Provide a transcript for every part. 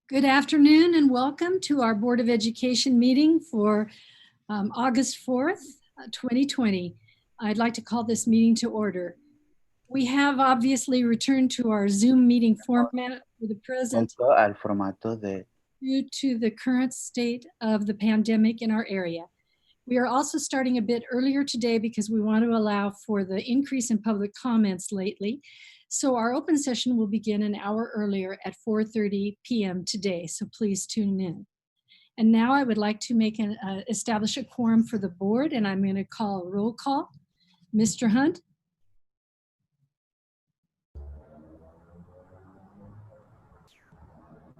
Good afternoon and welcome to our Board of Education meeting for August 4th, 2020. I'd like to call this meeting to order. We have obviously returned to our Zoom meeting format for the present due to the current state of the pandemic in our area. We are also starting a bit earlier today because we want to allow for the increase in public comments lately. So our open session will begin an hour earlier at 4:30 p.m. today, so please tune in. And now I would like to establish a quorum for the board, and I'm going to call a roll call. Mr. Hunt?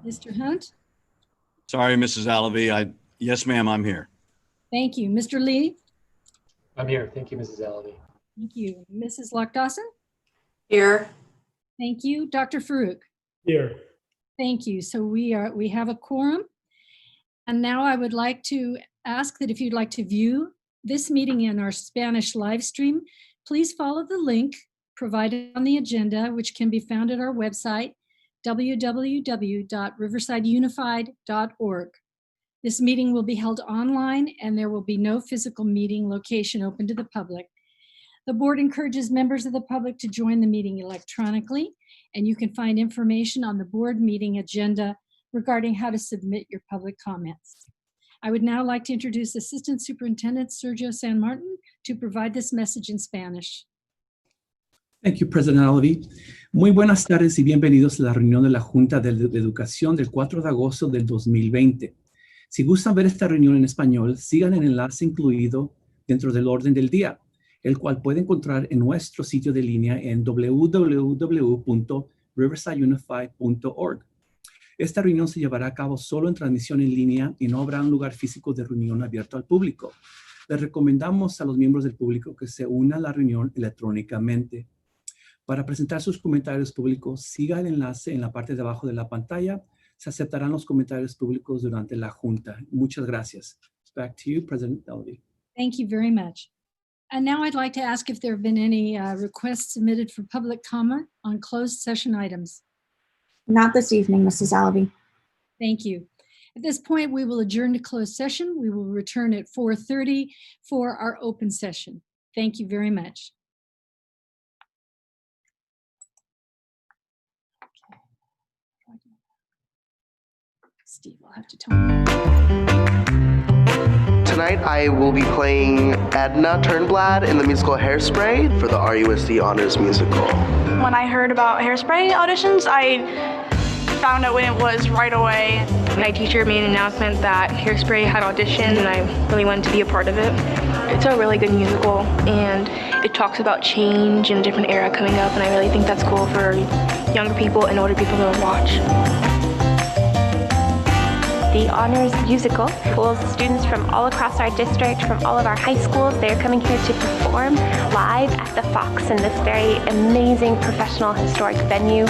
Mr. Hunt? Sorry, Mrs. Alavi. Yes, ma'am, I'm here. Thank you. Mr. Lee? I'm here. Thank you, Mrs. Alavi. Thank you. Mrs. Lockdawson? Here. Thank you. Dr. Farouk? Here. Thank you. So we have a quorum. And now I would like to ask that if you'd like to view this meeting in our Spanish live stream, please follow the link provided on the agenda, which can be found at our website, www.riversideunified.org. This meeting will be held online and there will be no physical meeting location open to the public. The board encourages members of the public to join the meeting electronically, and you can find information on the board meeting agenda regarding how to submit your public comments. I would now like to introduce Assistant Superintendent Sergio San Martin to provide this message in Spanish. Thank you, President Alavi. Muy buenas tardes y bienvenidos a la reunión de la Junta de Educación del 4 de agosto del 2020. Si gustan ver esta reunión en español, sigan el enlace incluido dentro del orden del día, el cual puede encontrar en nuestro sitio de línea en www.riversideunified.org. Esta reunión se llevará a cabo solo en transmisión en línea y no habrá un lugar físico de reunión abierto al público. Les recomendamos a los miembros del público que se unan a la reunión electrónicamente. Para presentar sus comentarios públicos, siga el enlace en la parte de abajo de la pantalla. Se aceptarán los comentarios públicos durante la junta. Muchas gracias. Back to you, President Alavi. Thank you very much. And now I'd like to ask if there have been any requests submitted for public comment on closed session items. Not this evening, Mrs. Alavi. Thank you. At this point, we will adjourn to closed session. We will return at 4:30 for our open session. Thank you very much. Steve will have to tell me. Tonight I will be playing Edna Turnblad in the musical Hairspray for the RUSD Honors Musical. When I heard about Hairspray auditions, I found out when it was right away. My teacher made an announcement that Hairspray had auditioned and I really wanted to be a part of it. It's a really good musical and it talks about change and a different era coming up, and I really think that's cool for younger people and older people to watch. The Honors Musical pulls students from all across our district, from all of our high schools. They're coming here to perform live at the Fox in this very amazing, professional, historic venue.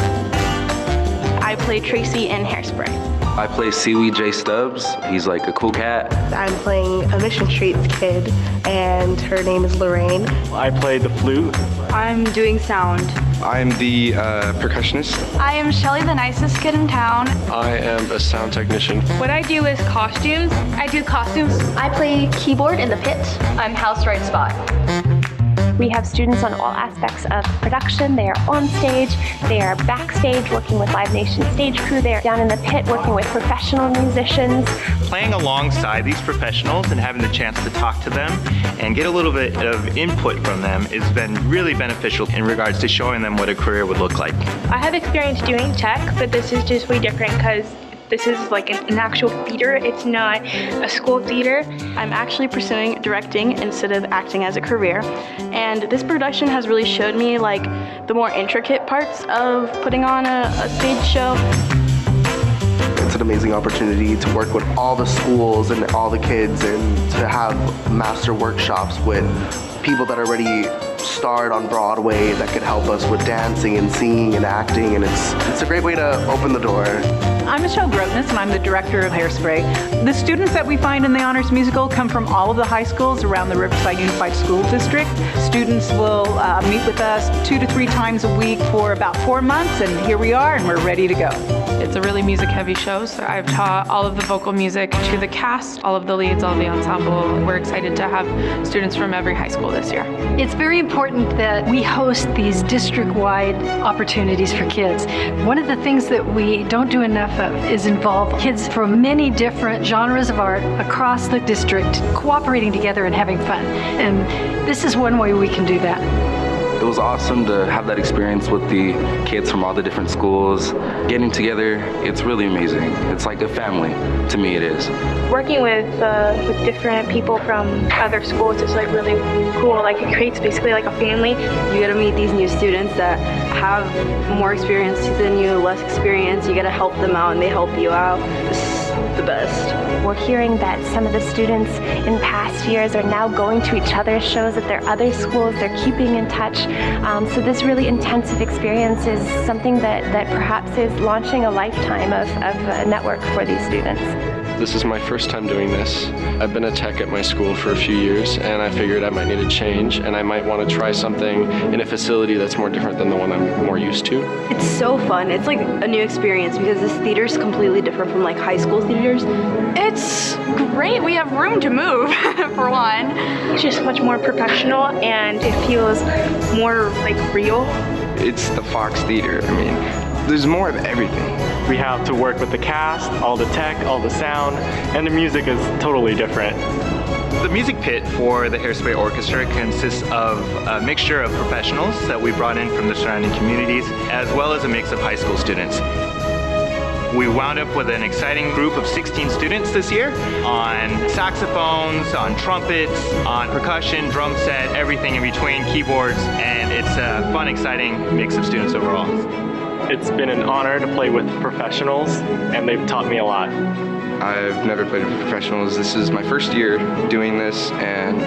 I play Tracy in Hairspray. I play Seaweed J. Stubbs. He's like a cool cat. I'm playing a Mission Streets kid, and her name is Lorraine. I play the flute. I'm doing sound. I'm the percussionist. I am Shelly, the nicest kid in town. I am a sound technician. What I do is costumes. I do costumes. I play keyboard in the pit. I'm house right spot. We have students on all aspects of production. They are on stage, they are backstage working with Live Nation stage crew. They're down in the pit working with professional musicians. Playing alongside these professionals and having the chance to talk to them and get a little bit of input from them has been really beneficial in regards to showing them what a career would look like. I have experience doing tech, but this is just way different because this is like an actual theater. It's not a school theater. I'm actually pursuing directing instead of acting as a career. And this production has really showed me like the more intricate parts of putting on a stage show. It's an amazing opportunity to work with all the schools and all the kids and to have master workshops with people that already starred on Broadway that could help us with dancing and singing and acting, and it's a great way to open the door. I'm Michelle Grotness, and I'm the director of Hairspray. The students that we find in the Honors Musical come from all of the high schools around the Riverside Unified School District. Students will meet with us 2 to 3 times a week for about 4 months, and here we are, and we're ready to go. It's a really music-heavy show, so I've taught all of the vocal music to the cast, all of the leads, all of the ensemble. We're excited to have students from every high school this year. It's very important that we host these district-wide opportunities for kids. One of the things that we don't do enough of is involve kids from many different genres of art across the district cooperating together and having fun. And this is one way we can do that. It was awesome to have that experience with the kids from all the different schools. Getting together, it's really amazing. It's like a family. To me, it is. Working with different people from other schools is like really cool. Like it creates basically like a family. You get to meet these new students that have more experience than you, less experience. You get to help them out and they help you out. It's the best. We're hearing that some of the students in past years are now going to each other's shows at their other schools. They're keeping in touch. So this really intensive experience is something that perhaps is launching a lifetime of a network for these students. This is my first time doing this. I've been a tech at my school for a few years, and I figured I might need a change, and I might want to try something in a facility that's more different than the one I'm more used to. It's so fun. It's like a new experience because this theater is completely different from like high school theaters. It's great. We have room to move, for one. It's just much more professional and it feels more like real. It's the Fox Theater. I mean, there's more of everything. We have to work with the cast, all the tech, all the sound, and the music is totally different. The music pit for the Hairspray Orchestra consists of a mixture of professionals that we brought in from the surrounding communities, as well as a mix of high school students. We wound up with an exciting group of 16 students this year on saxophones, on trumpets, on percussion, drum set, everything in between, keyboards, and it's a fun, exciting mix of students overall. It's been an honor to play with professionals, and they've taught me a lot. I've never played with professionals. This is my first year doing this, and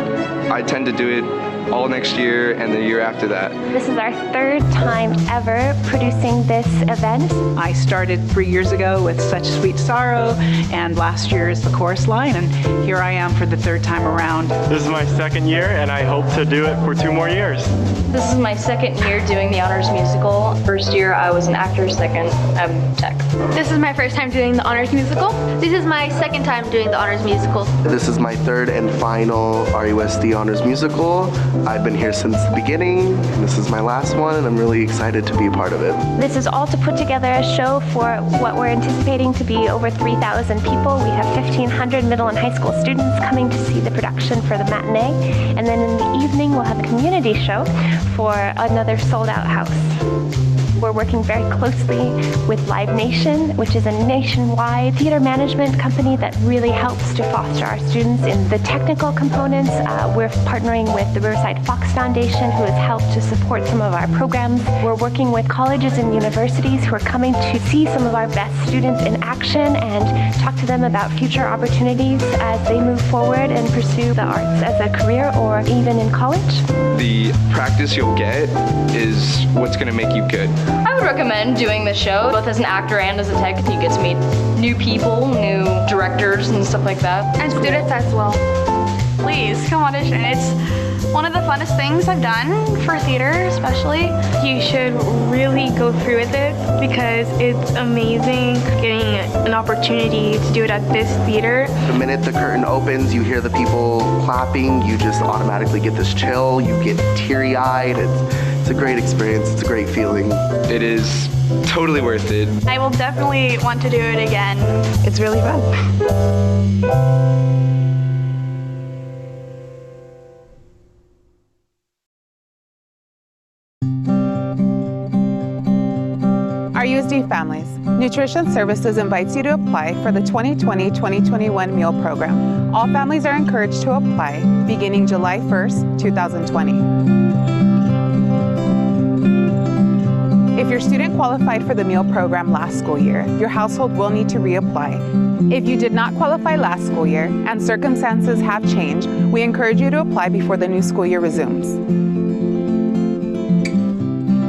I tend to do it all next year and the year after that. This is our third time ever producing this event. I started 3 years ago with Such Sweet Sorrow, and last year is The Chorus Line, and here I am for the third time around. This is my second year, and I hope to do it for 2 more years. This is my second year doing the honors musical. First year I was an actor, second I'm tech. This is my first time doing the honors musical. This is my second time doing the honors musical. This is my third and final RUSD honors musical. I've been here since the beginning, and this is my last one, and I'm really excited to be a part of it. This is all to put together a show for what we're anticipating to be over 3,000 people. We have 1,500 middle and high school students coming to see the production for the matinee, and then in the evening we'll have a community show for another sold-out house. We're working very closely with Live Nation, which is a nationwide theater management company that really helps to foster our students in the technical components. We're partnering with the Riverside Fox Foundation, who has helped to support some of our programs. We're working with colleges and universities who are coming to see some of our best students in action and talk to them about future opportunities as they move forward and pursue the arts as a career or even in college. The practice you'll get is what's going to make you good. I would recommend doing this show, both as an actor and as a tech. You get to meet new people, new directors and stuff like that. And students as well. Please come audition. It's one of the funnest things I've done for theater, especially. You should really go through with it because it's amazing getting an opportunity to do it at this theater. The minute the curtain opens, you hear the people clapping, you just automatically get this chill, you get teary-eyed. It's a great experience, it's a great feeling. It is totally worth it. I will definitely want to do it again. It's really fun. RUSD families, Nutrition Services invites you to apply for the 2020-2021 meal program. All families are encouraged to apply beginning July 1st, 2020. If your student qualified for the meal program last school year, your household will need to reapply. If you did not qualify last school year and circumstances have changed, we encourage you to apply before the new school year resumes.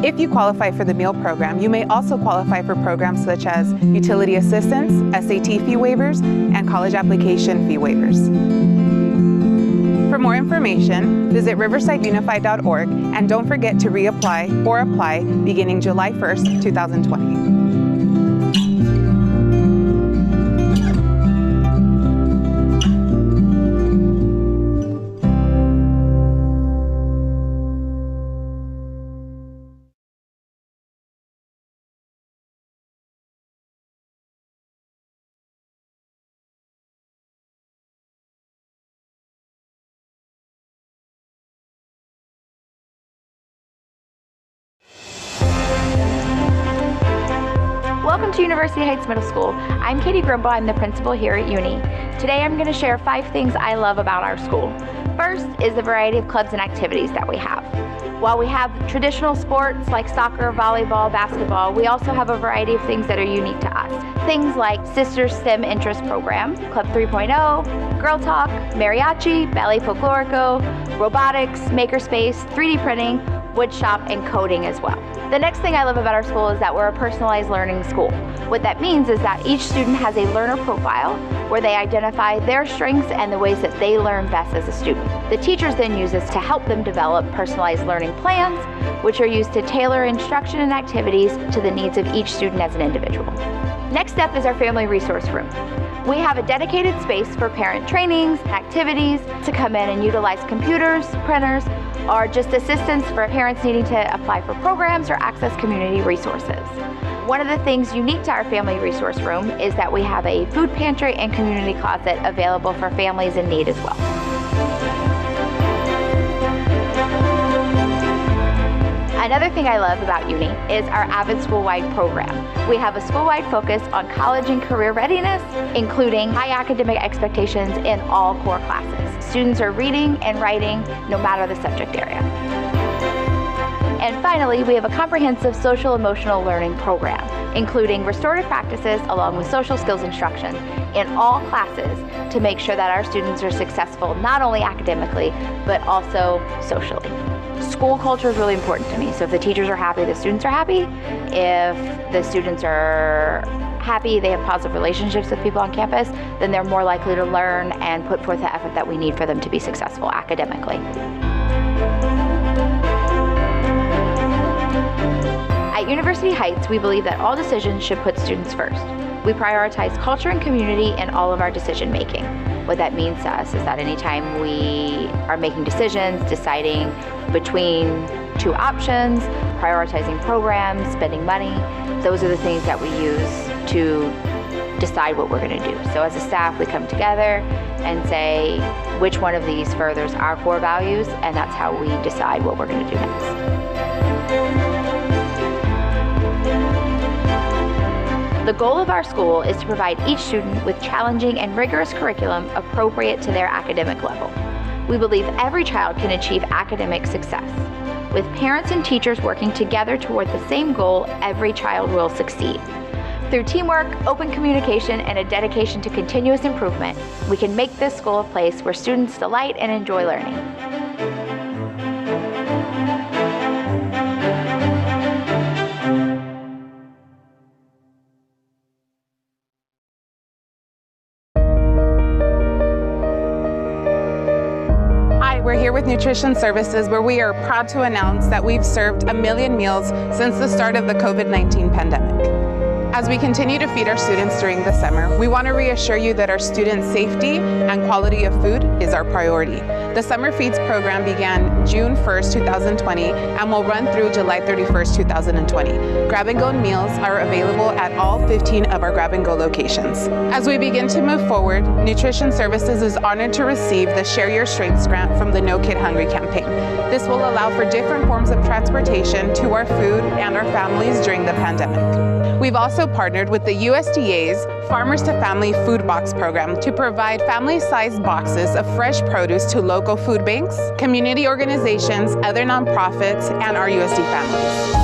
If you qualify for the meal program, you may also qualify for programs such as utility assistance, SAT fee waivers, and college application fee waivers. For more information, visit riversideunified.org and don't forget to reapply or apply beginning July 1st, 2020. to University Heights Middle School. I'm Katie Grimbaugh. I'm the principal here at Uni. Today I'm going to share 5 things I love about our school. First is the variety of clubs and activities that we have. While we have traditional sports like soccer, volleyball, basketball, we also have a variety of things that are unique to us. Things like Sisters STEM Interest Program, Club 3.0, Girl Talk, Mariachi, Ballet Folklorico, Robotics, Makerspace, 3D printing, woodshop, and coding as well. The next thing I love about our school is that we're a personalized learning school. What that means is that each student has a learner profile where they identify their strengths and the ways that they learn best as a student. The teachers then use this to help them develop personalized learning plans, which are used to tailor instruction and activities to the needs of each student as an individual. Next step is our family resource room. We have a dedicated space for parent trainings, activities, to come in and utilize computers, printers, or just assistance for parents needing to apply for programs or access community resources. One of the things unique to our family resource room is that we have a food pantry and community closet available for families in need as well. Another thing I love about Uni is our Avid School-Wide program. We have a school-wide focus on college and career readiness, including high academic expectations in all core classes. Students are reading and writing no matter the subject area. And finally, we have a comprehensive social emotional learning program, including restorative practices along with social skills instruction in all classes to make sure that our students are successful not only academically, but also socially. School culture is really important to me. So if the teachers are happy, the students are happy. If the students are happy, they have positive relationships with people on campus, then they're more likely to learn and put forth the effort that we need for them to be successful academically. At University Heights, we believe that all decisions should put students first. We prioritize culture and community in all of our decision making. What that means to us is that anytime we are making decisions, deciding between 2 options, prioritizing programs, spending money, those are the things that we use to decide what we're going to do. So as a staff, we come together and say which one of these furthers our core values, and that's how we decide what we're going to do next. The goal of our school is to provide each student with challenging and rigorous curriculum appropriate to their academic level. We believe every child can achieve academic success. With parents and teachers working together toward the same goal, every child will succeed. Through teamwork, open communication, and a dedication to continuous improvement, we can make this school a place where students delight and enjoy learning. We're here with Nutrition Services, where we are proud to announce that we've served 1 million meals since the start of the COVID-19 pandemic. As we continue to feed our students during the summer, we want to reassure you that our students' safety and quality of food is our priority. The Summer Feeds program began June 1st, 2020, and will run through July 31st, 2020. Grab-and-go meals are available at all 15 of our grab-and-go locations. As we begin to move forward, Nutrition Services is honored to receive the Share Your Strengths grant from the No Kid Hungry campaign. This will allow for different forms of transportation to our food and our families during the pandemic. We've also partnered with the USDA's Farmers to Family Food Box program to provide family-sized boxes of fresh produce to local food banks, community organizations, other nonprofits, and our USD families.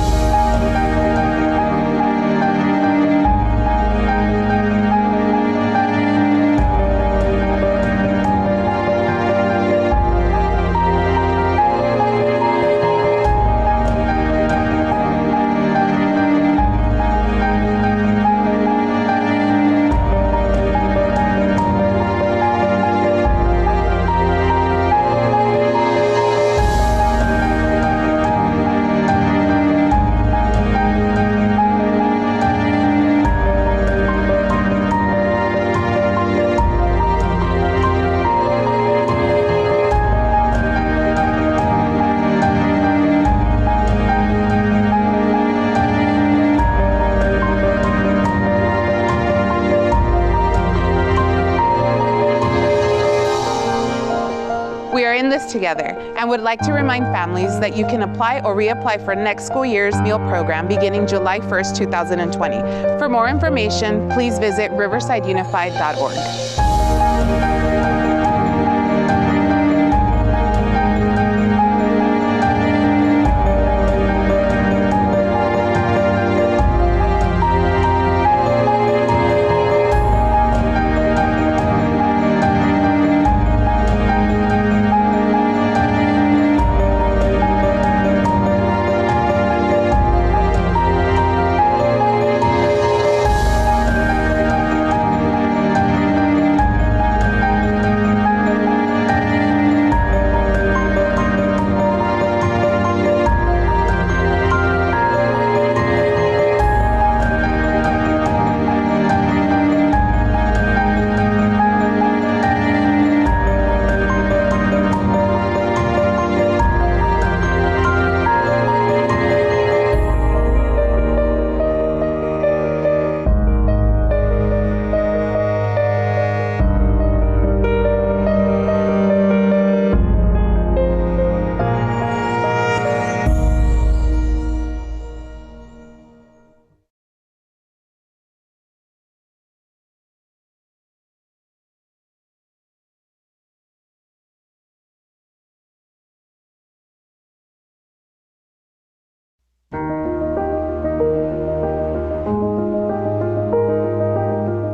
together and would like to remind families that you can apply or reapply for next school year's meal program beginning July 1st, 2020. For more information, please visit riversideunified.org.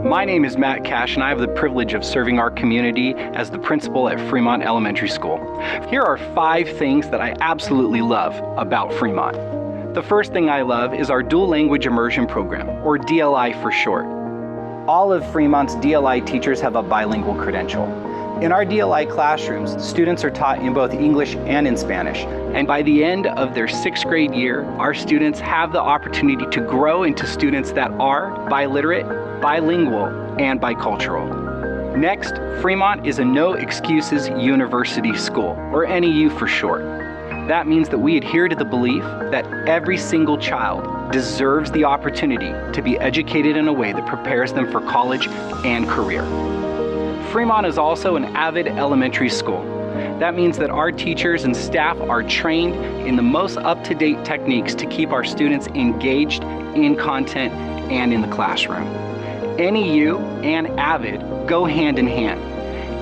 My name is Matt Cash, and I have the privilege of serving our community as the principal at Fremont Elementary School. Here are 5 things that I absolutely love about Fremont. The first thing I love is our dual language immersion program, or DLI for short. All of Fremont's DLI teachers have a bilingual credential. In our DLI classrooms, students are taught in both English and in Spanish. And by the end of their 6th grade year, our students have the opportunity to grow into students that are biliterate, bilingual, and bicultural. Next, Fremont is a no excuses university school, or NEU for short. That means that we adhere to the belief that every single child deserves the opportunity to be educated in a way that prepares them for college and career. Fremont is also an avid elementary school. That means that our teachers and staff are trained in the most up-to-date techniques to keep our students engaged in content and in the classroom. NEU and AVID go hand in hand.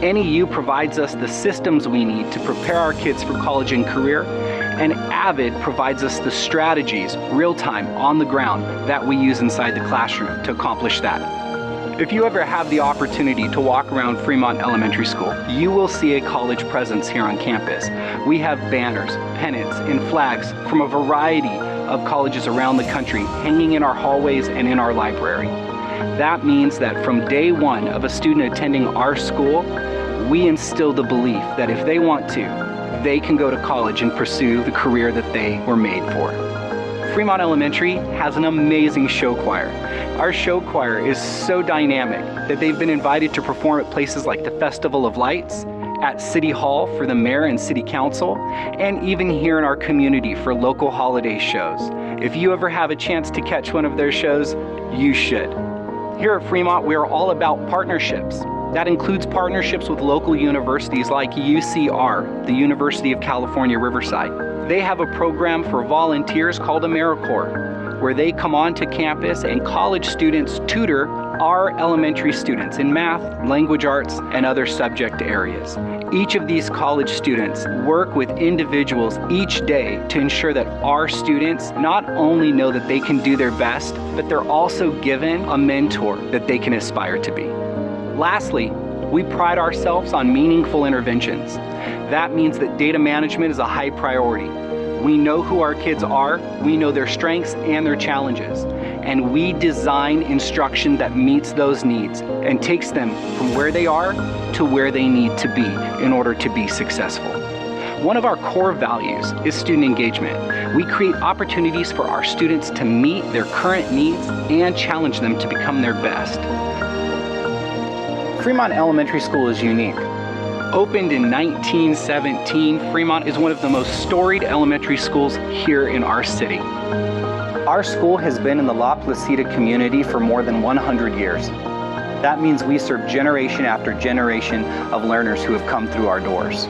NEU provides us the systems we need to prepare our kids for college and career, and AVID provides us the strategies, real-time, on the ground, that we use inside the classroom to accomplish that. If you ever have the opportunity to walk around Fremont Elementary School, you will see a college presence here on campus. We have banners, pennants, and flags from a variety of colleges around the country hanging in our hallways and in our library. That means that from day one of a student attending our school, we instill the belief that if they want to, they can go to college and pursue the career that they were made for. Fremont Elementary has an amazing show choir. Our show choir is so dynamic that they've been invited to perform at places like the Festival of Lights, at City Hall for the mayor and city council, and even here in our community for local holiday shows. If you ever have a chance to catch one of their shows, you should. Here at Fremont, we are all about partnerships. That includes partnerships with local universities like UCR, the University of California, Riverside. They have a program for volunteers called AmeriCorps, where they come onto campus and college students tutor our elementary students in math, language arts, and other subject areas. Each of these college students work with individuals each day to ensure that our students not only know that they can do their best, but they're also given a mentor that they can aspire to be. Lastly, we pride ourselves on meaningful interventions. That means that data management is a high priority. We know who our kids are, we know their strengths and their challenges, and we design instruction that meets those needs and takes them from where they are to where they need to be in order to be successful. One of our core values is student engagement. We create opportunities for our students to meet their current needs and challenge them to become their best. Fremont Elementary School is unique. Opened in 1917, Fremont is one of the most storied elementary schools here in our city. Our school has been in the La Placida community for more than 100 years. That means we serve generation after generation of learners who have come through our doors.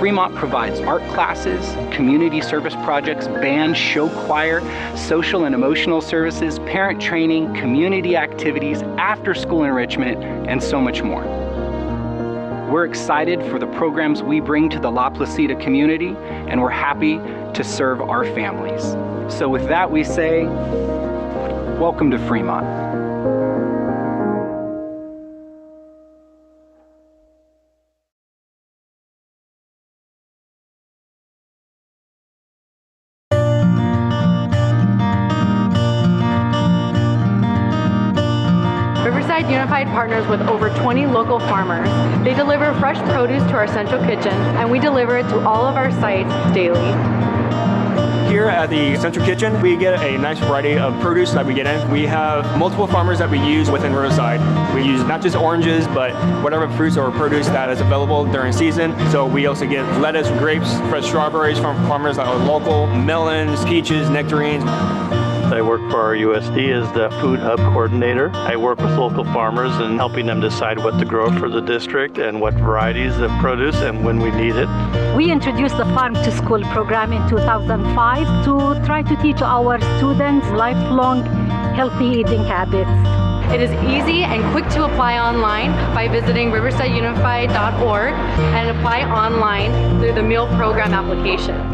Fremont provides art classes, community service projects, band, show choir, social and emotional services, parent training, community activities, after-school enrichment, and so much more. We're excited for the programs we bring to the La Placida community, and we're happy to serve our families. So with that, we say, welcome to Fremont. Riverside Unified partners with over 20 local farmers. They deliver fresh produce to our central kitchen, and we deliver it to all of our sites daily. Here at the Central Kitchen, we get a nice variety of produce that we get in. We have multiple farmers that we use within Riverside. We use not just oranges, but whatever fruits or produce that is available during season. So we also get lettuce, grapes, fresh strawberries from farmers that are local, melons, peaches, nectarines. I work for RUSD as the Food Hub Coordinator. I work with local farmers and helping them decide what to grow for the district and what varieties of produce and when we need it. We introduced the Farm to School program in 2005 to try to teach our students lifelong healthy eating habits. It is easy and quick to apply online by visiting riversideunified.org and apply online through the meal program application.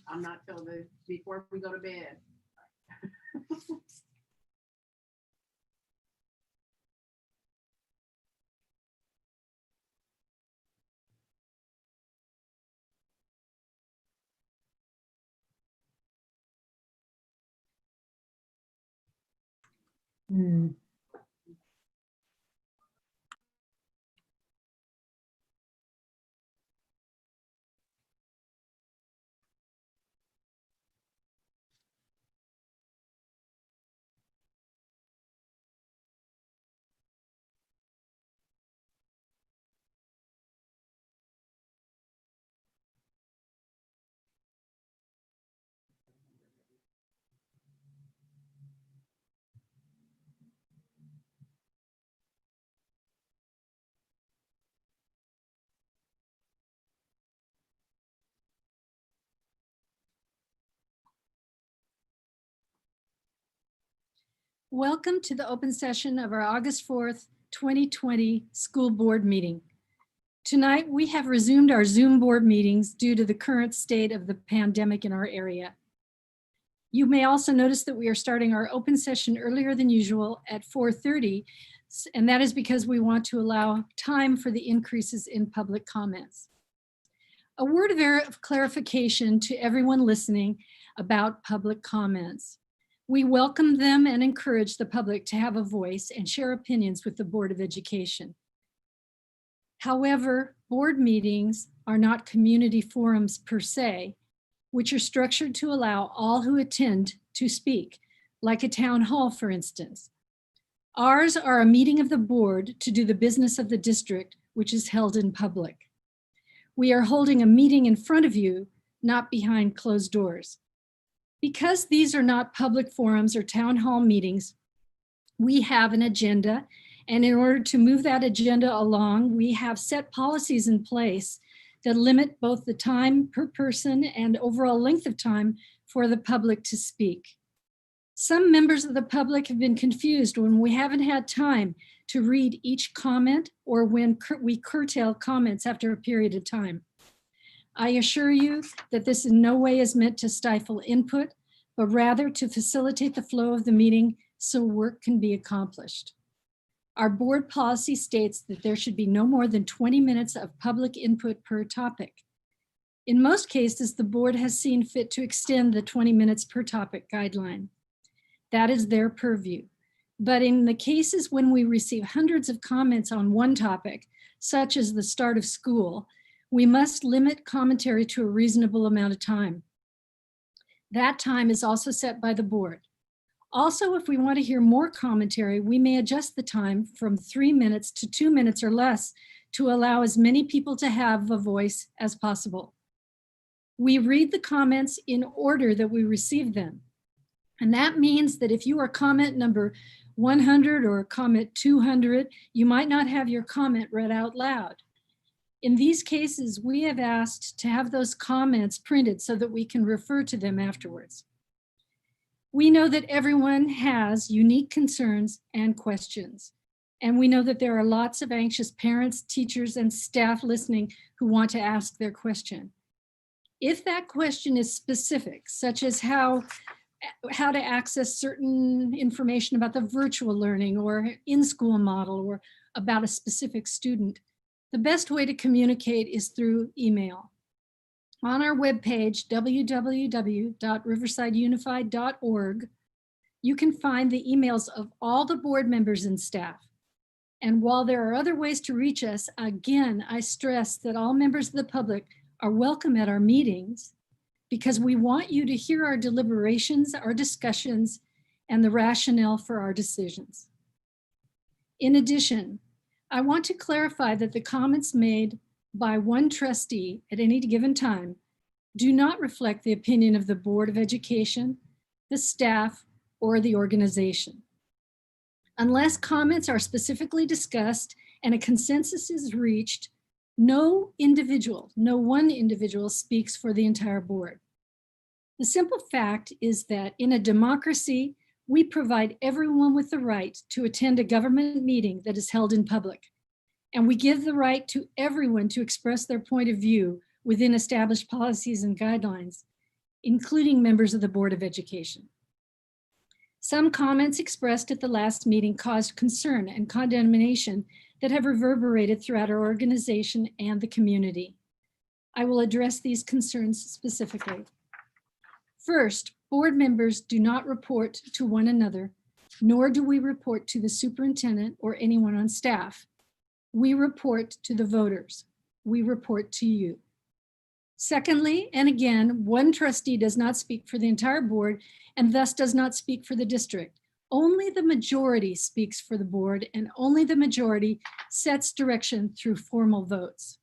I'm not till before we go to bed. Welcome to the open session of our August 4th, 2020 school board meeting. Tonight, we have resumed our Zoom board meetings due to the current state of the pandemic in our area. You may also notice that we are starting our open session earlier than usual at 4:30, and that is because we want to allow time for the increases in public comments. A word of clarification to everyone listening about public comments. We welcome them and encourage the public to have a voice and share opinions with the Board of Education. However, board meetings are not community forums per se, which are structured to allow all who attend to speak, like a town hall, for instance. Ours are a meeting of the board to do the business of the district, which is held in public. We are holding a meeting in front of you, not behind closed doors. Because these are not public forums or town hall meetings, we have an agenda, and in order to move that agenda along, we have set policies in place that limit both the time per person and overall length of time for the public to speak. Some members of the public have been confused when we haven't had time to read each comment or when we curtail comments after a period of time. I assure you that this in no way is meant to stifle input, but rather to facilitate the flow of the meeting so work can be accomplished. Our board policy states that there should be no more than 20 minutes of public input per topic. In most cases, the board has seen fit to extend the 20 minutes per topic guideline. That is their purview. But in the cases when we receive hundreds of comments on one topic, such as the start of school, we must limit commentary to a reasonable amount of time. That time is also set by the board. Also, if we want to hear more commentary, we may adjust the time from 3 minutes to 2 minutes or less to allow as many people to have a voice as possible. We read the comments in order that we receive them. And that means that if you are comment number 100 or comment 200, you might not have your comment read out loud. In these cases, we have asked to have those comments printed so that we can refer to them afterwards. We know that everyone has unique concerns and questions. And we know that there are lots of anxious parents, teachers, and staff listening who want to ask their question. If that question is specific, such as how to access certain information about the virtual learning or in-school model or about a specific student, the best way to communicate is through email. On our webpage, www.riversideunified.org, you can find the emails of all the board members and staff. And while there are other ways to reach us, again, I stress that all members of the public are welcome at our meetings because we want you to hear our deliberations, our discussions, and the rationale for our decisions. In addition, I want to clarify that the comments made by one trustee at any given time do not reflect the opinion of the Board of Education, the staff, or the organization. Unless comments are specifically discussed and a consensus is reached, no one individual speaks for the entire board. The simple fact is that in a democracy, we provide everyone with the right to attend a government meeting that is held in public. And we give the right to everyone to express their point of view within established policies and guidelines. including members of the Board of Education. Some comments expressed at the last meeting caused concern and condemnation that have reverberated throughout our organization and the community. I will address these concerns specifically. First, board members do not report to one another, nor do we report to the superintendent or anyone on staff. We report to the voters. We report to you. Secondly, and again, one trustee does not speak for the entire board and thus does not speak for the district. Only the majority speaks for the board, and only the majority sets direction through formal votes.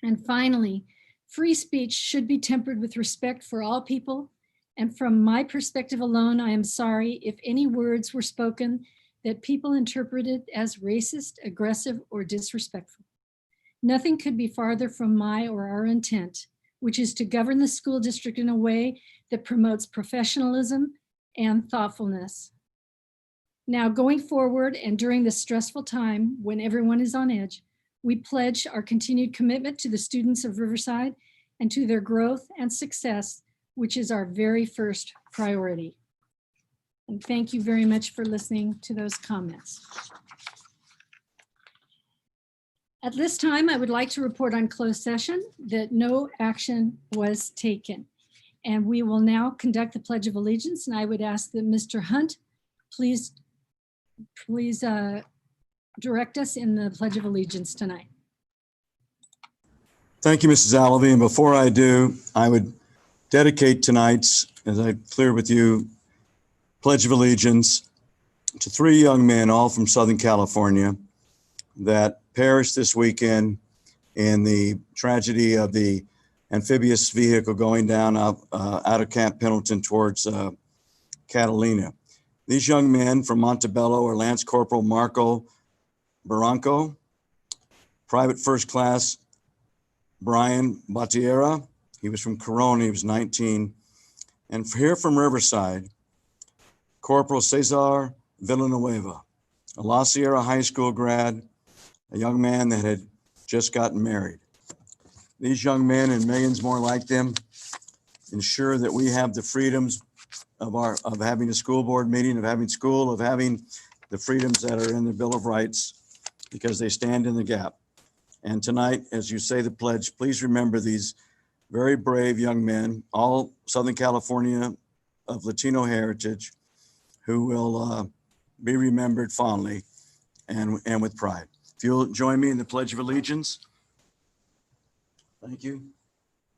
And finally, free speech should be tempered with respect for all people. And from my perspective alone, I am sorry if any words were spoken that people interpreted as racist, aggressive, or disrespectful. Nothing could be farther from my or our intent, which is to govern the school district in a way that promotes professionalism and thoughtfulness. Now, going forward and during this stressful time when everyone is on edge, we pledge our continued commitment to the students of Riverside and to their growth and success, which is our very first priority. And thank you very much for listening to those comments. At this time, I would like to report on closed session that no action was taken. And we will now conduct the Pledge of Allegiance, and I would ask that Mr. Hunt please direct us in the Pledge of Allegiance tonight. Thank you, Mrs. Allaby. And before I do, I would dedicate tonight's, as I clear with you, Pledge of Allegiance to three young men, all from Southern California, that perished this weekend in the tragedy of the amphibious vehicle going down out of Camp Pendleton towards Catalina. These young men from Montebello are Lance Corporal Marco Barranco, Private First Class Brian Batiera. He was from Corona, he was 19. And here from Riverside, Corporal Cesar Villanueva, a La Sierra High School grad, a young man that had just gotten married. These young men and millions more like them ensure that we have the freedoms of having a school board meeting, of having school, of having the freedoms that are in the Bill of Rights, because they stand in the gap. And tonight, as you say the pledge, please remember these very brave young men, all Southern California of Latino heritage, who will be remembered fondly and with pride. If you'll join me in the Pledge of Allegiance. Thank you.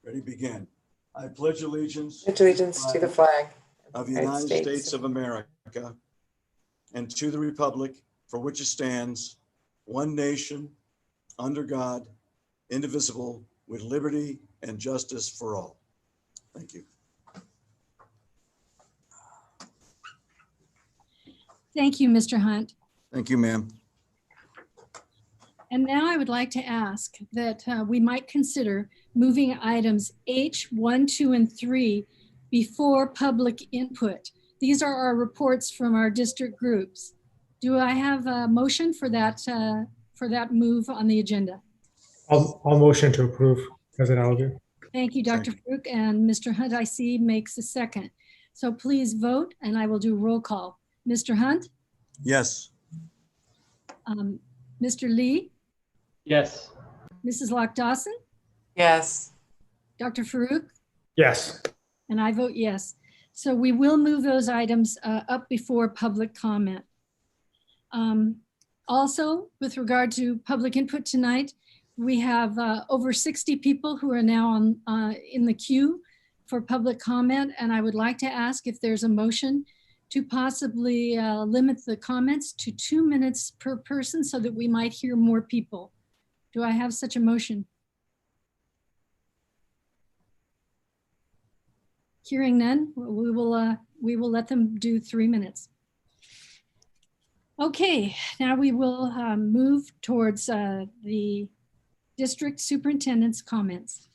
Ready, begin. I pledge allegiance to the flag of the United States of America and to the republic for which it stands, one nation, under God, indivisible, with liberty and justice for all. Thank you. Thank you, Mr. Hunt. Thank you, ma'am. And now I would like to ask that we might consider moving items H, 1, 2, and 3 before public input. These are our reports from our district groups. Do I have a motion for that move on the agenda? I'll motion to approve, President Allaby. Thank you, Dr. Farouk, and Mr. Hunt, I see, makes a second. So please vote, and I will do roll call. Mr. Hunt? Yes. Mr. Lee? Yes. Mrs. Lock-Dawson? Yes. Dr. Farouk? Yes. And I vote yes. So we will move those items up before public comment. Also, with regard to public input tonight, we have over 60 people who are now in the queue for public comment. And I would like to ask if there's a motion to possibly limit the comments to 2 minutes per person so that we might hear more people. Do I have such a motion? Hearing none, we will let them do 3 minutes. Okay, now we will move towards the district superintendent's comments.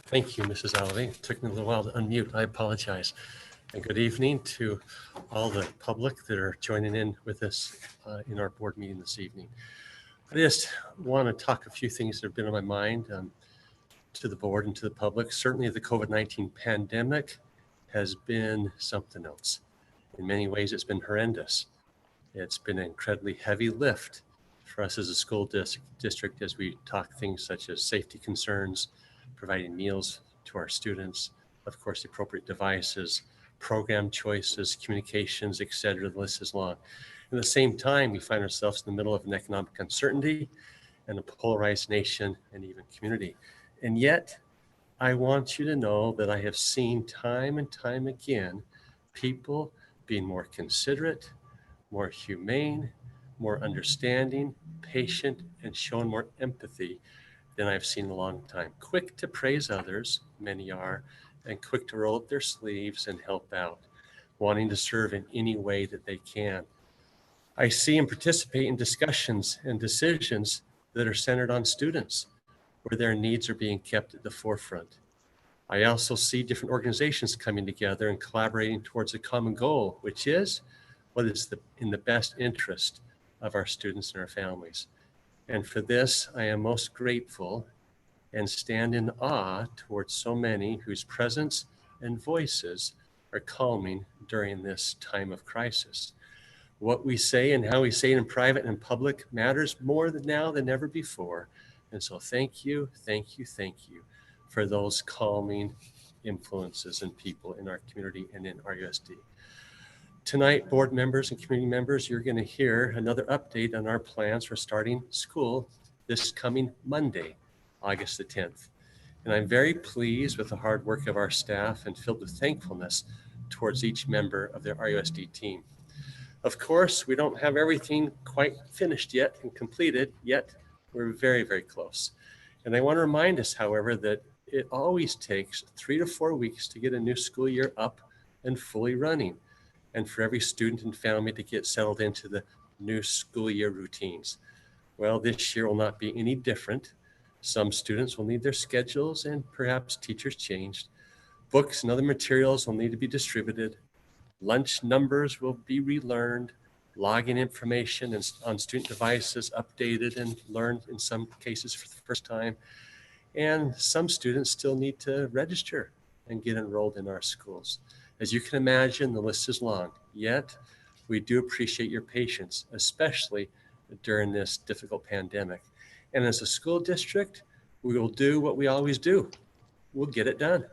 Thank you, Mrs. Allaby. It took me a little while to unmute. I apologize. And good evening to all the public that are joining in with us in our board meeting this evening. I just want to talk a few things that have been on my mind to the board and to the public. Certainly the COVID-19 pandemic has been something else. In many ways, it's been horrendous. It's been an incredibly heavy lift for us as a school district as we talk things such as safety concerns, providing meals to our students, of course, the appropriate devices, program choices, communications, et cetera. The list is long. At the same time, we find ourselves in the middle of an economic uncertainty and a polarized nation and even community. And yet, I want you to know that I have seen time and time again people being more considerate, more humane, more understanding, patient, and showing more empathy than I've seen in a long time. Quick to praise others, many are, and quick to roll up their sleeves and help out, wanting to serve in any way that they can. I see and participate in discussions and decisions that are centered on students, where their needs are being kept at the forefront. I also see different organizations coming together and collaborating towards a common goal, which is what is in the best interest of our students and our families. And for this, I am most grateful and stand in awe towards so many whose presence and voices are calming during this time of crisis. What we say and how we say it in private and in public matters more now than ever before. And so thank you for those calming influences and people in our community and in RUSD. Tonight, board members and community members, you're going to hear another update on our plans for starting school this coming Monday, August the 10th. And I'm very pleased with the hard work of our staff and filled with thankfulness towards each member of the RUSD team. Of course, we don't have everything quite finished yet and completed yet. We're very, very close. And I want to remind us, however, that it always takes 3 to 4 weeks to get a new school year up and fully running, and for every student and family to get settled into the new school year routines. Well, this year will not be any different. Some students will need their schedules and perhaps teachers changed. Books and other materials will need to be distributed. Lunch numbers will be relearned. Login information on student devices updated and learned in some cases for the first time. And some students still need to register and get enrolled in our schools. As you can imagine, the list is long, yet we do appreciate your patience, especially during this difficult pandemic. And as a school district, we will do what we always do. We'll get it done.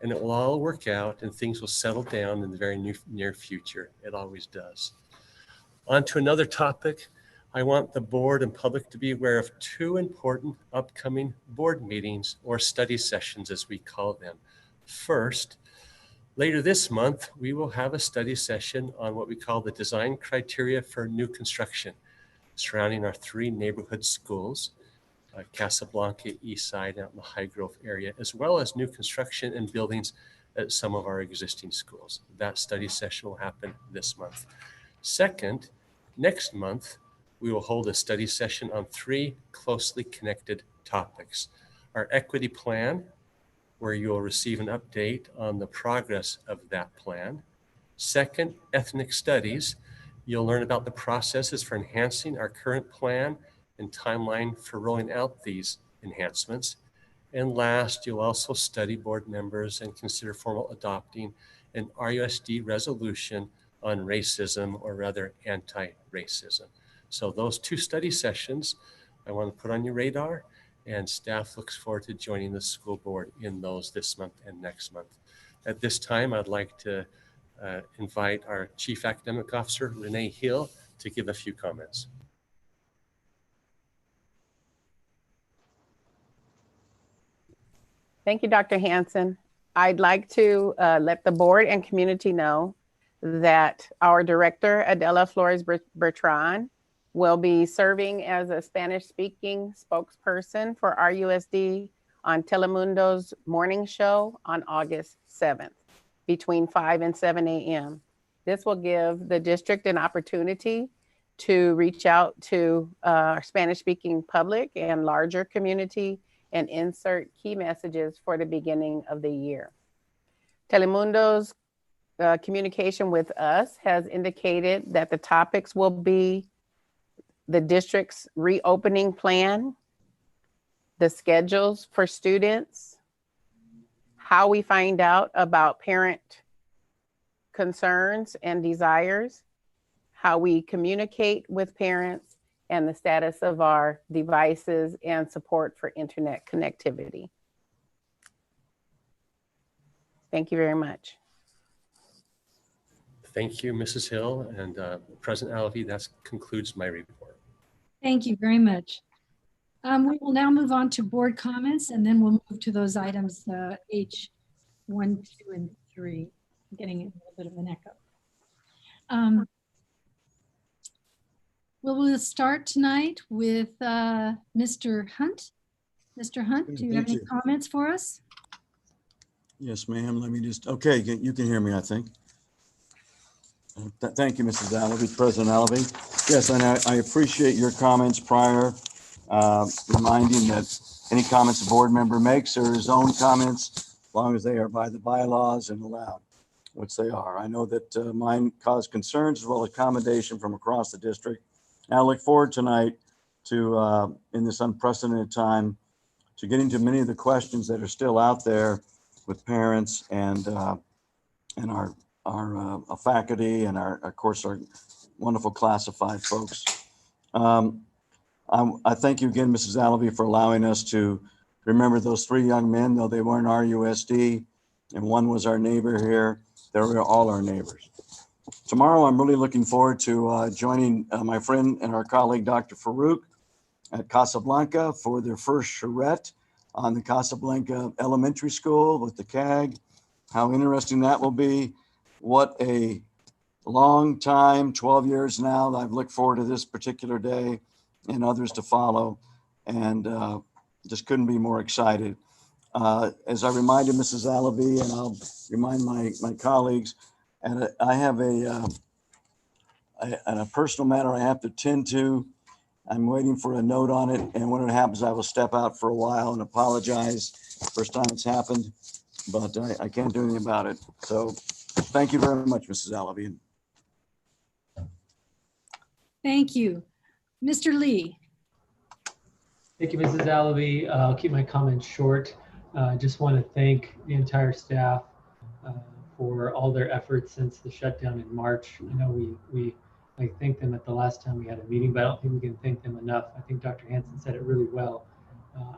And it will all work out and things will settle down in the very near future. It always does. On to another topic. I want the board and public to be aware of 2 important upcoming board meetings or study sessions, as we call them. First, later this month, we will have a study session on what we call the design criteria for new construction surrounding our 3 neighborhood schools, Casablanca, Eastside, out in the High Grove area, as well as new construction and buildings at some of our existing schools. That study session will happen this month. Second, next month, we will hold a study session on 3 closely connected topics. Our equity plan, where you'll receive an update on the progress of that plan. Second, ethnic studies. You'll learn about the processes for enhancing our current plan and timeline for rolling out these enhancements. And last, you'll also study, board members, and consider formal adopting an RUSD resolution on racism, or rather anti-racism. So those 2 study sessions I want to put on your radar, and staff looks forward to joining the school board in those this month and next month. At this time, I'd like to invite our Chief Academic Officer, Renee Hill, to give a few comments. Thank you, Dr. Hanson. I'd like to let the board and community know that our director, Adela Flores Bertrand, will be serving as a Spanish-speaking spokesperson for RUSD on Telemundo's morning show on August 7th, between 5 and 7 a.m. This will give the district an opportunity to reach out to our Spanish-speaking public and larger community and insert key messages for the beginning of the year. Telemundo's communication with us has indicated that the topics will be the district's reopening plan, the schedules for students, how we find out about parent concerns and desires, how we communicate with parents, and the status of our devices and support for internet connectivity. Thank you very much. Thank you, Mrs. Hill, and President Alvey. That concludes my report. Thank you very much. We will now move on to board comments, and then we'll move to those items H1, 2, and 3. I'm getting a little bit of an echo. We'll start tonight with Mr. Hunt. Mr. Hunt, do you have any comments for us? Yes, ma'am. Let me just, okay, you can hear me, I think. Thank you, Mrs. Alvey, President Alvey. Yes, and I appreciate your comments prior, reminding that any comments a board member makes are his own comments, as long as they are by the bylaws and allowed, which they are. I know that mine caused concerns as well as accommodation from across the district. And I look forward tonight to, in this unprecedented time, to getting to many of the questions that are still out there with parents and our faculty and of course, our wonderful classified folks. I thank you again, Mrs. Alvey, for allowing us to remember those 3 young men, though they weren't RUSD, and one was our neighbor here. They were all our neighbors. Tomorrow, I'm really looking forward to joining my friend and our colleague, Dr. Farouk, at Casablanca for their first charrette on the Casablanca Elementary School with the CAG. How interesting that will be. What a long time, 12 years now, I've looked forward to this particular day and others to follow, and just couldn't be more excited. As I reminded Mrs. Alvey, and I'll remind my colleagues, and I have a personal matter I have to tend to. I'm waiting for a note on it, and when it happens, I will step out for a while and apologize. First time it's happened, but I can't do anything about it. So thank you very much, Mrs. Alvey. Thank you. Mr. Lee. Thank you, Mrs. Alvey. I'll keep my comments short. I just want to thank the entire staff for all their efforts since the shutdown in March. I know I thanked them at the last time we had a meeting, but I don't think we can thank them enough. I think Dr. Hansen said it really well.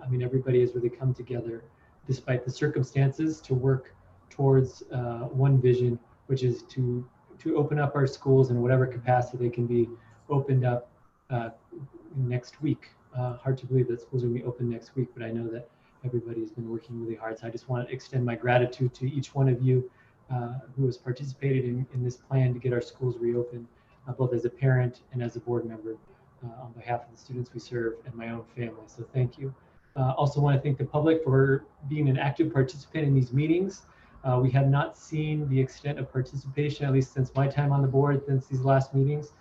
I mean, everybody has really come together despite the circumstances to work towards one vision, which is to open up our schools in whatever capacity they can be opened up next week. Hard to believe that schools are going to be open next week, but I know that everybody has been working really hard. So I just want to extend my gratitude to each one of you who has participated in this plan to get our schools reopened, both as a parent and as a board member on behalf of the students we serve and my own family. So thank you. Also want to thank the public for being an active participant in these meetings. We have not seen the extent of participation, at least since my time on the board, since these last meetings.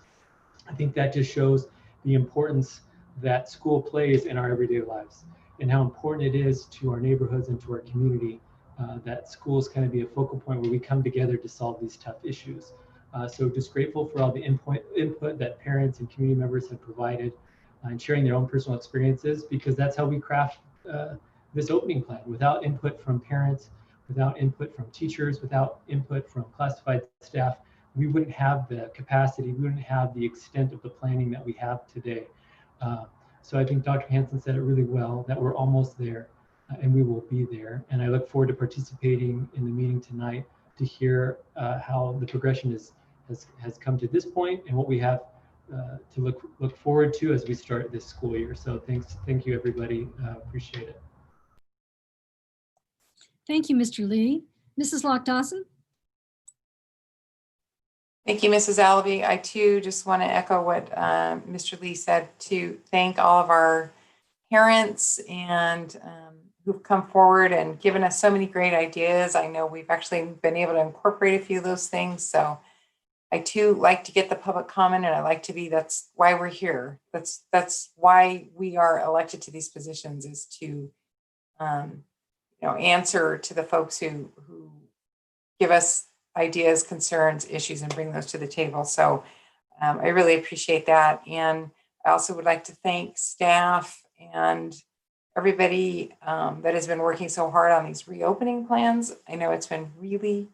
I think that just shows the importance that school plays in our everyday lives and how important it is to our neighborhoods and to our community that schools kind of be a focal point where we come together to solve these tough issues. So just grateful for all the input that parents and community members have provided and sharing their own personal experiences, because that's how we craft this opening plan. Without input from parents, without input from teachers, without input from classified staff, we wouldn't have the capacity, we wouldn't have the extent of the planning that we have today. So I think Dr. Hansen said it really well, that we're almost there and we will be there. And I look forward to participating in the meeting tonight to hear how the progression has come to this point and what we have to look forward to as we start this school year. So thank you everybody, appreciate it. Thank you, Mr. Lee. Mrs. Locke Dawson. Thank you, Mrs. Alvey. I too just want to echo what Mr. Lee said, to thank all of our parents and who've come forward and given us so many great ideas. I know we've actually been able to incorporate a few of those things. So I too like to get the public comment, and I like to be, that's why we're here. That's why we are elected to these positions, is to answer to the folks who give us ideas, concerns, issues, and bring those to the table. So I really appreciate that. And I also would like to thank staff and everybody that has been working so hard on these reopening plans. I know it's been really,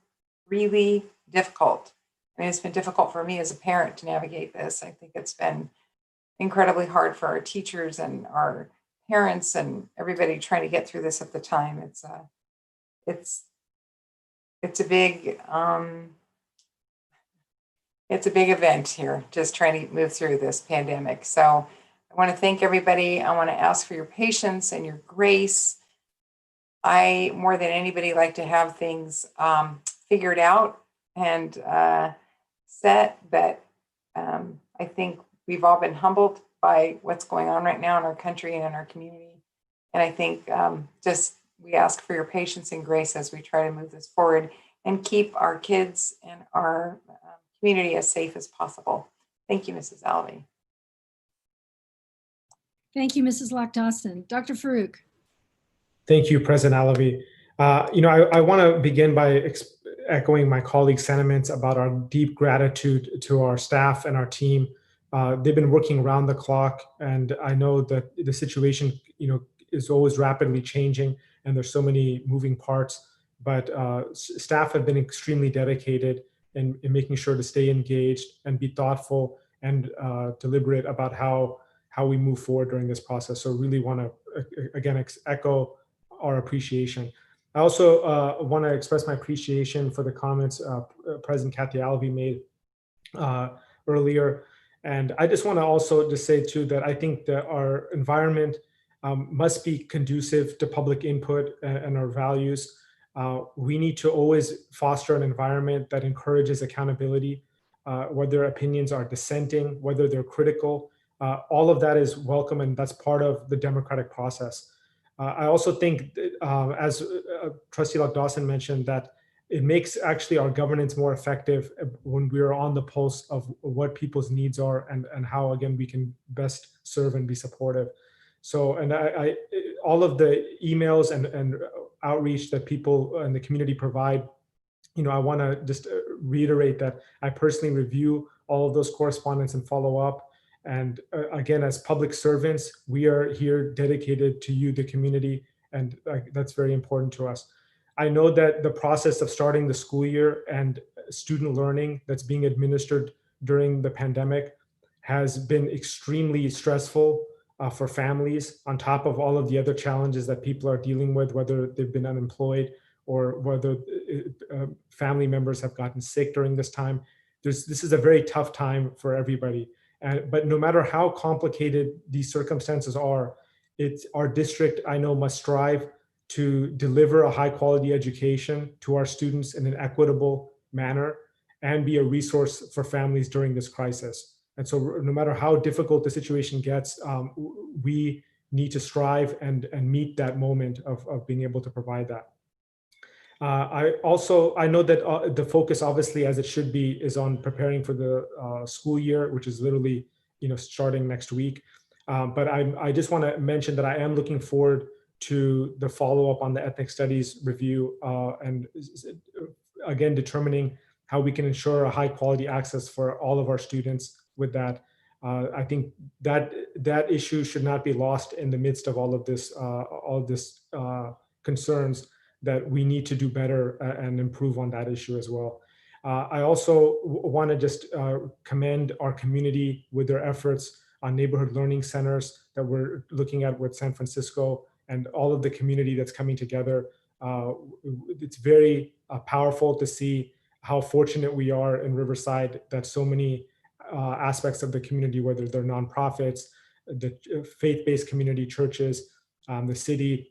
really difficult. I mean, it's been difficult for me as a parent to navigate this. I think it's been incredibly hard for our teachers and our parents and everybody trying to get through this at the time. It's a big event here, just trying to move through this pandemic. So I want to thank everybody. I want to ask for your patience and your grace. I, more than anybody, like to have things figured out and set, but I think we've all been humbled by what's going on right now in our country and in our community. And I think just we ask for your patience and grace as we try to move this forward and keep our kids and our community as safe as possible. Thank you, Mrs. Alvey. Thank you, Mrs. Lock-Dawson. Dr. Farouk. Thank you, President Alavi. I want to begin by echoing my colleagues' sentiments about our deep gratitude to our staff and our team. They've been working around the clock, and I know that the situation, is always rapidly changing, and there's so many moving parts. But staff have been extremely dedicated in making sure to stay engaged and be thoughtful and deliberate about how we move forward during this process. So really want to again echo our appreciation. I also want to express my appreciation for the comments President Kathy Alvey made earlier. And I just want to also just say too that I think that our environment must be conducive to public input and our values. We need to always foster an environment that encourages accountability, whether opinions are dissenting, whether they're critical. All of that is welcome, and that's part of the democratic process. I also think, as Trustee Lock-Dawson mentioned, that it makes actually our governance more effective when we're on the pulse of what people's needs are and how, again, we can best serve and be supportive. So, and all of the emails and outreach that people in the community provide, I want to just reiterate that I personally review all of those correspondence and follow up. And again, as public servants, we are here dedicated to you, the community, and that's very important to us. I know that the process of starting the school year and student learning that's being administered during the pandemic has been extremely stressful for families, on top of all of the other challenges that people are dealing with, whether they've been unemployed or whether family members have gotten sick during this time. This is a very tough time for everybody. But no matter how complicated these circumstances are, our district, I know, must strive to deliver a high quality education to our students in an equitable manner and be a resource for families during this crisis. And so no matter how difficult the situation gets, we need to strive and meet that moment of being able to provide that. I know that the focus, obviously, as it should be, is on preparing for the school year, which is literally, starting next week. But I just want to mention that I am looking forward to the follow-up on the ethnic studies review and again, determining how we can ensure a high quality access for all of our students with that. I think that issue should not be lost in the midst of all of this concerns, that we need to do better and improve on that issue as well. I also want to just commend our community with their efforts on neighborhood learning centers that we're looking at with San Francisco and all of the community that's coming together. It's very powerful to see how fortunate we are in Riverside that so many aspects of the community, whether they're nonprofits, the faith-based community, churches, the city,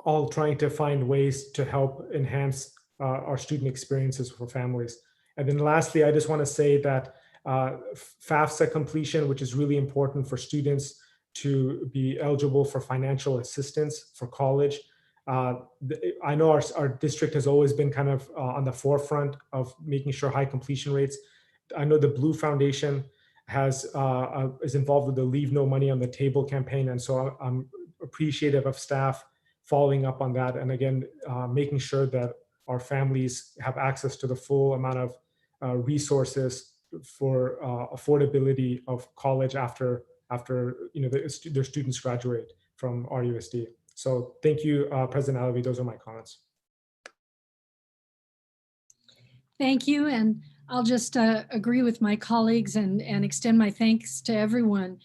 all trying to find ways to help enhance our student experiences for families. And then lastly, I just want to say that FAFSA completion, which is really important for students to be eligible for financial assistance for college. I know our district has always been kind of on the forefront of making sure high completion rates. I know the Blue Foundation is involved with the Leave No Money on the Table campaign. And so I'm appreciative of staff following up on that. And again, making sure that our families have access to the full amount of resources for affordability of college after after their students graduate from RUSD. So thank you, President Alavi. Those are my comments. Thank you. And I'll just agree with my colleagues and extend my thanks to everyone.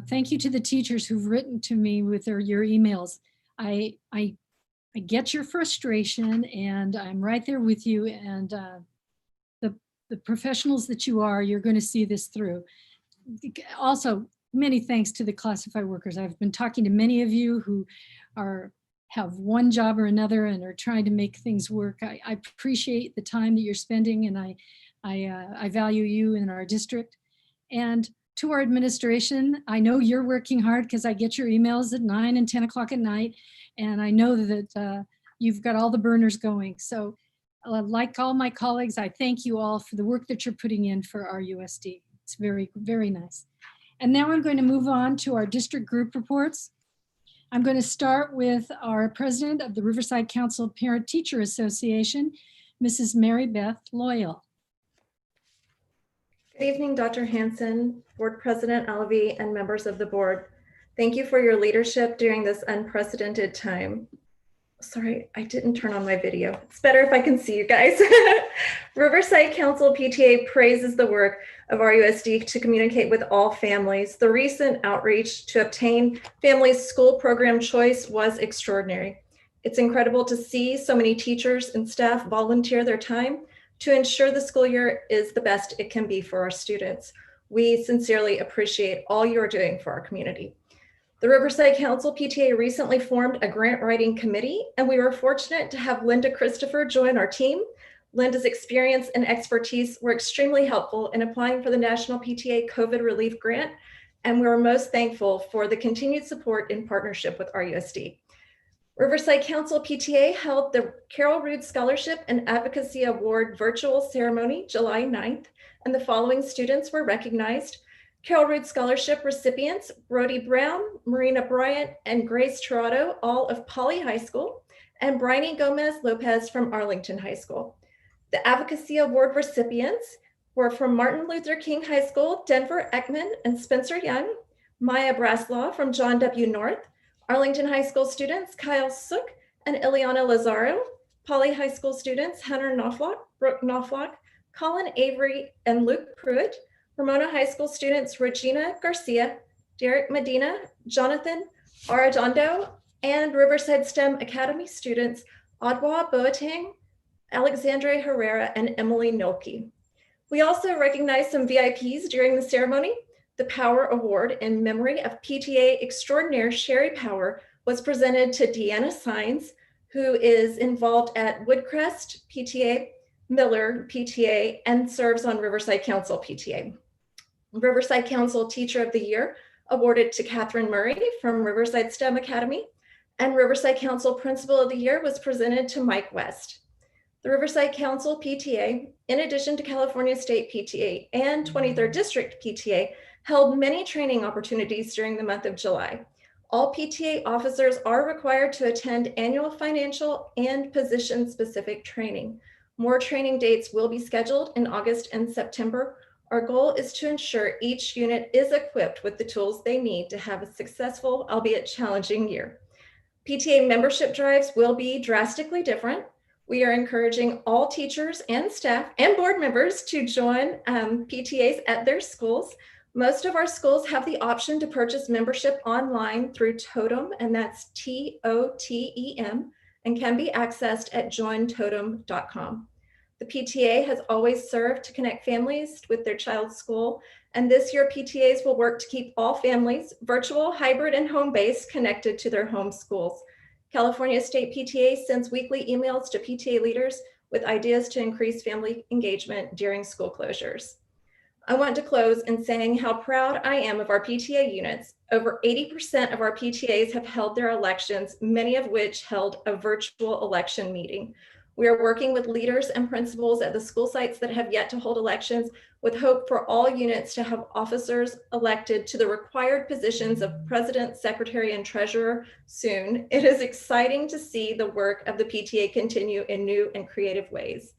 Thank you to the teachers who've written to me with your emails. I get your frustration, and I'm right there with you. And the professionals that you are, you're going to see this through. Also, many thanks to the classified workers. I've been talking to many of you who have one job or another and are trying to make things work. I appreciate the time that you're spending, and I value you in our district. And to our administration, I know you're working hard because I get your emails at 9 and 10 o'clock at night, and I know that you've got all the burners going. So like all my colleagues, I thank you all for the work that you're putting in for our USD. It's very, very nice. And now I'm going to move on to our district group reports. I'm going to start with our president of the Riverside Council Parent Teacher Association, Mrs. Mary Beth Loyal. Good evening, Dr. Hanson, Board President Alavi, and members of the board. Thank you for your leadership during this unprecedented time. Sorry, I didn't turn on my video. It's better if I can see you guys. Riverside Council PTA praises the work of RUSD to communicate with all families. The recent outreach to obtain families' school program choice was extraordinary. It's incredible to see so many teachers and staff volunteer their time to ensure the school year is the best it can be for our students. We sincerely appreciate all you're doing for our community. The Riverside Council PTA recently formed a grant writing committee, and we were fortunate to have Linda Christopher join our team. Linda's experience and expertise were extremely helpful in applying for the National PTA COVID Relief Grant, and we were most thankful for the continued support in partnership with RUSD. Riverside Council PTA held the Carol Rood Scholarship and Advocacy Award virtual ceremony July 9th, and the following students were recognized. Carol Rood Scholarship recipients, Brody Brown, Marina Bryant, and Grace Tirado, all of Poly High School, and Bryony Gomez Lopez from Arlington High School. The Advocacy Award recipients were from Martin Luther King High School, Denver Ekman and Spencer Young, Maya Braslaw from John W. North, Arlington High School students, Kyle Sook and Ileana Lazaro, Poly High School students, Hunter Knopflock, Brooke Knopflock, Colin Avery, and Luke Pruitt, Ramona High School students, Regina Garcia, Derek Medina, Jonathan Arredondo, and Riverside STEM Academy students, Adwa Boateng, Alexandre Herrera, and Emily Nolke. We also recognized some VIPs during the ceremony. The Power Award in memory of PTA extraordinaire Sherry Power was presented to Deanna Sines, who is involved at Woodcrest PTA, Miller PTA, and serves on Riverside Council PTA. Riverside Council Teacher of the Year awarded to Catherine Murray from Riverside STEM Academy, and Riverside Council Principal of the Year was presented to Mike West. The Riverside Council PTA, in addition to California State PTA and 23rd District PTA, held many training opportunities during the month of July. All PTA officers are required to attend annual financial and position-specific training. More training dates will be scheduled in August and September. Our goal is to ensure each unit is equipped with the tools they need to have a successful, albeit challenging year. PTA membership drives will be drastically different. We are encouraging all teachers and staff and board members to join PTAs at their schools. Most of our schools have the option to purchase membership online through Totem, and that's TOTEM, and can be accessed at jointotem.com. The PTA has always served to connect families with their child's school, and this year PTAs will work to keep all families, virtual, hybrid, and home-based, connected to their home schools. California State PTA sends weekly emails to PTA leaders with ideas to increase family engagement during school closures. I want to close in saying how proud I am of our PTA units. Over 80% of our PTAs have held their elections, many of which held a virtual election meeting. We are working with leaders and principals at the school sites that have yet to hold elections, with hope for all units to have officers elected to the required positions of president, secretary, and treasurer soon. It is exciting to see the work of the PTA continue in new and creative ways.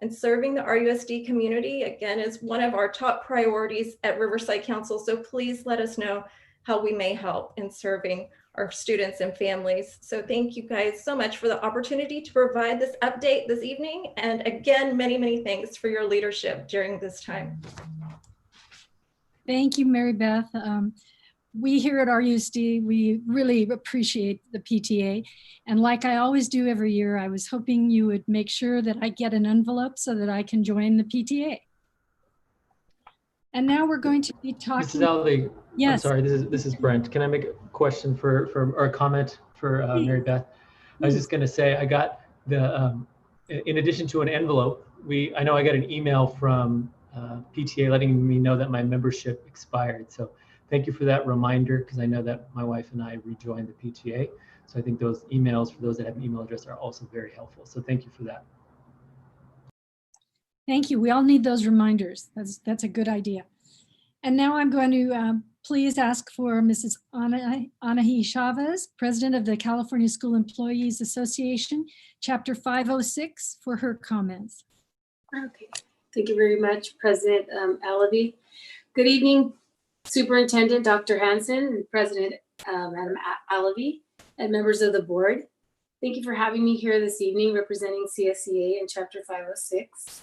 And serving the RUSD community, again, is one of our top priorities at Riverside Council. So please let us know how we may help in serving our students and families. So thank you guys so much for the opportunity to provide this update this evening. And again, many, many thanks for your leadership during this time. Thank you, Mary Beth. We here at RUSD, we really appreciate the PTA. And like I always do every year, I was hoping you would make sure that I get an envelope so that I can join the PTA. And now we're going to be talking. Mrs. Alley, yes. I'm sorry, this is Brent. Can I make a question or a comment for Mary Beth? I was just going to say, I got the, in addition to an envelope, I know I got an email from PTA letting me know that my membership expired. So thank you for that reminder, because I know that my wife and I rejoined the PTA. So I think those emails, for those that have an email address, are also very helpful. So thank you for that. Thank you. We all need those reminders. That's a good idea. And now I'm going to please ask for Mrs. Anahi Chavez, President of the California School Employees Association, Chapter 506, for her comments. Okay. Thank you very much, President Alavi. Good evening, Superintendent Dr. Hansen and President Madam Alavi and members of the board. Thank you for having me here this evening representing CSEA in Chapter 506.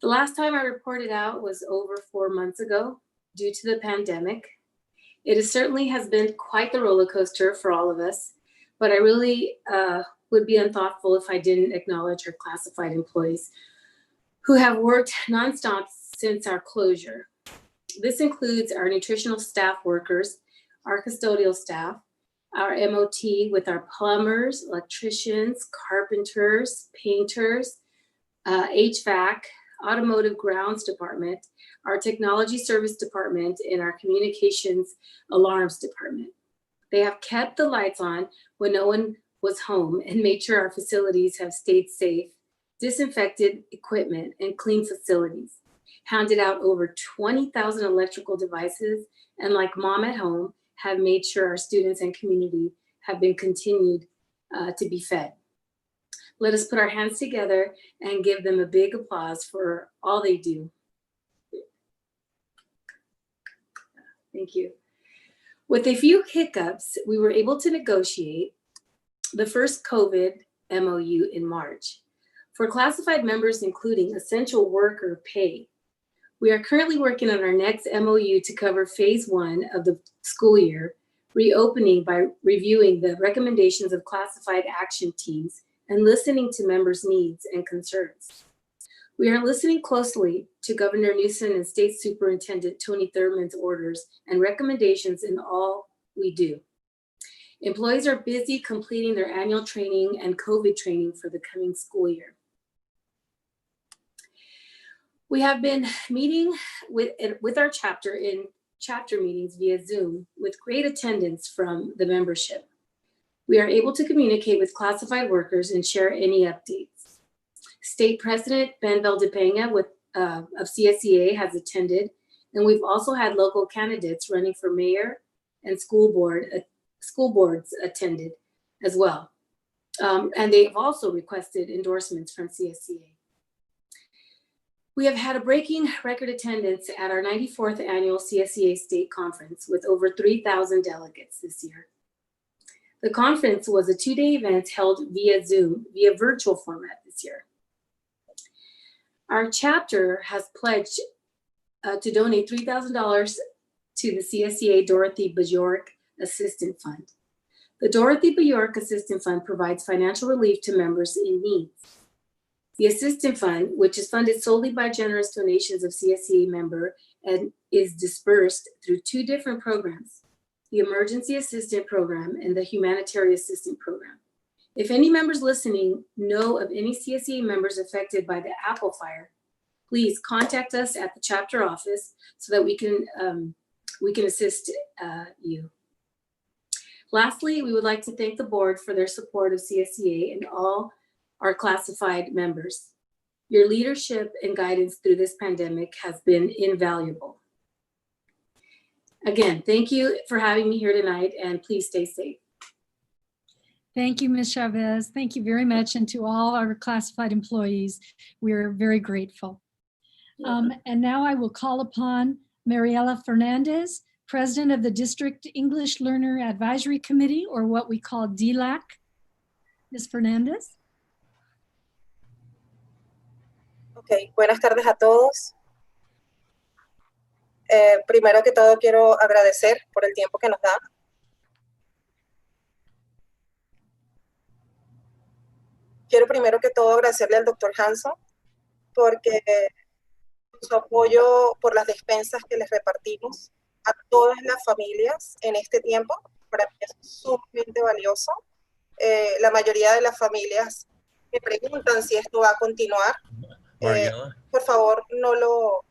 The last time I reported out was over 4 months ago due to the pandemic. It certainly has been quite the roller coaster for all of us, but I really would be unthoughtful if I didn't acknowledge our classified employees who have worked nonstop since our closure. This includes our nutritional staff workers, our custodial staff, our MOT with our plumbers, electricians, carpenters, painters, HVAC, automotive grounds department, our technology service department, and our communications alarms department. They have kept the lights on when no one was home and made sure our facilities have stayed safe, disinfected equipment, and clean facilities, handed out over 20,000 electrical devices, and like Mom at Home, have made sure our students and community have been continued to be fed. Let us put our hands together and give them a big applause for all they do. Thank you. With a few hiccups, we were able to negotiate the first COVID MOU in March for classified members, including essential worker pay. We are currently working on our next MOU to cover phase 1 of the school year, reopening by reviewing the recommendations of classified action teams and listening to members' needs and concerns. We are listening closely to Governor Newsom and State Superintendent Tony Thurmond's orders and recommendations in all we do. Employees are busy completing their annual training and COVID training for the coming school year. We have been meeting with our chapter in chapter meetings via Zoom with great attendance from the membership. We are able to communicate with classified workers and share any updates. State President Ben Valdepena of CSEA has attended, and we've also had local candidates running for mayor and school boards attended as well. And they've also requested endorsements from CSEA. We have had a breaking record attendance at our 94th annual CSEA State Conference with over 3,000 delegates this year. The conference was a 2-day event held via Zoom, via virtual format this year. Our chapter has pledged to donate $3,000 to the CSEA Dorothy Bajork Assistant Fund. The Dorothy Bajork Assistant Fund provides financial relief to members in need. The Assistant Fund, which is funded solely by generous donations of CSEA member and is dispersed through 2 different programs, the Emergency Assistant Program and the Humanitarian Assistant Program. If any members listening know of any CSEA members affected by the Apple Fire, please contact us at the chapter office so that we can assist you. Lastly, we would like to thank the board for their support of CSEA and all our classified members. Your leadership and guidance through this pandemic has been invaluable. Again, thank you for having me here tonight, and please stay safe. Thank you, Ms. Chavez. Thank you very much. And to all our classified employees, we're very grateful. And now I will call upon Mariela Fernandez, President of the District English Learner Advisory Committee, or what we call DLAC. Ms. Fernandez. Ok, buenas tardes a todos. Primero que todo quiero agradecer por el tiempo que nos da. Quiero primero que todo agradecerle al doctor Hanson porque su apoyo por las despensas que les repartimos a todas las familias en este tiempo, para mí es sumamente valioso. La mayoría de las familias me preguntan si esto va a continuar. Mariela? Por favor, no lo...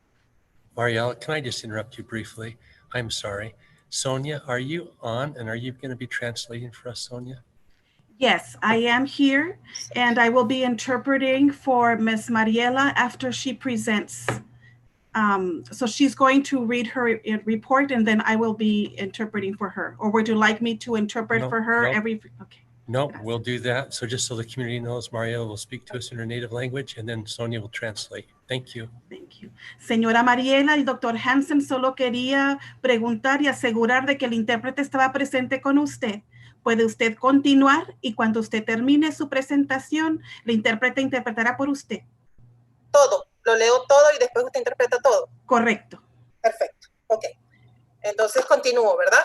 Mariela, can I just interrupt you briefly? I'm sorry. Sonia, are you on and are you going to be translating for us, Sonia? Yes, I am here and I will be interpreting for Ms. Mariela after she presents. So she's going to read her report and then I will be interpreting for her. Or would you like me to interpret for her every? Okay. No, we'll do that. So just so the community knows, Mariela will speak to us in her native language and then Sonia will translate. Thank you. Thank you. Señora Mariela, el doctor Hansen solo quería preguntar y asegurar de que el intérprete estaba presente con usted. Puede usted continuar y cuando usted termine su presentación, el intérprete interpretará por usted. Todo, lo leo todo y después usted interpreta todo. Correcto. Perfecto, ok. Entonces continúo, ¿verdad?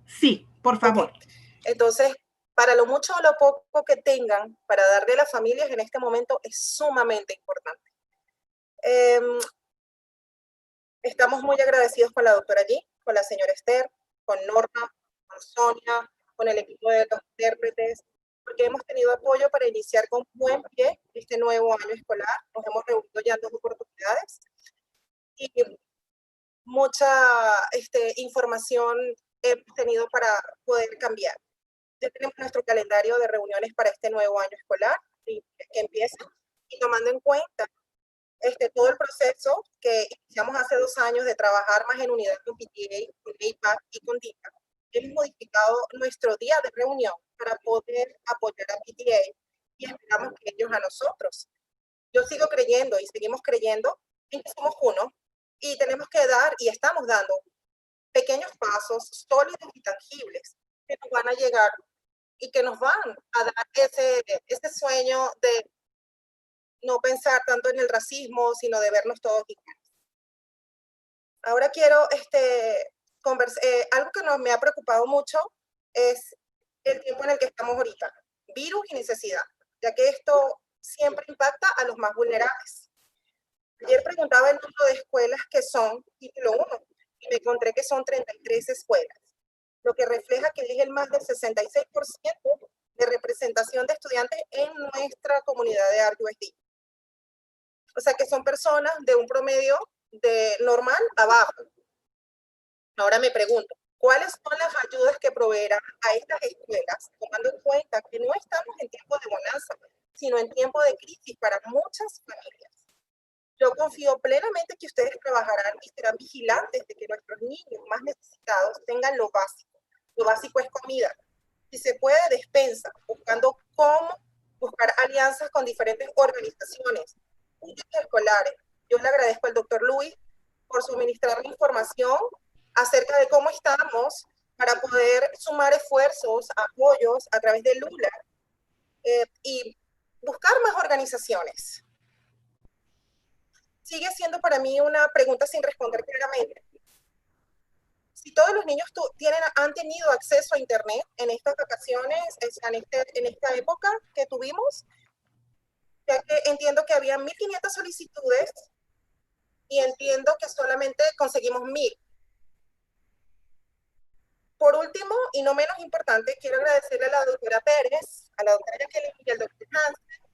Sí, por favor. Okay. Entonces, para lo mucho o lo poco que tengan para darle a las familias en este momento es sumamente importante. Estamos muy agradecidos con la doctora G, con la señora Esther, con Norma, con Sonia, con el equipo de los intérpretes, porque hemos tenido apoyo para iniciar con buen pie este nuevo año escolar. Nos hemos reunido ya en 2 oportunidades y mucha información hemos tenido para poder cambiar. Ya tenemos nuestro calendario de reuniones para este nuevo año escolar que empieza, y tomando en cuenta todo el proceso que iniciamos hace 2 años de trabajar más en unidad con PTA, con IPAC y con DICA. Hemos modificado nuestro día de reunión para poder apoyar a PTA y esperamos que ellos a nosotros. Yo sigo creyendo y seguimos creyendo en que somos uno y tenemos que dar y estamos dando pequeños pasos sólidos y tangibles que nos van a llegar y que nos van a dar ese sueño de no pensar tanto en el racismo, sino de vernos todos iguales. Ahora quiero algo que me ha preocupado mucho es el tiempo en el que estamos ahorita. Virus y necesidad, ya que esto siempre impacta a los más vulnerables. Ayer preguntaba el número de escuelas que son título 1 y me encontré que son 33 escuelas, lo que refleja que es el más del 66% de representación de estudiantes en nuestra comunidad de RUSD. O sea que son personas de un promedio de normal abajo. Ahora me pregunto, ¿cuáles son las ayudas que proveerán a estas escuelas, tomando en cuenta que no estamos en tiempo de bonanza, sino en tiempo de crisis para muchas familias? Yo confío plenamente que ustedes trabajarán y serán vigilantes de que nuestros niños más necesitados tengan lo básico. Lo básico es comida. Si se puede, despensa, buscando cómo buscar alianzas con diferentes organizaciones escolares. Yo le agradezco al doctor Luis por suministrar información acerca de cómo estamos para poder sumar esfuerzos, apoyos a través de Lula y buscar más organizaciones. Sigue siendo para mí una pregunta sin responder claramente. Si todos los niños han tenido acceso a Internet en estas vacaciones, en esta época que tuvimos, ya que entiendo que había 1.500 solicitudes y entiendo que solamente conseguimos 1.000. Por último, y no menos importante, quiero agradecerle a la doctora Pérez, a la doctora Jacqueline y al doctor Hansen,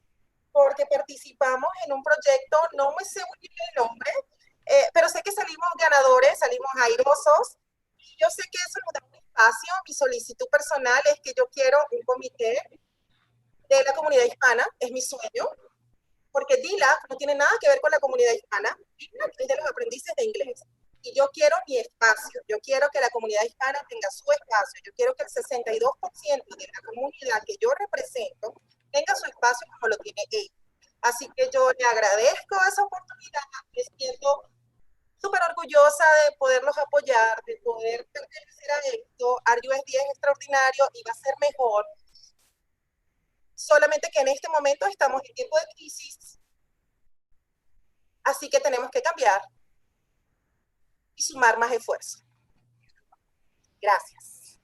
porque participamos en un proyecto, no me sé muy bien el nombre, pero sé que salimos ganadores, salimos airosos, y yo sé que eso nos da un espacio. Mi solicitud personal es que yo quiero un comité de la comunidad hispana, es mi sueño, porque DILAC no tiene nada que ver con la comunidad hispana, DILAC es de los aprendices de inglés, Y yo quiero mi espacio, yo quiero que la comunidad hispana tenga su espacio, yo quiero que el 62% de la comunidad que yo represento tenga su espacio como lo tiene ella. Así que yo le agradezco esa oportunidad, me siento súper orgullosa de poderlos apoyar, de poder pertenecer a esto. RUSD es extraordinario y va a ser mejor. Solamente que en este momento estamos en tiempo de crisis, así que tenemos que cambiar y sumar más esfuerzo. Gracias.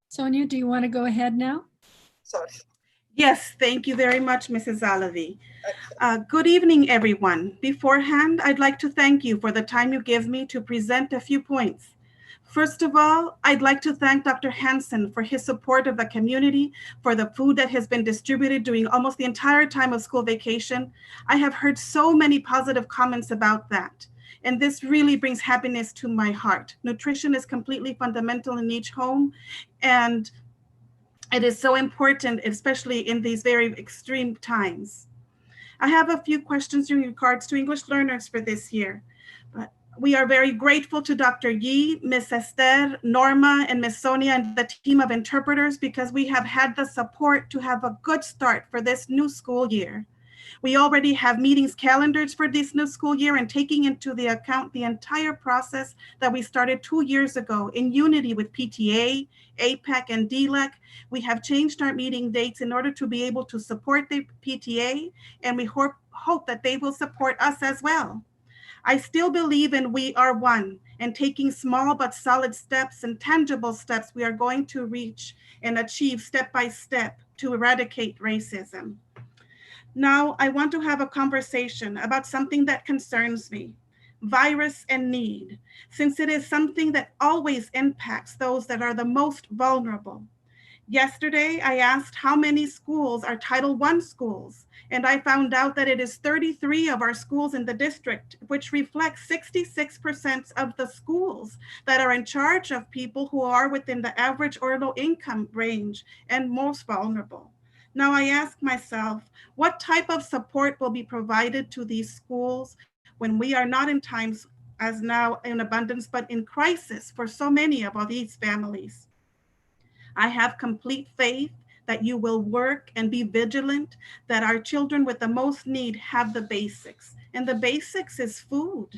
Sonia, do you want to go ahead now? Sorry. Yes, thank you very much, Mrs. Alavi. Good evening, everyone. Beforehand, I'd like to thank you for the time you give me to present a few points. First of all, I'd like to thank Dr. Hansen for his support of the community, for the food that has been distributed during almost the entire time of school vacation. I have heard so many positive comments about that, and this really brings happiness to my heart. Nutrition is completely fundamental in each home, and it is so important, especially in these very extreme times. I have a few questions in regards to English learners for this year. We are very grateful to Dr. Yi, Ms. Esther, Norma, and Ms. Sonia and the team of interpreters because we have had the support to have a good start for this new school year. We already have meetings calendared for this new school year and taking into the account the entire process that we started 2 years ago in unity with PTA, APEC, and DLEC. We have changed our meeting dates in order to be able to support the PTA, and we hope that they will support us as well. I still believe in we are one, and taking small but solid steps and tangible steps we are going to reach and achieve step by step to eradicate racism. Now, I want to have a conversation about something that concerns me, virus and need, since it is something that always impacts those that are the most vulnerable. Yesterday, I asked how many schools are Title I schools, and I found out that it is 33 of our schools in the district, which reflects 66% of the schools that are in charge of people who are within the average or low income range and most vulnerable. Now I ask myself, what type of support will be provided to these schools when we are not in times as now in abundance, but in crisis for so many of these families? I have complete faith that you will work and be vigilant, that our children with the most need have the basics. And the basics is food.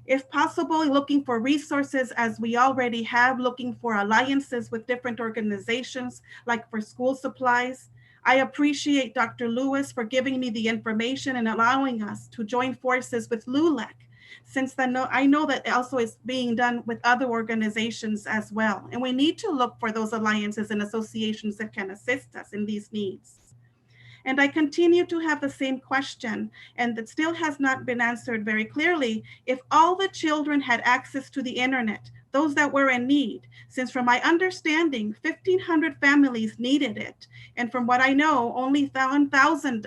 If possible, looking for resources as we already have, looking for alliances with different organizations, like for school supplies. I appreciate Dr. Lewis for giving me the information and allowing us to join forces with LULAC, since I know that also is being done with other organizations as well. And we need to look for those alliances and associations that can assist us in these needs. And I continue to have the same question, and that still has not been answered very clearly. If all the children had access to the internet, those that were in need, since from my understanding, 1,500 families needed it. And from what I know, only 1,000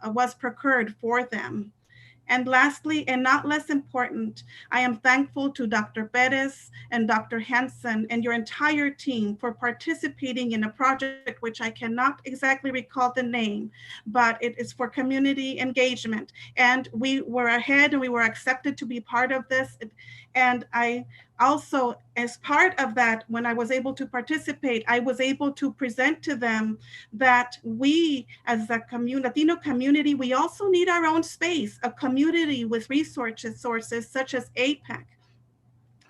was procured for them. And lastly, and not less important, I am thankful to Dr. Perez and Dr. Hansen and your entire team for participating in a project which I cannot exactly recall the name, but it is for community engagement. And we were ahead and we were accepted to be part of this. And I also, as part of that, when I was able to participate, I was able to present to them that we, as a Latino community, we also need our own space, a community with resources such as APEC.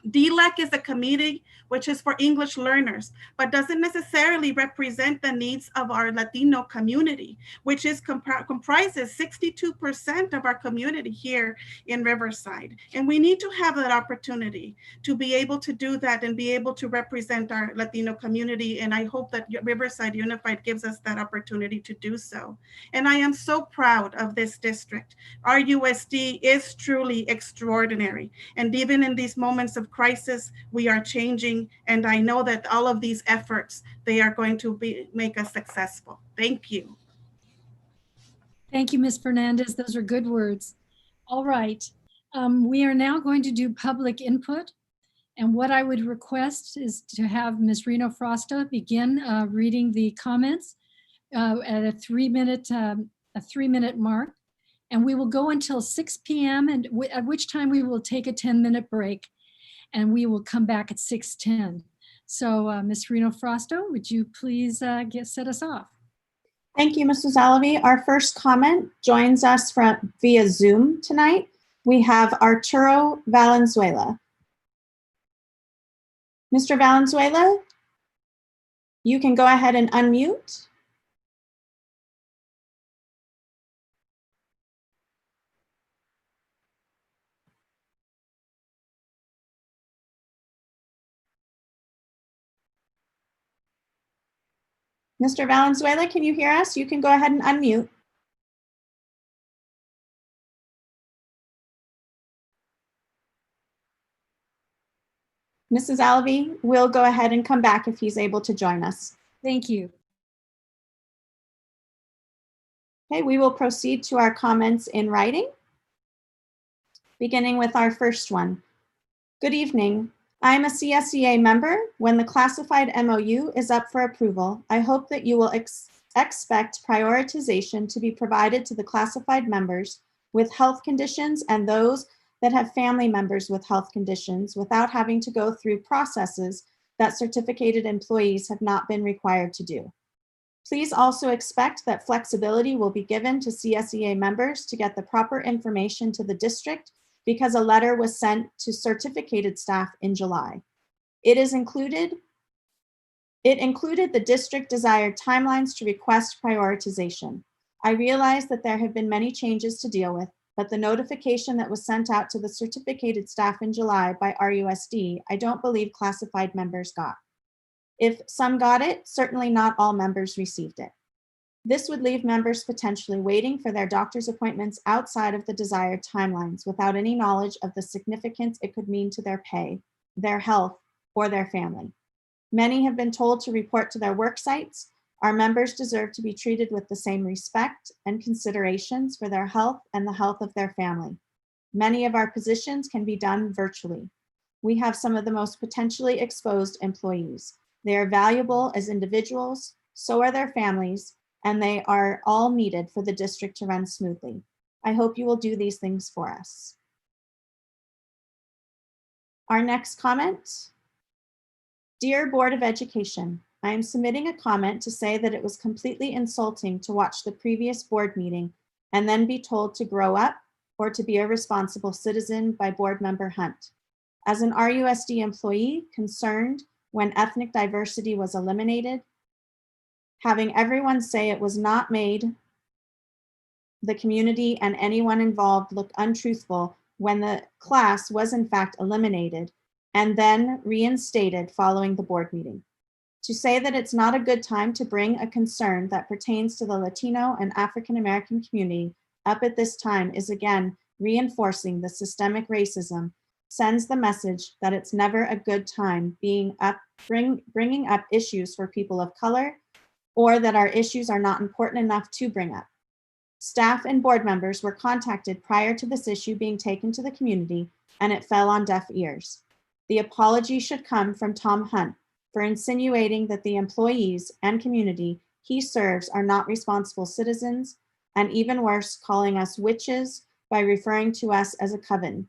DLEC is a committee which is for English learners, but doesn't necessarily represent the needs of our Latino community, which is comprises 62% of our community here in Riverside. And we need to have that opportunity to be able to do that and be able to represent our Latino community. And I hope that Riverside Unified gives us that opportunity to do so. And I am so proud of this district. RUSD is truly extraordinary. And even in these moments of crisis, we are changing. And I know that all of these efforts, they are going to make us successful. Thank you. Thank you, Ms. Fernandez. Those are good words. All right. We are now going to do public input. And what I would request is to have Ms. Reno Frosta begin reading the comments. at a 3-minute mark. And we will go until 6 p.m. and at which time we will take a 10-minute break and we will come back at 6:10. So Ms. Reno Frosto, would you please set us off? Thank you, Mrs. Alavi. Our first comment joins us via Zoom tonight. We have Arturo Valenzuela. Mr. Valenzuela, you can go ahead and unmute. Mr. Valenzuela, can you hear us? You can go ahead and unmute. Mrs. Alavi, we'll go ahead and come back if he's able to join us. Thank you. Okay, we will proceed to our comments in writing, beginning with our first one. Good evening. I'm a CSEA member. When the classified MOU is up for approval, I hope that you will expect prioritization to be provided to the classified members with health conditions and those that have family members with health conditions without having to go through processes that certificated employees have not been required to do. Please also expect that flexibility will be given to CSEA members to get the proper information to the district because a letter was sent to certificated staff in July. It included the district desired timelines to request prioritization. I realize that there have been many changes to deal with, but the notification that was sent out to the certificated staff in July by RUSD, I don't believe classified members got. If some got it, certainly not all members received it. This would leave members potentially waiting for their doctor's appointments outside of the desired timelines without any knowledge of the significance it could mean to their pay, their health, or their family. Many have been told to report to their work sites. Our members deserve to be treated with the same respect and considerations for their health and the health of their family. Many of our positions can be done virtually. We have some of the most potentially exposed employees. They are valuable as individuals, so are their families, and they are all needed for the district to run smoothly. I hope you will do these things for us. Our next comment. Dear Board of Education, I am submitting a comment to say that it was completely insulting to watch the previous board meeting and then be told to grow up or to be a responsible citizen by Board Member Hunt. As an RUSD employee concerned when ethnic diversity was eliminated, having everyone say it was not made the community and anyone involved look untruthful when the class was in fact eliminated and then reinstated following the board meeting. To say that it's not a good time to bring a concern that pertains to the Latino and African American community up at this time is again reinforcing the systemic racism, sends the message that it's never a good time bringing up issues for people of color, or that our issues are not important enough to bring up. Staff and board members were contacted prior to this issue being taken to the community, and it fell on deaf ears. The apology should come from Tom Hunt for insinuating that the employees and community he serves are not responsible citizens, and even worse, calling us witches by referring to us as a coven.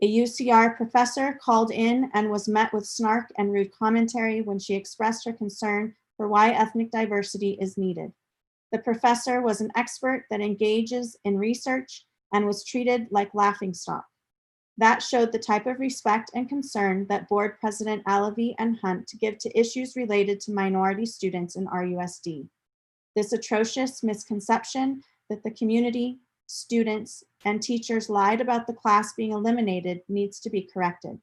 A UCR professor called in and was met with snark and rude commentary when she expressed her concern for why ethnic diversity is needed. The professor was an expert that engages in research and was treated like laughingstock. That showed the type of respect and concern that Board President Alavi and Hunt give to issues related to minority students in RUSD. This atrocious misconception that the community, students, and teachers lied about the class being eliminated needs to be corrected.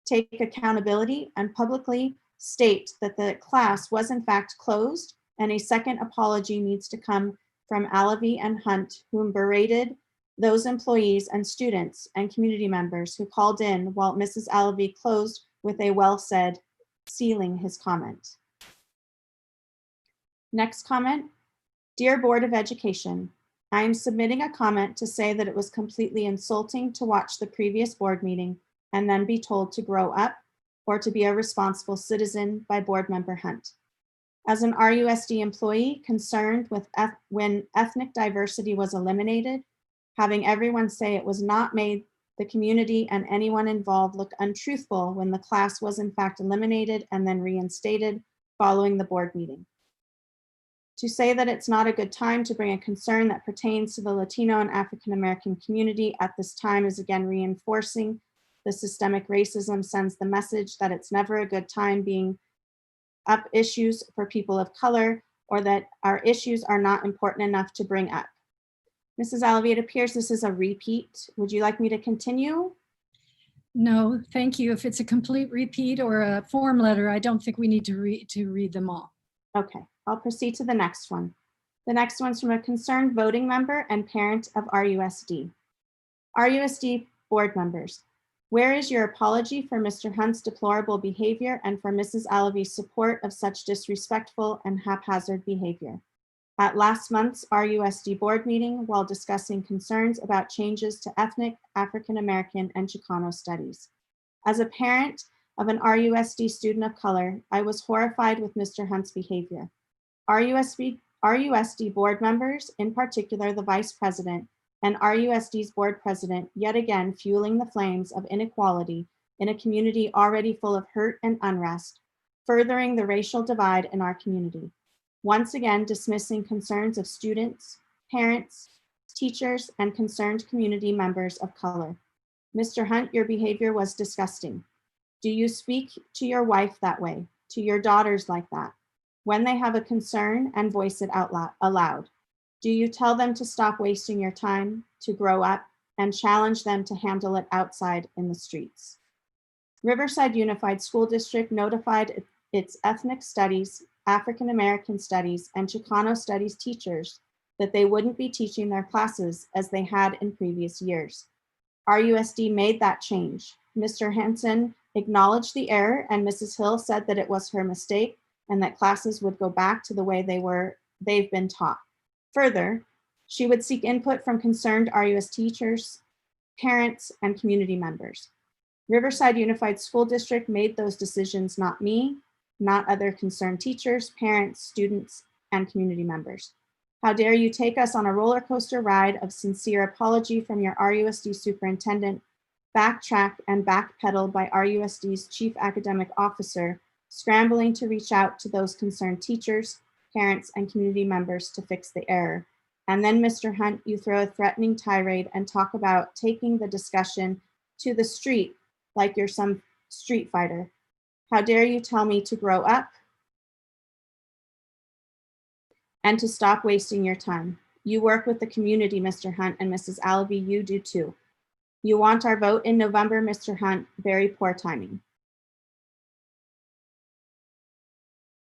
Take accountability and publicly state that the class was in fact closed, and a second apology needs to come from Alavi and Hunt, whom berated those employees and students and community members who called in while Mrs. Alavi closed with a well said, sealing his comment. Next comment. Dear Board of Education, I am submitting a comment to say that it was completely insulting to watch the previous board meeting and then be told to grow up or to be a responsible citizen by Board Member Hunt. As an RUSD employee concerned with when ethnic diversity was eliminated, having everyone say it was not made the community and anyone involved look untruthful when the class was in fact eliminated and then reinstated following the board meeting. To say that it's not a good time to bring a concern that pertains to the Latino and African American community at this time is again reinforcing the systemic racism, sends the message that it's never a good time being up issues for people of color, or that our issues are not important enough to bring up. Mrs. Alvey, it appears this is a repeat. Would you like me to continue? No, thank you. If it's a complete repeat or a form letter, I don't think we need to read them all. Okay, I'll proceed to the next one. The next one's from a concerned voting member and parent of RUSD. RUSD board members, where is your apology for Mr. Hunt's deplorable behavior and for Mrs. Alavi's support of such disrespectful and haphazard behavior? At last month's RUSD board meeting, while discussing concerns about changes to ethnic, African American, and Chicano studies. As a parent of an RUSD student of color, I was horrified with Mr. Hunt's behavior. RUSD board members, in particular the vice president, and RUSD's board president, yet again fueling the flames of inequality in a community already full of hurt and unrest, furthering the racial divide in our community. Once again dismissing concerns of students, parents, teachers, and concerned community members of color. Mr. Hunt, your behavior was disgusting. Do you speak to your wife that way, to your daughters like that, when they have a concern and voice it out aloud? Do you tell them to stop wasting your time, to grow up, and challenge them to handle it outside in the streets? Riverside Unified School District notified its ethnic studies, African American studies, and Chicano studies teachers that they wouldn't be teaching their classes as they had in previous years. RUSD made that change. Mr. Hansen acknowledged the error, and Mrs. Hill said that it was her mistake and that classes would go back to the way they've been taught. Further, she would seek input from concerned RUS teachers, parents, and community members. Riverside Unified School District made those decisions, not me, not other concerned teachers, parents, students, and community members. How dare you take us on a roller coaster ride of sincere apology from your RUSD superintendent, backtrack and backpedal by RUSD's chief academic officer, scrambling to reach out to those concerned teachers, parents, and community members to fix the error. And then, Mr. Hunt, you throw a threatening tirade and talk about taking the discussion to the street like you're some street fighter. How dare you tell me to grow up and to stop wasting your time? You work with the community, Mr. Hunt, and Mrs. Alavi, you do too. You want our vote in November, Mr. Hunt, very poor timing.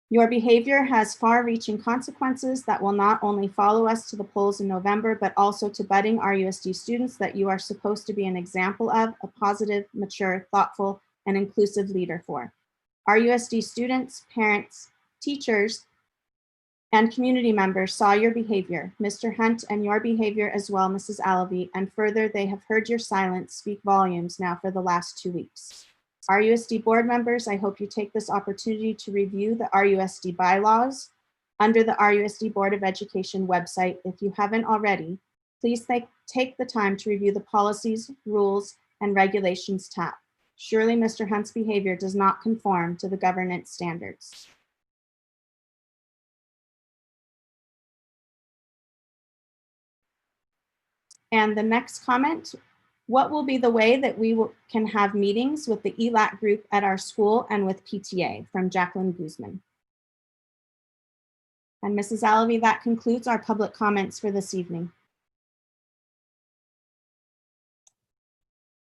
Your behavior has far-reaching consequences that will not only follow us to the polls in November, but also to budding RUSD students that you are supposed to be an example of, a positive, mature, thoughtful, and inclusive leader for. RUSD students, parents, teachers, and community members saw your behavior, Mr. Hunt, and your behavior as well, Mrs. Alavi, and further, they have heard your silence speak volumes now for the last 2 weeks. RUSD board members, I hope you take this opportunity to review the RUSD bylaws under the RUSD Board of Education website. If you haven't already, please take the time to review the policies, rules, and regulations tab. Surely Mr. Hunt's behavior does not conform to the governance standards. And the next comment, what will be the way that we can have meetings with the ELAC group at our school and with PTA? From Jacqueline Guzman. And Mrs. Alavi, that concludes our public comments for this evening.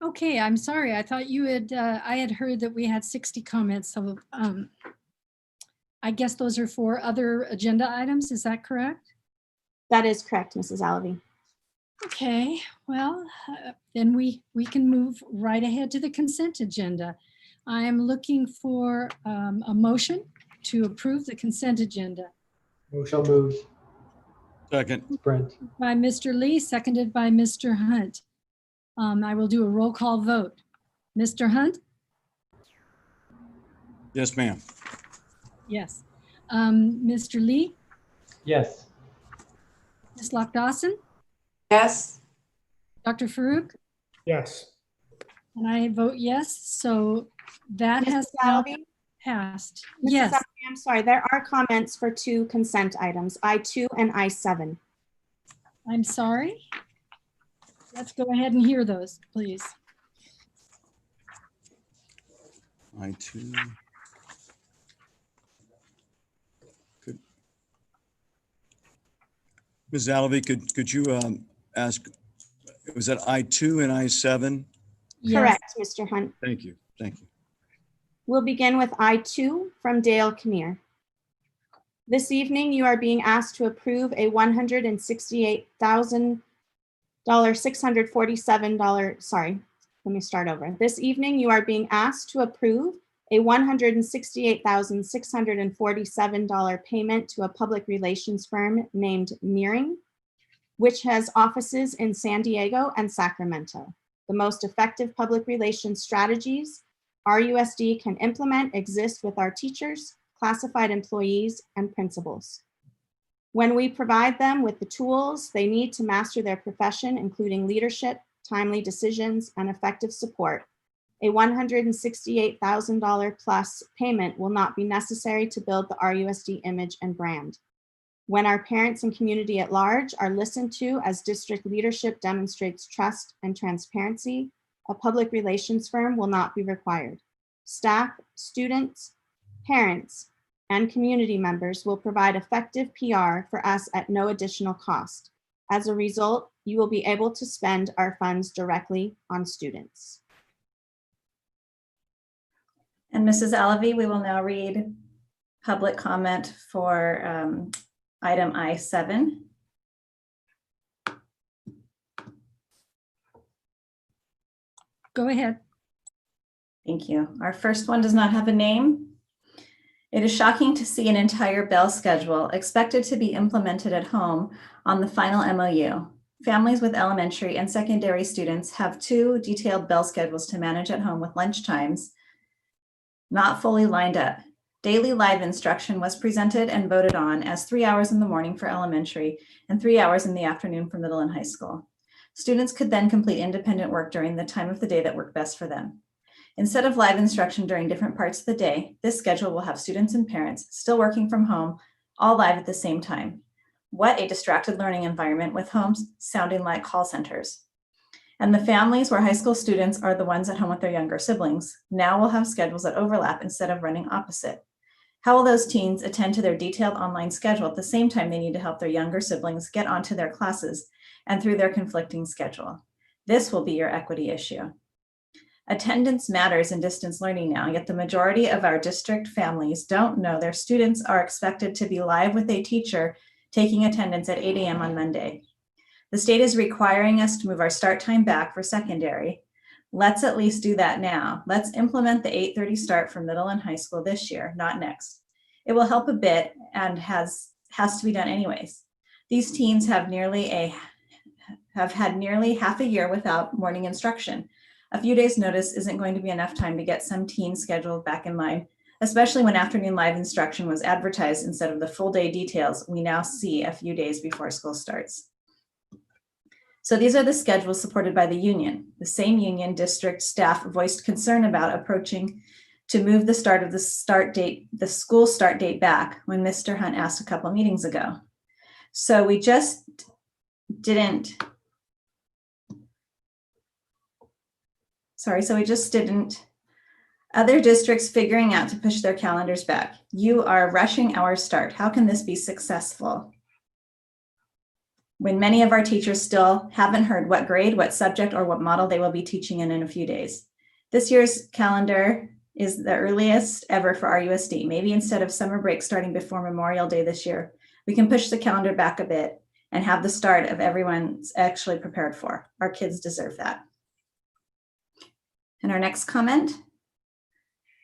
Okay, I'm sorry. I thought you had, I had heard that we had 60 comments. So I guess those are for other agenda items. Is that correct? That is correct, Mrs. Alavi. Okay, well, then we can move right ahead to the consent agenda. I am looking for a motion to approve the consent agenda. Motion moved. Second. Brent. By Mr. Lee, seconded by Mr. Hunt. I will do a roll call vote. Mr. Hunt? Yes, ma'am. Yes. Mr. Lee, Yes. Ms. Lock-Dawson, Yes. Dr. Farouk, Yes. and I vote yes. So that has Mrs. now Alavi? passed. Mrs. Yes. Alavi, I'm sorry, there are comments for 2 consent items, I-2 and I-7. I'm sorry. Let's go ahead and hear those, please. I2. Good. Ms. Alavi, could you ask, was that I2 and I7? Correct, Mr. Hunt. Thank you. Thank you. We'll begin with I-2 from Dale Kinnear. This evening, you are being asked to approve a $168,647, sorry, let me start over. This evening, you are being asked to approve a $168,647 payment to a public relations firm named Nearing, which has offices in San Diego and Sacramento. The most effective public relations strategies RUSD can implement exist with our teachers, classified employees, and principals. When we provide them with the tools they need to master their profession, including leadership, timely decisions, and effective support, a $168,000 plus payment will not be necessary to build the RUSD image and brand. When our parents and community at large are listened to as district leadership demonstrates trust and transparency, a public relations firm will not be required. Staff, students, parents, and community members will provide effective PR for us at no additional cost. As a result, you will be able to spend our funds directly on students. And Mrs. Alavi, we will now read public comment for item I7. Go ahead. Thank you. Our first one does not have a name. It is shocking to see an entire bell schedule expected to be implemented at home on the final MOU. Families with elementary and secondary students have 2 detailed bell schedules to manage at home with lunch times not fully lined up. Daily live instruction was presented and voted on as 3 hours in the morning for elementary and 3 hours in the afternoon for middle and high school. Students could then complete independent work during the time of the day that worked best for them. Instead of live instruction during different parts of the day, this schedule will have students and parents still working from home, all live at the same time. What a distracted learning environment with homes sounding like call centers. And the families where high school students are the ones at home with their younger siblings now will have schedules that overlap instead of running opposite. How will those teens attend to their detailed online schedule at the same time they need to help their younger siblings get onto their classes and through their conflicting schedule? This will be your equity issue. Attendance matters in distance learning now, yet the majority of our district families don't know their students are expected to be live with a teacher taking attendance at 8 a.m. on Monday. The state is requiring us to move our start time back for secondary. Let's at least do that now. Let's implement the 8:30 start for middle and high school this year, not next. It will help a bit and has to be done anyways. These teens have had nearly half a year without morning instruction. A few days notice isn't going to be enough time to get some teens scheduled back in line, especially when afternoon live instruction was advertised instead of the full day details we now see a few days before school starts. So these are the schedules supported by the union. The same union district staff voiced concern about approaching to move the school start date back when Mr. Hunt asked a couple meetings ago. So we just didn't, other districts figuring out to push their calendars back. You are rushing our start. How can this be successful? When many of our teachers still haven't heard what grade, what subject, or what model they will be teaching in a few days. This year's calendar is the earliest ever for RUSD. Maybe instead of summer break starting before Memorial Day this year, we can push the calendar back a bit and have the start of everyone's actually prepared for. Our kids deserve that. And our next comment.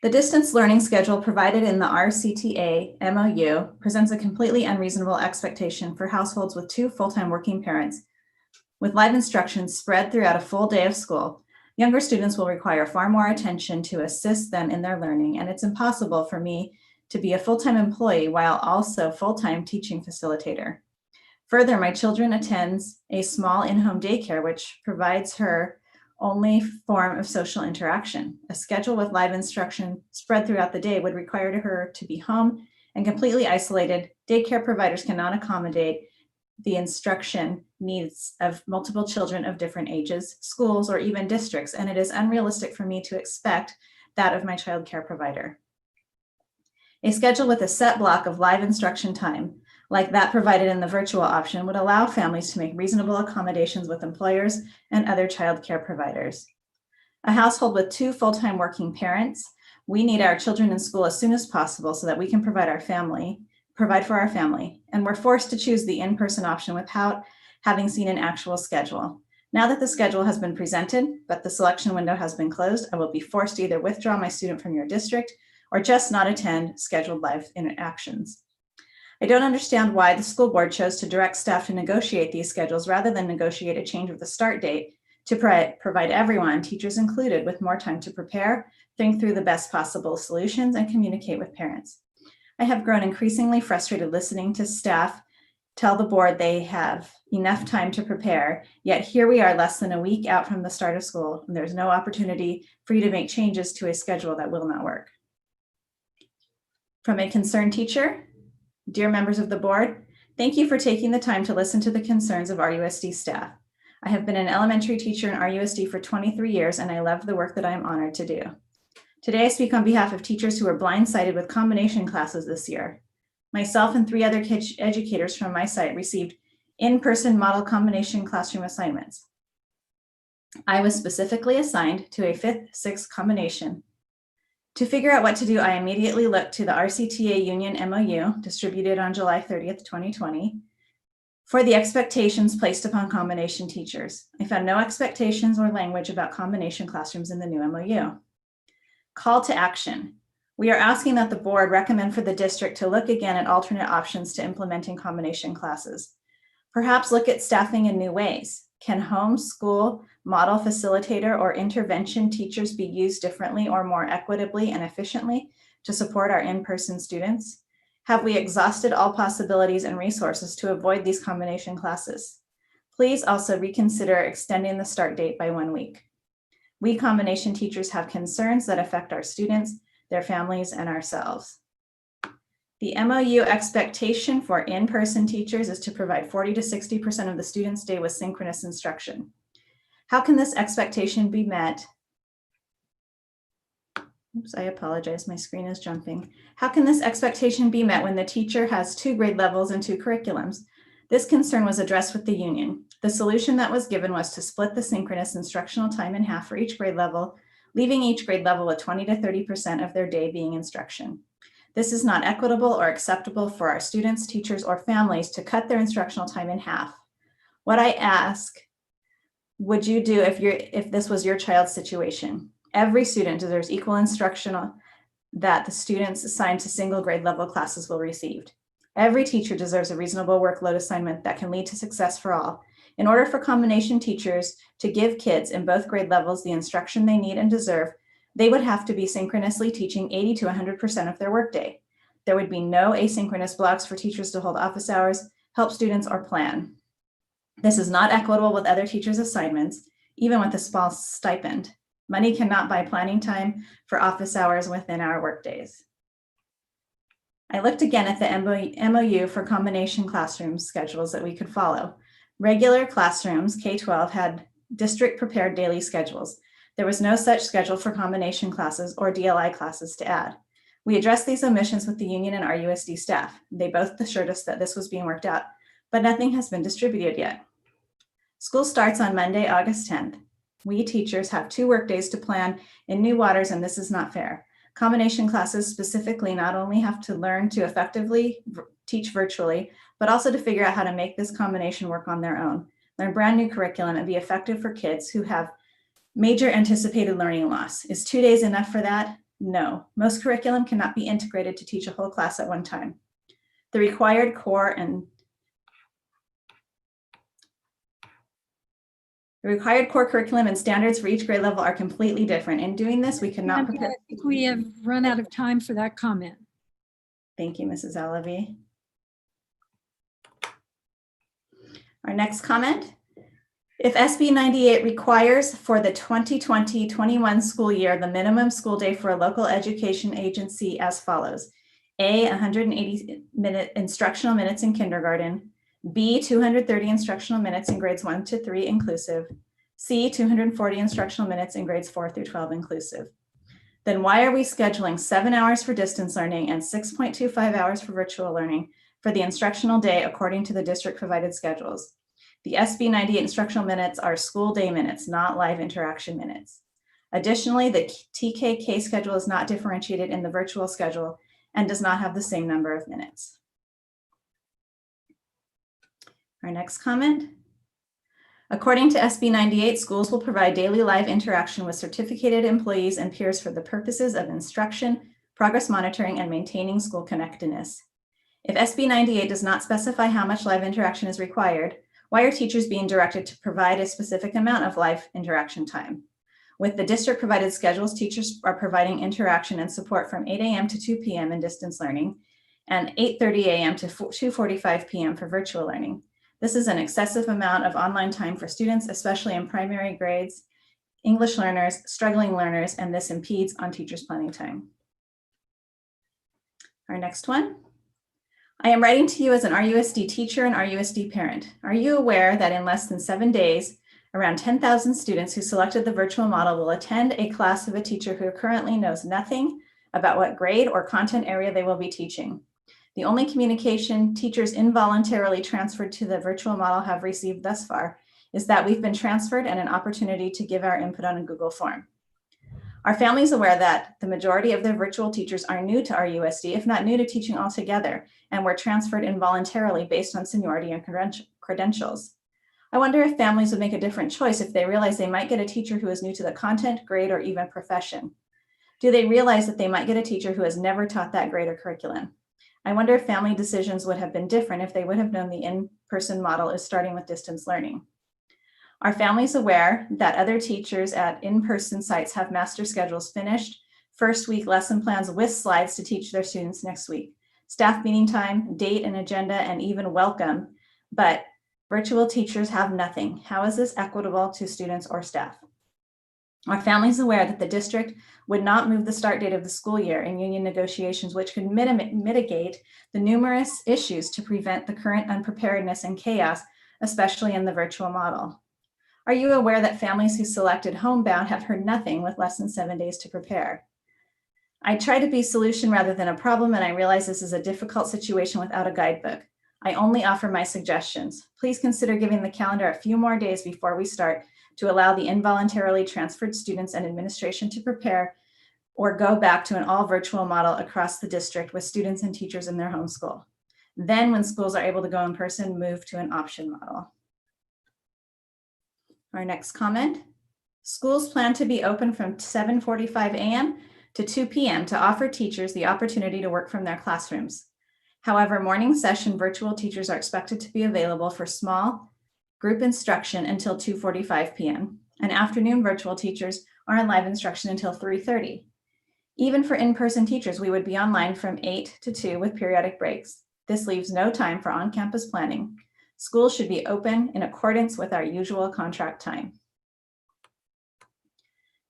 The distance learning schedule provided in the RCTA MOU presents a completely unreasonable expectation for households with 2 full-time working parents. With live instruction spread throughout a full day of school, younger students will require far more attention to assist them in their learning, and it's impossible for me to be a full-time employee while also full-time teaching facilitator. Further, my children attends a small in-home daycare, which provides her only form of social interaction. A schedule with live instruction spread throughout the day would require her to be home and completely isolated. Daycare providers cannot accommodate the instruction needs of multiple children of different ages, schools, or even districts, and it is unrealistic for me to expect that of my child care provider. A schedule with a set block of live instruction time, like that provided in the virtual option, would allow families to make reasonable accommodations with employers and other child care providers. A household with 2 full-time working parents, we need our children in school as soon as possible so that we can provide for our family, and we're forced to choose the in-person option without having seen an actual schedule. Now that the schedule has been presented, but the selection window has been closed, I will be forced to either withdraw my student from your district or just not attend scheduled live interactions. I don't understand why the school board chose to direct staff to negotiate these schedules rather than negotiate a change of the start date to provide everyone, teachers included, with more time to prepare, think through the best possible solutions, and communicate with parents. I have grown increasingly frustrated listening to staff tell the board they have enough time to prepare, yet here we are less than a week out from the start of school, and there's no opportunity for you to make changes to a schedule that will not work. From a concerned teacher, dear members of the board, thank you for taking the time to listen to the concerns of RUSD staff. I have been an elementary teacher in RUSD for 23 years, and I love the work that I am honored to do. Today, I speak on behalf of teachers who were blindsided with combination classes this year. Myself and 3 other educators from my site received in-person model combination classroom assignments. I was specifically assigned to a 5th-6th combination. To figure out what to do, I immediately looked to the RCTA Union MOU, distributed on July 30th, 2020, for the expectations placed upon combination teachers. I found no expectations or language about combination classrooms in the new MOU. Call to action. We are asking that the board recommend for the district to look again at alternate options to implementing combination classes. Perhaps look at staffing in new ways. Can home, school, model facilitator, or intervention teachers be used differently or more equitably and efficiently to support our in-person students? Have we exhausted all possibilities and resources to avoid these combination classes? Please also reconsider extending the start date by 1 week. We combination teachers have concerns that affect our students, their families, and ourselves. The MOU expectation for in-person teachers is to provide 40 to 60% of the students' day with synchronous instruction. How can this expectation be met? Oops, I apologize, my screen is jumping. How can this expectation be met when the teacher has 2 grade levels and 2 curriculums? This concern was addressed with the union. The solution that was given was to split the synchronous instructional time in half for each grade level, leaving each grade level with 20 to 30% of their day being instruction. This is not equitable or acceptable for our students, teachers, or families to cut their instructional time in half. What I ask, would you do if this was your child's situation? Every student deserves equal instructional that the students assigned to single grade level classes will receive. Every teacher deserves a reasonable workload assignment that can lead to success for all. In order for combination teachers to give kids in both grade levels the instruction they need and deserve, they would have to be synchronously teaching 80 to 100% of their workday. There would be no asynchronous blocks for teachers to hold office hours, help students, or plan. This is not equitable with other teachers' assignments, even with a small stipend. Money cannot buy planning time for office hours within our workdays. I looked again at the MOU for combination classroom schedules that we could follow. Regular classrooms, K-12, had district-prepared daily schedules. There was no such schedule for combination classes or DLI classes to add. We addressed these omissions with the union and RUSD staff. They both assured us that this was being worked out, but nothing has been distributed yet. School starts on Monday, August 10th. We teachers have 2 workdays to plan in new waters, and this is not fair. Combination classes specifically not only have to learn to effectively teach virtually, but also to figure out how to make this combination work on their own, learn brand new curriculum, and be effective for kids who have major anticipated learning loss. Is 2 days enough for that? No. Most curriculum cannot be integrated to teach a whole class at one time. The required core curriculum and standards for each grade level are completely different. In doing this, we cannot prepare. I think we have run out of time for that comment. Thank you, Mrs. Alavi. Our next comment. If SB 98 requires for the 2020-21 school year the minimum school day for a local education agency as follows: A, 180 instructional minutes in kindergarten, B, 230 instructional minutes in grades 1 to 3 inclusive, C, 240 instructional minutes in grades 4 through 12 inclusive, then why are we scheduling 7 hours for distance learning and 6.25 hours for virtual learning for the instructional day according to the district provided schedules? The SB 98 instructional minutes are school day minutes, not live interaction minutes. Additionally, the TKK schedule is not differentiated in the virtual schedule and does not have the same number of minutes. Our next comment. According to SB 98, schools will provide daily live interaction with certificated employees and peers for the purposes of instruction, progress monitoring, and maintaining school connectedness. If SB 98 does not specify how much live interaction is required, why are teachers being directed to provide a specific amount of live interaction time? With the district provided schedules, teachers are providing interaction and support from 8 a.m. to 2 p.m. in distance learning and 8:30 a.m. to 2:45 p.m. for virtual learning. This is an excessive amount of online time for students, especially in primary grades, English learners, struggling learners, and this impedes on teachers' planning time. Our next one. I am writing to you as an RUSD teacher and RUSD parent. Are you aware that in less than 7 days, around 10,000 students who selected the virtual model will attend a class of a teacher who currently knows nothing about what grade or content area they will be teaching? The only communication teachers involuntarily transferred to the virtual model have received thus far is that we've been transferred and an opportunity to give our input on a Google form. Our family is aware that the majority of their virtual teachers are new to RUSD, if not new to teaching altogether, and were transferred involuntarily based on seniority and credentials. I wonder if families would make a different choice if they realize they might get a teacher who is new to the content, grade, or even profession. Do they realize that they might get a teacher who has never taught that grade or curriculum? I wonder if family decisions would have been different if they would have known the in-person model is starting with distance learning. Are families aware that other teachers at in-person sites have master schedules finished, first week lesson plans with slides to teach their students next week, staff meeting time, date and agenda, and even welcome, but virtual teachers have nothing? How is this equitable to students or staff? Are families aware that the district would not move the start date of the school year in union negotiations, which could mitigate the numerous issues to prevent the current unpreparedness and chaos, especially in the virtual model? Are you aware that families who selected homebound have heard nothing with less than 7 days to prepare? I try to be solution rather than a problem, and I realize this is a difficult situation without a guidebook. I only offer my suggestions. Please consider giving the calendar a few more days before we start to allow the involuntarily transferred students and administration to prepare or go back to an all virtual model across the district with students and teachers in their home school. Then when schools are able to go in person, move to an option model. Our next comment. Schools plan to be open from 7:45 a.m. to 2 p.m. to offer teachers the opportunity to work from their classrooms. However, morning session virtual teachers are expected to be available for small group instruction until 2:45 p.m. and afternoon virtual teachers are in live instruction until 3:30. Even for in-person teachers, we would be online from 8 to 2 with periodic breaks. This leaves no time for on-campus planning. Schools should be open in accordance with our usual contract time.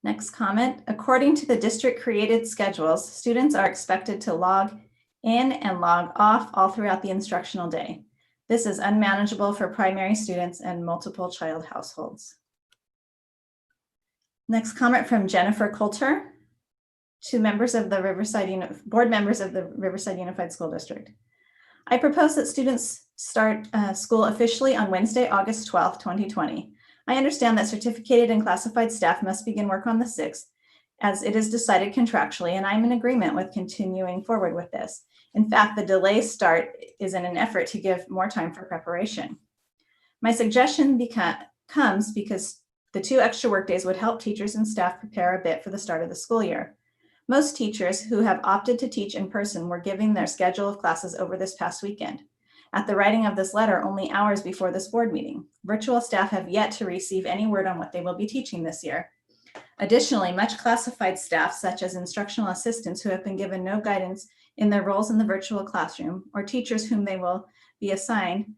Next comment. According to the district created schedules, students are expected to log in and log off all throughout the instructional day. This is unmanageable for primary students and multiple child households. Next comment from Jennifer Coulter to members of the board members of the Riverside Unified School District. I propose that students start school officially on Wednesday, August 12th, 2020. I understand that certificated and classified staff must begin work on the 6th, as it is decided contractually, and I'm in agreement with continuing forward with this. In fact, the delay start is in an effort to give more time for preparation. My suggestion comes because the 2 extra workdays would help teachers and staff prepare a bit for the start of the school year. Most teachers who have opted to teach in person were giving their schedule of classes over this past weekend. At the writing of this letter, only hours before this board meeting, virtual staff have yet to receive any word on what they will be teaching this year. Additionally, much classified staff, such as instructional assistants who have been given no guidance in their roles in the virtual classroom, or teachers whom they will be assigned,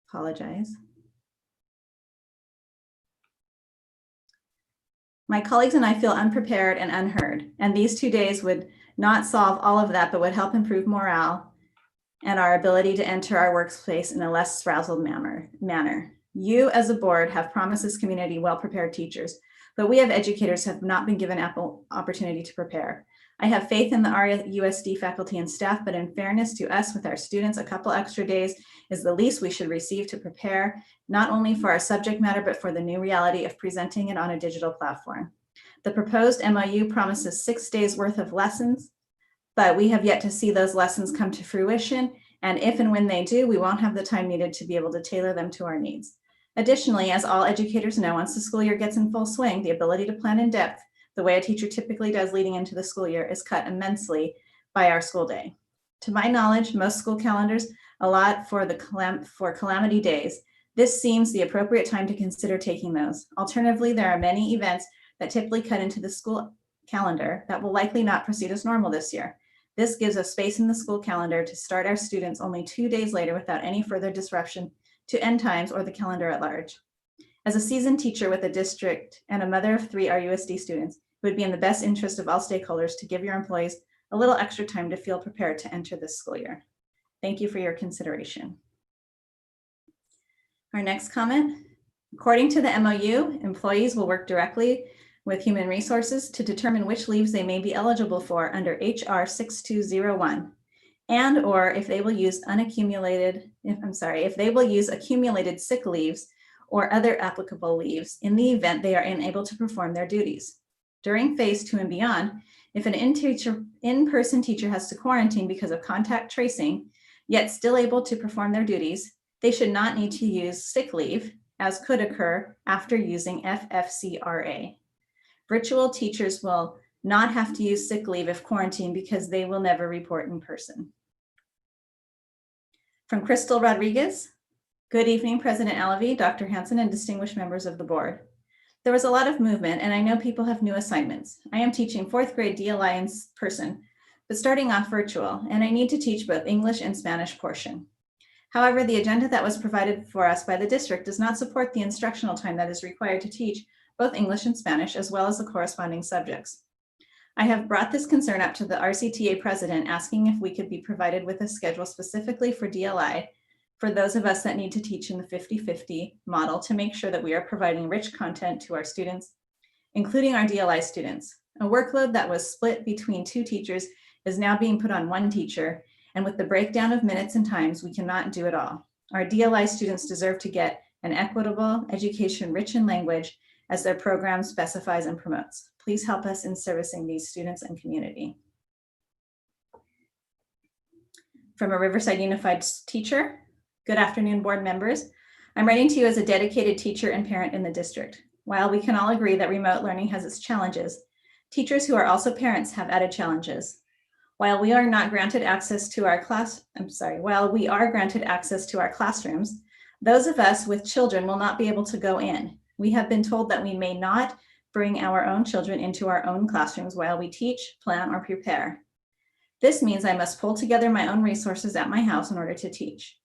apologize. My colleagues and I feel unprepared and unheard, and these 2 days would not solve all of that, but would help improve morale and our ability to enter our workplace in a less frazzled manner. You as a board have promised this community well-prepared teachers, but we as educators have not been given ample opportunity to prepare. I have faith in the RUSD faculty and staff, but in fairness to us with our students, a couple extra days is the least we should receive to prepare, not only for our subject matter, but for the new reality of presenting it on a digital platform. The proposed MOU promises 6 days worth of lessons, but we have yet to see those lessons come to fruition. And if and when they do, we won't have the time needed to be able to tailor them to our needs. Additionally, as all educators know, once the school year gets in full swing, the ability to plan in depth, the way a teacher typically does leading into the school year, is cut immensely by our school day. To my knowledge, most school calendars allot for calamity days. This seems the appropriate time to consider taking those. Alternatively, there are many events that typically cut into the school calendar that will likely not proceed as normal this year. This gives us space in the school calendar to start our students only 2 days later without any further disruption to end times or the calendar at large. As a seasoned teacher with a district and a mother of 3 RUSD students, it would be in the best interest of all stakeholders to give your employees a little extra time to feel prepared to enter this school year. Thank you for your consideration. Our next comment, according to the MOU, employees will work directly with Human Resources to determine which leaves they may be eligible for under HR 6201, and or if they will use accumulated sick leaves or other applicable leaves in the event they are unable to perform their duties. During phase 2 and beyond, if an in-person teacher has to quarantine because of contact tracing, yet still able to perform their duties, they should not need to use sick leave, as could occur after using FFCRA. Virtual teachers will not have to use sick leave if quarantined because they will never report in person. From Crystal Rodriguez, good evening, President Alavi, Dr. Hansen, and distinguished members of the board. There was a lot of movement, and I know people have new assignments. I am teaching 4th grade DLI in person, but starting off virtual, and I need to teach both English and Spanish portion. However, the agenda that was provided for us by the district does not support the instructional time that is required to teach both English and Spanish, as well as the corresponding subjects. I have brought this concern up to the RCTA president, asking if we could be provided with a schedule specifically for DLI for those of us that need to teach in the 50-50 model to make sure that we are providing rich content to our students, including our DLI students. A workload that was split between 2 teachers is now being put on 1 teacher, and with the breakdown of minutes and times, we cannot do it all. Our DLI students deserve to get an equitable education rich in language as their program specifies and promotes. Please help us in servicing these students and community. From a Riverside Unified teacher, good afternoon, board members. I'm writing to you as a dedicated teacher and parent in the district. While we can all agree that remote learning has its challenges, teachers who are also parents have added challenges. While we are granted access to our classrooms, those of us with children will not be able to go in. We have been told that we may not bring our own children into our own classrooms while we teach, plan, or prepare. This means I must pull together my own resources at my house in order to teach.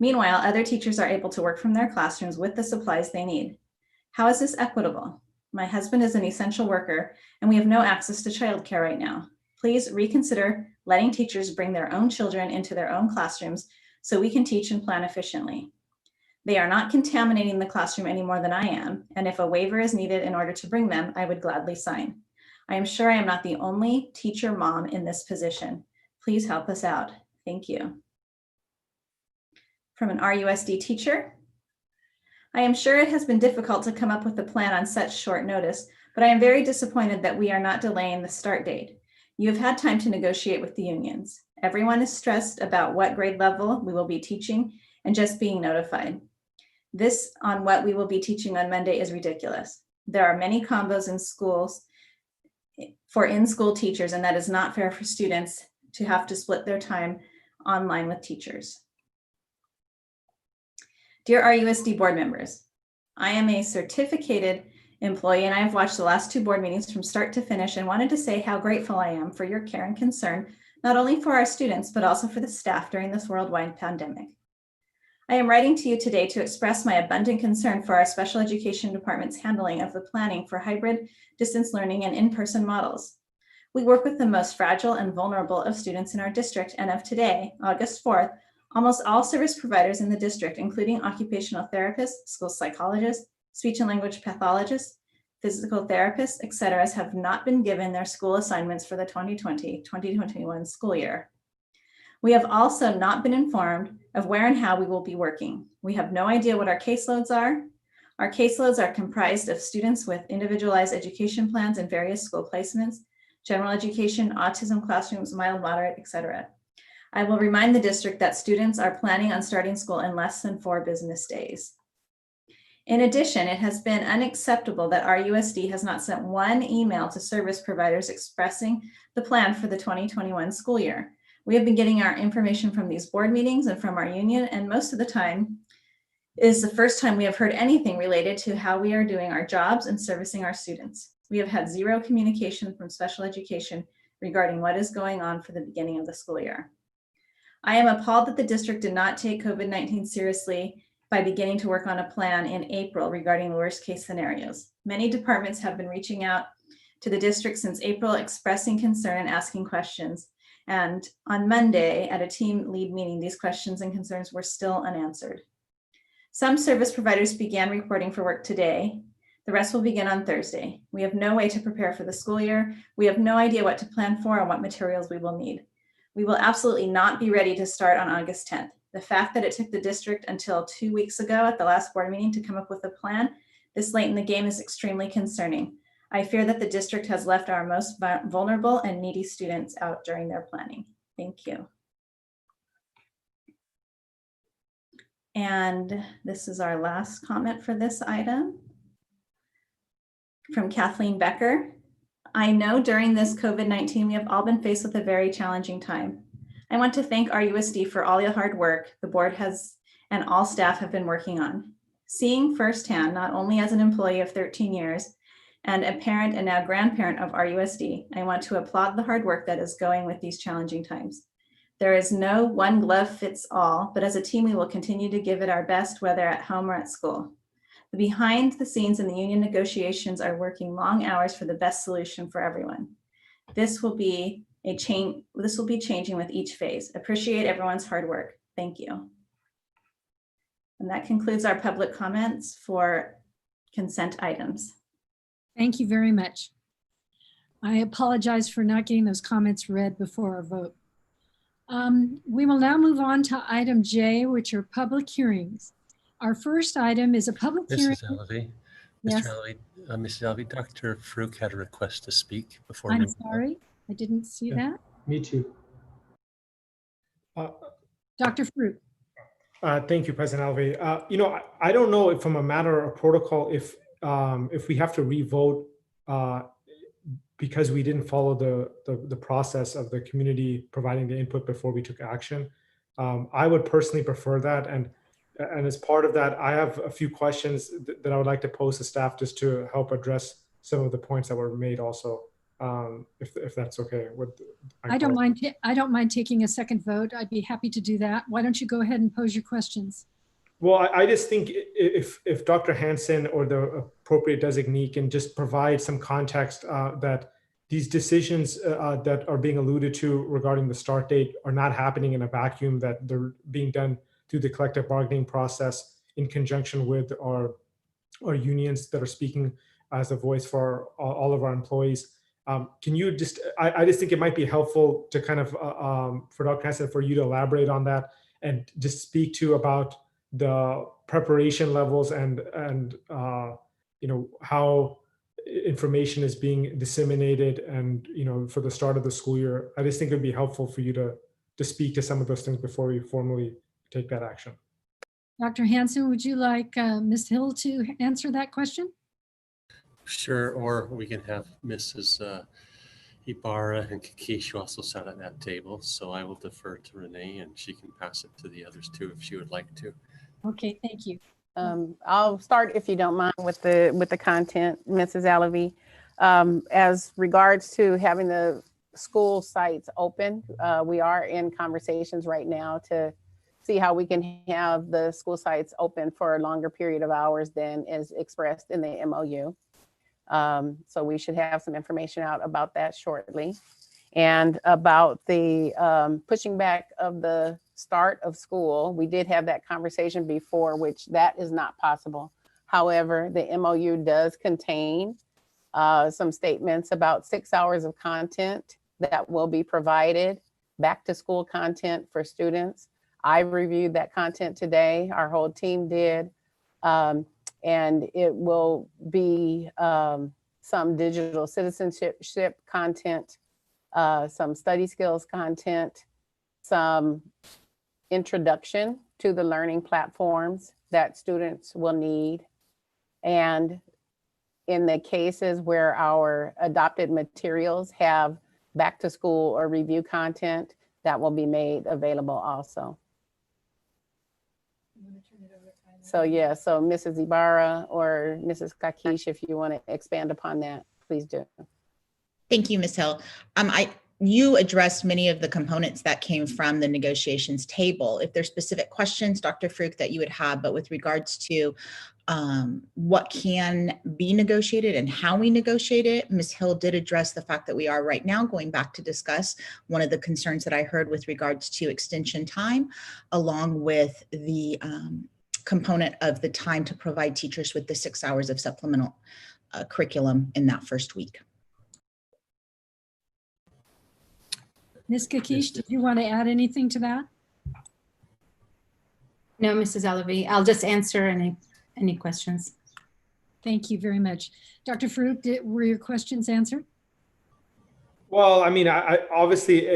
Meanwhile, other teachers are able to work from their classrooms with the supplies they need. How is this equitable? My husband is an essential worker, and we have no access to childcare right now. Please reconsider letting teachers bring their own children into their own classrooms so we can teach and plan efficiently. They are not contaminating the classroom any more than I am, and if a waiver is needed in order to bring them, I would gladly sign. I am sure I am not the only teacher mom in this position. Please help us out. Thank you. From an RUSD teacher, I am sure it has been difficult to come up with a plan on such short notice, but I am very disappointed that we are not delaying the start date. You have had time to negotiate with the unions. Everyone is stressed about what grade level we will be teaching and just being notified. This on what we will be teaching on Monday is ridiculous. There are many combos in schools for in-school teachers, and that is not fair for students to have to split their time online with teachers. Dear RUSD board members, I am a certificated employee, and I have watched the last 2 board meetings from start to finish and wanted to say how grateful I am for your care and concern, not only for our students, but also for the staff during this worldwide pandemic. I am writing to you today to express my abundant concern for our special education department's handling of the planning for hybrid distance learning and in-person models. We work with the most fragile and vulnerable of students in our district, and of today, August 4th, almost all service providers in the district, including occupational therapists, school psychologists, speech and language pathologists, physical therapists, etc., have not been given their school assignments for the 2020-2021 school year. We have also not been informed of where and how we will be working. We have no idea what our caseloads are. Our caseloads are comprised of students with individualized education plans and various school placements, general education, autism classrooms, mild, moderate, etc. I will remind the district that students are planning on starting school in less than 4 business days. In addition, it has been unacceptable that RUSD has not sent 1 email to service providers expressing the plan for the 2021 school year. We have been getting our information from these board meetings and from our union, and most of the time is the first time we have heard anything related to how we are doing our jobs and servicing our students. We have had 0 communication from special education regarding what is going on for the beginning of the school year. I am appalled that the district did not take COVID-19 seriously by beginning to work on a plan in April regarding the worst case scenarios. Many departments have been reaching out to the district since April, expressing concern and asking questions. And on Monday at a team lead meeting, these questions and concerns were still unanswered. Some service providers began reporting for work today. The rest will begin on Thursday. We have no way to prepare for the school year. We have no idea what to plan for and what materials we will need. We will absolutely not be ready to start on August 10th. The fact that it took the district until 2 weeks ago at the last board meeting to come up with a plan this late in the game is extremely concerning. I fear that the district has left our most vulnerable and needy students out during their planning. Thank you. And this is our last comment for this item from Kathleen Becker. I know during this COVID-19, we have all been faced with a very challenging time. I want to thank RUSD for all your hard work the board has and all staff have been working on. Seeing firsthand, not only as an employee of 13 years and a parent and now grandparent of RUSD, I want to applaud the hard work that is going with these challenging times. There is no one glove fits all, but as a team, we will continue to give it our best, whether at home or at school. The behind the scenes and the union negotiations are working long hours for the best solution for everyone. This will be changing with each phase. Appreciate everyone's hard work. Thank you. And that concludes our public comments for consent items. Thank you very much. I apologize for not getting those comments read before our vote. We will now move on to item J, which are public hearings. Our first item is a public hearing. Mrs. Alvey, Yes. Mrs. Alvey, Dr. Farouk had a request to speak before. I'm sorry, I didn't see that. Me too. Dr. Farouk. Thank you, President Alvey. I don't know if from a matter of protocol, if we have to re-vote because we didn't follow the process of the community providing the input before we took action. I would personally prefer that. And as part of that, I have a few questions that I would like to pose to staff just to help address some of the points that were made also, if that's okay. I don't mind taking a second vote. I'd be happy to do that. Why don't you go ahead and pose your questions? Well, I just think if Dr. Hansen or the appropriate designee can just provide some context that these decisions that are being alluded to regarding the start date are not happening in a vacuum, that they're being done through the collective bargaining process in conjunction with our unions that are speaking as a voice for all of our employees. Can you just, I just think it might be helpful to kind of, for Dr. Hansen, for you to elaborate on that and just speak to about the preparation levels and how information is being disseminated and for the start of the school year. I just think it'd be helpful for you to speak to some of those things before we formally take that action. Dr. Hansen, would you like Ms. Hill to answer that question? Sure, or we can have Mrs. Ibarra and Kikish also sat at that table. So I will defer to Renee and she can pass it to the others too if she would like to. Okay, thank you. I'll start, if you don't mind, with the content, Mrs. Alavi. As regards to having the school sites open, we are in conversations right now to see how we can have the school sites open for a longer period of hours than is expressed in the MOU. So we should have some information out about that shortly. And about the pushing back of the start of school, we did have that conversation before, which that is not possible. However, the MOU does contain some statements about 6 hours of content that will be provided, back to school content for students. I reviewed that content today, our whole team did, and it will be some digital citizenship content, some study skills content, some introduction to the learning platforms that students will need. And in the cases where our adopted materials have back to school or review content, that will be made available also. So yeah, so Mrs. Ibarra or Mrs. Kakish, if you want to expand upon that, please do. Thank you, Ms. Hill. You addressed many of the components that came from the negotiations table. If there's specific questions, Dr. Fruch, that you would have, but with regards to what can be negotiated and how we negotiate it, Ms. Hill did address the fact that we are right now going back to discuss one of the concerns that I heard with regards to extension time, along with the component of the time to provide teachers with the 6 hours of supplemental curriculum in that first week. Ms. Kakish, did you want to add anything to that? No, Mrs. Alavi, I'll just answer any questions. Thank you very much. Dr. Fruch, were your questions answered? Well, I mean, I obviously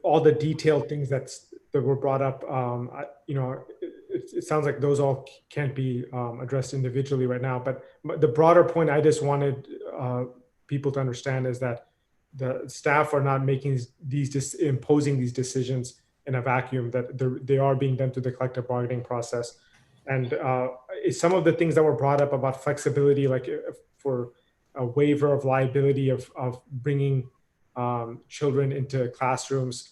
all the detailed things that were brought up, it sounds like those all can't be addressed individually right now. But the broader point I just wanted people to understand is that the staff are not making imposing these decisions in a vacuum, that they are being done through the collective bargaining process. And some of the things that were brought up about flexibility, like for a waiver of liability of bringing children into classrooms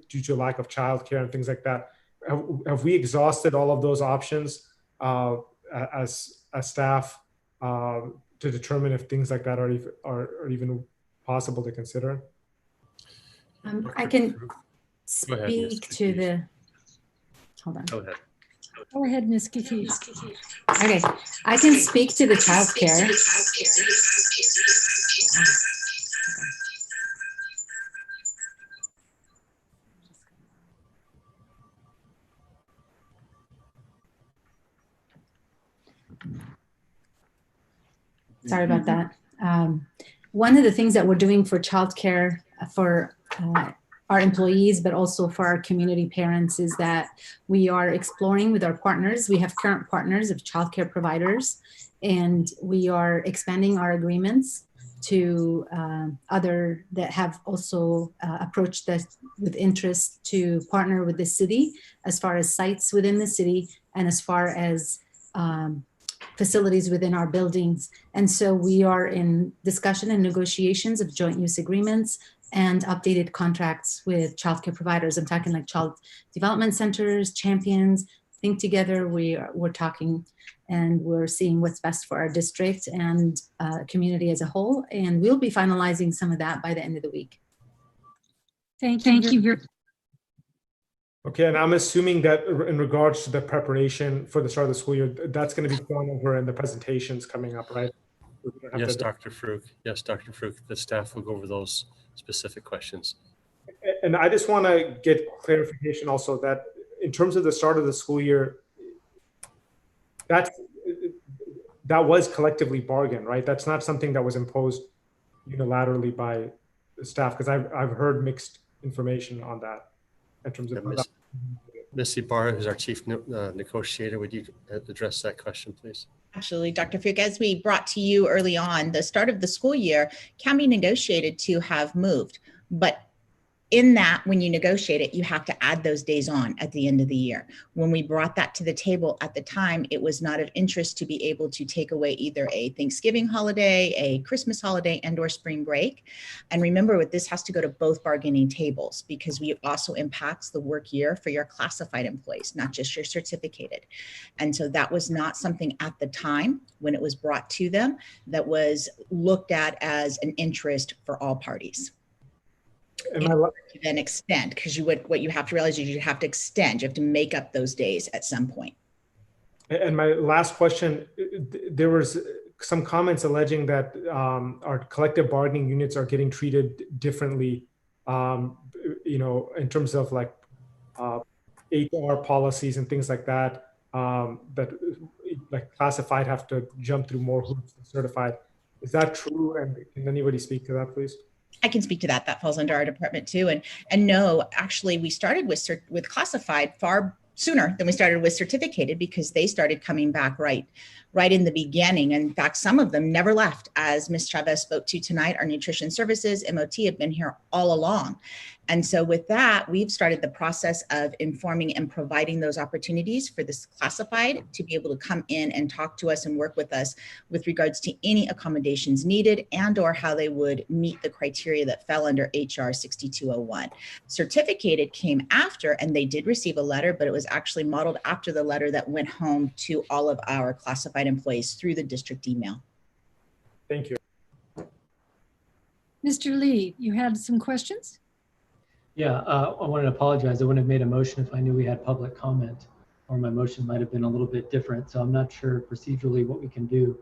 due to lack of childcare and things like that. Have we exhausted all of those options as staff to determine if things like that are even possible to consider? I can speak to the, hold on. Go ahead. Go ahead, Ms. Kakish. Okay, I can speak to the childcare. Sorry about that. One of the things that we're doing for childcare for our employees, but also for our community parents, is that we are exploring with our partners. We have current partners of childcare providers, and we are expanding our agreements to other that have also approached us with interest to partner with the city as far as sites within the city and as far as facilities within our buildings. And so we are in discussion and negotiations of joint use agreements and updated contracts with childcare providers. I'm talking like child development centers, champions, Think Together. We're talking and we're seeing what's best for our district and community as a whole. And we'll be finalizing some of that by the end of the week. Thank you very much. Okay, and I'm assuming that in regards to the preparation for the start of the school year, that's going to be gone over in the presentations coming up, right? Yes, Dr. Fruch. Yes, Dr. Fruch. The staff will go over those specific questions. And I just want to get clarification also that in terms of the start of the school year, that was collectively bargained, right? That's not something that was imposed unilaterally by the staff, because I've heard mixed information on that. In terms of Ms. Ibarra, who's our chief negotiator, would you address that question, please? Absolutely, Dr. Fruch. As we brought to you early on, the start of the school year can be negotiated to have moved, but in that, when you negotiate it, you have to add those days on at the end of the year. When we brought that to the table at the time, it was not of interest to be able to take away either a Thanksgiving holiday, a Christmas holiday, and or spring break. And remember, this has to go to both bargaining tables because it also impacts the work year for your classified employees, not just your certificated. And so that was not something at the time when it was brought to them that was looked at as an interest for all parties. To then extend, because what you have to realize is you have to extend, you have to make up those days at some point. And my last question, there was some comments alleging that our collective bargaining units are getting treated differently, in terms of like HR policies and things like that, that like classified have to jump through more hoops than certified. Is that true? And can anybody speak to that, please? I can speak to that. That falls under our department too. And no, actually, we started with classified far sooner than we started with certificated because they started coming back right in the beginning. And in fact, some of them never left. As Ms. Chavez spoke to tonight, our nutrition services, MOT, have been here all along. And so with that, we've started the process of informing and providing those opportunities for this classified to be able to come in and talk to us and work with us with regards to any accommodations needed and or how they would meet the criteria that fell under HR 6201. Certificated came after, and they did receive a letter, but it was actually modeled after the letter that went home to all of our classified employees through the district email. Thank you. Mr. Lee, you had some questions? Yeah, I wanted to apologize. I wouldn't have made a motion if I knew we had public comment, or my motion might have been a little bit different. So I'm not sure procedurally what we can do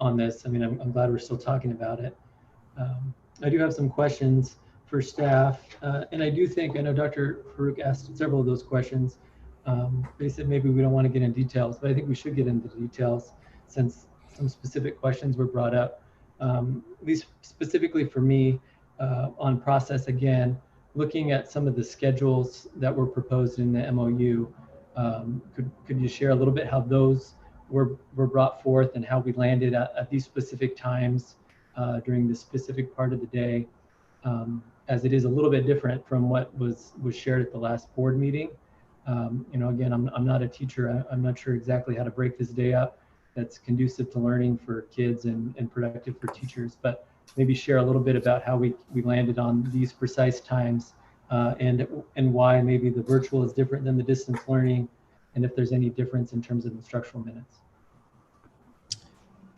on this. I mean, I'm glad we're still talking about it. I do have some questions for staff. And I do think, I know Dr. Farouk asked several of those questions. They said maybe we don't want to get into details, but I think we should get into details since some specific questions were brought up. At least specifically for me, on process again, looking at some of the schedules that were proposed in the MOU, could you share a little bit how those were brought forth and how we landed at these specific times during this specific part of the day, as it is a little bit different from what was shared at the last board meeting. Again, I'm not a teacher. I'm not sure exactly how to break this day up that's conducive to learning for kids and productive for teachers, but maybe share a little bit about how we landed on these precise times and why maybe the virtual is different than the distance learning, and if there's any difference in terms of instructional minutes.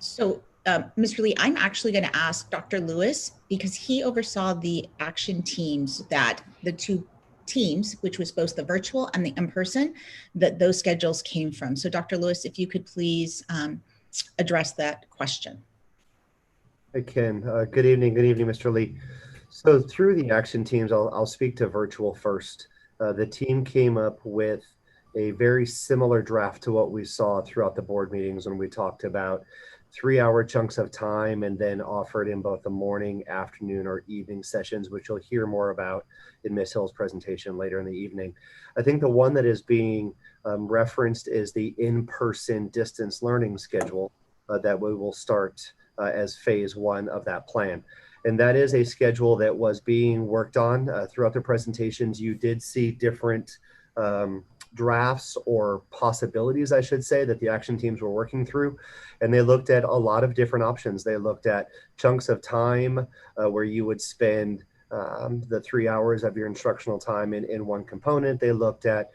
So, Mr. Lee, I'm actually going to ask Dr. Lewis, because he oversaw the action teams, that the two teams, which was both the virtual and the in-person, that those schedules came from. So Dr. Lewis, if you could please address that question. I can. Good evening, Mr. Lee. So through the action teams, I'll speak to virtual first. The team came up with a very similar draft to what we saw throughout the board meetings when we talked about 3-hour chunks of time and then offered in both the morning, afternoon, or evening sessions, which you'll hear more about in Ms. Hill's presentation later in the evening. I think the one that is being referenced is the in-person distance learning schedule that we will start as phase 1 of that plan. And that is a schedule that was being worked on throughout the presentations. You did see different drafts or possibilities, I should say, that the action teams were working through. And they looked at a lot of different options. They looked at chunks of time where you would spend the 3 hours of your instructional time in one component. They looked at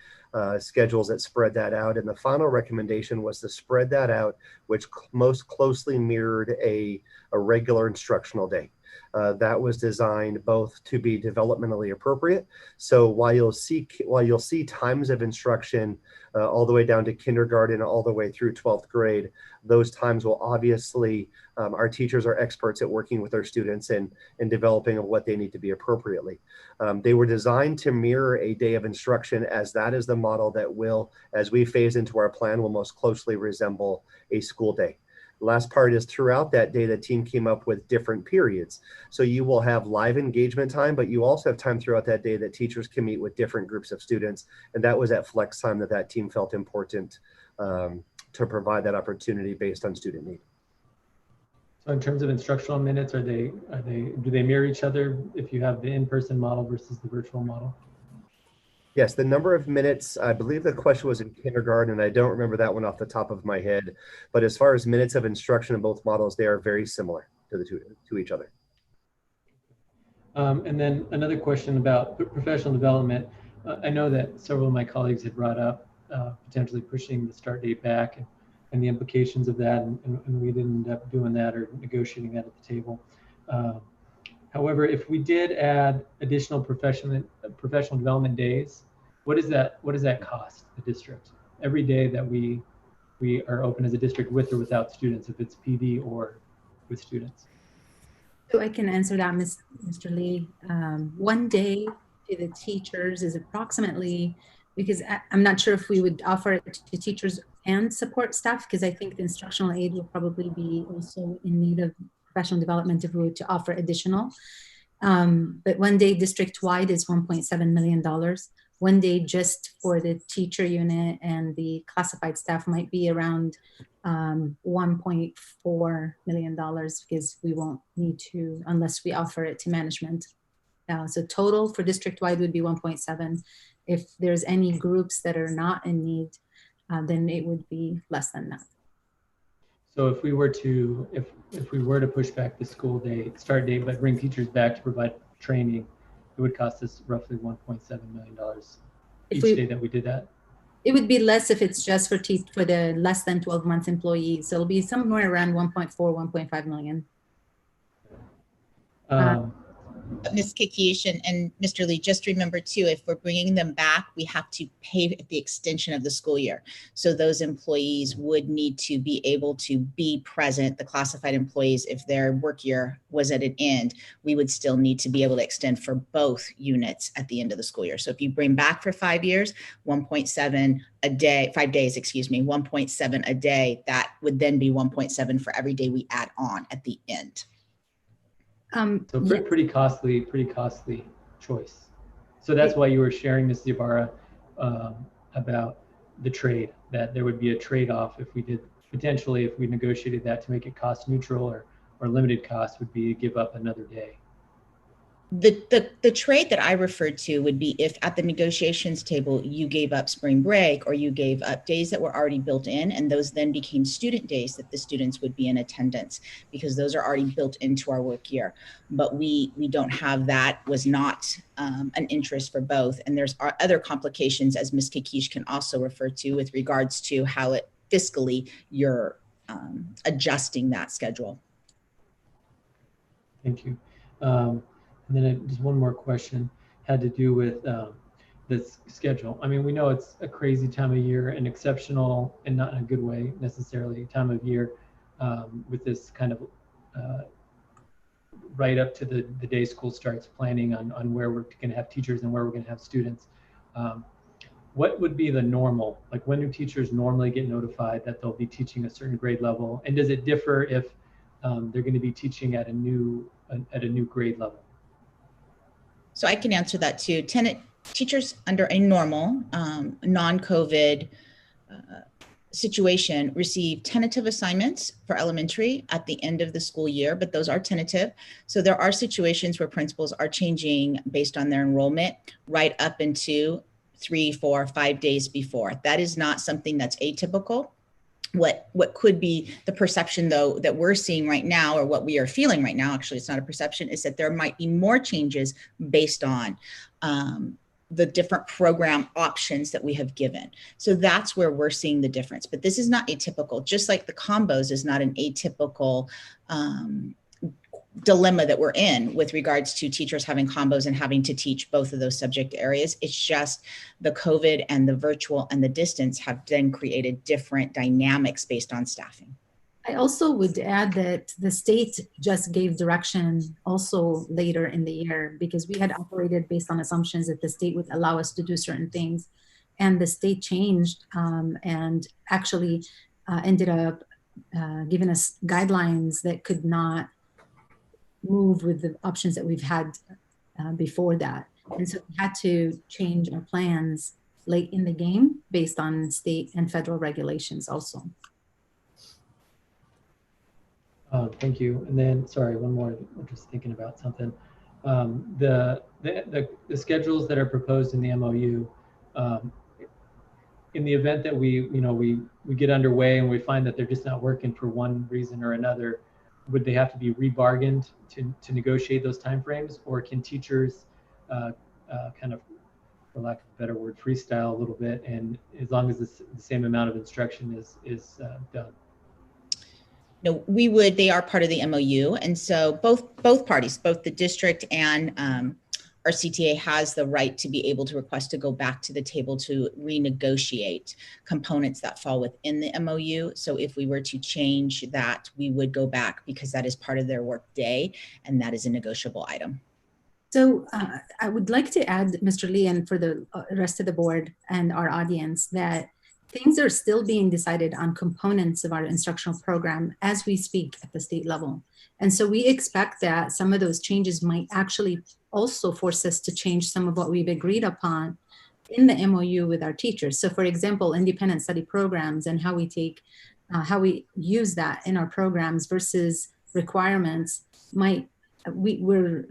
schedules that spread that out. And the final recommendation was to spread that out, which most closely mirrored a regular instructional day. That was designed both to be developmentally appropriate. So while you'll see times of instruction all the way down to kindergarten, all the way through 12th grade, those times will obviously, our teachers are experts at working with our students and developing what they need to be appropriately. They were designed to mirror a day of instruction, as that is the model that will, as we phase into our plan, will most closely resemble a school day. Last part is throughout that day, the team came up with different periods. So you will have live engagement time, but you also have time throughout that day that teachers can meet with different groups of students. And that was at flex time that team felt important to provide that opportunity based on student need. So in terms of instructional minutes, do they mirror each other if you have the in-person model versus the virtual model? Yes, the number of minutes, I believe the question was in kindergarten, and I don't remember that one off the top of my head. But as far as minutes of instruction in both models, they are very similar to to each other. And then another question about professional development. I know that several of my colleagues had brought up potentially pushing the start date back and the implications of that, and we didn't end up doing that or negotiating that at the table. However, if we did add additional professional development days, what does that cost the district every day that we are open as a district with or without students, if it's PD or with students? So I can answer that, Mr. Lee. 1 day to the teachers is approximately, because I'm not sure if we would offer it to teachers and support staff, because I think the instructional aid will probably be also in need of professional development if we were to offer additional. But 1 day district-wide is $1.7 million. 1 day just for the teacher unit and the classified staff might be around $1.4 million, because we won't need to unless we offer it to management. So total for district-wide would be 1.7. If there's any groups that are not in need, then it would be less than that. So if we were to push back the school day start date but bring teachers back to provide training, it would cost us roughly $1.7 million each day that we did that. It would be less if it's just for the less than 12 month employees. So it'll be somewhere around 1.4, 1.5 million. Ms. Kikish and Mr. Lee, just remember too, if we're bringing them back, we have to pay at the extension of the school year. So those employees would need to be able to be present, the classified employees, if their work year was at an end, we would still need to be able to extend for both units at the end of the school year. So if you bring back for 5 years, 1.7 a day, 5 days, excuse me, 1.7 a day, that would then be 1.7 for every day we add on at the end. So pretty costly choice. So that's why you were sharing, Ms. Ibarra, about the trade, that there would be a trade-off if we did, potentially if we negotiated that to make it cost neutral or limited cost would be to give up another day. The trade that I referred to would be if at the negotiations table you gave up spring break or you gave up days that were already built in, and those then became student days that the students would be in attendance because those are already built into our work year. But we don't have that, was not an interest for both. And there's other complications, as Ms. Kikish can also refer to, with regards to how it fiscally you're adjusting that schedule. Thank you. And then just one more question had to do with this schedule. I mean, we know it's a crazy time of year, an exceptional and not in a good way necessarily time of year with this kind of right up to the day school starts, planning on where we're going to have teachers and where we're going to have students. What would be the normal? Like, when do teachers normally get notified that they'll be teaching a certain grade level? And does it differ if they're going to be teaching at a new grade level? So I can answer that too. Teachers under a normal non-COVID situation receive tentative assignments for elementary at the end of the school year, but those are tentative. So there are situations where principals are changing based on their enrollment right up into 3, 4, 5 days before. That is not something that's atypical. What could be the perception, though, that we're seeing right now, or what we are feeling right now, actually it's not a perception, is that there might be more changes based on the different program options that we have given. So that's where we're seeing the difference. But this is not atypical, just like the combos is not an atypical dilemma that we're in with regards to teachers having combos and having to teach both of those subject areas. It's just the COVID and the virtual and the distance have then created different dynamics based on staffing. I also would add that the state just gave direction also later in the year, because we had operated based on assumptions that the state would allow us to do certain things. And the state changed and actually ended up giving us guidelines that could not move with the options that we've had before that. And so we had to change our plans late in the game based on state and federal regulations also. Thank you. And then, sorry, one more. I'm just thinking about something. The schedules that are proposed in the MOU, in the event that we get underway and we find that they're just not working for one reason or another, would they have to be rebargained to negotiate those timeframes, or can teachers kind of, for lack of a better word, freestyle a little bit, and as long as the same amount of instruction is done? No, they are part of the MOU. And so both parties, both the district and our CTA has the right to be able to request to go back to the table to renegotiate components that fall within the MOU. So if we were to change that, we would go back because that is part of their work day and that is a negotiable item. So I would like to add, Mr. Lee, and for the rest of the board and our audience, that things are still being decided on components of our instructional program as we speak at the state level. And so we expect that some of those changes might actually also force us to change some of what we've agreed upon in the MOU with our teachers. So for example, independent study programs and how we use that in our programs versus requirements might, we're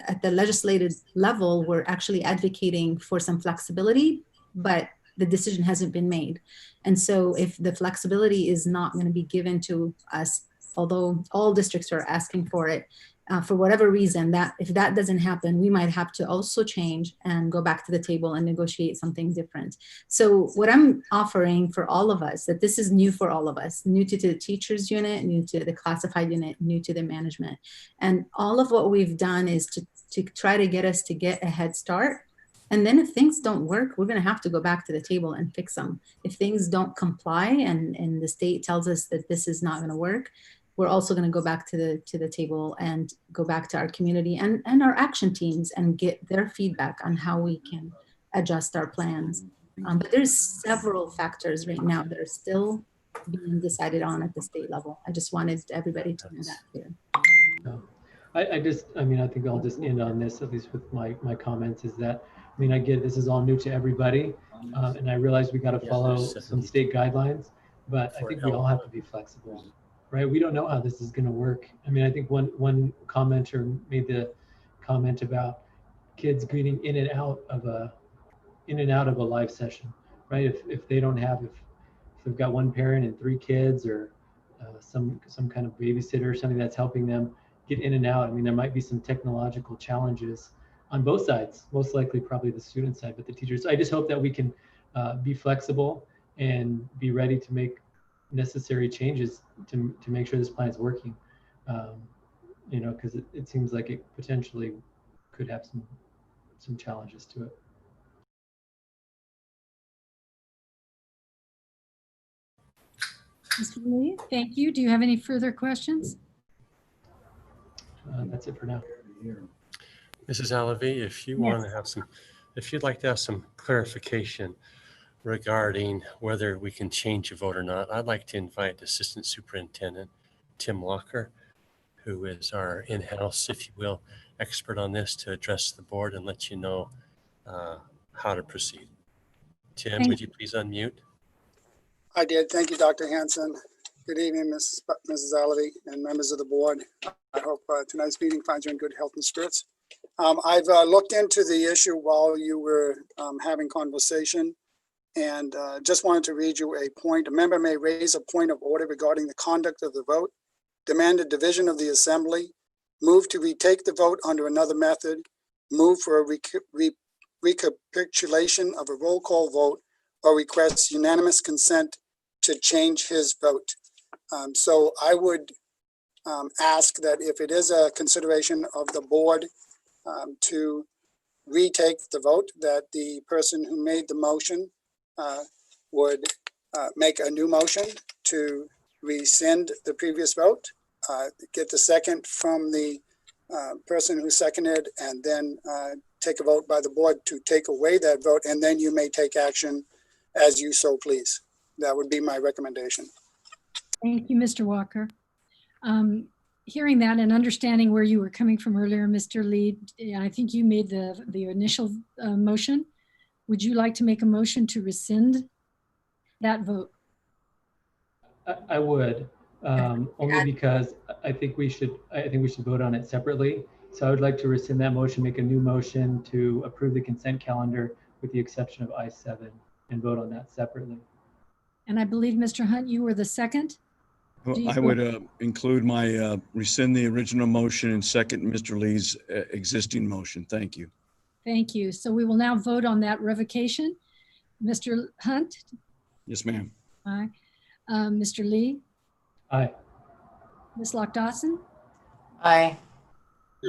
at the legislative level, we're actually advocating for some flexibility, but the decision hasn't been made. And so if the flexibility is not going to be given to us, although all districts are asking for it, for whatever reason, that if that doesn't happen, we might have to also change and go back to the table and negotiate something different. So what I'm offering for all of us, that this is new for all of us, new to the teachers unit, new to the classified unit, new to the management. And all of what we've done is to try to get us to get a head start. And then if things don't work, we're going to have to go back to the table and fix them. If things don't comply and the state tells us that this is not going to work, we're also going to go back to the table and go back to our community and our action teams and get their feedback on how we can adjust our plans. But there's several factors right now that are still being decided on at the state level. I just wanted everybody to know that here. I mean, I think I'll just end on this, at least with my comments, is that, I mean, I get this is all new to everybody, and I realize we got to follow some state guidelines, but I think we all have to be flexible, right? We don't know how this is going to work. I mean, I think one commenter made the comment about kids getting in and out of a live session, right? If they don't have, if they've got one parent and 3 kids, or some kind of babysitter or something that's helping them get in and out. I mean, there might be some technological challenges on both sides, most likely probably the student side, but the teachers. So I just hope that we can be flexible and be ready to make necessary changes to make sure this plan is working. You know, because it seems like it potentially could have some challenges to it. Mr. Lee, thank you. Do you have any further questions? That's it for now. Mrs. Alavi, if you want to have if you'd like to have some clarification regarding whether we can change a vote or not, I'd like to invite Assistant Superintendent Tim Walker, who is our in-house, if you will, expert on this, to address the board and let you know how to proceed. Tim, would you please unmute? I did. Thank you, Dr. Hanson. Good evening, Mrs. Alavi and members of the board. I hope tonight's meeting finds you in good health and spirits. I've looked into the issue while you were having conversation, and just wanted to read you a point. A member may raise a point of order regarding the conduct of the vote, demand a division of the assembly, move to retake the vote under another method, move for a recapitulation of a roll call vote, or request unanimous consent to change his vote. So I would ask that if it is a consideration of the board to retake the vote, that the person who made the motion would make a new motion to rescind the previous vote, get the second from the person who seconded, and then take a vote by the board to take away that vote, and then you may take action as you so please. That would be my recommendation. Thank you, Mr. Walker. Hearing that and understanding where you were coming from earlier, Mr. Lee, I think you made the initial motion. Would you like to make a motion to rescind that vote? I would. only because I think we should vote on it separately. So I would like to rescind that motion, make a new motion to approve the consent calendar with the exception of I-7 and vote on that separately. And I believe, Mr. Hunt, you were the second? Well, Do you- I would include my rescind the original motion and second Mr. Lee's existing motion. Thank you. Thank you. So we will now vote on that revocation. Mr. Hunt? Yes, ma'am. Aye. Mr. Lee? Aye. Ms. Lock-Dawson? Aye.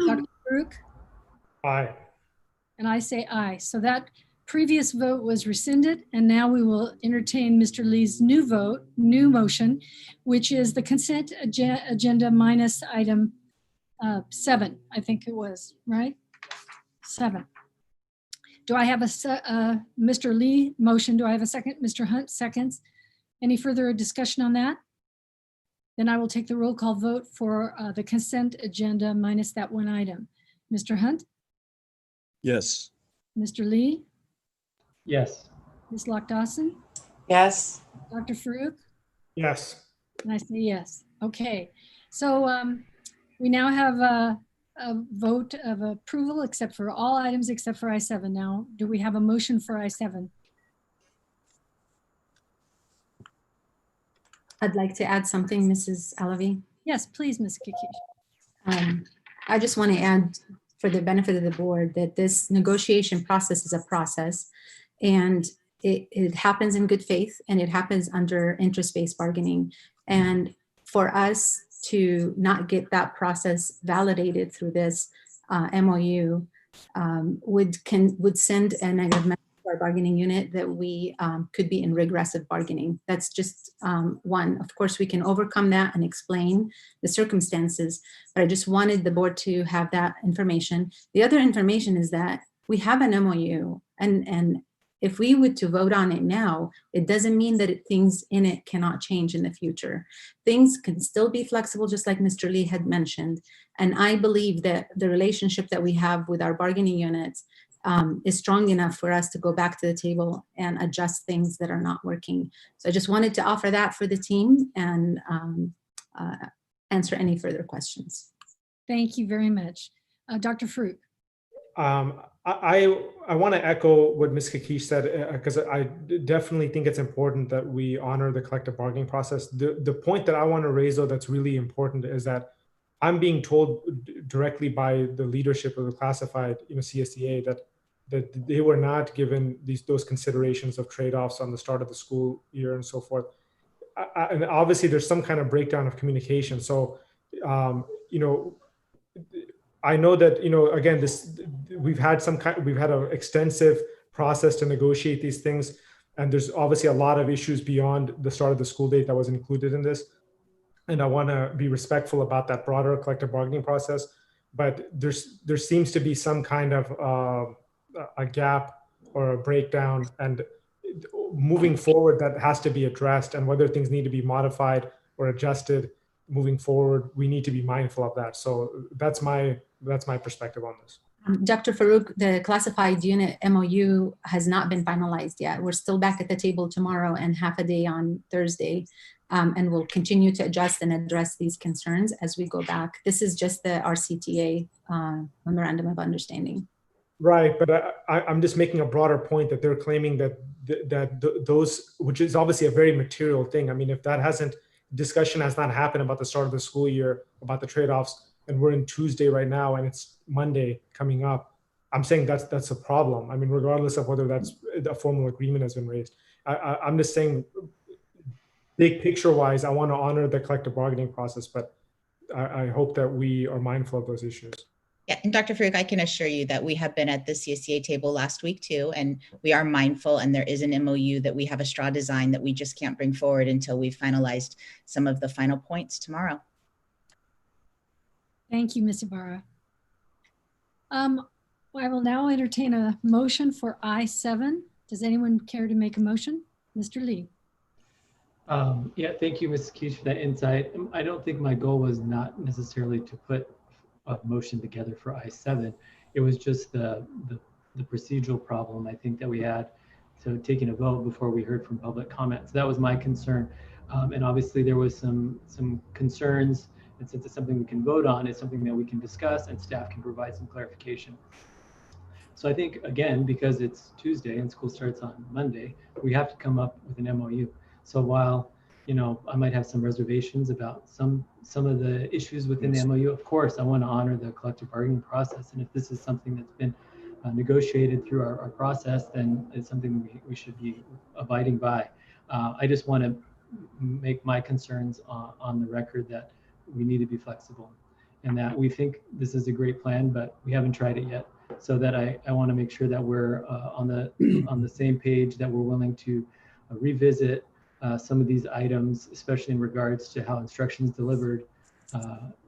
Dr. Farouk? Aye. And I say aye. So that previous vote was rescinded, and now we will entertain Mr. Lee's new motion, which is the consent agenda minus item 7, I think it was, right? 7. Do I have a Mr. Lee motion? Do I have a second? Mr. Hunt seconds. Any further discussion on that? Then I will take the roll call vote for the consent agenda minus that one item. Mr. Hunt? Yes. Mr. Lee? Yes. Ms. Lock-Dawson? Yes. Dr. Farouk? Yes. And I say yes. Okay. So we now have a vote of approval except for all items except for I-7. Now, do we have a motion for I-7? I'd like to add something, Mrs. Alavi. Yes, please, Ms. Kikish. I just want to add, for the benefit of the board, that this negotiation process is a process, and it happens in good faith, and it happens under interest-based bargaining. And for us to not get that process validated through this MOU would send a negative message to our bargaining unit that we could be in regressive bargaining. That's just one. Of course, we can overcome that and explain the circumstances, but I just wanted the board to have that information. The other information is that we have an MOU, and if we were to vote on it now, it doesn't mean that things in it cannot change in the future. Things can still be flexible, just like Mr. Lee had mentioned. And I believe that the relationship that we have with our bargaining units is strong enough for us to go back to the table and adjust things that are not working. So I just wanted to offer that for the team and answer any further questions. Thank you very much. Dr. Farouk. I want to echo what Ms. Kikish said, because I definitely think it's important that we honor the collective bargaining process. The point that I want to raise, though, that's really important is that I'm being told directly by the leadership of the classified CSEA that they were not given those considerations of trade-offs on the start of the school year and so forth. And obviously there's some kind of breakdown of communication. So, I know that, again, we've had an extensive process to negotiate these things. And there's obviously a lot of issues beyond the start of the school date that was included in this. And I want to be respectful about that broader collective bargaining process. But there seems to be some kind of a gap or a breakdown, and moving forward that has to be addressed, and whether things need to be modified or adjusted moving forward, we need to be mindful of that. So that's my perspective on this. Dr. Farouk, the classified unit MOU has not been finalized yet. We're still back at the table tomorrow and half a day on Thursday. And we'll continue to adjust and address these concerns as we go back. This is just the RCTA Memorandum of Understanding. Right, but I'm just making a broader point that they're claiming that those, which is obviously a very material thing. I mean, if that discussion has not happened about the start of the school year, about the trade-offs, and we're in Tuesday right now and it's Monday coming up, I'm saying that's a problem. I mean, regardless of whether that's a formal agreement has been raised. I'm just saying, big picture wise, I want to honor the collective bargaining process, but I hope that we are mindful of those issues. Yeah, and Dr. Farouk, I can assure you that we have been at the CSEA table last week too, and we are mindful, and there is an MOU that we have a straw design that we just can't bring forward until we've finalized some of the final points tomorrow. Thank you, Ms. Ibarra. I will now entertain a motion for I-7. Does anyone care to make a motion? Mr. Lee. Yeah, thank you, Ms. Kish, for that insight. I don't think my goal was not necessarily to put a motion together for I-7. It was just the procedural problem, I think, that we had to taking a vote before we heard from public comments. That was my concern. And obviously there was some concerns, and since it's something we can vote on, it's something that we can discuss and staff can provide some clarification. So I think, again, because it's Tuesday and school starts on Monday, we have to come up with an MOU. So while, you know, I might have some reservations about some of the issues within the MOU, of course, I want to honor the collective bargaining process. And if this is something that's been negotiated through our process, then it's something we should be abiding by. I just want to make my concerns on the record that we need to be flexible and that we think this is a great plan, but we haven't tried it yet. So that I want to make sure that we're on the same page, that we're willing to revisit some of these items, especially in regards to how instruction is delivered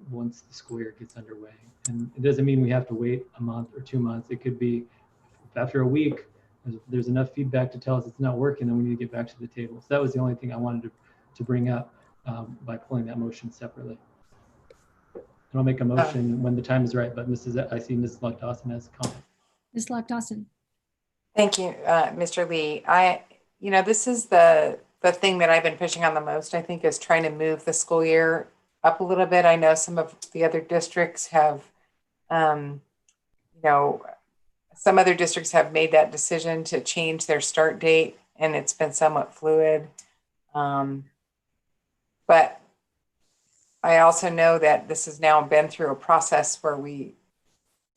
once the school year gets underway. And it doesn't mean we have to wait a month or 2 months. It could be after a week, there's enough feedback to tell us it's not working, then we need to get back to the table. So that was the only thing I wanted to bring up by pulling that motion separately. And I'll make a motion when the time is right, but I see Mrs. Luck-Dawson has a comment. Ms. Luck-Dawson. Thank you, Mr. Lee. You know, this is the thing that I've been pushing on the most, I think, is trying to move the school year up a little bit. I know some of the other districts have, you know, some other districts have made that decision to change their start date, and it's been somewhat fluid. But I also know that this has now been through a process where we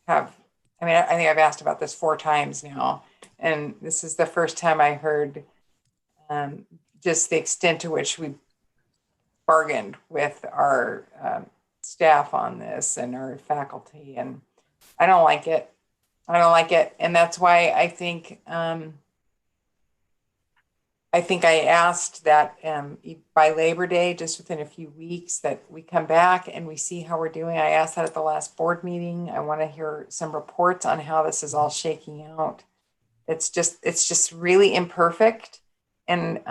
have, I mean, I think I've asked about this 4 times now, and this is the first time I heard just the extent to which we bargained with our staff on this and our faculty, and I don't like it. I don't like it, and that's why I think I asked that by Labor Day, just within a few weeks, that we come back and we see how we're doing. I asked that at the last board meeting. I want to hear some reports on how this is all shaking out. It's just really imperfect, and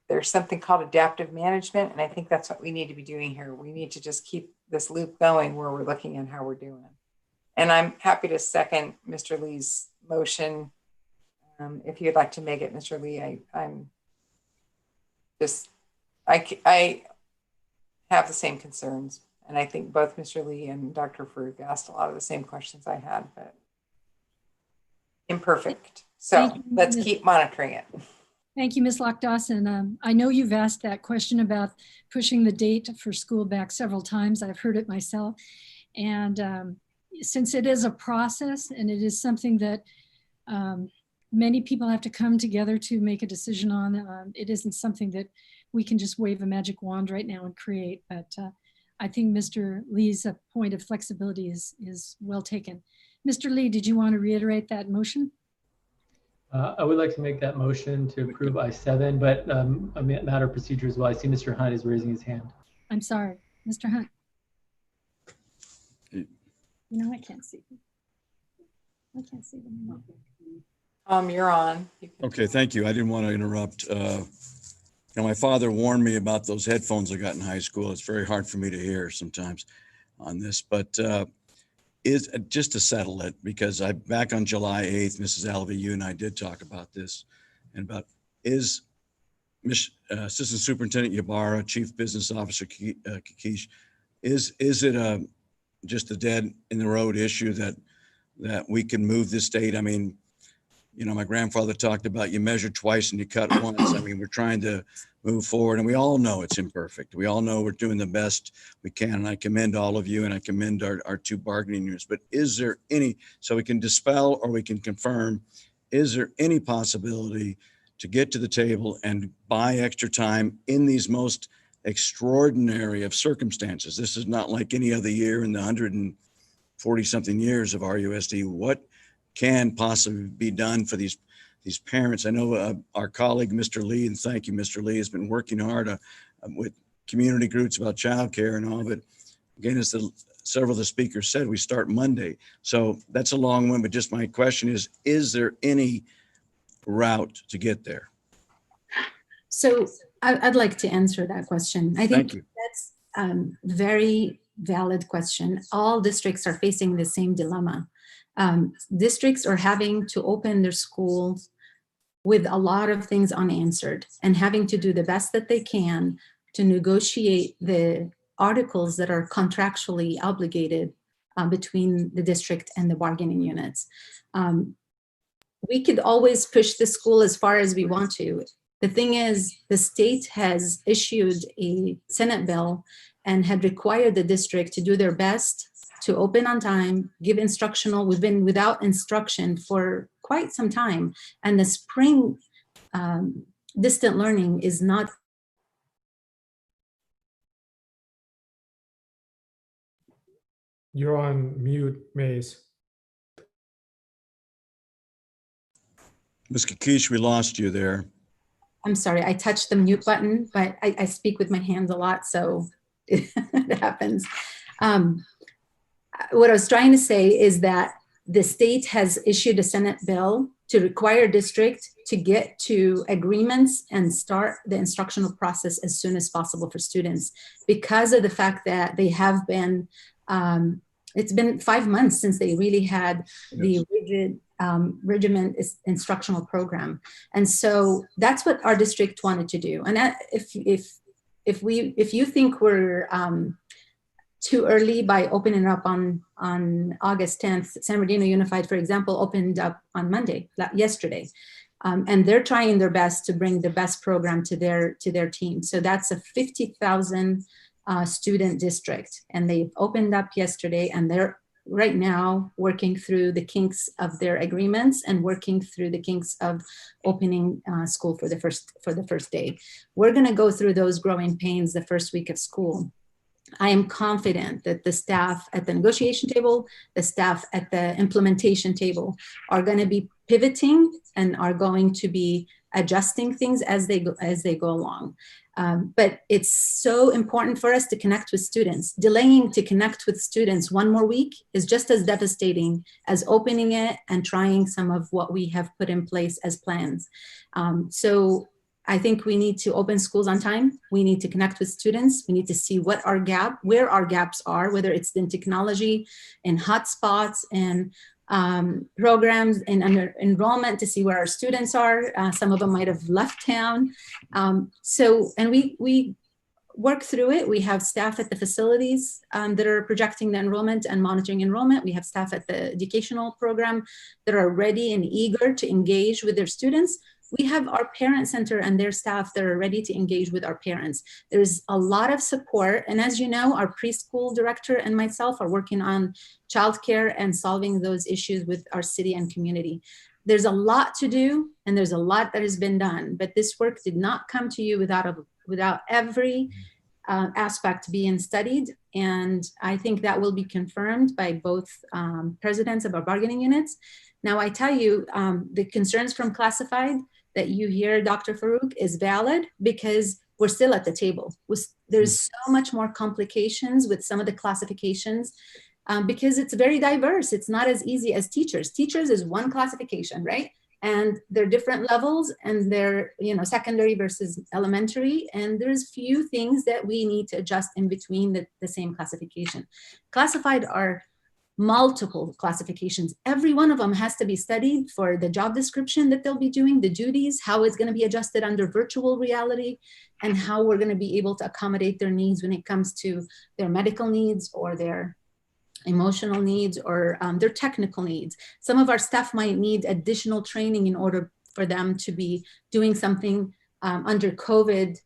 there's something called adaptive management, and I think that's what we need to be doing here. We need to just keep this loop going where we're looking at how we're doing. And I'm happy to second Mr. Lee's motion. If you'd like to make it, Mr. Lee, I have the same concerns. And I think both Mr. Lee and Dr. Farouk asked a lot of the same questions I had, but imperfect. So let's keep monitoring it. Thank you, Ms. Luck-Dawson. I know you've asked that question about pushing the date for school back several times. I've heard it myself. And since it is a process and it is something that many people have to come together to make a decision on, it isn't something that we can just wave a magic wand right now and create. But I think Mr. Lee's point of flexibility is well taken. Mr. Lee, did you want to reiterate that motion? I would like to make that motion to approve I-7, but a matter of procedure as well. I see Mr. Hunt is raising his hand. I'm sorry, Mr. Hunt. No, I can't see them. I can't see them. You're on. Okay, thank you. I didn't want to interrupt. You know, my father warned me about those headphones I got in high school. It's very hard for me to hear sometimes on this, but is just to settle it, because back on July 8th, Mrs. Alvey, you and I did talk about this, and about is Assistant Superintendent Ybarra, Chief Business Officer Kikish, is it just a dead in the road issue that we can move this date? I mean, you know, my grandfather talked about you measure twice and you cut once. I mean, we're trying to move forward, and we all know it's imperfect. We all know we're doing the best we can, and I commend all of you, and I commend our 2 bargaining units. But is there any, so we can dispel or we can confirm, is there any possibility to get to the table and buy extra time in these most extraordinary of circumstances? This is not like any other year in the 140 something years of RUSD. What can possibly be done for these parents? I know our colleague, Mr. Lee, and thank you, Mr. Lee, has been working hard with community groups about childcare and all, but again, as several of the speakers said, we start Monday. So that's a long one, but just my question is there any route to get there? So I'd like to answer that question. I think that's a very valid question. All districts are facing the same dilemma. Districts are having to open their schools with a lot of things unanswered and having to do the best that they can to negotiate the articles that are contractually obligated between the district and the bargaining units. We could always push the school as far as we want to. The thing is, the state has issued a Senate bill and had required the district to do their best to open on time, give instructional. We've been without instruction for quite some time. And the spring distant learning is not. You're on mute, Maze. Ms. Kakish, we lost you there. I'm sorry, I touched the mute button, but I speak with my hands a lot, so it happens. What I was trying to say is that the state has issued a Senate bill to require district to get to agreements and start the instructional process as soon as possible for students, because of the fact that they have been, it's been 5 months since they really had the rigid regiment instructional program. And so that's what our district wanted to do. And that, if you think we're too early by opening up on August 10th, San Bernardino Unified, for example, opened up on Monday, yesterday. And they're trying their best to bring the best program to their team. So that's a 50,000 student district, and they opened up yesterday, and they're right now working through the kinks of their agreements and working through the kinks of opening school for the first day. We're going to go through those growing pains the first week of school. I am confident that the staff at the negotiation table, the staff at the implementation table are going to be pivoting and are going to be adjusting things as they go along. But it's so important for us to connect with students. Delaying to connect with students one more week is just as devastating as opening it and trying some of what we have put in place as plans. So I think we need to open schools on time. We need to connect with students. We need to see where our gaps are, whether it's in technology, in hotspots, and programs, and under enrollment, to see where our students are. Some of them might have left town. And we work through it. We have staff at the facilities that are projecting the enrollment and monitoring enrollment. We have staff at the educational program that are ready and eager to engage with their students. We have our parent center and their staff that are ready to engage with our parents. There's a lot of support. And as you know, our preschool director and myself are working on childcare and solving those issues with our city and community. There's a lot to do, and there's a lot that has been done, but this work did not come to you without every aspect being studied. And I think that will be confirmed by both presidents of our bargaining units. Now, I tell you, the concerns from classified that you hear, Dr. Farouk, is valid, because we're still at the table. There's so much more complications with some of the classifications because it's very diverse. It's not as easy as teachers. Teachers is one classification, right? And they're different levels, and they're, secondary versus elementary. And there's few things that we need to adjust in between the same classification. Classified are multiple classifications. Every one of them has to be studied for the job description that they'll be doing, the duties, how it's going to be adjusted under virtual reality, and how we're going to be able to accommodate their needs when it comes to their medical needs or their emotional needs or their technical needs. Some of our staff might need additional training in order for them to be doing something under COVID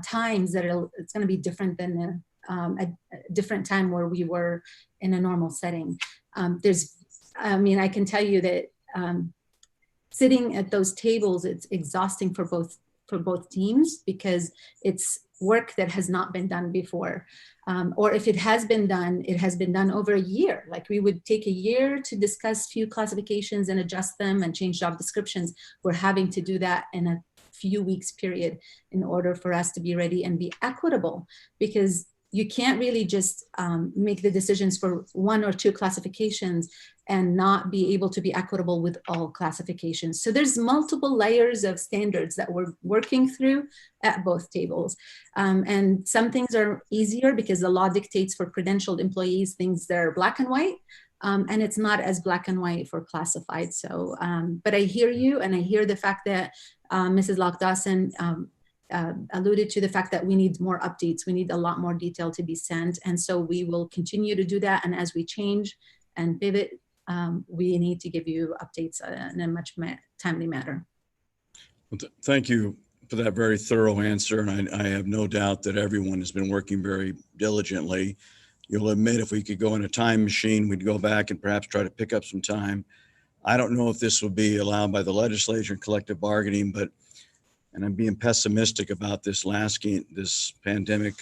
times that it's going to be different than a different time where we were in a normal setting. I can tell you that sitting at those tables, it's exhausting for both teams, because it's work that has not been done before. Or if it has been done over a year. Like, we would take a year to discuss few classifications and adjust them and change job descriptions. We're having to do that in a few weeks period in order for us to be ready and be equitable, because you can't really just make the decisions for one or two classifications and not be able to be equitable with all classifications. So there's multiple layers of standards that we're working through at both tables. And some things are easier because the law dictates for credentialed employees things that are black and white. and it's not as black and white for classified. So, but I hear you, and I hear the fact that Mrs. Lock-Dawson alluded to the fact that we need more updates. We need a lot more detail to be sent. And so we will continue to do that. And as we change and pivot, we need to give you updates in a much timely manner. Thank you for that very thorough answer. And I have no doubt that everyone has been working very diligently. You'll admit if we could go in a time machine, we'd go back and perhaps try to pick up some time. I don't know if this will be allowed by the legislature and collective bargaining, and I'm being pessimistic about this pandemic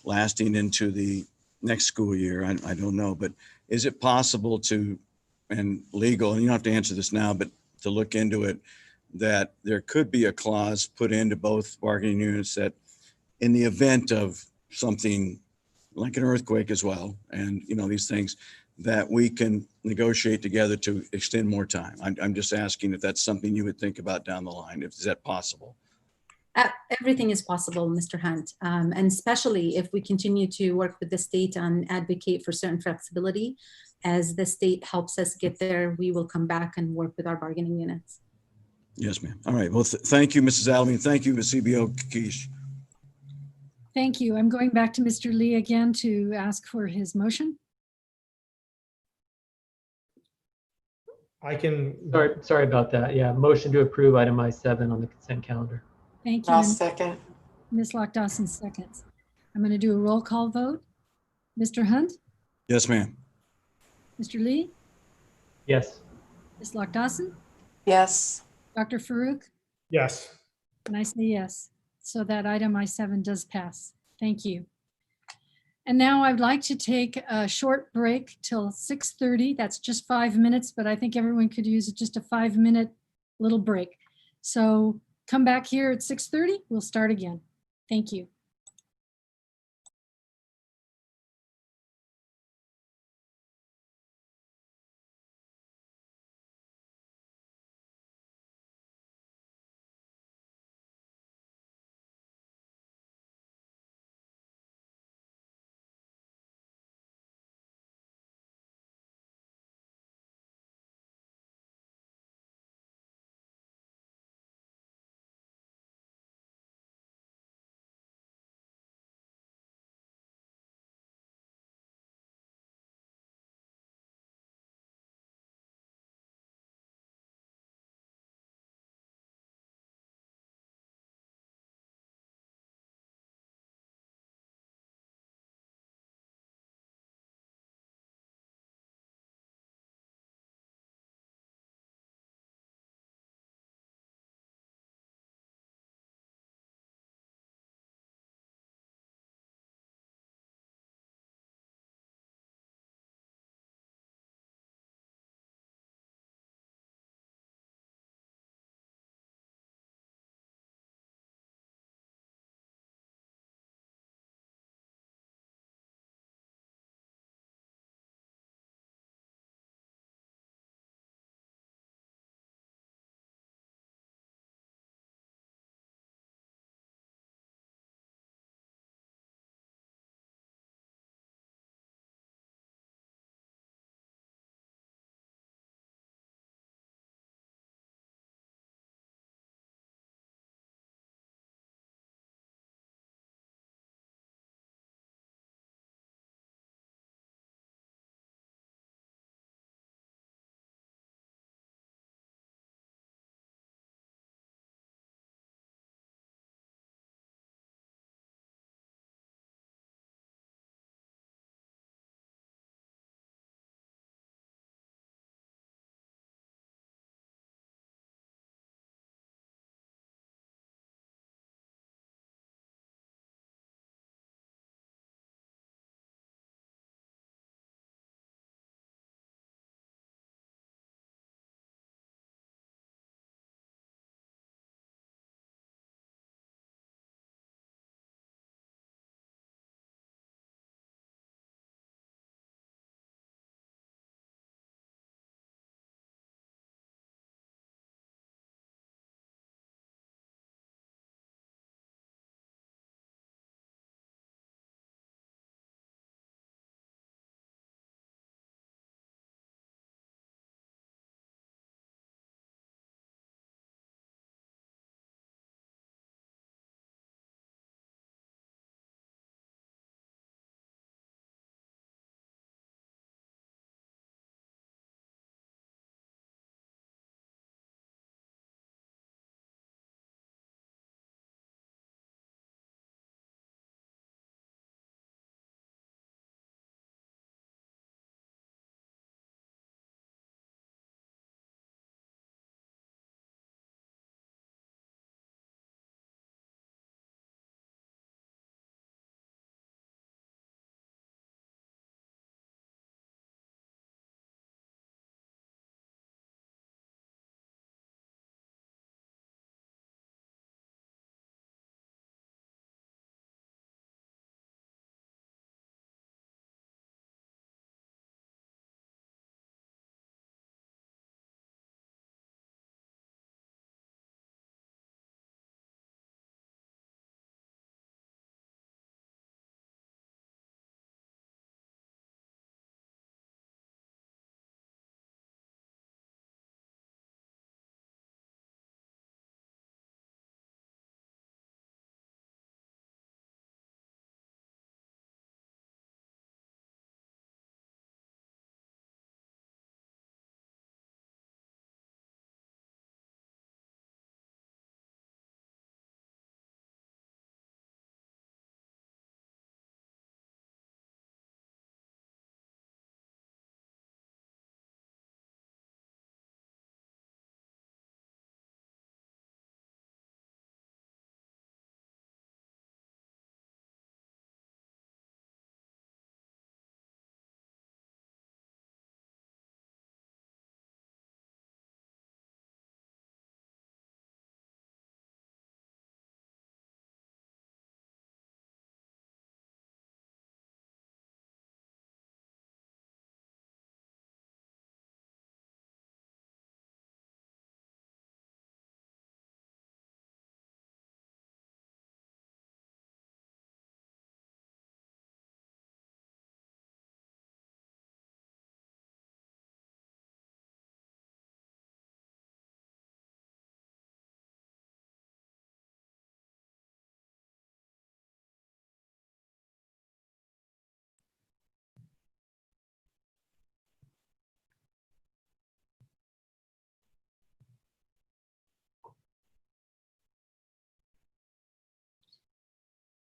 lasting into the next school year. I don't know, but is it possible to, and legal, and you don't have to answer this now, but to look into it, that there could be a clause put into both bargaining units that in the event of something like an earthquake as well, and these things, that we can negotiate together to extend more time. I'm just asking if that's something you would think about down the line. Is that possible? Everything is possible, Mr. Hunt, and especially if we continue to work with the state and advocate for certain flexibility. As the state helps us get there, we will come back and work with our bargaining units. Yes, ma'am. All right. Well, thank you, Mrs. Alvey. Thank you, Ms. CBO Kish. Thank you. I'm going back to Mr. Lee again to ask for his motion. I can. Sorry about that. Yeah, motion to approve item I7 on the consent calendar. Thank you. I'll second. Ms. Lock-Dawson seconds. I'm going to do a roll call vote. Mr. Hunt? Yes, ma'am. Mr. Lee? Yes. Ms. Lock-Dawson? Yes. Dr. Farouk? Yes. And I say yes. So that item I7 does pass. Thank you. And now I'd like to take a short break till 6:30. That's just 5 minutes, but I think everyone could use just a 5-minute little break. So come back here at 6:30. We'll start again. Thank you.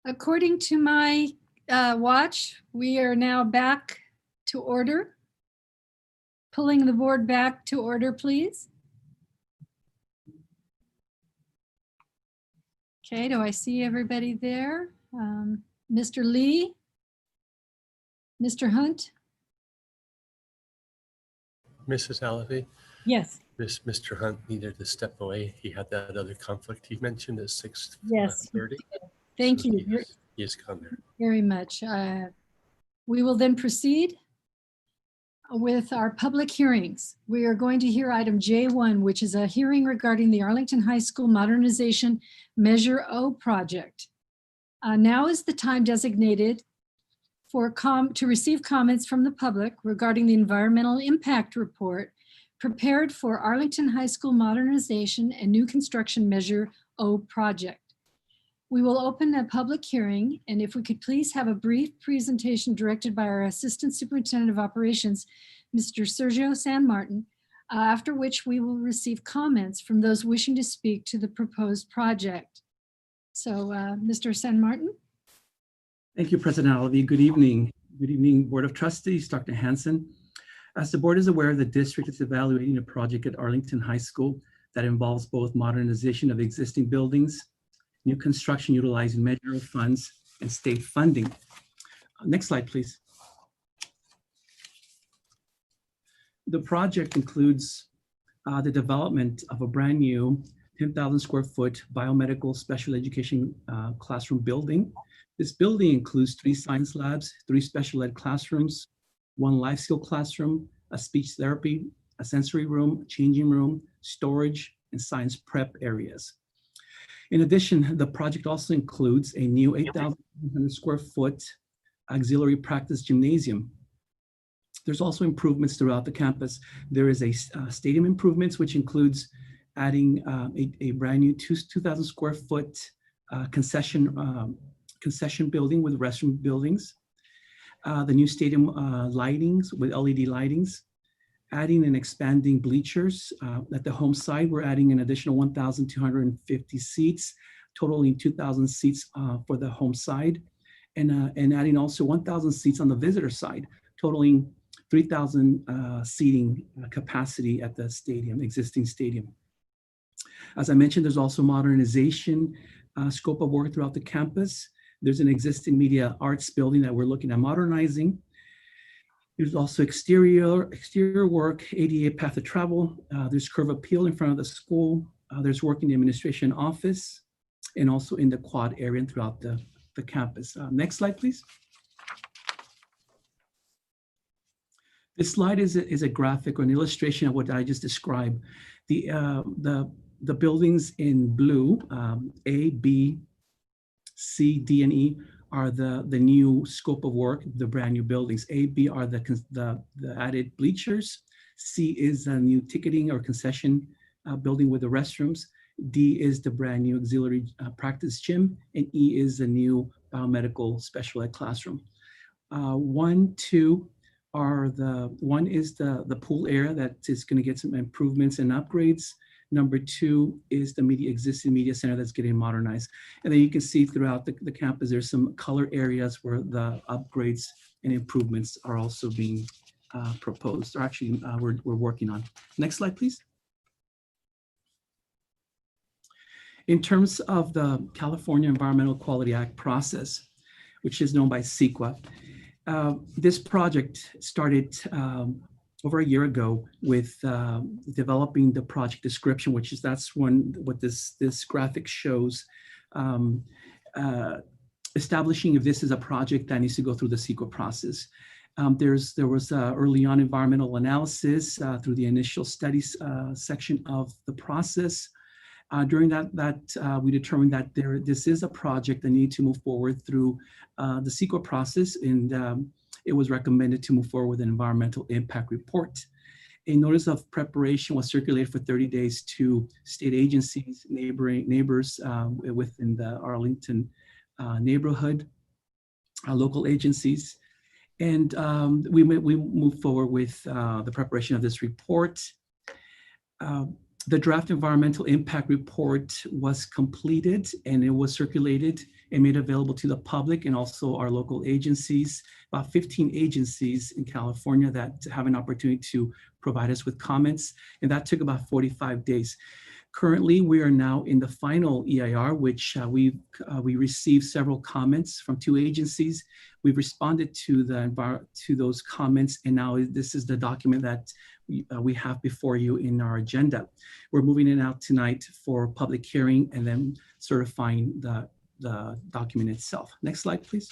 According to my watch, we are now back to order. Pulling the board back to order, please. Okay, do I see everybody there? Mr. Lee? Mr. Hunt? Mrs. Alavi, Yes. Mr. Hunt needed to step away. He had that other conflict he mentioned at 6:30. Yes. Thank So you He has gone there. very much. We will then proceed with our public hearings. We are going to hear item J1, which is a hearing regarding the Arlington High School Modernization Measure O project. Now is the time designated to receive comments from the public regarding the environmental impact report prepared for Arlington High School Modernization and New Construction Measure O project. We will open a public hearing, and if we could please have a brief presentation directed by our Assistant Superintendent of Operations, Mr. Sergio San Martin, after which we will receive comments from those wishing to speak to the proposed project. So, Mr. San Martin. Thank you, President Alavi. Good evening. Good evening, Board of Trustees, Dr. Hansen. As the board is aware, the district is evaluating a project at Arlington High School that involves both modernization of existing buildings, new construction utilizing Measure O funds, and state funding. Next slide, please. The project includes the development of a brand new 10,000 square foot biomedical special education classroom building. This building includes 3 science labs, 3 special ed classrooms, 1 life skill classroom, a speech therapy, a sensory room, a changing room, storage, and science prep areas. In addition, the project also includes a new 8,100 square foot auxiliary practice gymnasium. There's also improvements throughout the campus. There is a stadium improvements, which includes adding a brand new 2,000 square foot concession building with restroom buildings, the new stadium lightings with LED lightings, adding and expanding bleachers. At the home side, we're adding an additional 1,250 seats, totaling 2,000 seats for the home side, and adding also 1,000 seats on the visitor side, totaling 3,000 seating capacity at the stadium, existing stadium. As I mentioned, there's also modernization scope of work throughout the campus. There's an existing media arts building that we're looking at modernizing. There's also exterior work, ADA path of travel. There's curb appeal in front of the school. There's work in the administration office and also in the quad area and throughout the campus. Next slide, please. This slide is a graphic or an illustration of what I just described. The buildings in blue, A, B, C, D, and E, are the new scope of work, the brand new buildings. A, B are the added bleachers. C is a new ticketing or concession building with the restrooms. D is the brand new auxiliary practice gym. And E is the new biomedical special ed classroom. 1, 2 are one is the pool area that is going to get some improvements and upgrades. Number 2 is the existing media center that's getting modernized. And then you can see throughout the campus, there's some color areas where the upgrades and improvements are also being proposed, or actually we're working on. Next slide, please. In terms of the California Environmental Quality Act process, which is known by CEQA, this project started over a year ago with developing the project description, that's what this graphic shows, establishing if this is a project that needs to go through the CEQA process. There was early on environmental analysis through the initial studies section of the process. During that we determined that this is a project that needs to move forward through the CEQA process, and it was recommended to move forward with an environmental impact report. A notice of preparation was circulated for 30 days to state agencies, neighbors within the Arlington neighborhood, local agencies. And we moved forward with the preparation of this report. The draft environmental impact report was completed and it was circulated and made available to the public and also our local agencies, about 15 agencies in California that have an opportunity to provide us with comments. And that took about 45 days. Currently, we are now in the final EIR, which we received several comments from 2 agencies. We've responded to those comments, and now this is the document that we have before you in our agenda. We're moving it out tonight for public hearing and then certifying the document itself. Next slide, please.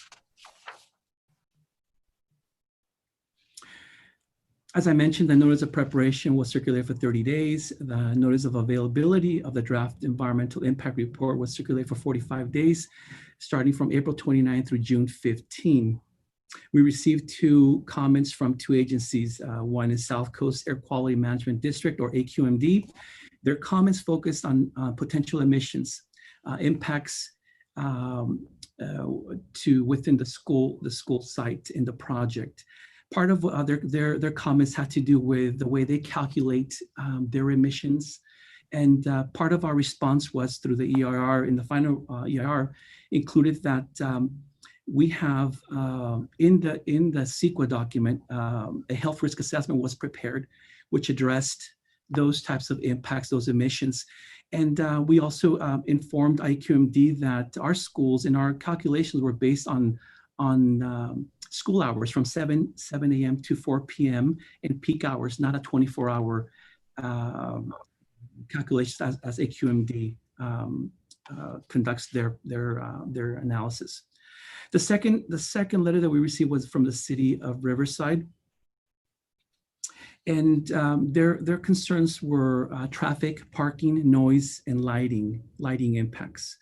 As I mentioned, the notice of preparation was circulated for 30 days. The notice of availability of the draft environmental impact report was circulated for 45 days, starting from April 29 through June 15. We received 2 comments from 2 agencies. One is South Coast Air Quality Management District, or AQMD. Their comments focused on potential emissions, impacts to within the school site in the project. Part of their comments had to do with the way they calculate their emissions. And part of our response was through the EIR, in the final EIR, included that we have in the CEQA document, a health risk assessment was prepared, which addressed those types of impacts, those emissions. And we also informed IQMD that our schools and our calculations were based on school hours from 7 a.m. to 4 p.m. and peak hours, not a 24-hour calculation as AQMD conducts their analysis. The second letter that we received was from the city of Riverside. And their concerns were traffic, parking, noise, and lighting impacts.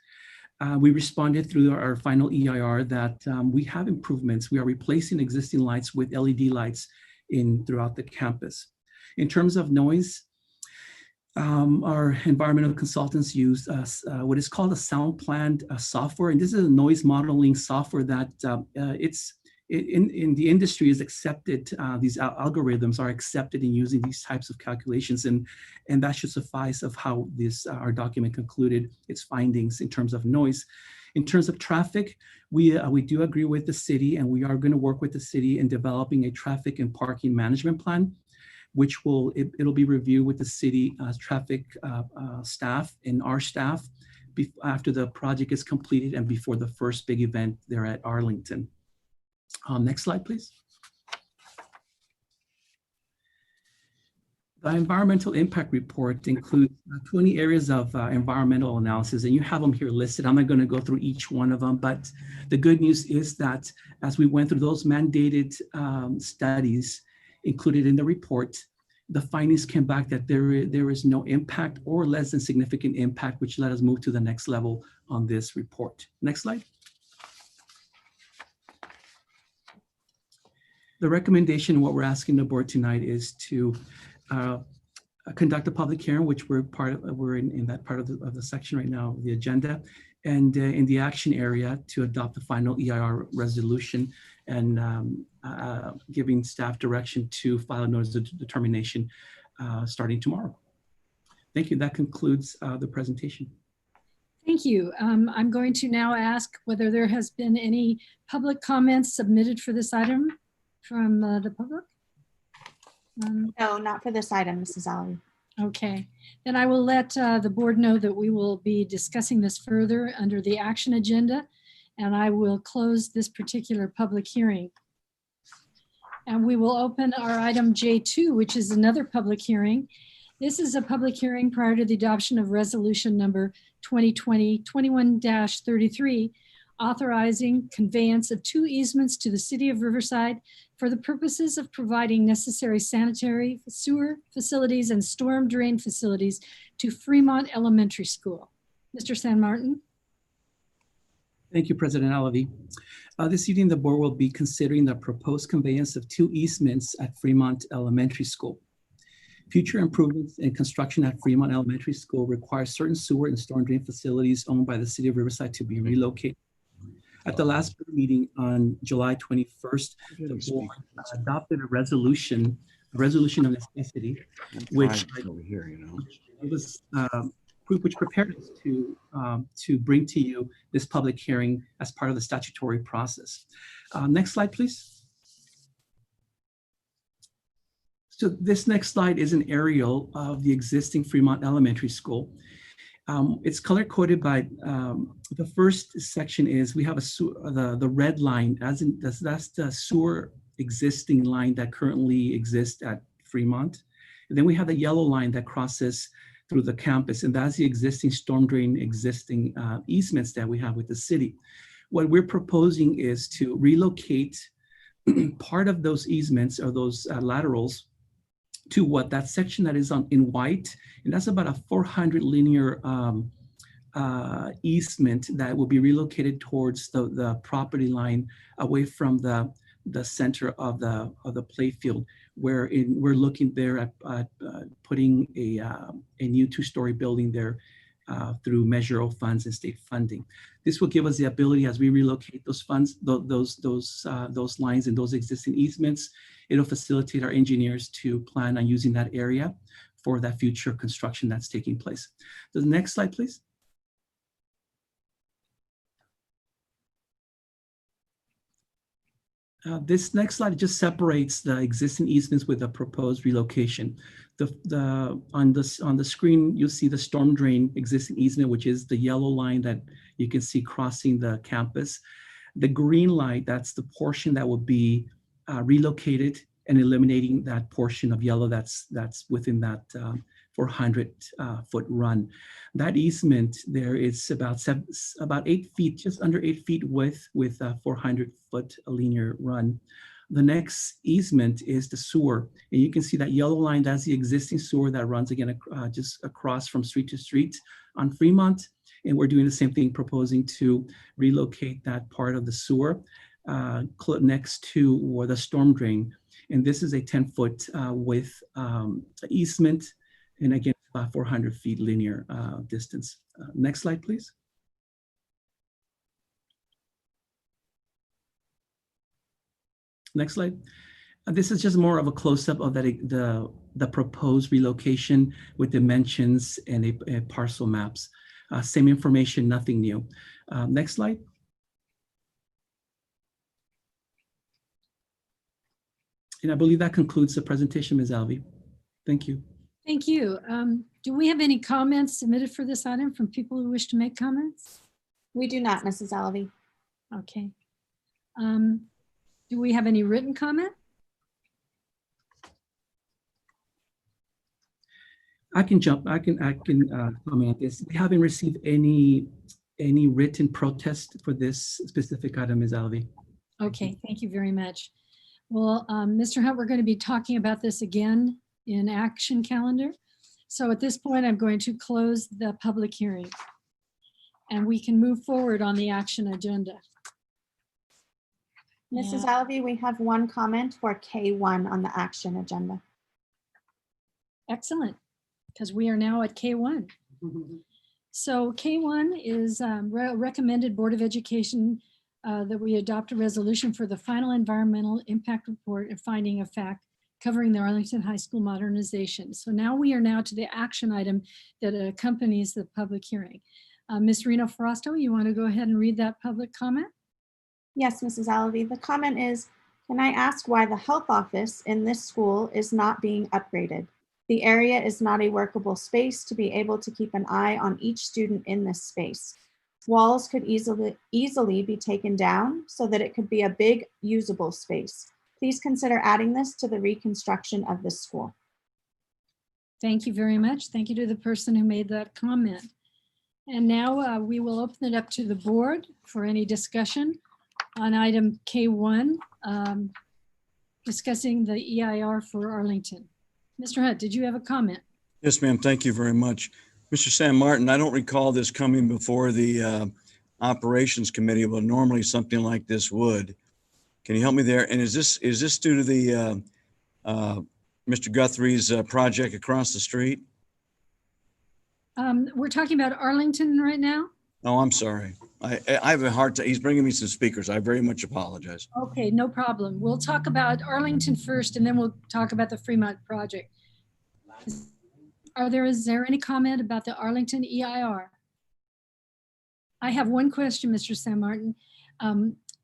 We responded through our final EIR that we have improvements. We are replacing existing lights with LED lights throughout the campus. In terms of noise, our environmental consultants use what is called a sound plan software. And this is a noise modeling software that in the industry is accepted. These algorithms are accepted in using these types of calculations, and that should suffice of how our document concluded its findings in terms of noise. In terms of traffic, we do agree with the city, and we are going to work with the city in developing a traffic and parking management plan, which it'll be reviewed with the city traffic staff and our staff after the project is completed and before the first big event there at Arlington. Next slide, please. The environmental impact report includes 20 areas of environmental analysis, and you have them here listed. I'm not going to go through each one of them, but the good news is that as we went through those mandated studies included in the report, the findings came back that there is no impact or less than significant impact, which let us move to the next level on this report. Next slide. The recommendation, what we're asking the board tonight is to conduct a public hearing, which we're in that part of the section right now, the agenda, and in the action area to adopt the final EIR resolution and giving staff direction to file a notice of determination starting tomorrow. Thank you. That concludes the presentation. Thank you. I'm going to now ask whether there has been any public comments submitted for this item from the public? No, not for this item, Mrs. Alley. Okay, then I will let the board know that we will be discussing this further under the action agenda, and I will close this particular public hearing. And we will open our item J2, which is another public hearing. This is a public hearing prior to the adoption of resolution number 2020-21-33, authorizing conveyance of 2 easements to the city of Riverside for the purposes of providing necessary sanitary, sewer facilities, and storm drain facilities to Fremont Elementary School. Mr. San Martin. Thank you, President Alavi. This evening, the board will be considering the proposed conveyance of 2 easements at Fremont Elementary School. Future improvements and construction at Fremont Elementary School require certain sewer and storm drain facilities owned by the city of Riverside to be relocated. At the last meeting on July 21st, the board adopted a resolution resolution of necessity, which over here, you know. which prepared us to bring to you this public hearing as part of the statutory process. Next slide, please. So this next slide is an aerial of the existing Fremont Elementary School. It's color coded by the first section is we have the red line, as in that's the sewer existing line that currently exists at Fremont. And then we have the yellow line that crosses through the campus, and that's the existing storm drain, existing easements that we have with the city. What we're proposing is to relocate part of those easements or those laterals to what that section that is in white, and that's about a 400 linear easement that will be relocated towards the property line away from the center of the play field, where we're looking there at putting a new two-story building there through Measure O funds and state funding. This will give us the ability, as we relocate those funds, those lines and those existing easements, it'll facilitate our engineers to plan on using that area for that future construction that's taking place. The next slide, please. This next slide just separates the existing easements with the proposed relocation. On the screen, you'll see the storm drain existing easement, which is the yellow line that you can see crossing the campus. The green line, that's the portion that will be relocated and eliminating that portion of yellow that's within that 400-foot run. That easement there is about 8 feet, just under 8 feet width, with a 400-foot linear run. The next easement is the sewer, and you can see that yellow line, that's the existing sewer that runs again just across from street to street on Fremont. And we're doing the same thing, proposing to relocate that part of the sewer next to where the storm drain. And this is a 10-foot width easement, and again, about 400 feet linear distance. Next slide, please. Next slide. This is just more of a close-up of the proposed relocation with dimensions and a parcel maps. Same information, nothing new. Next slide. And I believe that concludes the presentation, Ms. Alvey. Thank you. Thank you. Do we have any comments submitted for this item from people who wish to make comments? We do not, Mrs. Alvey. Okay. Do we have any written comment? I can comment on this. We haven't received any written protest for this specific item, Ms. Alvey. Okay, thank you very much. Well, Mr. Hunt, we're going to be talking about this again in action calendar. So at this point, I'm going to close the public hearing and we can move forward on the action agenda. Mrs. Alvey, we have one comment for K1 on the action agenda. Excellent, because we are now at K1. So K1 is recommended Board of Education that we adopt a resolution for the final environmental impact report and finding of fact covering the Arlington High School modernization. So now we are now to the action item that accompanies the public hearing. Ms. Reno Frosto, you want to go ahead and read that public comment? Yes, Mrs. Alvey. The comment is, can I ask why the health office in this school is not being upgraded? The area is not a workable space to be able to keep an eye on each student in this space. Walls could easily be taken down so that it could be a big usable space. Please consider adding this to the reconstruction of this school. Thank you very much. Thank you to the person who made that comment. And now we will open it up to the board for any discussion on item K1, discussing the EIR for Arlington. Mr. Hunt, did you have a comment? Yes, ma'am. Thank you very much. Mr. Sam Martin, I don't recall this coming before the operations committee, but normally something like this would. Can you help me there? And is this due to the Mr. Guthrie's project across the street? We're talking about Arlington right now? Oh, I'm sorry. I have a hard time. He's bringing me some speakers. I very much apologize. Okay, no problem. We'll talk about Arlington first, and then we'll talk about the Fremont project. Is there any comment about the Arlington EIR? I have one question, Mr. San Martin.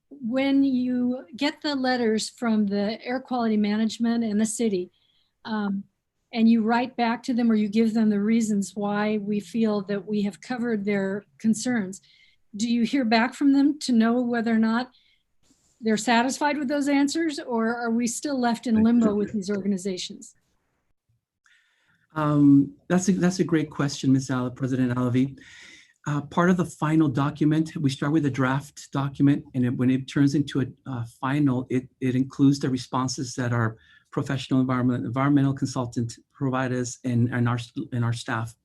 When you get the letters from the air quality management and the city, and you write back to them or you give them the reasons why we feel that we have covered their concerns, do you hear back from them to know whether or not they're satisfied with those answers, or are we still left in limbo with these organizations? That's a great question, President Alavi. Part of the final document, we start with a draft document, and when it turns into a final, it includes the responses that our professional environmental consultant provide us and our staff.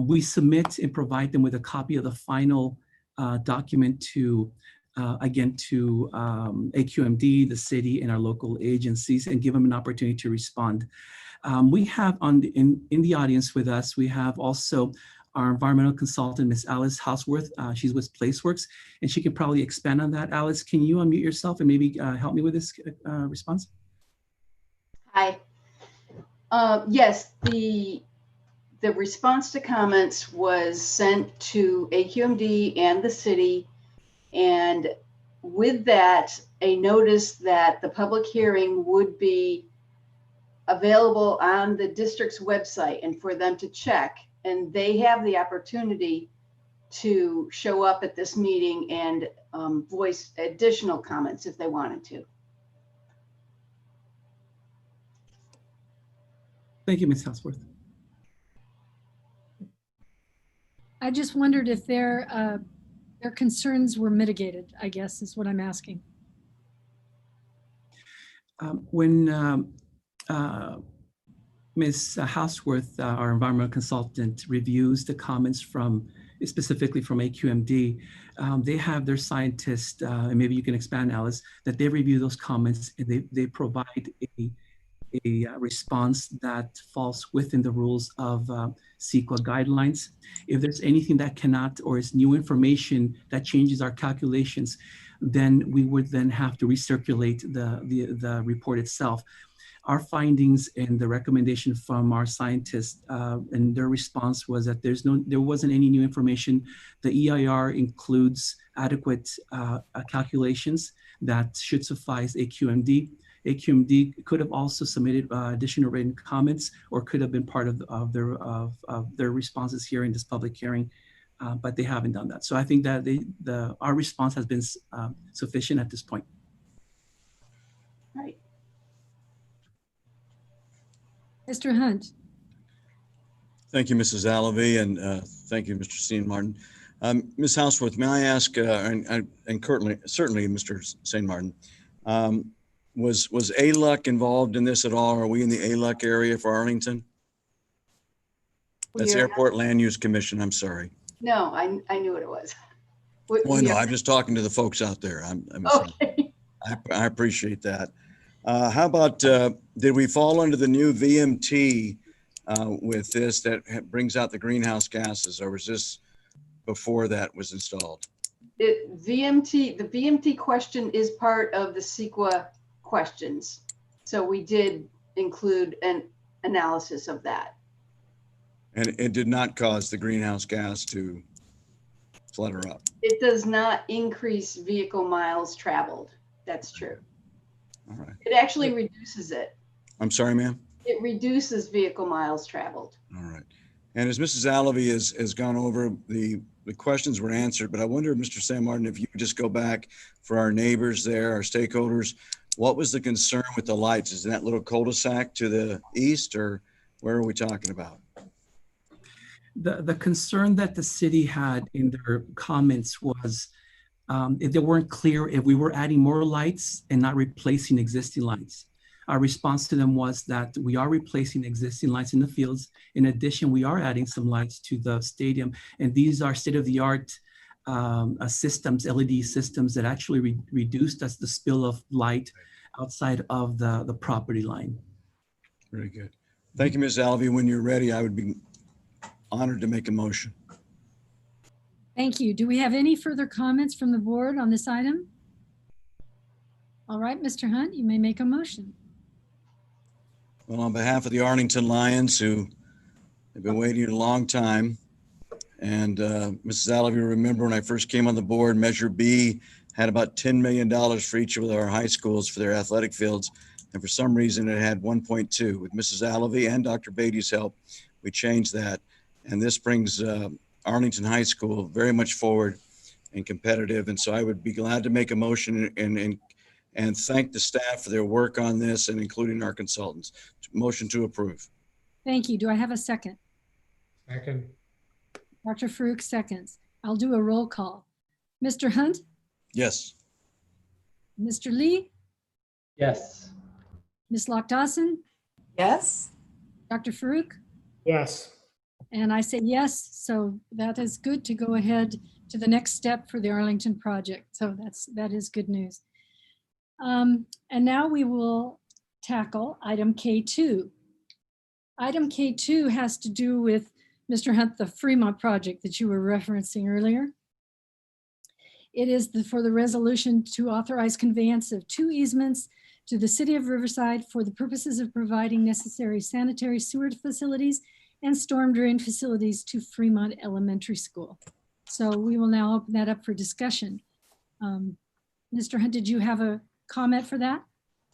We submit and provide them with a copy of the final document to AQMD, the city, and our local agencies, and give them an opportunity to respond. We have in the audience with us, we have also our environmental consultant, Ms. Alice Houseworth. She's with PlaceWorks, and she can probably expand on that. Alice, can you unmute yourself and maybe help me with this response? Hi. Yes, the response to comments was sent to AQMD and the city, and with that, a notice that the public hearing would be available on the district's website and for them to check, and they have the opportunity to show up at this meeting and voice additional comments if they wanted to. Thank you, Ms. Houseworth. I just wondered if their concerns were mitigated, I guess is what I'm asking. When Ms. Houseworth, our environmental consultant, reviews the comments specifically from AQMD, they have their scientists, and maybe you can expand, Alice, that they review those comments and they provide a response that falls within the rules of CEQA guidelines. If there's anything that cannot, or is new information that changes our calculations, then we would then have to recirculate the report itself. Our findings and the recommendation from our scientists and their response was that there wasn't any new information. The EIR includes adequate calculations that should suffice AQMD. AQMD could have also submitted additional written comments, or could have been part of their responses here in this public hearing, but they haven't done that. So I think that our response has been sufficient at this point. Right. Mr. Hunt. Thank you, Mrs. Alavi, and thank you, Mr. St. Martin. Ms. Houseworth, may I ask, and certainly Mr. St. Martin, was ALUC involved in this at all? Are we in the ALUC area for Arlington? That's Airport Land Use Commission, I'm sorry. No, I knew what it was. Well, no, I'm just talking to the folks out there. Okay. I appreciate that. How about, did we fall under the new VMT with this that brings out the greenhouse gases, or was this before that was installed? The VMT question is part of the CEQA questions. So we did include an analysis of that. And it did not cause the greenhouse gas to flutter up? It does not increase vehicle miles traveled. That's true. All right. It actually reduces it. I'm sorry, ma'am? It reduces vehicle miles traveled. All right. And as Mrs. Alavi has gone over, the questions were answered, but I wonder, Mr. San Martin, if you could just go back for our neighbors there, our stakeholders, what was the concern with the lights? Is that little cul-de-sac to the east, or where are we talking about? The concern that the city had in their comments was if they weren't clear if we were adding more lights and not replacing existing lights. Our response to them was that we are replacing existing lights in the fields. In addition, we are adding some lights to the stadium, and these are state-of-the-art systems, LED systems that actually reduced the spill of light outside of the property line. Very good. Thank you, Ms. Alavi. When you're ready, I would be honored to make a motion. Thank you. Do we have any further comments from the board on this item? All right, Mr. Hunt, you may make a motion. Well, on behalf of the Arlington Lions, who have been waiting a long time, and Mrs. Alvey, remember when I first came on the board, Measure B had about $10 million for each of our high schools for their athletic fields. And for some reason, it had 1.2. With Mrs. Alvey and Dr. Beatty's help, we changed that. And this brings Arlington High School very much forward and competitive. And so I would be glad to make a motion and thank the staff for their work on this, and including our consultants. Motion to approve. Thank you. Do I have a second? Second. Dr. Farouk seconds. I'll do a roll call. Mr. Hunt? Yes. Mr. Lee? Yes. Ms. Lock-Dawson? Yes. Dr. Farouk? Yes. And I say yes, so that is good to go ahead to the next step for the Arlington project. So that is good news. And now we will tackle item K2. Item K2 has to do with, Mr. Hunt, the Fremont project that you were referencing earlier. It is for the resolution to authorize conveyance of 2 easements to the city of Riverside for the purposes of providing necessary sanitary sewer facilities and storm drain facilities to Fremont Elementary School. So we will now open that up for discussion. Mr. Hunt, did you have a comment for that?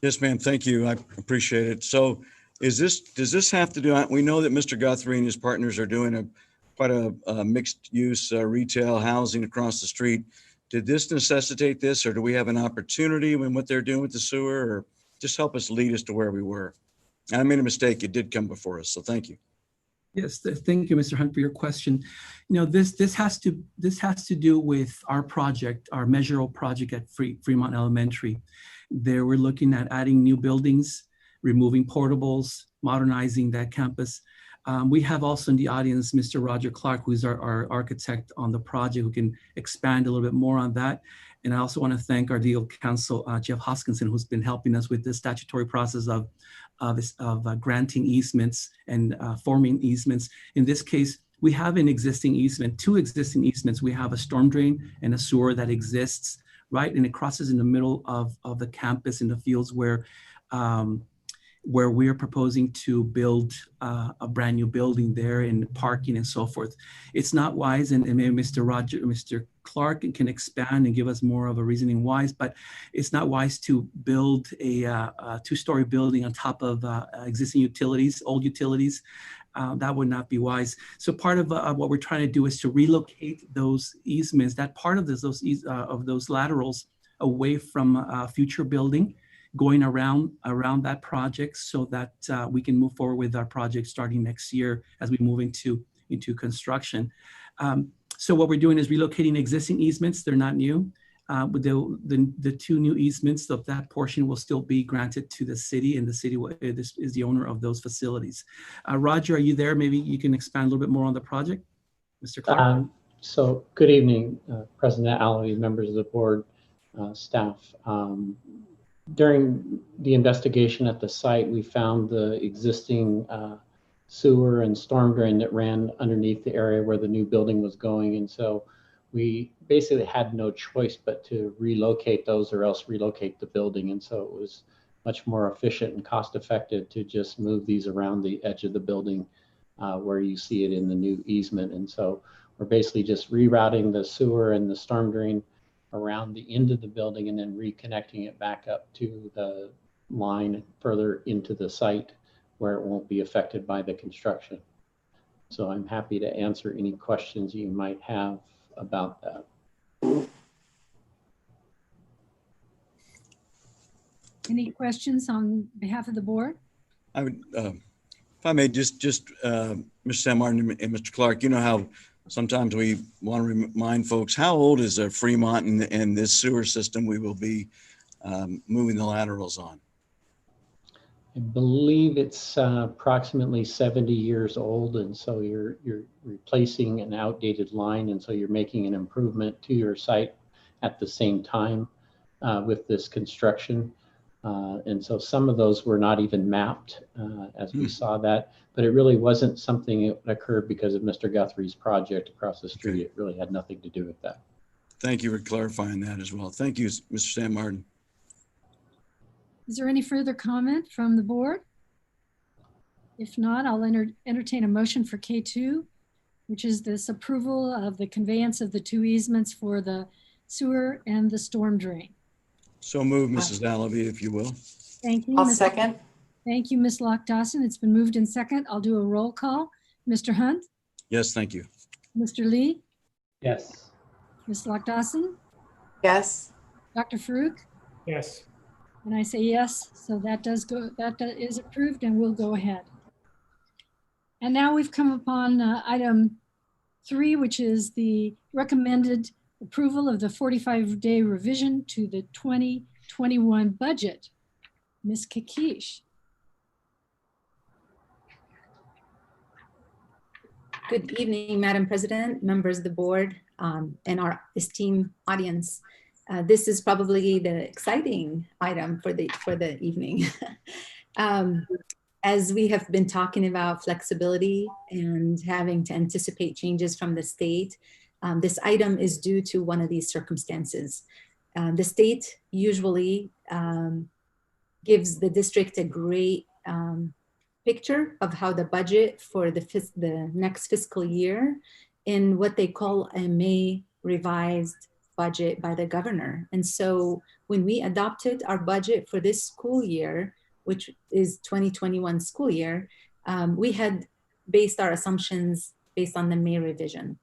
Yes, ma'am. Thank you. I appreciate it. So does this have to do, we know that Mr. Guthrie and his partners are doing quite a mixed use retail housing across the street. Did this necessitate this, or do we have an opportunity in what they're doing with the sewer, or just help us lead us to where we were? And I made a mistake. It did come before us. So thank you. Yes, thank you, Mr. Hunt, for your question. You know, this has to do with our project, our Measure project at Fremont Elementary. There we're looking at adding new buildings, removing portables, modernizing that campus. We have also in the audience Mr. Roger Clark, who's our architect on the project, who can expand a little bit more on that. And I also want to thank our legal counsel, Jeff Hoskinson, who's been helping us with the statutory process of granting easements and forming easements. In this case, we have an existing easement, 2 existing easements. We have a storm drain and a sewer that exists, right? And it crosses in the middle of the campus in the fields where we're proposing to build a brand new building there and parking and so forth. It's not wise, and maybe Mr. Clark can expand and give us more of a reasoning wise, but it's not wise to build a 2-story building on top of existing utilities, old utilities. That would not be wise. So part of what we're trying to do is to relocate those easements, that part of those laterals away from future building, going around that project, so that we can move forward with our project starting next year as we move into construction. So what we're doing is relocating existing easements. They're not new. But the 2 new easements of that portion will still be granted to the city, and the city is the owner of those facilities. Roger, are you there? Maybe you can expand a little bit more on the project, Mr. Clark. So good evening, President Alley, members of the board, staff. During the investigation at the site, we found the existing sewer and storm drain that ran underneath the area where the new building was going. And so we basically had no choice but to relocate those, or else relocate the building. And so it was much more efficient and cost effective to just move these around the edge of the building where you see it in the new easement. And so we're basically just rerouting the sewer and the storm drain around the end of the building, and then reconnecting it back up to the line further into the site where it won't be affected by the construction. So I'm happy to answer any questions you might have about that. Any questions on behalf of the board? I would, if I may, just Mr. Sam Martin and Mr. Clark, you know how sometimes we want to remind folks, how old is Fremont and this sewer system we will be moving the laterals on? I believe it's approximately 70 years old, and so you're replacing an outdated line, and so you're making an improvement to your site at the same time with this construction. And so some of those were not even mapped as we saw that, but it really wasn't something that occurred because of Mr. Guthrie's project across the street. It really had nothing to do with that. Thank you for clarifying that as well. Thank you, Mr. Sam Martin. Is there any further comment from the board? If not, I'll entertain a motion for K2, which is this approval of the conveyance of the 2 easements for the sewer and the storm drain. So move, Mrs. Alavi, if you will. Thank you. I'll Ms. second. Thank you, Ms. Lock-Dawson. It's been moved in second. I'll do a roll call. Mr. Hunt, Yes, thank you. Mr. Lee, Yes. Ms. Lock-Dawson, Yes. Dr. Farouk, Yes. and I say yes. So that is approved and we'll go ahead. And now we've come upon item 3, which is the recommended approval of the 45-day revision to the 2021 budget. Ms. Kakish. Good evening, Madam President, members of the board, and our esteemed audience. This is probably the exciting item for the evening. As we have been talking about flexibility and having to anticipate changes from the state, this item is due to one of these circumstances. The state usually gives the district a great picture of how the budget for the next fiscal year in what they call a May revised budget by the governor. And so when we adopted our budget for this school year, which is 2021 school year, we had based our assumptions based on the May revision.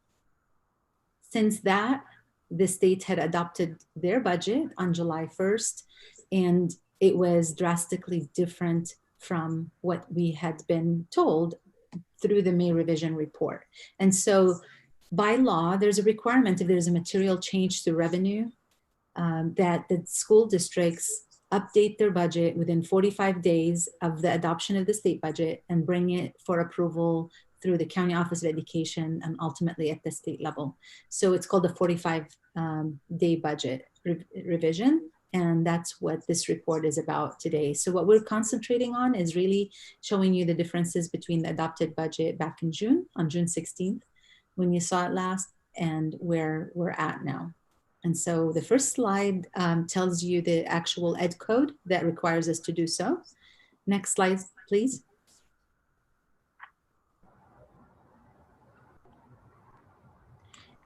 Since that, the state had adopted their budget on July 1st, and it was drastically different from what we had been told through the May revision report. And so by law, there's a requirement if there's a material change to revenue that the school districts update their budget within 45 days of the adoption of the state budget and bring it for approval through the County Office of Education and ultimately at the state level. So it's called the 45-day budget revision. And that's what this report is about today. So what we're concentrating on is really showing you the differences between the adopted budget back in June, on June 16th, when you saw it last, and where we're at now. And so the first slide tells you the actual ed code that requires us to do so. Next slide, please.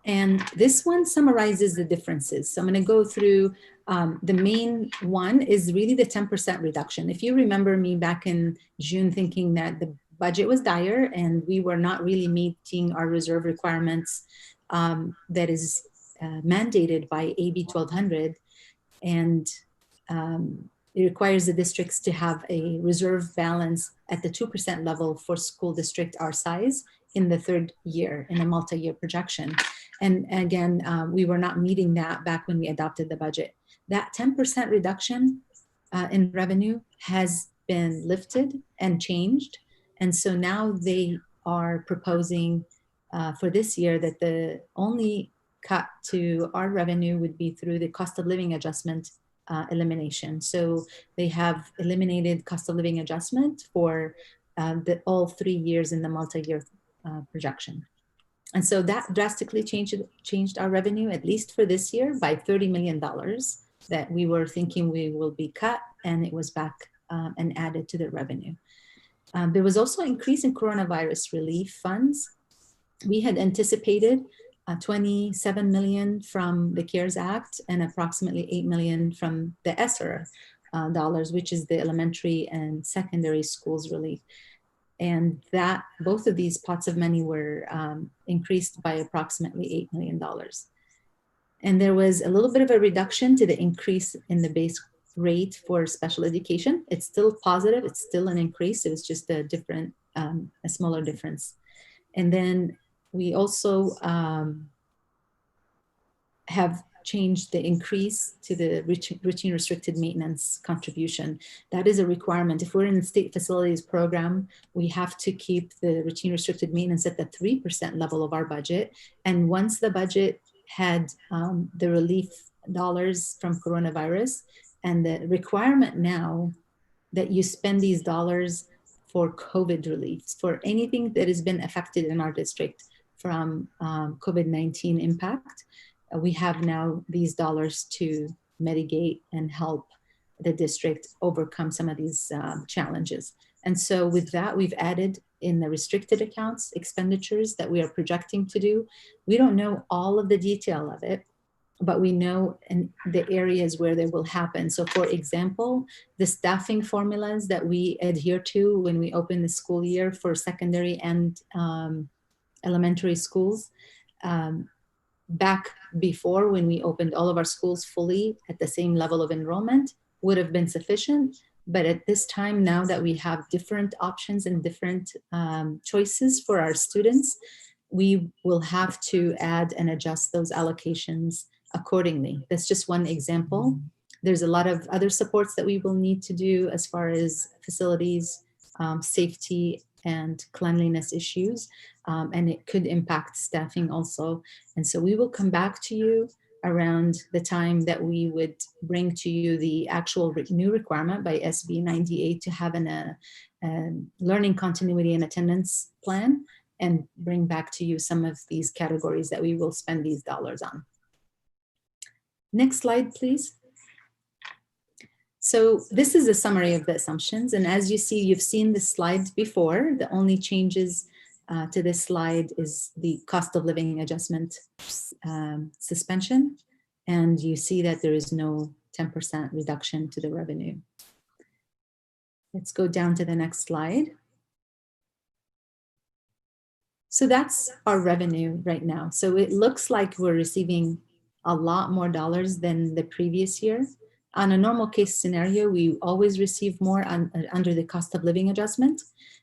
And this one summarizes the differences. So I'm going to go through the main one is really the 10% reduction. If you remember me back in June thinking that the budget was dire and we were not really meeting our reserve requirements that is mandated by AB 1200, and it requires the districts to have a reserve balance at the 2% level for school district our size in the third year in a multi-year projection. And again, we were not meeting that back when we adopted the budget. That 10% reduction in revenue has been lifted and changed. And so now they are proposing for this year that the only cut to our revenue would be through the cost of living adjustment elimination. So they have eliminated cost of living adjustment for all 3 years in the multi-year projection. And so that drastically changed our revenue, at least for this year, by $30 million that we were thinking we will be cut, and it was back and added to the revenue. There was also an increase in coronavirus relief funds. We had anticipated 27 million from the CARES Act and approximately 8 million from the ESSER dollars, which is the elementary and secondary schools relief. And that both of these pots of money were increased by approximately $8 million. And there was a little bit of a reduction to the increase in the base rate for special education. It's still positive, it's still an increase. It was just a different, a smaller difference. And then we also have changed the increase to the routine restricted maintenance contribution. That is a requirement. If we're in the state facilities program, we have to keep the routine restricted maintenance at the 3% level of our budget. And once the budget had the relief dollars from coronavirus, And the requirement now that you spend these dollars for COVID relief, for anything that has been affected in our district from COVID-19 impact, we have now these dollars to mitigate and help the district overcome some of these challenges. And so with that, we've added in the restricted accounts expenditures that we are projecting to do. We don't know all of the detail of it, but we know in the areas where they will happen. So for example, the staffing formulas that we adhere to when we open the school year for secondary and elementary schools, back before when we opened all of our schools fully at the same level of enrollment would have been sufficient. But at this time, now that we have different options and different choices for our students, we will have to add and adjust those allocations accordingly. That's just one example. There's a lot of other supports that we will need to do as far as facilities, safety, and cleanliness issues. And it could impact staffing also. And so we will come back to you around the time that we would bring to you the actual new requirement by SB 98 to have a learning continuity and attendance plan, and bring back to you some of these categories that we will spend these dollars on. Next slide, please. So this is a summary of the assumptions. And as you see, you've seen this slide before. The only changes to this slide is the cost of living adjustment suspension. And you see that there is no 10% reduction to the revenue. Let's go down to the next slide. So that's our revenue right now. So it looks like we're receiving a lot more dollars than the previous year. On a normal case scenario, we always receive more under the cost of living adjustment.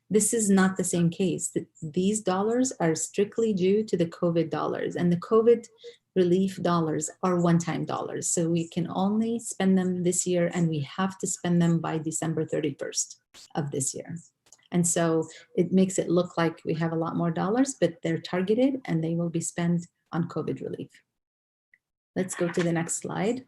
This is not the same case. These dollars are strictly due to the COVID dollars, and the COVID relief dollars are one-time dollars. So we can only spend them this year, and we have to spend them by December 31st of this year. And so it makes it look like we have a lot more dollars, but they're targeted and they will be spent on COVID relief. Let's go to the next slide.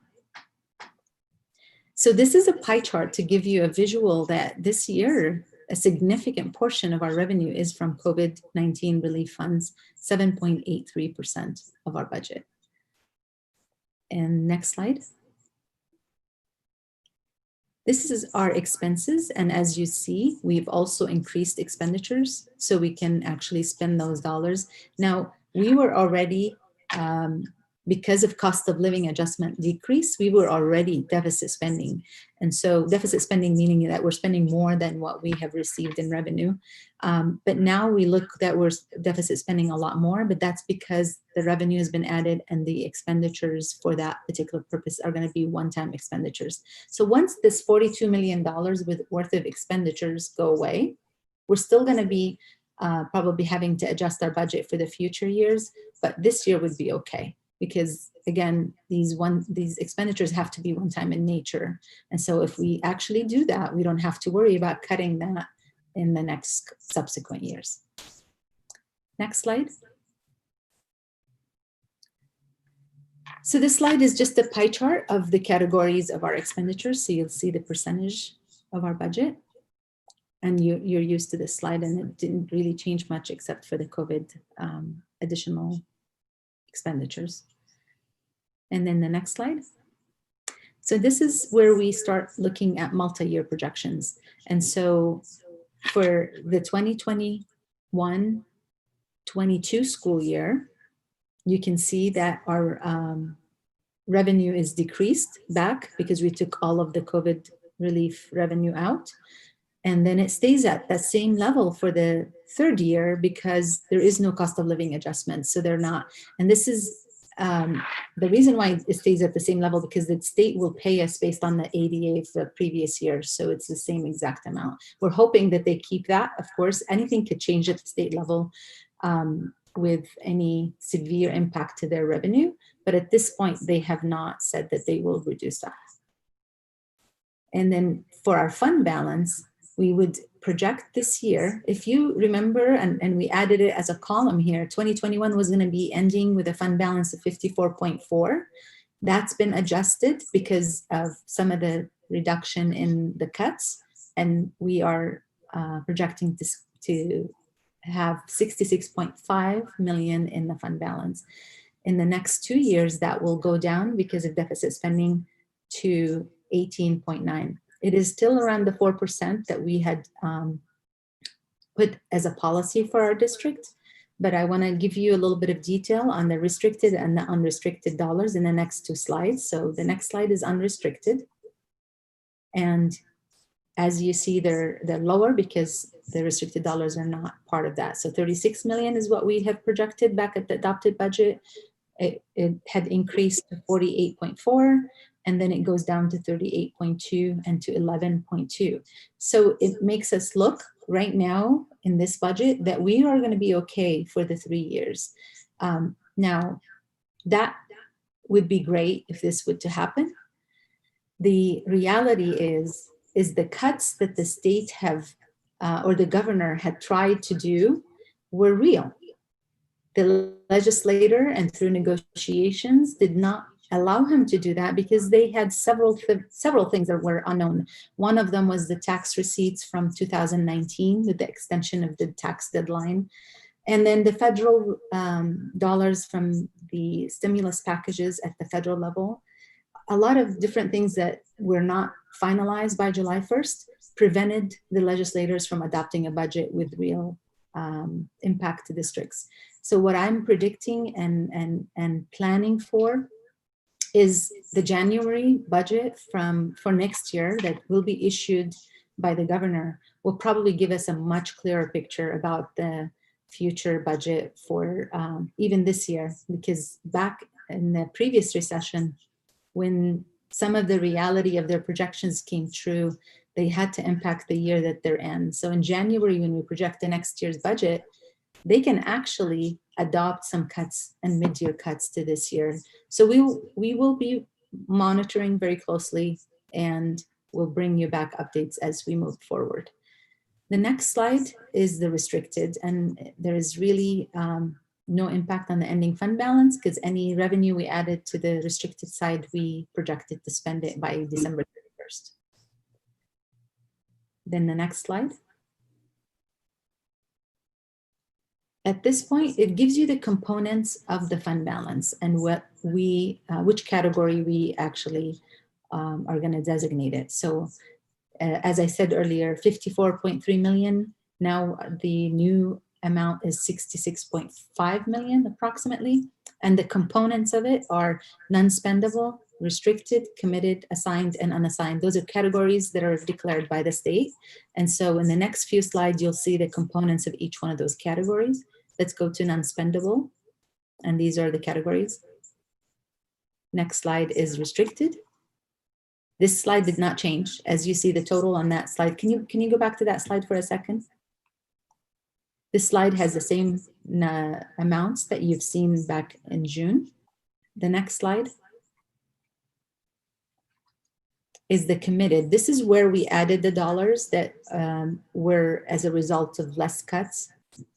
So this is a pie chart to give you a visual that this year, a significant portion of our revenue is from COVID-19 relief funds, 7.83% of our budget. And next slide. This is our expenses. And as you see, we've also increased expenditures so we can actually spend those dollars. Now, we were already, because of cost of living adjustment decrease, we were already deficit spending. And so deficit spending meaning that we're spending more than what we have received in revenue. But now we look that we're deficit spending a lot more, but that's because the revenue has been added and the expenditures for that particular purpose are going to be one-time expenditures. So once this $42 million worth of expenditures go away, we're still going to be probably having to adjust our budget for the future years, but this year would be okay. Because again, these expenditures have to be one-time in nature. And so if we actually do that, we don't have to worry about cutting that in the next subsequent years. Next slide. So this slide is just a pie chart of the categories of our expenditures. So you'll see the percentage of our budget. And you're used to this slide, and it didn't really change much except for the COVID additional expenditures. And then the next slide. So this is where we start looking at multi-year projections. And so for the 2021-22 school year, you can see that our revenue is decreased back because we took all of the COVID relief revenue out. And then it stays at that same level for the third year because there is no cost of living adjustment. So they're not, and this is the reason why it stays at the same level, because the state will pay us based on the ADA of the previous year. So it's the same exact amount. We're hoping that they keep that. Of course, anything could change at the state level with any severe impact to their revenue. But at this point, they have not said that they will reduce that. And then for our fund balance, we would project this year, if you remember, and we added it as a column here, 2021 was going to be ending with a fund balance of 54.4. That's been adjusted because of some of the reduction in the cuts, and we are projecting to have 66.5 million in the fund balance. In the next 2 years, that will go down because of deficit spending to 18.9. It is still around the 4% that we had put as a policy for our district, but I want to give you a little bit of detail on the restricted and the unrestricted dollars in the next 2 slides. So the next slide is unrestricted. And as you see, they're lower because the restricted dollars are not part of that. So 36 million is what we have projected back at the adopted budget. It had increased to 48.4, and then it goes down to 38.2 and to 11.2. So it makes us look right now in this budget that we are going to be okay for the 3 years. Now, that would be great if this were to happen. The reality is the cuts that the state have or the governor had tried to do were real. The legislator and through negotiations did not allow him to do that because they had several things that were unknown. One of them was the tax receipts from 2019 with the extension of the tax deadline. And then the federal dollars from the stimulus packages at the federal level. A lot of different things that were not finalized by July 1st prevented the legislators from adopting a budget with real impact to districts. So what I'm predicting and planning for is the January budget for next year that will be issued by the governor will probably give us a much clearer picture about the future budget for even this year, because back in the previous recession, when some of the reality of their projections came true, they had to impact the year that they're in. So in January, when we project the next year's budget, they can actually adopt some cuts and mid-year cuts to this year. So we will be monitoring very closely, and we'll bring you back updates as we move forward. The next slide is the restricted, and there is really no impact on the ending fund balance because any revenue we added to the restricted side, we projected to spend it by December 31st. Then the next slide. At this point, it gives you the components of the fund balance and what which category we actually are going to designate it. So as I said earlier, 54.3 million. Now the new amount is 66.5 million approximately. And the components of it are non-spendable, restricted, committed, assigned, and unassigned. Those are categories that are declared by the state. And so in the next few slides, you'll see the components of each one of those categories. Let's go to non-spendable. And these are the categories. Next slide is restricted. This slide did not change. As you see the total on that slide. Can you go back to that slide for a second? This slide has the same amounts that you've seen back in June. The next slide is the committed. This is where we added the dollars that were as a result of less cuts.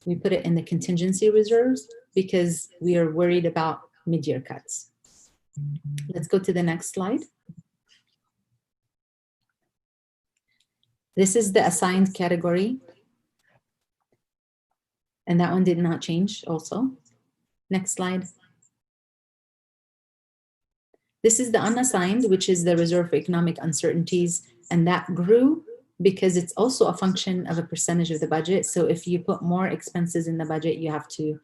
We put it in the contingency reserves because we are worried about mid-year cuts. Let's go to the next slide. This is the assigned category. And that one did not change also. Next slide. This is the unassigned, which is the reserve for economic uncertainties. And that grew because it's also a function of a percentage of the budget. So if you put more expenses in the budget, you have to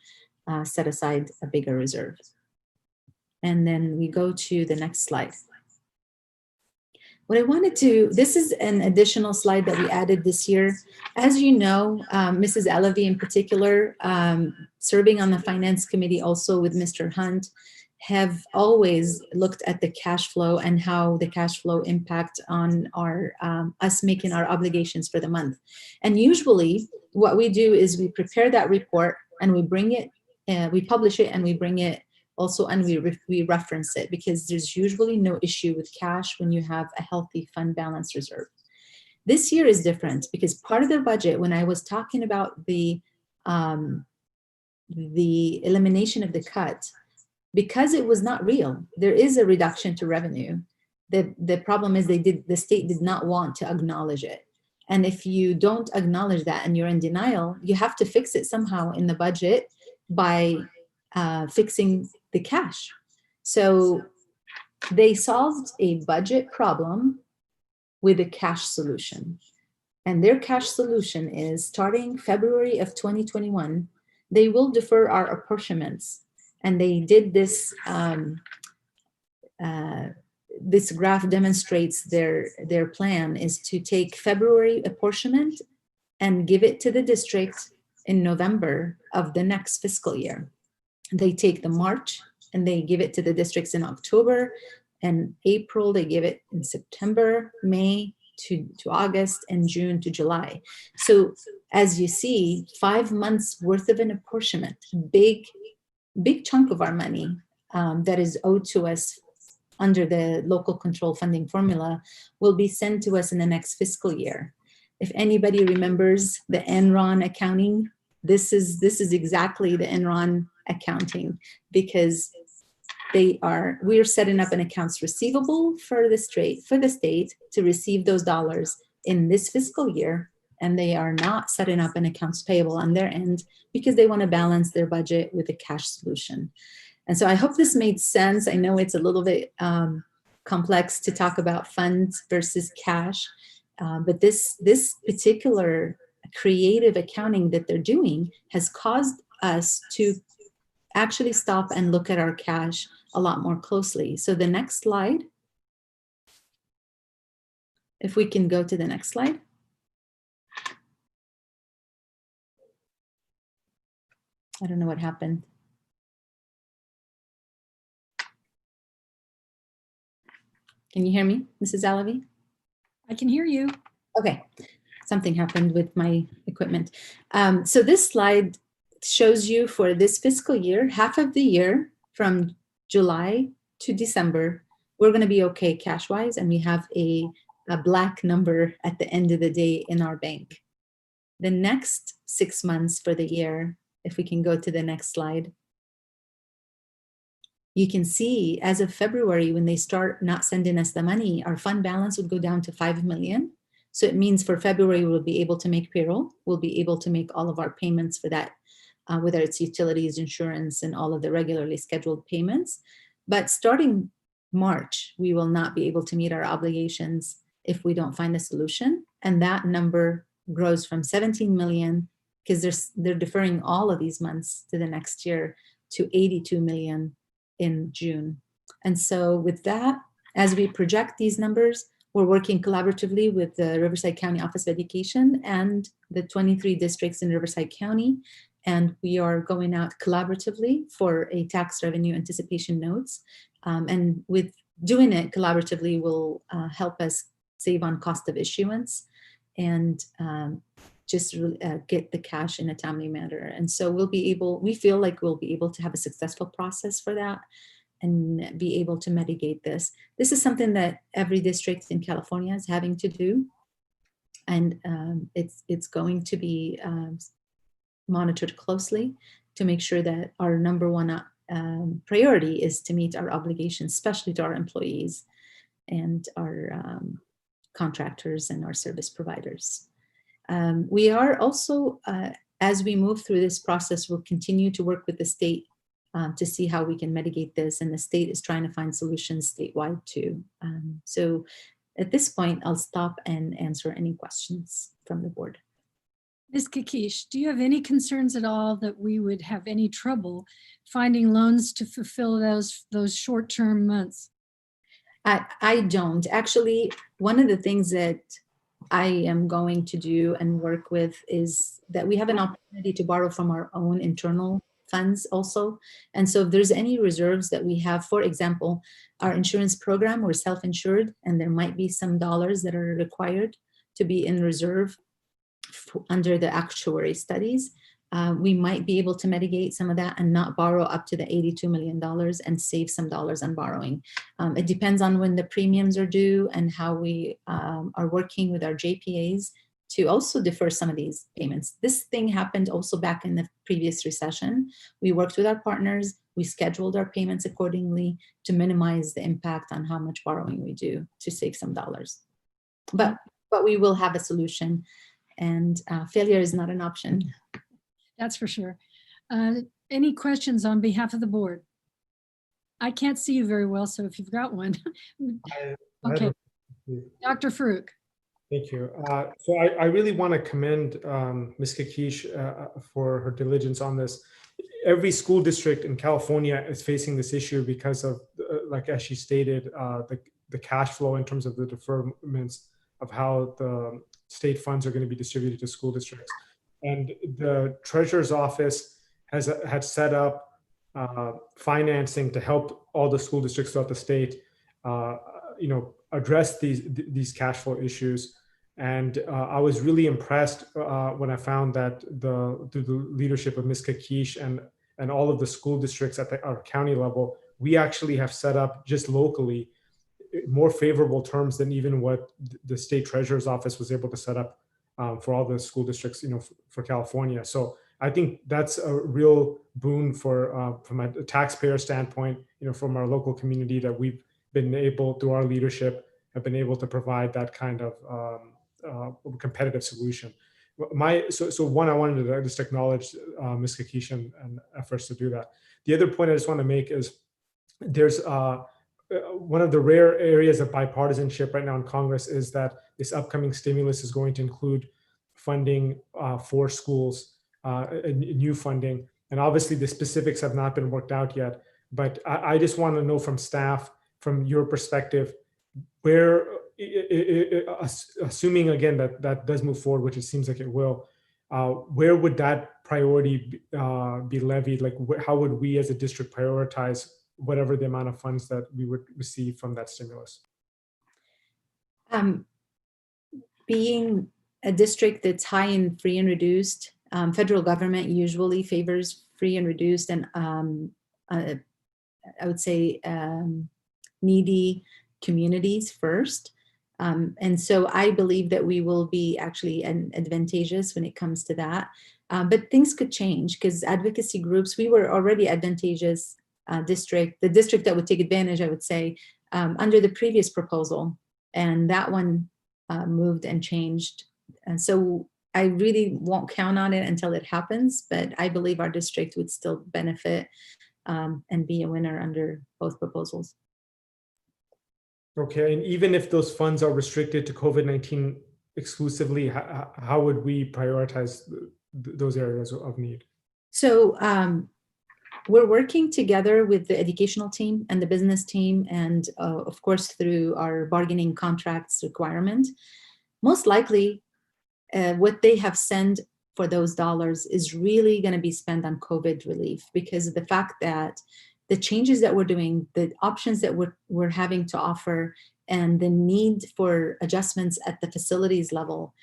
set aside a bigger reserve. And then we go to the next slide. What I wanted to, this is an additional slide that we added this year. As you know, Mrs. Alavi in particular, serving on the finance committee also with Mr. Hunt, have always looked at the cash flow and how the cash flow impact on our us making our obligations for the month. And usually what we do is we prepare that report and we bring it, we publish it and we bring it also, and we reference it because there's usually no issue with cash when you have a healthy fund balance reserve. This year is different because part of the budget, when I was talking about the elimination of the cut, because it was not real, there is a reduction to revenue. The problem is the state did not want to acknowledge it. And if you don't acknowledge that and you're in denial, you have to fix it somehow in the budget by fixing the cash. So they solved a budget problem with a cash solution. And their cash solution is starting February of 2021, they will defer our apportionments. And they did this, this graph demonstrates their plan is to take February apportionment and give it to the district in November of the next fiscal year. They take the March and they give it to the districts in October, and April they give it in September, May to August, and June to July. So as you see, 5 months worth of an apportionment, big chunk of our money that is owed to us under the local control funding formula will be sent to us in the next fiscal year. If anybody remembers the Enron accounting, this is exactly the Enron accounting, because we are setting up an accounts receivable for the state to receive those dollars in this fiscal year, and they are not setting up an accounts payable on their end because they want to balance their budget with a cash solution. And so I hope this made sense. I know it's a little bit complex to talk about funds versus cash, but this particular creative accounting that they're doing has caused us to actually stop and look at our cash a lot more closely. So the next slide, if we can go to the next slide. I don't know what happened. Can you hear me, Mrs. Alavi? I can hear you. Okay, something happened with my equipment. So this slide shows you for this fiscal year, half of the year from July to December, we're going to be okay cash-wise, and we have a black number at the end of the day in our bank. The next 6 months for the year, if we can go to the next slide, you can see as of February, when they start not sending us the money, our fund balance would go down to 5 million. So it means for February, we'll be able to make payroll. We'll be able to make all of our payments for that, whether it's utilities, insurance, and all of the regularly scheduled payments. But starting March, we will not be able to meet our obligations if we don't find a solution. And that number grows from 17 million, because they're deferring all of these months to the next year, to 82 million in June. And so with that, as we project these numbers, we're working collaboratively with the Riverside County Office of Education and the 23 districts in Riverside County. And we are going out collaboratively for a tax revenue anticipation notes. And with doing it collaboratively will help us save on cost of issuance and just get the cash in a timely manner. And so we feel like we'll be able to have a successful process for that and be able to mitigate this. This is something that every district in California is having to do. And it's going to be monitored closely to make sure that our number one priority is to meet our obligations, especially to our employees and our contractors and our service providers. We are also, as we move through this process, we'll continue to work with the state to see how we can mitigate this. And the state is trying to find solutions statewide too. So at this point, I'll stop and answer any questions from the board. Ms. Kakish, do you have any concerns at all that we would have any trouble finding loans to fulfill those short-term months? I don't. Actually, one of the things that I am going to do and work with is that we have an opportunity to borrow from our own internal funds also. And so if there's any reserves that we have, for example, our insurance program, we're self-insured, and there might be some dollars that are required to be in reserve under the actuary studies. We might be able to mitigate some of that and not borrow up to the $82 million and save some dollars on borrowing. It depends on when the premiums are due and how we are working with our JPAs to also defer some of these payments. This thing happened also back in the previous recession. We worked with our partners. We scheduled our payments accordingly to minimize the impact on how much borrowing we do to save some dollars. But we will have a solution, and failure is not an option. That's for sure. Any questions on behalf of the board? I can't see you very well, so if you've got one. Okay, Dr. Farouk. Thank you. So I really want to commend Ms. Kakish for her diligence on this. Every school district in California is facing this issue because of, like as she stated, the cash flow in terms of the deferments of how the state funds are going to be distributed to school districts. And the treasurer's office had set up financing to help all the school districts throughout the state, address these cash flow issues. And I was really impressed when I found that through the leadership of Ms. Kakish and all of the school districts at our county level, we actually have set up just locally more favorable terms than even what the state treasurer's office was able to set up for all the school districts, for California. So I think that's a real boon from a taxpayer standpoint, from our local community, that we've been able, through our leadership, have been able to provide that kind of competitive solution. So one, I wanted to just acknowledge Ms. Kakish and efforts to do that. The other point I just want to make is there's one of the rare areas of bipartisanship right now in Congress is that this upcoming stimulus is going to include funding for schools, new funding. And obviously the specifics have not been worked out yet, but I just want to know from staff, from your perspective, where, assuming again that does move forward, which it seems like it will, where would that priority be levied? Like, how would we as a district prioritize whatever the amount of funds that we would receive from that stimulus? Being a district that's high in free and reduced, federal government usually favors free and reduced and I would say needy communities first. And so I believe that we will be actually advantageous when it comes to that. But things could change because advocacy groups, we were already advantageous district, the district that would take advantage, I would say, under the previous proposal. And that one moved and changed. And so I really won't count on it until it happens, but I believe our district would still benefit and be a winner under both proposals. Okay, and even if those funds are restricted to COVID-19 exclusively, how would we prioritize those areas of need? So we're working together with the educational team and the business team, and of course through our bargaining contracts requirement. Most likely what they have sent for those dollars is really going to be spent on COVID relief, because of the fact that the changes that we're doing, the options that we're having to offer, and the need for adjustments at the facilities level,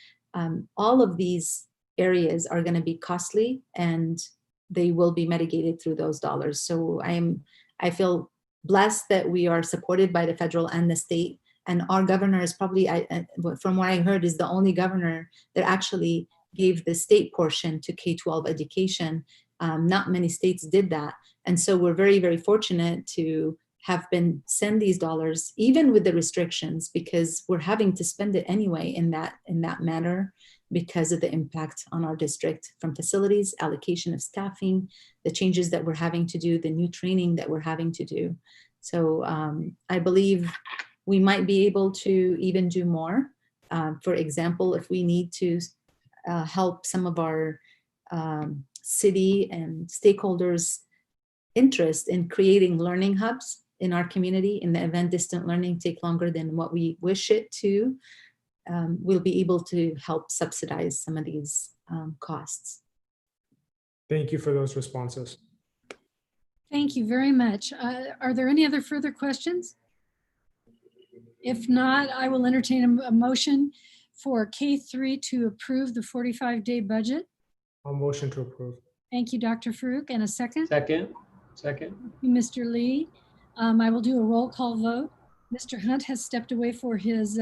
all of these areas are going to be costly, and they will be mitigated through those dollars. So I feel blessed that we are supported by the federal and the state, and our governor is probably, from what I heard, is the only governor that actually gave the state portion to K-12 education. Not many states did that. And so we're very, very fortunate to have been send these dollars, even with the restrictions, because we're having to spend it anyway in that manner because of the impact on our district from facilities, allocation of staffing, the changes that we're having to do, the new training that we're having to do. So I believe we might be able to even do more. For example, if we need to help some of our city and stakeholders' interest in creating learning hubs in our community, in the event distant learning take longer than what we wish it to, we'll be able to help subsidize some of these costs. Thank you for those responses. Thank you very much. Are there any other further questions? If not, I will entertain a motion for K-3 to approve the 45-day budget. I'll motion to approve. Thank you, Dr. Farouk. And a second? Second. Thank you, Mr. Lee. I will do a roll call vote. Mr. Hunt has stepped away for his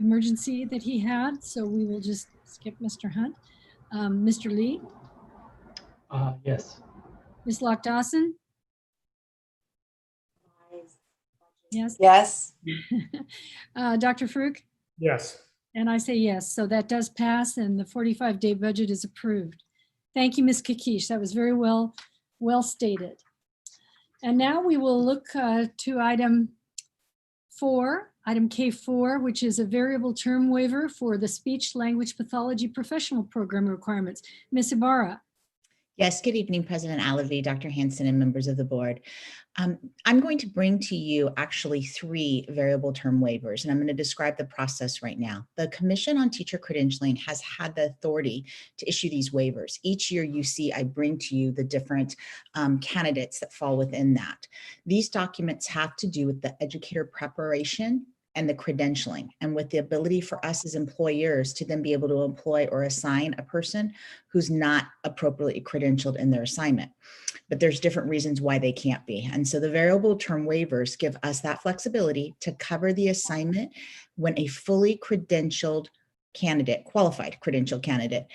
emergency that he had, so we will just skip Mr. Hunt. Mr. Lee, Yes. Ms. Lock Dawson? Yes. Yes. Dr. Farouk? Yes. And I say yes. So that does pass and the 45-day budget is approved. Thank you, Ms. Kakish. That was very well stated. And now we will look to item K4, which is a variable term waiver for the speech language pathology professional program requirements. Ms. Ibarra? Yes, good evening, President Alavi, Dr. Hanson, and members of the board. I'm going to bring to you actually 3 variable term waivers, and I'm going to describe the process right now. The Commission on Teacher Credentialing has had the authority to issue these waivers. Each year you see I bring to you the different candidates that fall within that. These documents have to do with the educator preparation and the credentialing, and with the ability for us as employers to then be able to employ or assign a person who's not appropriately credentialed in their assignment. But there's different reasons why they can't be. And so the variable term waivers give us that flexibility to cover the assignment when a fully credentialed candidate, qualified credentialed candidate,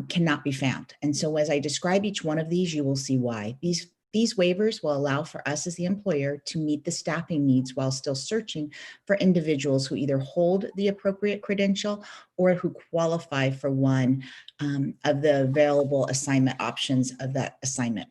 cannot be found. And so as I describe each one of these, you will see why. These waivers will allow for us as the employer to meet the staffing needs while still searching for individuals who either hold the appropriate credential or who qualify for one of the available assignment options of that assignment.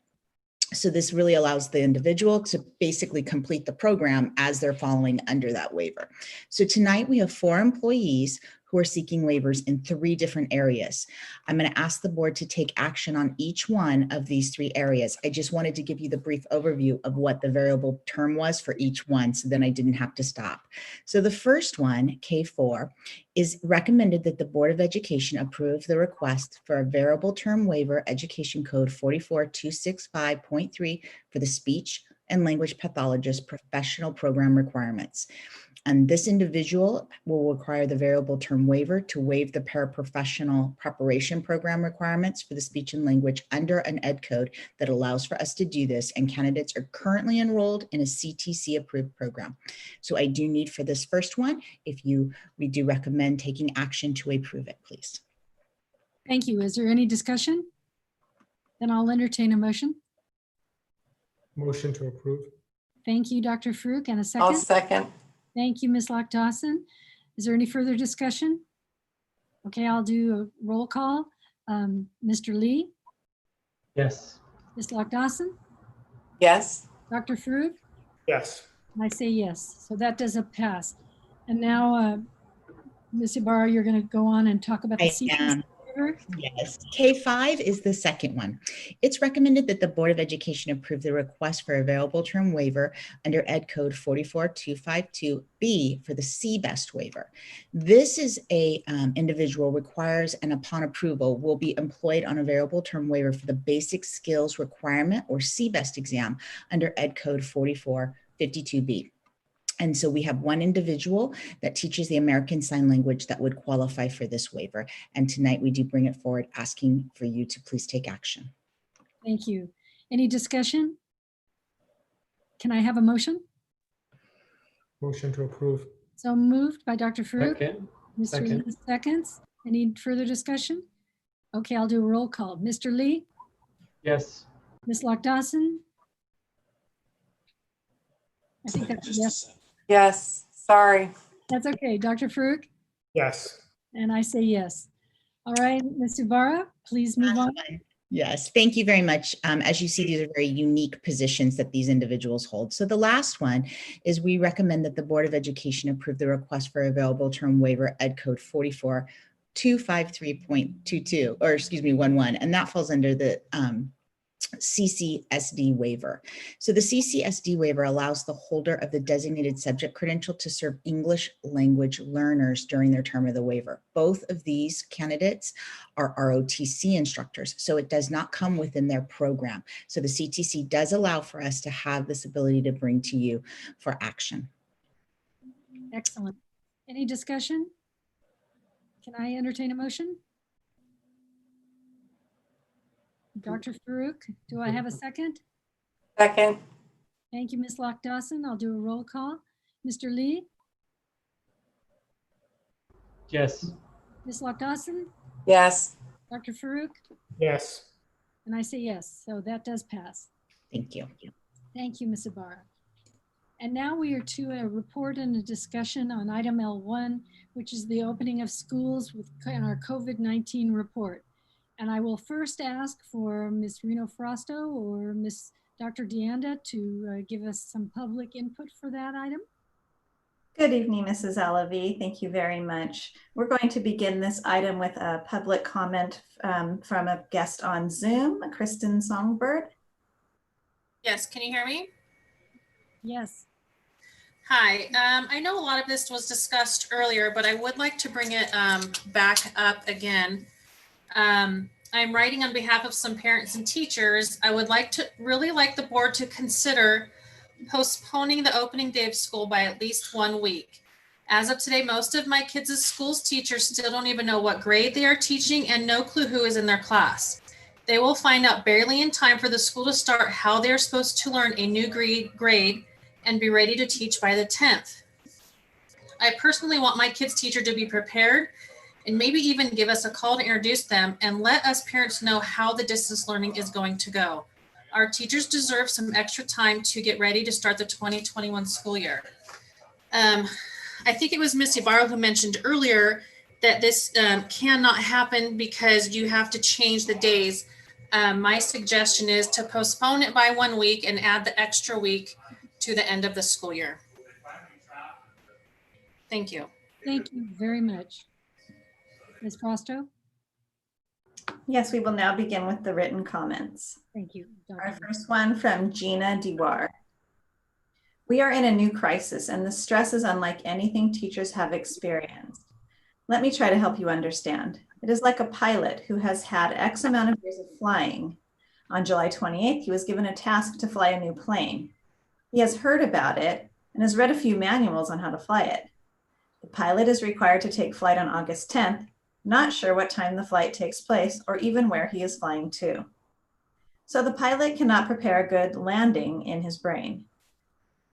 So this really allows the individual to basically complete the program as they're following under that waiver. So tonight we have 4 employees who are seeking waivers in 3 different areas. I'm going to ask the board to take action on each one of these 3 areas. I just wanted to give you the brief overview of what the variable term was for each one, so then I didn't have to stop. So the first one, K4, is recommended that the Board of Education approve the request for a variable term waiver, Education Code 44265.3 for the speech and language pathologist professional program requirements. And this individual will require the variable term waiver to waive the paraprofessional preparation program requirements for the speech and language under an ed code that allows for us to do this. And candidates are currently enrolled in a CTC approved program. So I do need for this first one, we do recommend taking action to approve it, please. Thank you. Is there any discussion? Then I'll entertain a motion. Motion to approve. Thank you, Dr. Farouk. And a second? I'll second. Thank you, Ms. Lock Dawson. Is there any further discussion? Okay, I'll do a roll call. Mr. Lee, Yes. Ms. Lock Dawson, Yes. Dr. Farouk, Yes. and I say yes. So that does pass. And now, Ms. Ibarra, you're going to go on and talk about the CTC waiver. Yes, K5 is the second one. It's recommended that the Board of Education approve the request for available term waiver under Ed Code 44252B for the CBEST waiver. This is a individual requires and upon approval will be employed on a variable term waiver for the basic skills requirement or CBEST exam under Ed Code 4452B. And so we have one individual that teaches the American Sign Language that would qualify for this waiver. And tonight we do bring it forward, asking for you to please take action. Thank you. Any discussion? Can I have a motion? Motion to approve. So moved by Dr. Farouk. Second. Mr. Second. Lee seconds. Any further discussion? Okay, I'll do a roll call. Mr. Lee, Yes. Ms. Lock Dawson. I think that's a yes. Yes. Sorry. That's okay. Dr. Farouk? Yes. And I say yes. All right, Ms. Ibarra, please move on. Yes, thank you very much. As you see, these are very unique positions that these individuals hold. So the last one is we recommend that the Board of Education approve the request for available term waiver Ed Code 44253.22, or excuse me, 11, and that falls under the CCSD waiver. So the CCSD waiver allows the holder of the designated subject credential to serve English language learners during their term of the waiver. Both of these candidates are ROTC instructors, so it does not come within their program. So the CTC does allow for us to have this ability to bring to you for action. Excellent. Any discussion? Can I entertain a motion? Dr. Farouk, do I have a second? Second. Thank you, Ms. Lock Dawson. I'll do a roll call. Mr. Lee, Yes. Ms. Lock Dawson, Yes. Dr. Farouk? Yes. And I say yes, so that does pass. Thank you. Thank you, Ms. Ibarra. And now we are to a report and a discussion on item L1, which is the opening of schools with our COVID-19 report. And I will first ask for Ms. Reno Frosto or Ms. Dr. Deanda to give us some public input for that item. Good evening, Mrs. Alavi. Thank you very much. We're going to begin this item with a public comment from a guest on Zoom, Kristen Songbird. Yes, can you hear me? Yes. Hi, I know a lot of this was discussed earlier, but I would like to bring it back up again. I'm writing on behalf of some parents and teachers. I would really like the board to consider postponing the opening day of school by at least 1 week. As of today, most of my kids' school's teachers still don't even know what grade they are teaching and no clue who is in their class. They will find out barely in time for the school to start how they're supposed to learn a new grade and be ready to teach by the 10th. I personally want my kids' teacher to be prepared and maybe even give us a call to introduce them and let us parents know how the distance learning is going to go. Our teachers deserve some extra time to get ready to start the 2021 school year. I think it was Ms. Ibarra who mentioned earlier that this cannot happen because you have to change the days. My suggestion is to postpone it by 1 week and add the extra week to the end of the school year. Thank you. Thank you very much. Ms. Frosto? Yes, we will now begin with the written comments. Thank you, Dr. Our first one from Gina Dewar. We are in a new crisis and the stress is unlike anything teachers have experienced. Let me try to help you understand. It is like a pilot who has had X amount of years of flying. On July 28th, he was given a task to fly a new plane. He has heard about it and has read a few manuals on how to fly it. The pilot is required to take flight on August 10th, not sure what time the flight takes place or even where he is flying to. So the pilot cannot prepare a good landing in his brain.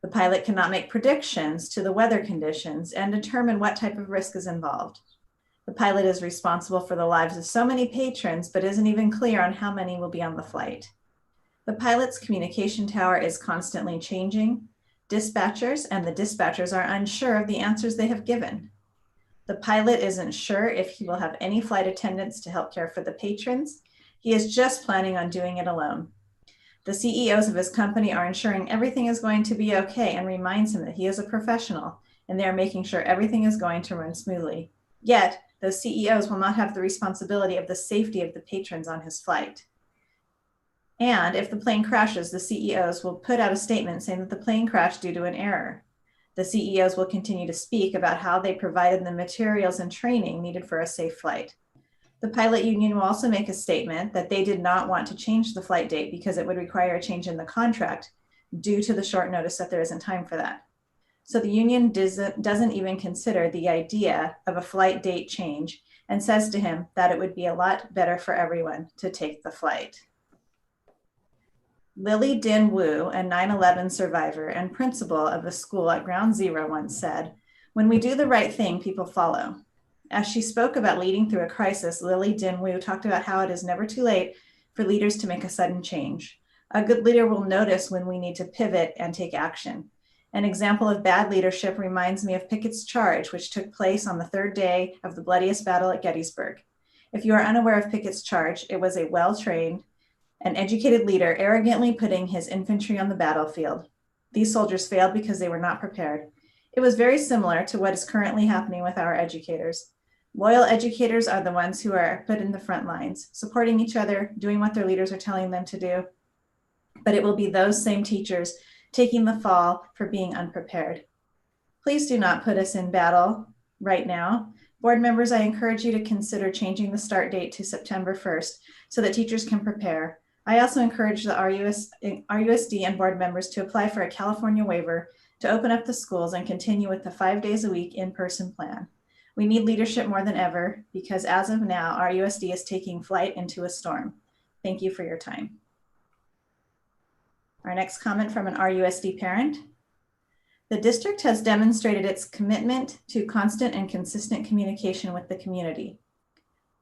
The pilot cannot make predictions to the weather conditions and determine what type of risk is involved. The pilot is responsible for the lives of so many patrons, but isn't even clear on how many will be on the flight. The pilot's communication tower is constantly changing. Dispatchers and the dispatchers are unsure of the answers they have given. The pilot isn't sure if he will have any flight attendants to help care for the patrons. He is just planning on doing it alone. The CEOs of his company are ensuring everything is going to be okay and reminds him that he is a professional and they are making sure everything is going to run smoothly. Yet, those CEOs will not have the responsibility of the safety of the patrons on his flight. And if the plane crashes, the CEOs will put out a statement saying that the plane crashed due to an error. The CEOs will continue to speak about how they provided the materials and training needed for a safe flight. The pilot union will also make a statement that they did not want to change the flight date because it would require a change in the contract due to the short notice that there isn't time for that. So the union doesn't even consider the idea of a flight date change and says to him that it would be a lot better for everyone to take the flight. Lily Din Wu, a 9/11 survivor and principal of a school at Ground Zero, once said, "When we do the right thing, people follow." As she spoke about leading through a crisis, Lily Din Wu talked about how it is never too late for leaders to make a sudden change. A good leader will notice when we need to pivot and take action. An example of bad leadership reminds me of Pickett's charge, which took place on the third day of the bloodiest battle at Gettysburg. If you are unaware of Pickett's charge, it was a well-trained and educated leader arrogantly putting his infantry on the battlefield. These soldiers failed because they were not prepared. It was very similar to what is currently happening with our educators. Loyal educators are the ones who are put in the front lines, supporting each other, doing what their leaders are telling them to do. But it will be those same teachers taking the fall for being unprepared. Please do not put us in battle right now. Board members, I encourage you to consider changing the start date to September 1st so that teachers can prepare. I also encourage the RUSD and board members to apply for a California waiver to open up the schools and continue with the 5 days a week in-person plan. We need leadership more than ever because as of now, RUSD is taking flight into a storm. Thank you for your time. Our next comment from an RUSD parent. The district has demonstrated its commitment to constant and consistent communication with the community.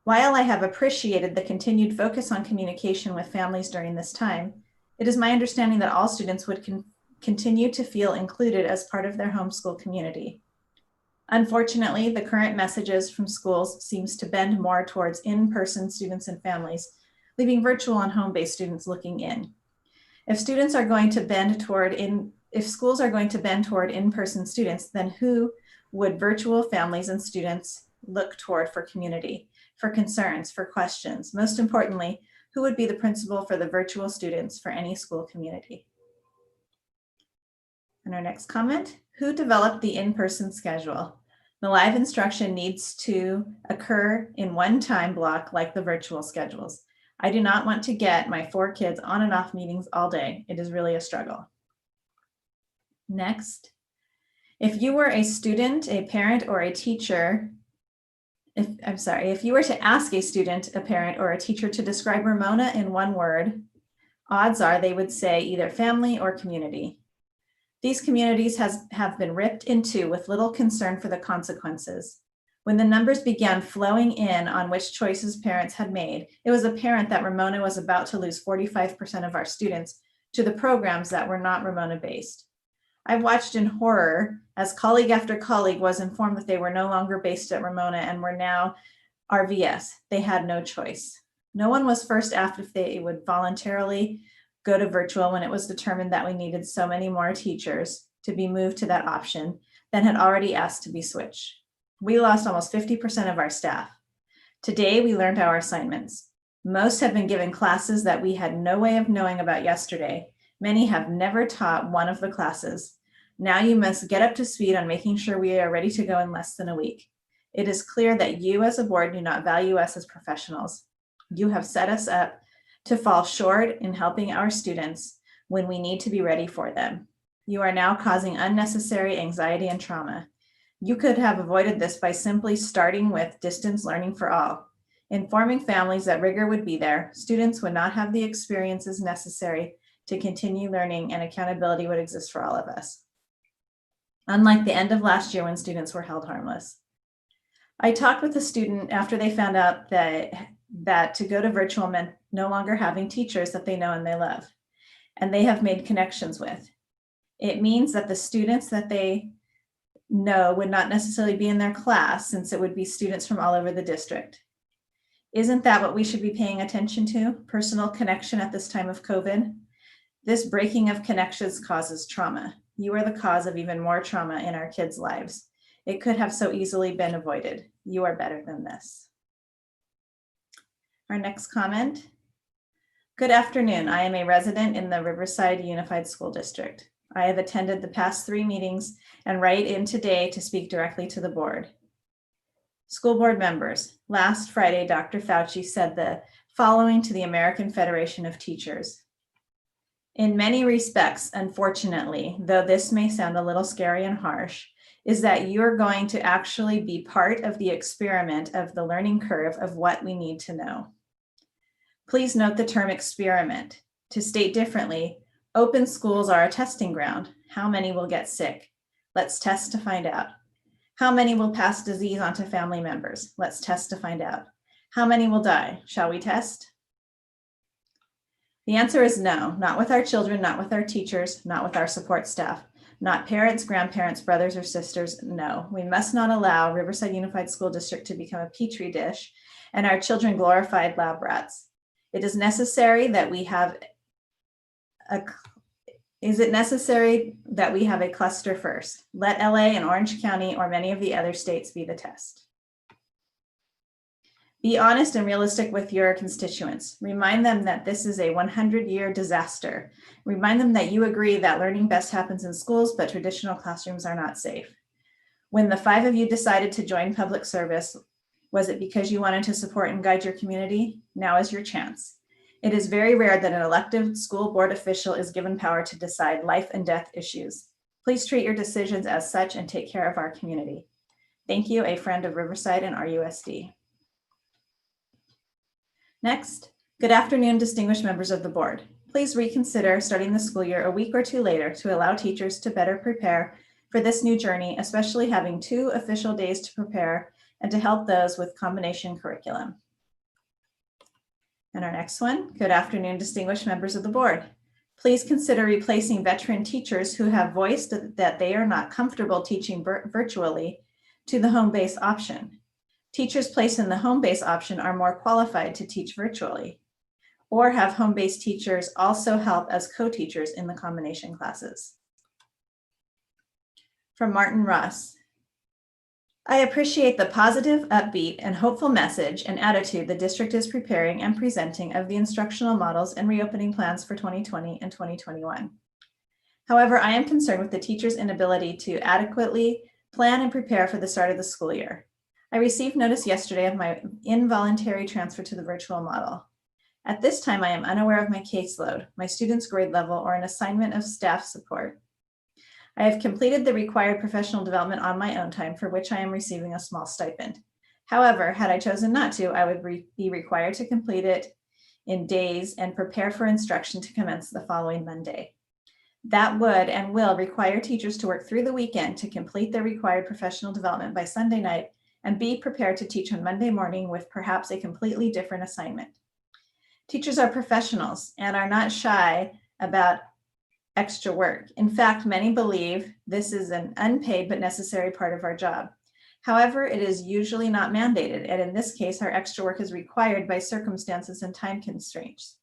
While I have appreciated the continued focus on communication with families during this time, it is my understanding that all students would continue to feel included as part of their homeschool community. Unfortunately, the current messages from schools seems to bend more towards in-person students and families, leaving virtual and home-based students looking in. If schools are going to bend toward in-person students, then who would virtual families and students look toward for community, for concerns, for questions? Most importantly, who would be the principal for the virtual students for any school community? And our next comment, who developed the in-person schedule? The live instruction needs to occur in one time block like the virtual schedules. I do not want to get my 4 kids on and off meetings all day. It is really a struggle. Next, if you were a student, a parent, or a teacher, if you were to ask a student, a parent, or a teacher to describe Ramona in one word, odds are they would say either family or community. These communities have been ripped in two with little concern for the consequences. When the numbers began flowing in on which choices parents had made, it was apparent that Ramona was about to lose 45% of our students to the programs that were not Ramona-based. I've watched in horror as colleague after colleague was informed that they were no longer based at Ramona and were now RVS. They had no choice. No one was first asked if they would voluntarily go to virtual when it was determined that we needed so many more teachers to be moved to that option than had already asked to be switched. We lost almost 50% of our staff. Today, we learned our assignments. Most have been given classes that we had no way of knowing about yesterday. Many have never taught one of the classes. Now you must get up to speed on making sure we are ready to go in less than a week. It is clear that you as a board do not value us as professionals. You have set us up to fall short in helping our students when we need to be ready for them. You are now causing unnecessary anxiety and trauma. You could have avoided this by simply starting with distance learning for all. Informing families that rigor would be there, students would not have the experiences necessary to continue learning, and accountability would exist for all of us. Unlike the end of last year when students were held harmless. I talked with a student after they found out that to go to virtual meant no longer having teachers that they know and they love, and they have made connections with. It means that the students that they know would not necessarily be in their class, since it would be students from all over the district. Isn't that what we should be paying attention to? Personal connection at this time of COVID? This breaking of connections causes trauma. You are the cause of even more trauma in our kids' lives. It could have so easily been avoided. You are better than this. Our next comment. Good afternoon. I am a resident in the Riverside Unified School District. I have attended the past 3 meetings and write in today to speak directly to the board. School board members, last Friday, Dr. Fauci said the following to the American Federation of Teachers. In many respects, unfortunately, though this may sound a little scary and harsh, is that you're going to actually be part of the experiment of the learning curve of what we need to know. Please note the term experiment. To state differently, open schools are a testing ground. How many will get sick? Let's test to find out. How many will pass disease onto family members? Let's test to find out. How many will die? Shall we test? The answer is no, not with our children, not with our teachers, not with our support staff, not parents, grandparents, brothers or sisters. No, we must not allow Riverside Unified School District to become a petri dish and our children glorified lab rats. It is necessary that we have a cluster first? Let LA and Orange County or many of the other states be the test. Be honest and realistic with your constituents. Remind them that this is a 100-year disaster. Remind them that you agree that learning best happens in schools, but traditional classrooms are not safe. When the 5 of you decided to join public service, was it because you wanted to support and guide your community? Now is your chance. It is very rare that an elected school board official is given power to decide life and death issues. Please treat your decisions as such and take care of our community. Thank you, a friend of Riverside and RUSD. Next, good afternoon, distinguished members of the board. Please reconsider starting the school year a week or 2 later to allow teachers to better prepare for this new journey, especially having 2 official days to prepare and to help those with combination curriculum. And our next one, good afternoon, distinguished members of the board. Please consider replacing veteran teachers who have voiced that they are not comfortable teaching virtually to the home-based option. Teachers placed in the home-based option are more qualified to teach virtually, or have home-based teachers also help as co-teachers in the combination classes. From Martin Ross. I appreciate the positive, upbeat, and hopeful message and attitude the district is preparing and presenting of the instructional models and reopening plans for 2020 and 2021. However, I am concerned with the teachers' inability to adequately plan and prepare for the start of the school year. I received notice yesterday of my involuntary transfer to the virtual model. At this time, I am unaware of my caseload, my students' grade level, or an assignment of staff support. I have completed the required professional development on my own time, for which I am receiving a small stipend. However, had I chosen not to, I would be required to complete it in days and prepare for instruction to commence the following Monday. That would and will require teachers to work through the weekend to complete their required professional development by Sunday night and be prepared to teach on Monday morning with perhaps a completely different assignment. Teachers are professionals and are not shy about extra work. In fact, many believe this is an unpaid but necessary part of our job. However, it is usually not mandated, and in this case, our extra work is required by circumstances and time constraints.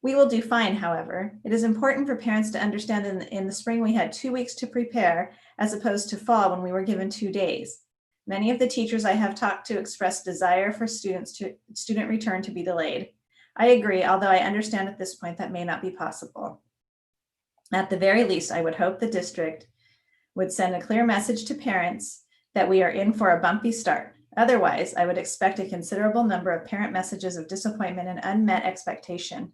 We will do fine, however. It is important for parents to understand in the spring we had 2 weeks to prepare as opposed to fall when we were given 2 days. Many of the teachers I have talked to expressed desire for student return to be delayed. I agree, although I understand at this point that may not be possible. At the very least, I would hope the district would send a clear message to parents that we are in for a bumpy start. Otherwise, I would expect a considerable number of parent messages of disappointment and unmet expectation.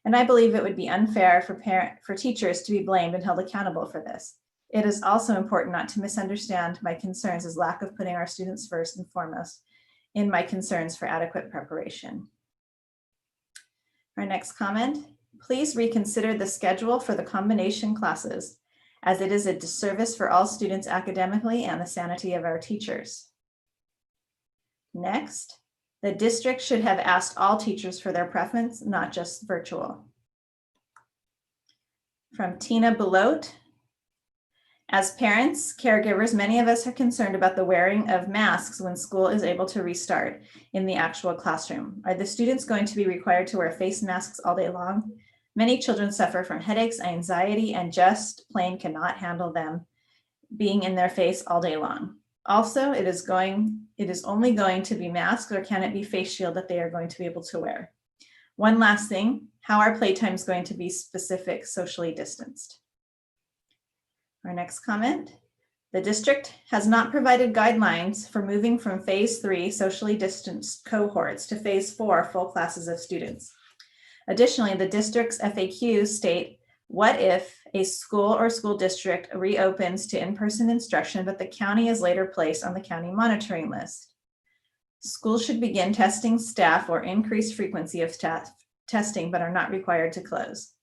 And I believe it would be unfair for teachers to be blamed and held accountable for this. It is also important not to misunderstand my concerns as lack of putting our students first and foremost in my concerns for adequate preparation. Our next comment. Please reconsider the schedule for the combination classes, as it is a disservice for all students academically and the sanity of our teachers. Next, the district should have asked all teachers for their preference, not just virtual. From Tina Belote. As parents, caregivers, many of us are concerned about the wearing of masks when school is able to restart in the actual classroom. Are the students going to be required to wear face masks all day long? Many children suffer from headaches, anxiety, and just plain cannot handle them being in their face all day long. Also, it is only going to be masks, or can it be face shield that they are going to be able to wear? One last thing, how are playtimes going to be specific, socially distanced? Our next comment. The district has not provided guidelines for moving from phase 3 socially distanced cohorts to phase 4 full classes of students. Additionally, the district's FAQs state, what if a school or school district reopens to in-person instruction, but the county is later placed on the county monitoring list? Schools should begin testing staff or increase frequency of staff testing, but are not required to close.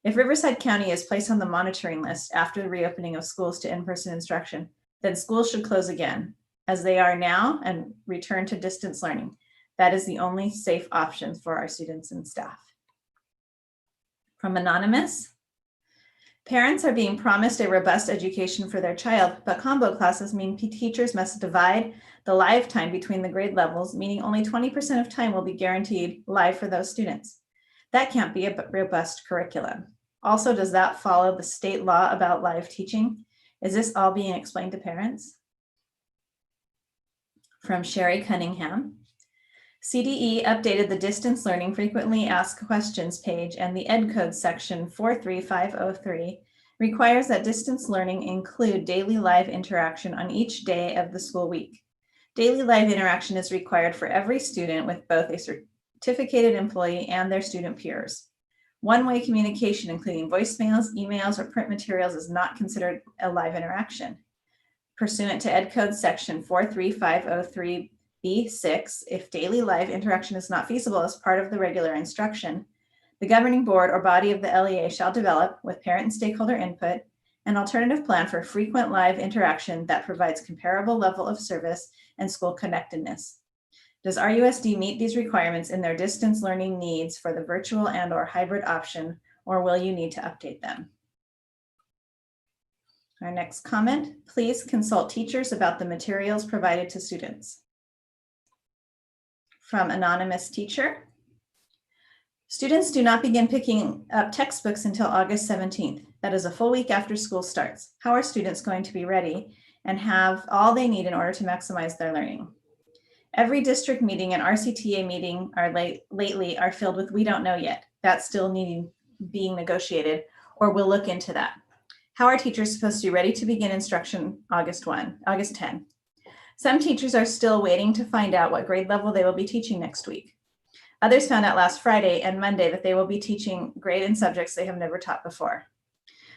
If Riverside County is placed on the monitoring list after the reopening of schools to in-person instruction, then schools should close again, as they are now, and return to distance learning. That is the only safe option for our students and staff. From Anonymous. Parents are being promised a robust education for their child, but combo classes mean teachers must divide the live time between the grade levels, meaning only 20% of time will be guaranteed live for those students. That can't be a robust curriculum. Also, does that follow the state law about live teaching? Is this all being explained to parents? From Sherry Cunningham. CDE updated the distance learning frequently asked questions page, and the EdCode section 43503 requires that distance learning include daily live interaction on each day of the school week. Daily live interaction is required for every student with both a certificated employee and their student peers. One-way communication, including voicemails, emails, or print materials, is not considered a live interaction. Pursuant to EdCode section 43503 B6, if daily live interaction is not feasible as part of the regular instruction, the governing board or body of the LEA shall develop, with parent and stakeholder input, an alternative plan for frequent live interaction that provides comparable level of service and school connectedness. Does RUSD meet these requirements in their distance learning needs for the virtual and/or hybrid option, or will you need to update them? Our next comment, please consult teachers about the materials provided to students. From anonymous teacher. Students do not begin picking up textbooks until August 17th. That is a full week after school starts. How are students going to be ready and have all they need in order to maximize their learning? Every district meeting and RCTA meeting lately are filled with "we don't know yet." That's still being negotiated, or we'll look into that. How are teachers supposed to be ready to begin instruction August 10? Some teachers are still waiting to find out what grade level they will be teaching next week. Others found out last Friday and Monday that they will be teaching grade and subjects they have never taught before.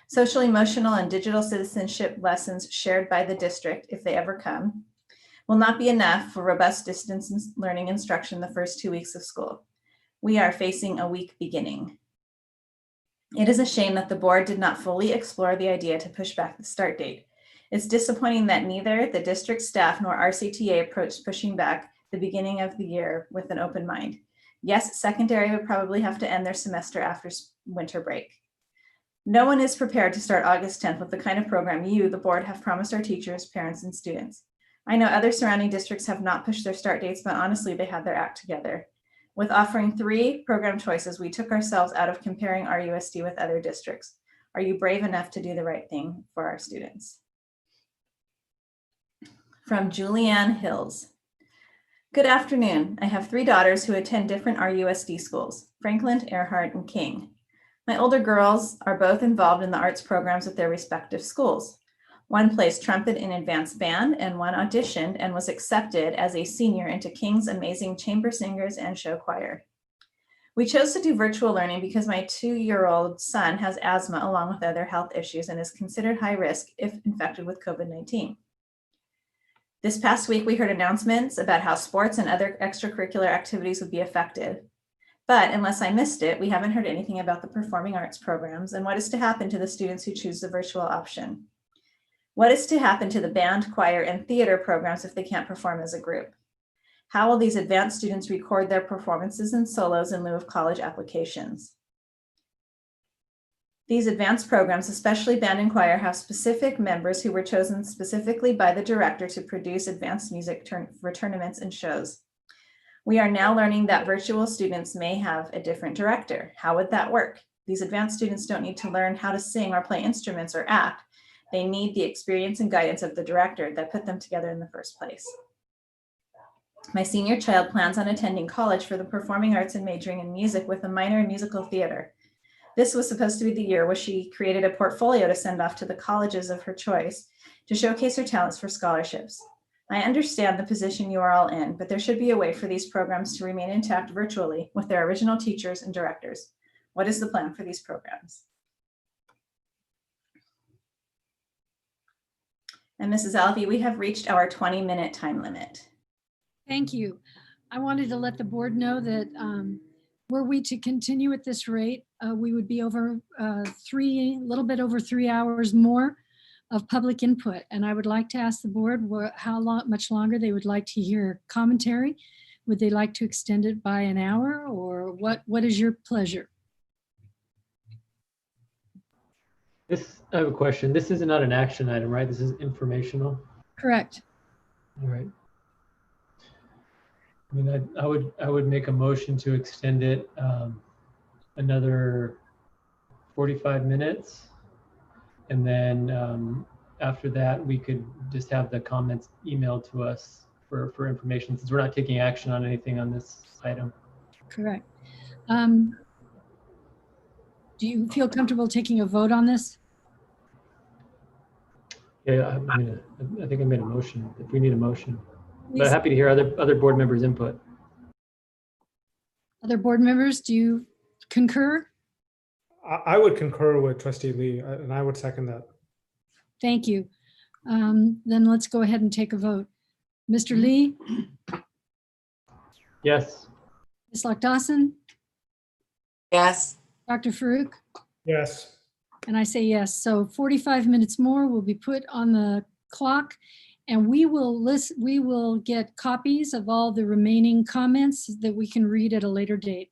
Social, emotional, and digital citizenship lessons shared by the district, if they ever come, will not be enough for robust distance learning instruction the first 2 weeks of school. We are facing a weak beginning. It is a shame that the board did not fully explore the idea to push back the start date. It's disappointing that neither the district staff nor RCTA approached pushing back the beginning of the year with an open mind. Yes, secondary would probably have to end their semester after winter break. No one is prepared to start August 10th with the kind of program you, the board, have promised our teachers, parents, and students. I know other surrounding districts have not pushed their start dates, but honestly, they had their act together. With offering 3 program choices, we took ourselves out of comparing RUSD with other districts. Are you brave enough to do the right thing for our students? From Julianne Hills. Good afternoon. I have 3 daughters who attend different RUSD schools, Franklin, Earhart, and King. My older girls are both involved in the arts programs at their respective schools. One plays trumpet in advanced band, and one auditioned and was accepted as a senior into King's amazing chamber singers and show choir. We chose to do virtual learning because my 2-year-old son has asthma along with other health issues and is considered high risk if infected with COVID-19. This past week, we heard announcements about how sports and other extracurricular activities would be affected. But unless I missed it, we haven't heard anything about the performing arts programs and what is to happen to the students who choose the virtual option. What is to happen to the band, choir, and theater programs if they can't perform as a group? How will these advanced students record their performances and solos in lieu of college applications? These advanced programs, especially band and choir, have specific members who were chosen specifically by the director to produce advanced music for tournaments and shows. We are now learning that virtual students may have a different director. How would that work? These advanced students don't need to learn how to sing or play instruments or act. They need the experience and guidance of the director that put them together in the first place. My senior child plans on attending college for the performing arts and majoring in music with a minor in musical theater. This was supposed to be the year where she created a portfolio to send off to the colleges of her choice to showcase her talents for scholarships. I understand the position you are all in, but there should be a way for these programs to remain intact virtually with their original teachers and directors. What is the plan for these programs? And Mrs. Alvey, we have reached our 20-minute time limit. Thank you. I wanted to let the board know that were we to continue at this rate, we would be over a little bit over 3 hours more of public input. And I would like to ask the board how much longer they would like to hear commentary. Would they like to extend it by an hour, or what is your pleasure? I have a question. This is not an action item, right? This is informational. Correct. All right. I mean, I would make a motion to extend it another 45 minutes. And then after that, we could just have the comments emailed to us for information, since we're not taking action on anything on this item. Correct. Do you feel comfortable taking a vote on this? Yeah, I think I made a motion, if we need a motion. But Lisa. happy to hear other board members' input. Other board members, do you concur? I would concur with Trustee Lee, and I would second that. Thank you. Then let's go ahead and take a vote. Mr. Lee? Yes. Ms. Lock-Dawson? Yes. Dr. Farouk? Yes. And I say yes. So 45 minutes more will be put on the clock, And we will get copies of all the remaining comments that we can read at a later date.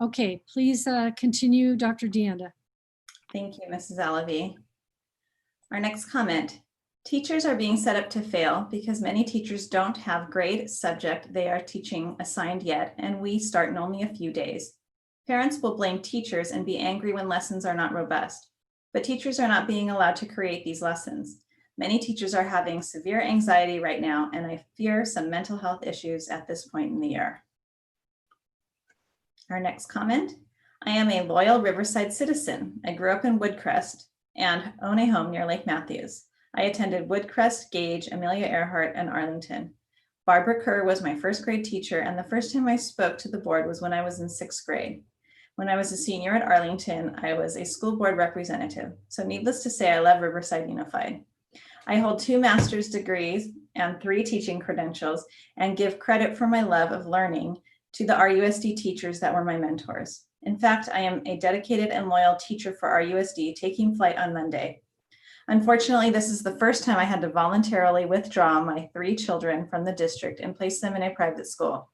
Okay, please continue, Dr. Deanda. Thank you, Mrs. Alavi. Our next comment. Teachers are being set up to fail because many teachers don't have grade subject they are teaching assigned yet, and we start in only a few days. Parents will blame teachers and be angry when lessons are not robust, but teachers are not being allowed to create these lessons. Many teachers are having severe anxiety right now, and I fear some mental health issues at this point in the year. Our next comment. I am a loyal Riverside citizen. I grew up in Woodcrest and own a home near Lake Matthews. I attended Woodcrest, Gage, Amelia Earhart, and Arlington. Barbara Kerr was my first grade teacher, and the first time I spoke to the board was when I was in 6th grade. When I was a senior at Arlington, I was a school board representative. So needless to say, I love Riverside Unified. I hold 2 master's degrees and 3 teaching credentials and give credit for my love of learning to the RUSD teachers that were my mentors. In fact, I am a dedicated and loyal teacher for RUSD, taking flight on Monday. Unfortunately, this is the first time I had to voluntarily withdraw my 3 children from the district and place them in a private school.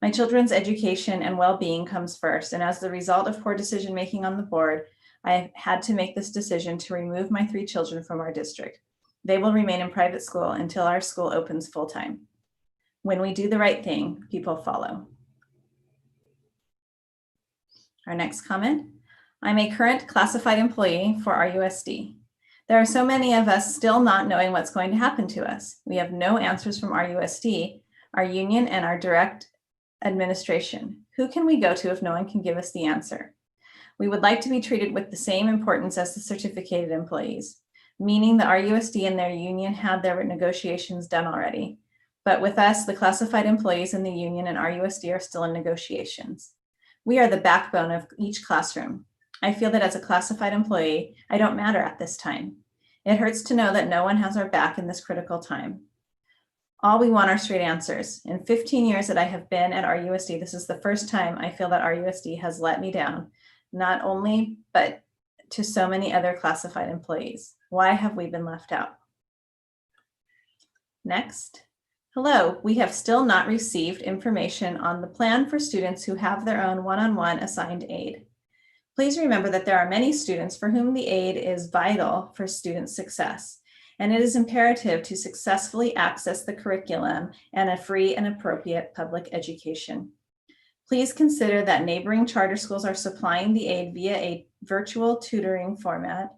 My children's education and well-being comes first, and as the result of poor decision-making on the board, I had to make this decision to remove my 3 children from our district. They will remain in private school until our school opens full-time. When we do the right thing, people follow. Our next comment. I'm a current classified employee for RUSD. There are so many of us still not knowing what's going to happen to us. We have no answers from RUSD, our union, and our direct administration. Who can we go to if no one can give us the answer? We would like to be treated with the same importance as the certificated employees, meaning the RUSD and their union had their negotiations done already. But with us, the classified employees in the union and RUSD are still in negotiations. We are the backbone of each classroom. I feel that as a classified employee, I don't matter at this time. It hurts to know that no one has our back in this critical time. All we want are straight answers. In 15 years that I have been at RUSD, this is the first time I feel that RUSD has let me down, not only, but to so many other classified employees. Why have we been left out? Next. Hello, we have still not received information on the plan for students who have their own one-on-one assigned aid. Please remember that there are many students for whom the aid is vital for student success, and it is imperative to successfully access the curriculum and a free and appropriate public education. Please consider that neighboring charter schools are supplying the aid via a virtual tutoring format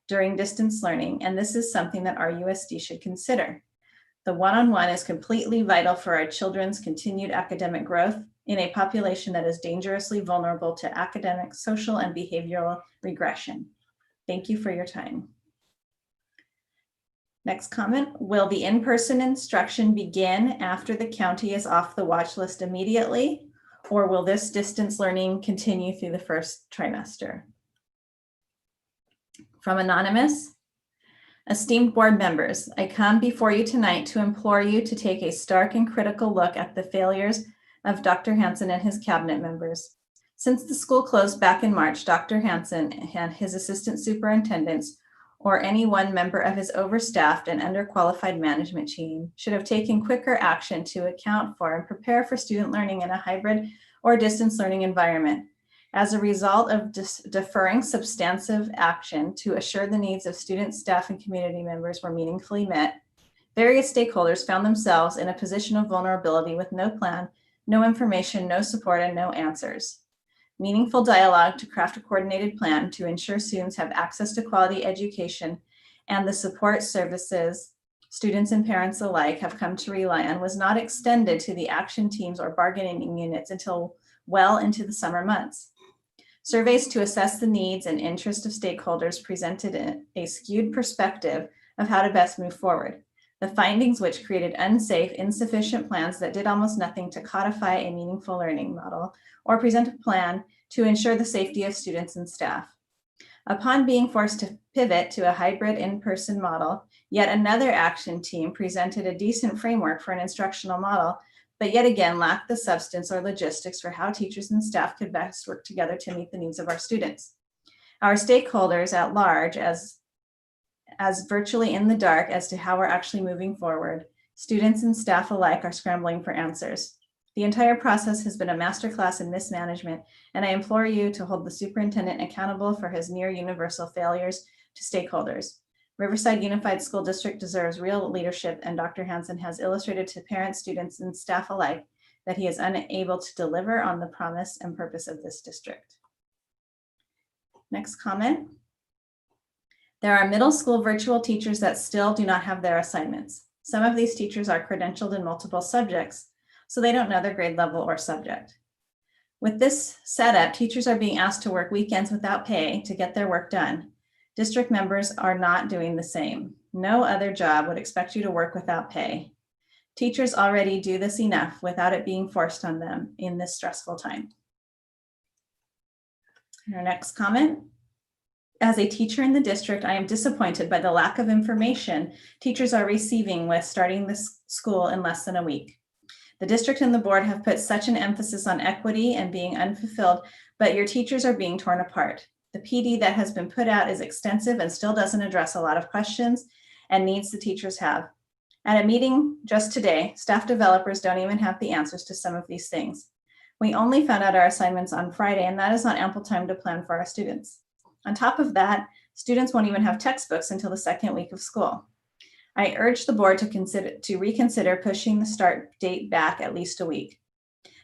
during distance learning, and this is something that RUSD should consider. The one-on-one is completely vital for our children's continued academic growth in a population that is dangerously vulnerable to academic, social, and behavioral regression. Thank you for your time. Next comment, will the in-person instruction begin after the county is off the watch list immediately, or will this distance learning continue through the first trimester? From Anonymous. Esteemed board members, I come before you tonight to implore you to take a stark and critical look at the failures of Dr. Hansen and his cabinet members. Since the school closed back in March, Dr. Hansen and his assistant superintendents, or any one member of his overstaffed and underqualified management team, should have taken quicker action to account for and prepare for student learning in a hybrid or distance learning environment. As a result of deferring substantive action to assure the needs of students, staff, and community members were meaningfully met, various stakeholders found themselves in a position of vulnerability with no plan, no information, no support, and no answers. Meaningful dialogue to craft a coordinated plan to ensure students have access to quality education and the support services students and parents alike have come to rely on was not extended to the action teams or bargaining units until well into the summer months. Surveys to assess the needs and interests of stakeholders presented a skewed perspective of how to best move forward. The findings, which created unsafe, insufficient plans that did almost nothing to codify a meaningful learning model or present a plan to ensure the safety of students and staff. Upon being forced to pivot to a hybrid in-person model, yet another action team presented a decent framework for an instructional model, but yet again lacked the substance or logistics for how teachers and staff could best work together to meet the needs of our students. Our stakeholders at large, as as virtually in the dark as to how we're actually moving forward. Students and staff alike are scrambling for answers. The entire process has been a masterclass in mismanagement, and I implore you to hold the superintendent accountable for his near universal failures to stakeholders. Riverside Unified School District deserves real leadership, and Dr. Hansen has illustrated to parents, students, and staff alike that he is unable to deliver on the promise and purpose of this district. Next comment. There are middle school virtual teachers that still do not have their assignments. Some of these teachers are credentialed in multiple subjects, so they don't know their grade level or subject. With this setup, teachers are being asked to work weekends without pay to get their work done. District members are not doing the same. No other job would expect you to work without pay. Teachers already do this enough without it being forced on them in this stressful time. Our next comment. As a teacher in the district, I am disappointed by the lack of information teachers are receiving with starting this school in less than a week. The district and the board have put such an emphasis on equity and being unfulfilled, but your teachers are being torn apart. The PD that has been put out is extensive and still doesn't address a lot of questions and needs the teachers have. At a meeting just today, staff developers don't even have the answers to some of these things. We only found out our assignments on Friday, and that is not ample time to plan for our students. On top of that, students won't even have textbooks until the second week of school. I urge the board to reconsider pushing the start date back at least a week.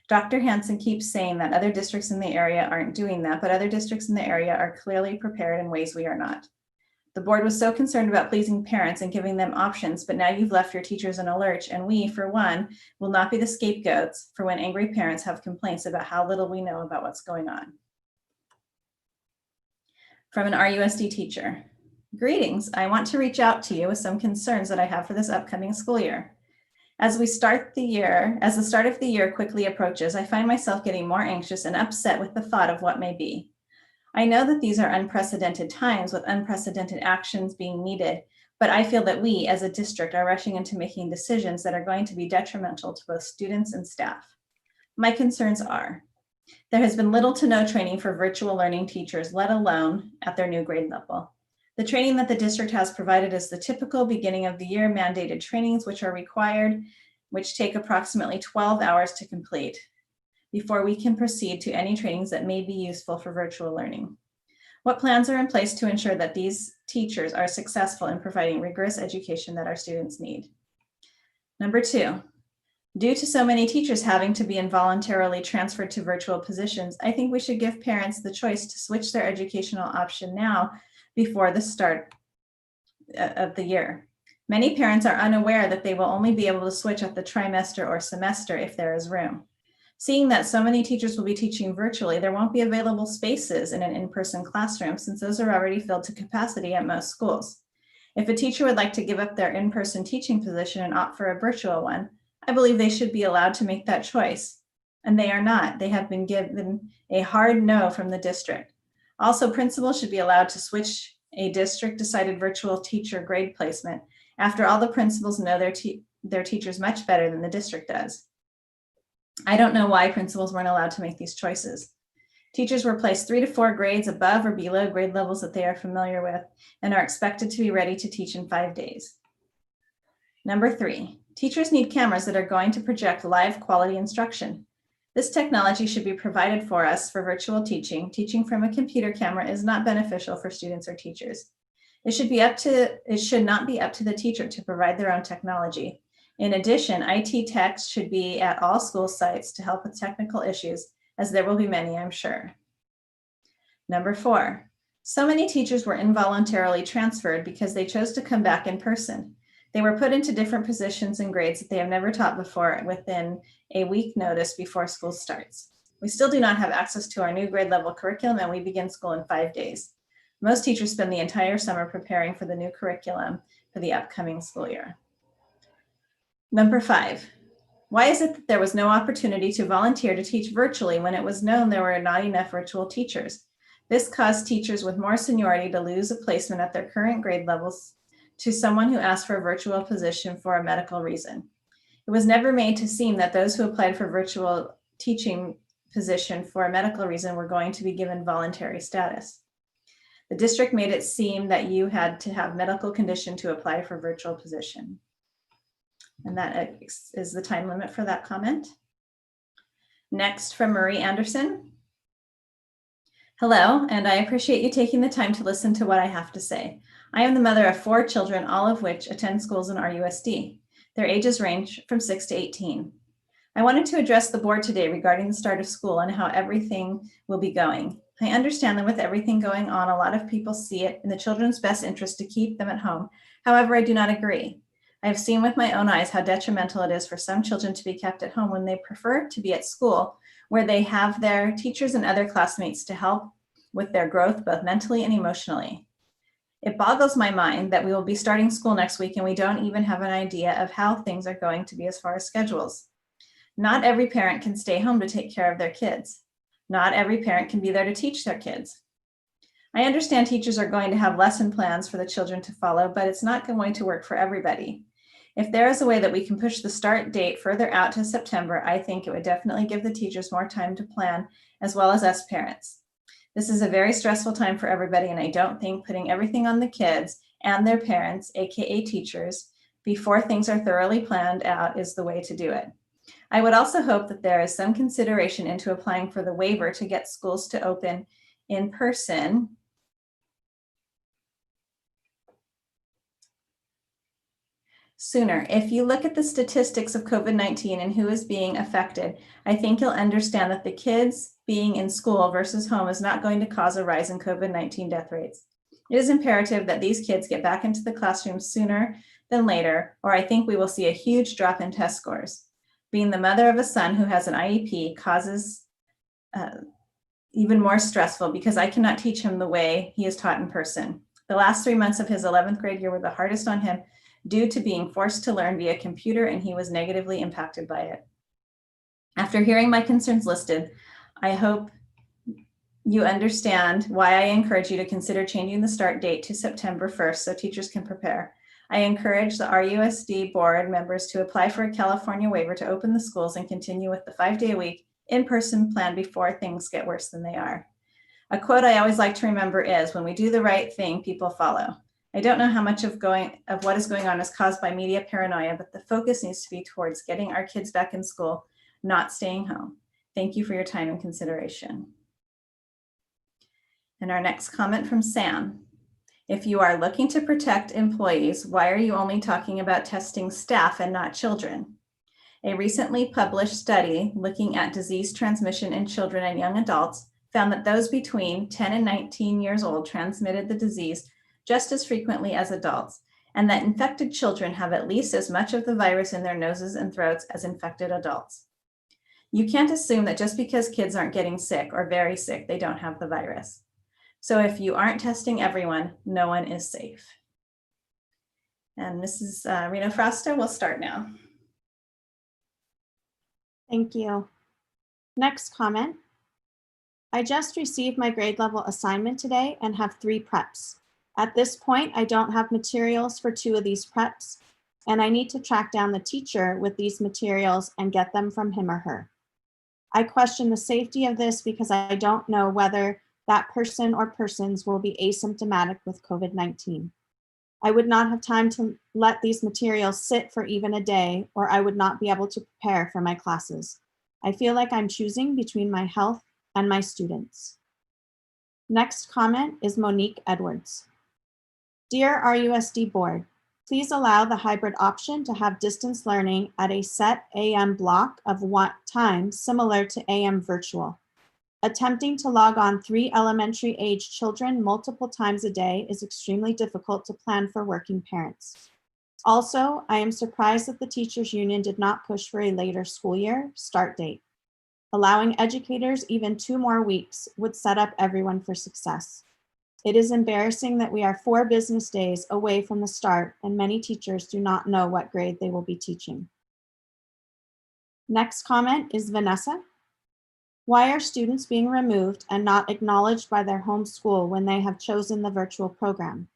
Dr. Hansen keeps saying that other districts in the area aren't doing that, but other districts in the area are clearly prepared in ways we are not. The board was so concerned about pleasing parents and giving them options, but now you've left your teachers in a lurch, and we, for one, will not be the scapegoats for when angry parents have complaints about how little we know about what's going on. From an RUSD teacher. Greetings, I want to reach out to you with some concerns that I have for this upcoming school year. As the start of the year quickly approaches, I find myself getting more anxious and upset with the thought of what may be. I know that these are unprecedented times with unprecedented actions being needed, but I feel that we as a district are rushing into making decisions that are going to be detrimental to both students and staff. My concerns are, there has been little to no training for virtual learning teachers, let alone at their new grade level. The training that the district has provided is the typical beginning of the year mandated trainings, which are required, which take approximately 12 hours to complete before we can proceed to any trainings that may be useful for virtual learning. What plans are in place to ensure that these teachers are successful in providing rigorous education that our students need? Number two, due to so many teachers having to be involuntarily transferred to virtual positions, I think we should give parents the choice to switch their educational option now before the start of the year. Many parents are unaware that they will only be able to switch at the trimester or semester if there is room. Seeing that so many teachers will be teaching virtually, there won't be available spaces in an in-person classroom since those are already filled to capacity at most schools. If a teacher would like to give up their in-person teaching position and opt for a virtual one, I believe they should be allowed to make that choice. And they are not. They have been given a hard no from the district. Also, principals should be allowed to switch a district-decided virtual teacher grade placement. After all, the principals know their teachers much better than the district does. I don't know why principals weren't allowed to make these choices. Teachers were placed 3 to 4 grades above or below grade levels that they are familiar with and are expected to be ready to teach in 5 days. Number 3, teachers need cameras that are going to project live quality instruction. This technology should be provided for us for virtual teaching. Teaching from a computer camera is not beneficial for students or teachers. It should not be up to the teacher to provide their own technology. In addition, IT techs should be at all school sites to help with technical issues, as there will be many, I'm sure. Number 4, so many teachers were involuntarily transferred because they chose to come back in person. They were put into different positions and grades that they have never taught before within a week notice before school starts. We still do not have access to our new grade level curriculum, and we begin school in 5 days. Most teachers spend the entire summer preparing for the new curriculum for the upcoming school year. Number 5, why is it that there was no opportunity to volunteer to teach virtually when it was known there were not enough virtual teachers? This caused teachers with more seniority to lose a placement at their current grade levels to someone who asked for a virtual position for a medical reason. It was never made to seem that those who applied for virtual teaching position for a medical reason were going to be given voluntary status. The district made it seem that you had to have medical condition to apply for virtual position. And that is the time limit for that comment. Next, from Marie Anderson. Hello, and I appreciate you taking the time to listen to what I have to say. I am the mother of 4 children, all of which attend schools in RUSD. Their ages range from 6 to 18. I wanted to address the board today regarding the start of school and how everything will be going. I understand that with everything going on, a lot of people see it in the children's best interest to keep them at home. However, I do not agree. I have seen with my own eyes how detrimental it is for some children to be kept at home when they prefer to be at school, where they have their teachers and other classmates to help with their growth, both mentally and emotionally. It boggles my mind that we will be starting school next week and we don't even have an idea of how things are going to be as far as schedules. Not every parent can stay home to take care of their kids. Not every parent can be there to teach their kids. I understand teachers are going to have lesson plans for the children to follow, but it's not going to work for everybody. If there is a way that we can push the start date further out to September, I think it would definitely give the teachers more time to plan, as well as us parents. This is a very stressful time for everybody, and I don't think putting everything on the kids and their parents, AKA teachers, before things are thoroughly planned out is the way to do it. I would also hope that there is some consideration into applying for the waiver to get schools to open in person sooner. If you look at the statistics of COVID-19 and who is being affected, I think you'll understand that the kids being in school versus home is not going to cause a rise in COVID-19 death rates. It is imperative that these kids get back into the classroom sooner than later, or I think we will see a huge drop in test scores. Being the mother of a son who has an IEP causes even more stressful because I cannot teach him the way he is taught in person. The last 3 months of his 11th grade year were the hardest on him due to being forced to learn via computer, and he was negatively impacted by it. After hearing my concerns listed, I hope you understand why I encourage you to consider changing the start date to September 1st so teachers can prepare. I encourage the RUSD board members to apply for a California waiver to open the schools and continue with the 5-day-a-week in-person plan before things get worse than they are. A quote I always like to remember is, when we do the right thing, people follow. I don't know how much of what is going on is caused by media paranoia, but the focus needs to be towards getting our kids back in school, not staying home. Thank you for your time and consideration. And our next comment from Sam. If you are looking to protect employees, why are you only talking about testing staff and not children? A recently published study looking at disease transmission in children and young adults found that those between 10 and 19 years old transmitted the disease just as frequently as adults, and that infected children have at least as much of the virus in their noses and throats as infected adults. You can't assume that just because kids aren't getting sick or very sick, they don't have the virus. So if you aren't testing everyone, no one is safe. And Mrs. Reno Frausto will start now. Thank you. Next comment. I just received my grade level assignment today and have 3 preps. At this point, I don't have materials for 2 of these preps, and I need to track down the teacher with these materials and get them from him or her. I question the safety of this because I don't know whether that person or persons will be asymptomatic with COVID-19. I would not have time to let these materials sit for even a day, or I would not be able to prepare for my classes. I feel like I'm choosing between my health and my students. Next comment is Monique Edwards. Dear RUSD board, please allow the hybrid option to have distance learning at a set AM block of time similar to AM virtual. Attempting to log on 3 elementary age children multiple times a day is extremely difficult to plan for working parents. Also, I am surprised that the teachers union did not push for a later school year start date. Allowing educators even 2 more weeks would set up everyone for success. It is embarrassing that we are 4 business days away from the start and many teachers do not know what grade they will be teaching. Next comment is Vanessa. Why are students being removed and not acknowledged by their home school when they have chosen the virtual program?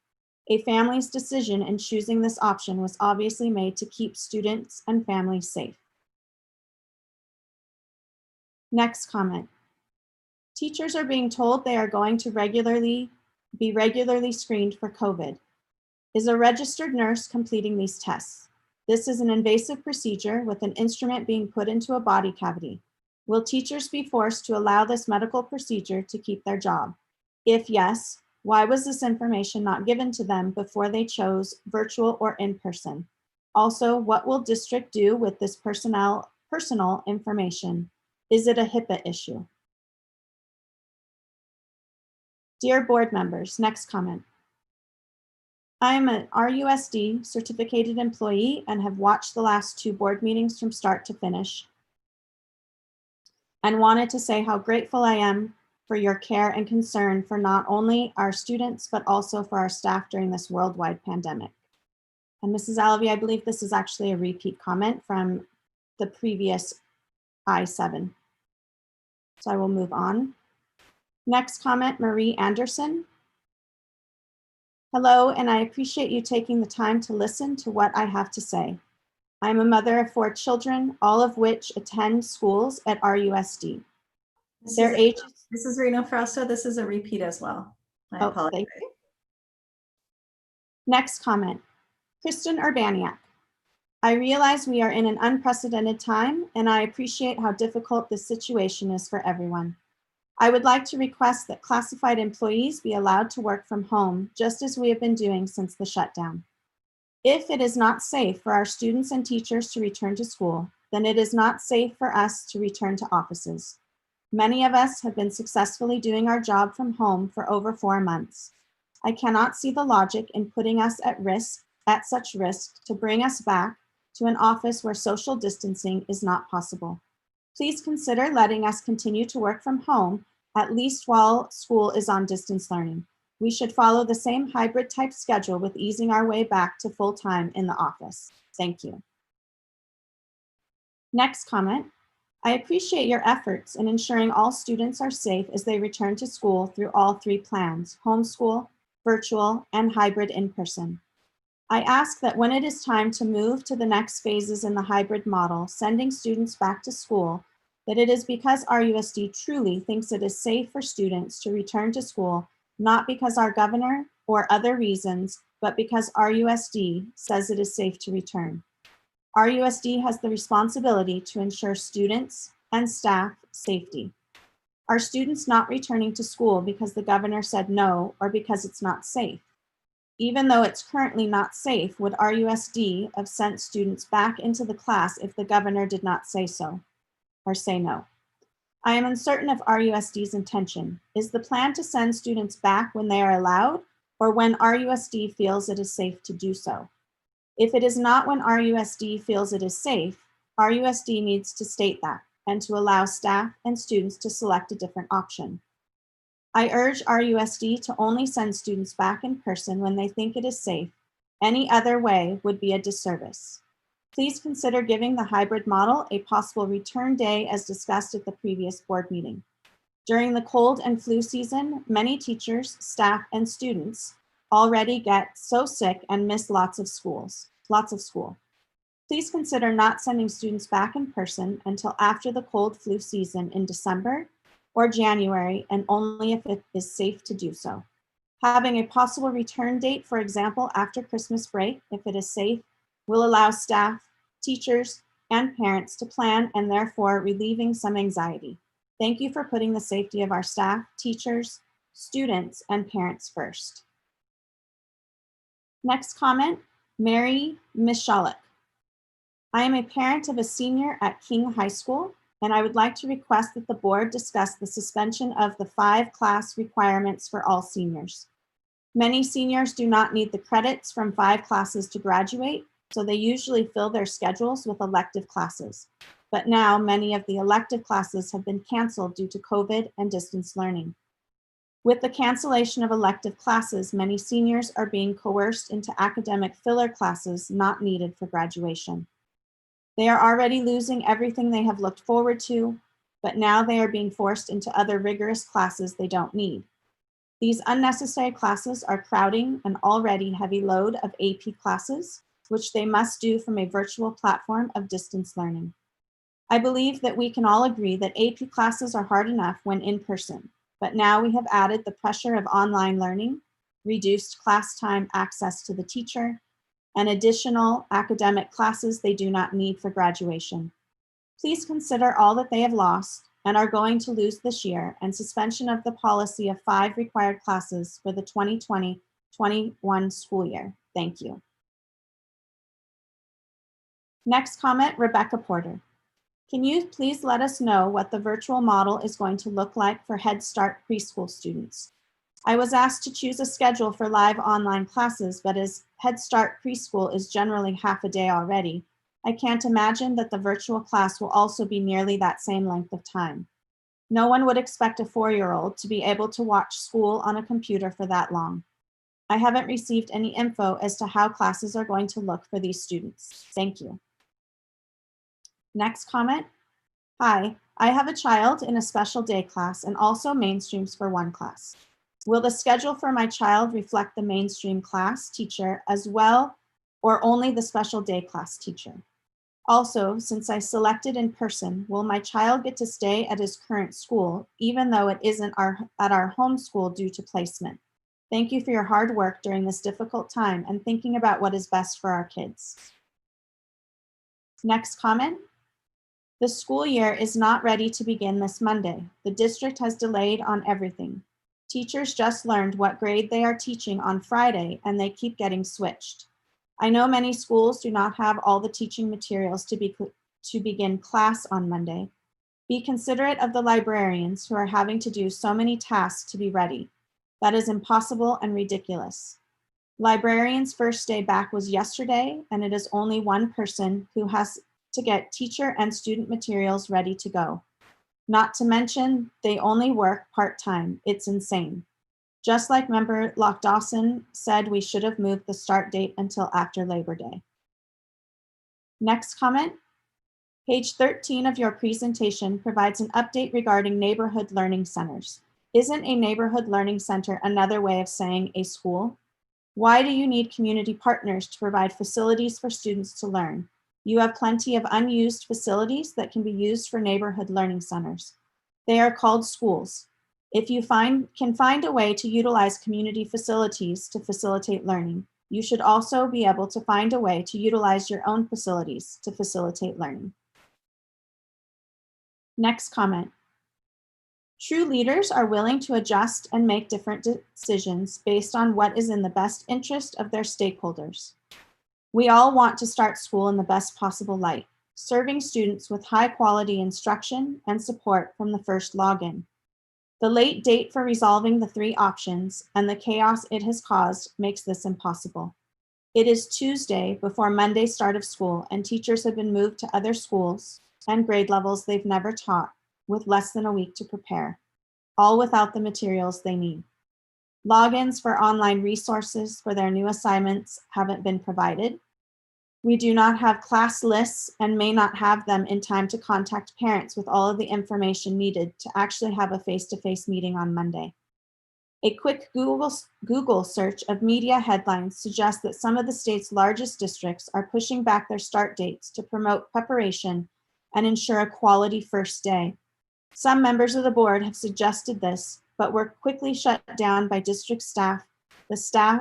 A family's decision in choosing this option was obviously made to keep students and families safe. Next comment. Teachers are being told they are going to regularly be regularly screened for COVID? Is a registered nurse completing these tests? This is an invasive procedure with an instrument being put into a body cavity. Will teachers be forced to allow this medical procedure to keep their job? If yes, why was this information not given to them before they chose virtual or in person? Also, what will district do with this personal information? Is it a HIPAA issue? Dear board members, next comment. I am an RUSD certificated employee and have watched the last 2 board meetings from start to finish, and wanted to say how grateful I am for your care and concern for not only our students, but also for our staff during this worldwide pandemic. And Mrs. Alavi, I believe this is actually a repeat comment from the previous I-7. So I will move on. Next comment, Marie Anderson. Hello, and I appreciate you taking the time to listen to what I have to say. I'm a mother of 4 children, all of which attend schools at RUSD. Their ages. This is Reno Frausto. This is a repeat as well. I apologize. Thank you. Next comment, Kristen Urbaniak. I realize we are in an unprecedented time, and I appreciate how difficult this situation is for everyone. I would like to request that classified employees be allowed to work from home, just as we have been doing since the shutdown. If it is not safe for our students and teachers to return to school, then it is not safe for us to return to offices. Many of us have been successfully doing our job from home for over 4 months. I cannot see the logic in putting us at such risk to bring us back to an office where social distancing is not possible. Please consider letting us continue to work from home, at least while school is on distance learning. We should follow the same hybrid type schedule with easing our way back to full-time in the office. Thank you. Next comment. I appreciate your efforts in ensuring all students are safe as they return to school through all 3 plans, homeschool, virtual, and hybrid in-person. I ask that when it is time to move to the next phases in the hybrid model, sending students back to school, that it is because RUSD truly thinks it is safe for students to return to school, not because our governor or other reasons, but because RUSD says it is safe to return. RUSD has the responsibility to ensure students and staff safety. Are students not returning to school because the governor said no or because it's not safe? Even though it's currently not safe, would RUSD have sent students back into the class if the governor did not say so or say no? I am uncertain of RUSD's intention. Is the plan to send students back when they are allowed or when RUSD feels it is safe to do so? If it is not when RUSD feels it is safe, RUSD needs to state that and to allow staff and students to select a different option. I urge RUSD to only send students back in person when they think it is safe. Any other way would be a disservice. Please consider giving the hybrid model a possible return day as discussed at the previous board meeting. During the cold and flu season, many teachers, staff, and students already get so sick and miss lots of school. Please consider not sending students back in person until after the cold flu season in December or January, and only if it is safe to do so. Having a possible return date, for example, after Christmas break, if it is safe, will allow staff, teachers, and parents to plan and therefore relieving some anxiety. Thank you for putting the safety of our staff, teachers, students, and parents first. Next comment, Mary Michalek. I am a parent of a senior at King High School, and I would like to request that the board discuss the suspension of the 5 class requirements for all seniors. Many seniors do not need the credits from 5 classes to graduate, so they usually fill their schedules with elective classes. But now many of the elective classes have been canceled due to COVID and distance learning. With the cancellation of elective classes, many seniors are being coerced into academic filler classes not needed for graduation. They are already losing everything they have looked forward to, but now they are being forced into other rigorous classes they don't need. These unnecessary classes are crowding an already heavy load of AP classes, which they must do from a virtual platform of distance learning. I believe that we can all agree that AP classes are hard enough when in person, but now we have added the pressure of online learning, reduced class time access to the teacher, and additional academic classes they do not need for graduation. Please consider all that they have lost and are going to lose this year, and suspension of the policy of 5 required classes for the 2020-21 school year. Thank you. Next comment, Rebecca Porter. Can you please let us know what the virtual model is going to look like for Head Start preschool students? I was asked to choose a schedule for live online classes, but as Head Start preschool is generally half a day already, I can't imagine that the virtual class will also be nearly that same length of time. No one would expect a 4-year-old to be able to watch school on a computer for that long. I haven't received any info as to how classes are going to look for these students. Thank you. Next comment. Hi, I have a child in a special day class and also mainstreams for one class. Will the schedule for my child reflect the mainstream class teacher as well, or only the special day class teacher? Also, since I selected in person, will my child get to stay at his current school, even though it isn't at our home school due to placement? Thank you for your hard work during this difficult time and thinking about what is best for our kids. Next comment. The school year is not ready to begin this Monday. The district has delayed on everything. Teachers just learned what grade they are teaching on Friday, and they keep getting switched. I know many schools do not have all the teaching materials to begin class on Monday. Be considerate of the librarians who are having to do so many tasks to be ready. That is impossible and ridiculous. Librarians' first day back was yesterday, and it is only one person who has to get teacher and student materials ready to go. Not to mention, they only work part-time. It's insane. Just like member Locke Dawson said, we should have moved the start date until after Labor Day. Next comment. Page 13 of your presentation provides an update regarding neighborhood learning centers. Isn't a neighborhood learning center another way of saying a school? Why do you need community partners to provide facilities for students to learn? You have plenty of unused facilities that can be used for neighborhood learning centers. They are called schools. If you can find a way to utilize community facilities to facilitate learning, you should also be able to find a way to utilize your own facilities to facilitate learning. Next comment. True leaders are willing to adjust and make different decisions based on what is in the best interest of their stakeholders. We all want to start school in the best possible light, serving students with high quality instruction and support from the first login. The late date for resolving the 3 options and the chaos it has caused makes this impossible. It is Tuesday before Monday start of school, and teachers have been moved to other schools and grade levels they've never taught with less than a week to prepare, all without the materials they need. Logins for online resources for their new assignments haven't been provided. We do not have class lists and may not have them in time to contact parents with all of the information needed to actually have a face-to-face meeting on Monday. A quick Google search of media headlines suggests that some of the state's largest districts are pushing back their start dates to promote preparation and ensure a quality first day. Some members of the board have suggested this, but were quickly shut down by district staff,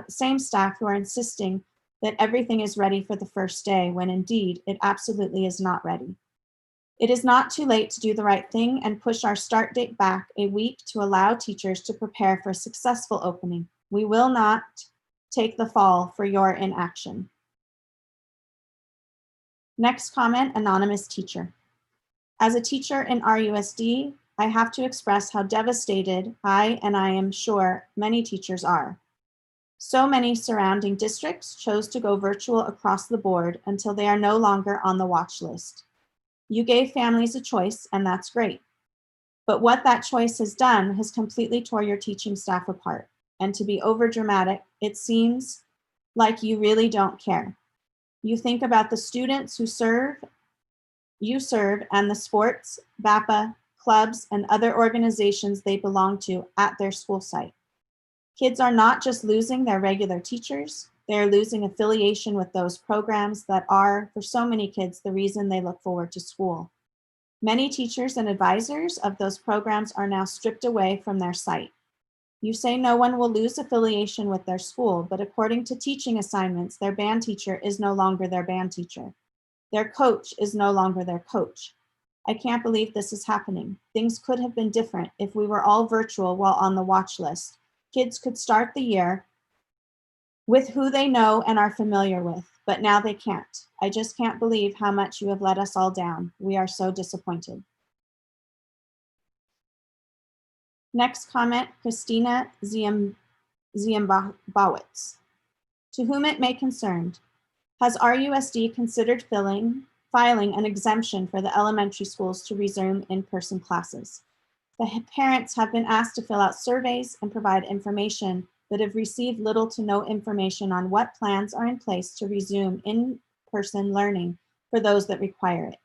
same staff who are insisting that everything is ready for the first day, when indeed it absolutely is not ready. It is not too late to do the right thing and push our start date back a week to allow teachers to prepare for a successful opening. We will not take the fall for your inaction. Next comment, anonymous teacher. As a teacher in RUSD, I have to express how devastated I am sure many teachers are. So many surrounding districts chose to go virtual across the board until they are no longer on the watch list. You gave families a choice, and that's great. But what that choice has done has completely tore your teaching staff apart. And to be overdramatic, it seems like you really don't care. You think about the students who you serve and the sports, BAPA, clubs, and other organizations they belong to at their school site. Kids are not just losing their regular teachers, they are losing affiliation with those programs that are, for so many kids, the reason they look forward to school. Many teachers and advisors of those programs are now stripped away from their site. You say no one will lose affiliation with their school, but according to teaching assignments, their band teacher is no longer their band teacher. Their coach is no longer their coach. I can't believe this is happening. Things could have been different if we were all virtual while on the watch list. Kids could start the year with who they know and are familiar with, but now they can't. I just can't believe how much you have let us all down. We are so disappointed. Next comment, Christina Ziembowitz. To whom it may concern, has RUSD considered filing an exemption for the elementary schools to resume in-person classes? The parents have been asked to fill out surveys and provide information, but have received little to no information on what plans are in place to resume in-person learning for those that require it.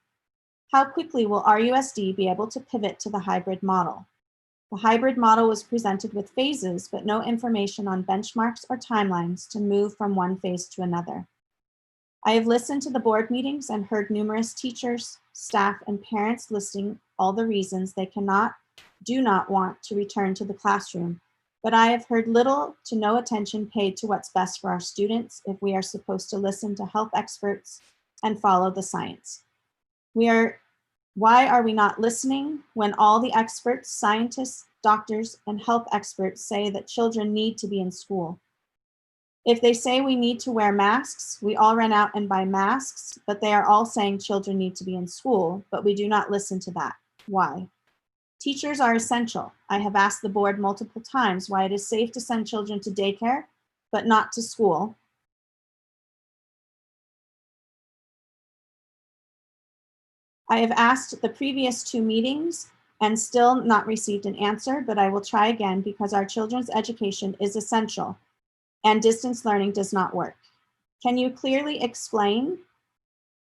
How quickly will RUSD be able to pivot to the hybrid model? The hybrid model was presented with phases, but no information on benchmarks or timelines to move from one phase to another. I have listened to the board meetings and heard numerous teachers, staff, and parents listing all the reasons they do not want to return to the classroom, but I have heard little to no attention paid to what's best for our students if we are supposed to listen to health experts and follow the science. Why are we not listening when all the experts, scientists, doctors, and health experts say that children need to be in school? If they say we need to wear masks, we all run out and buy masks, but they are all saying children need to be in school, but we do not listen to that. Why? Teachers are essential. I have asked the board multiple times why it is safe to send children to daycare, but not to school. I have asked the previous 2 meetings and still not received an answer, but I will try again because our children's education is essential and distance learning does not work. Can you clearly explain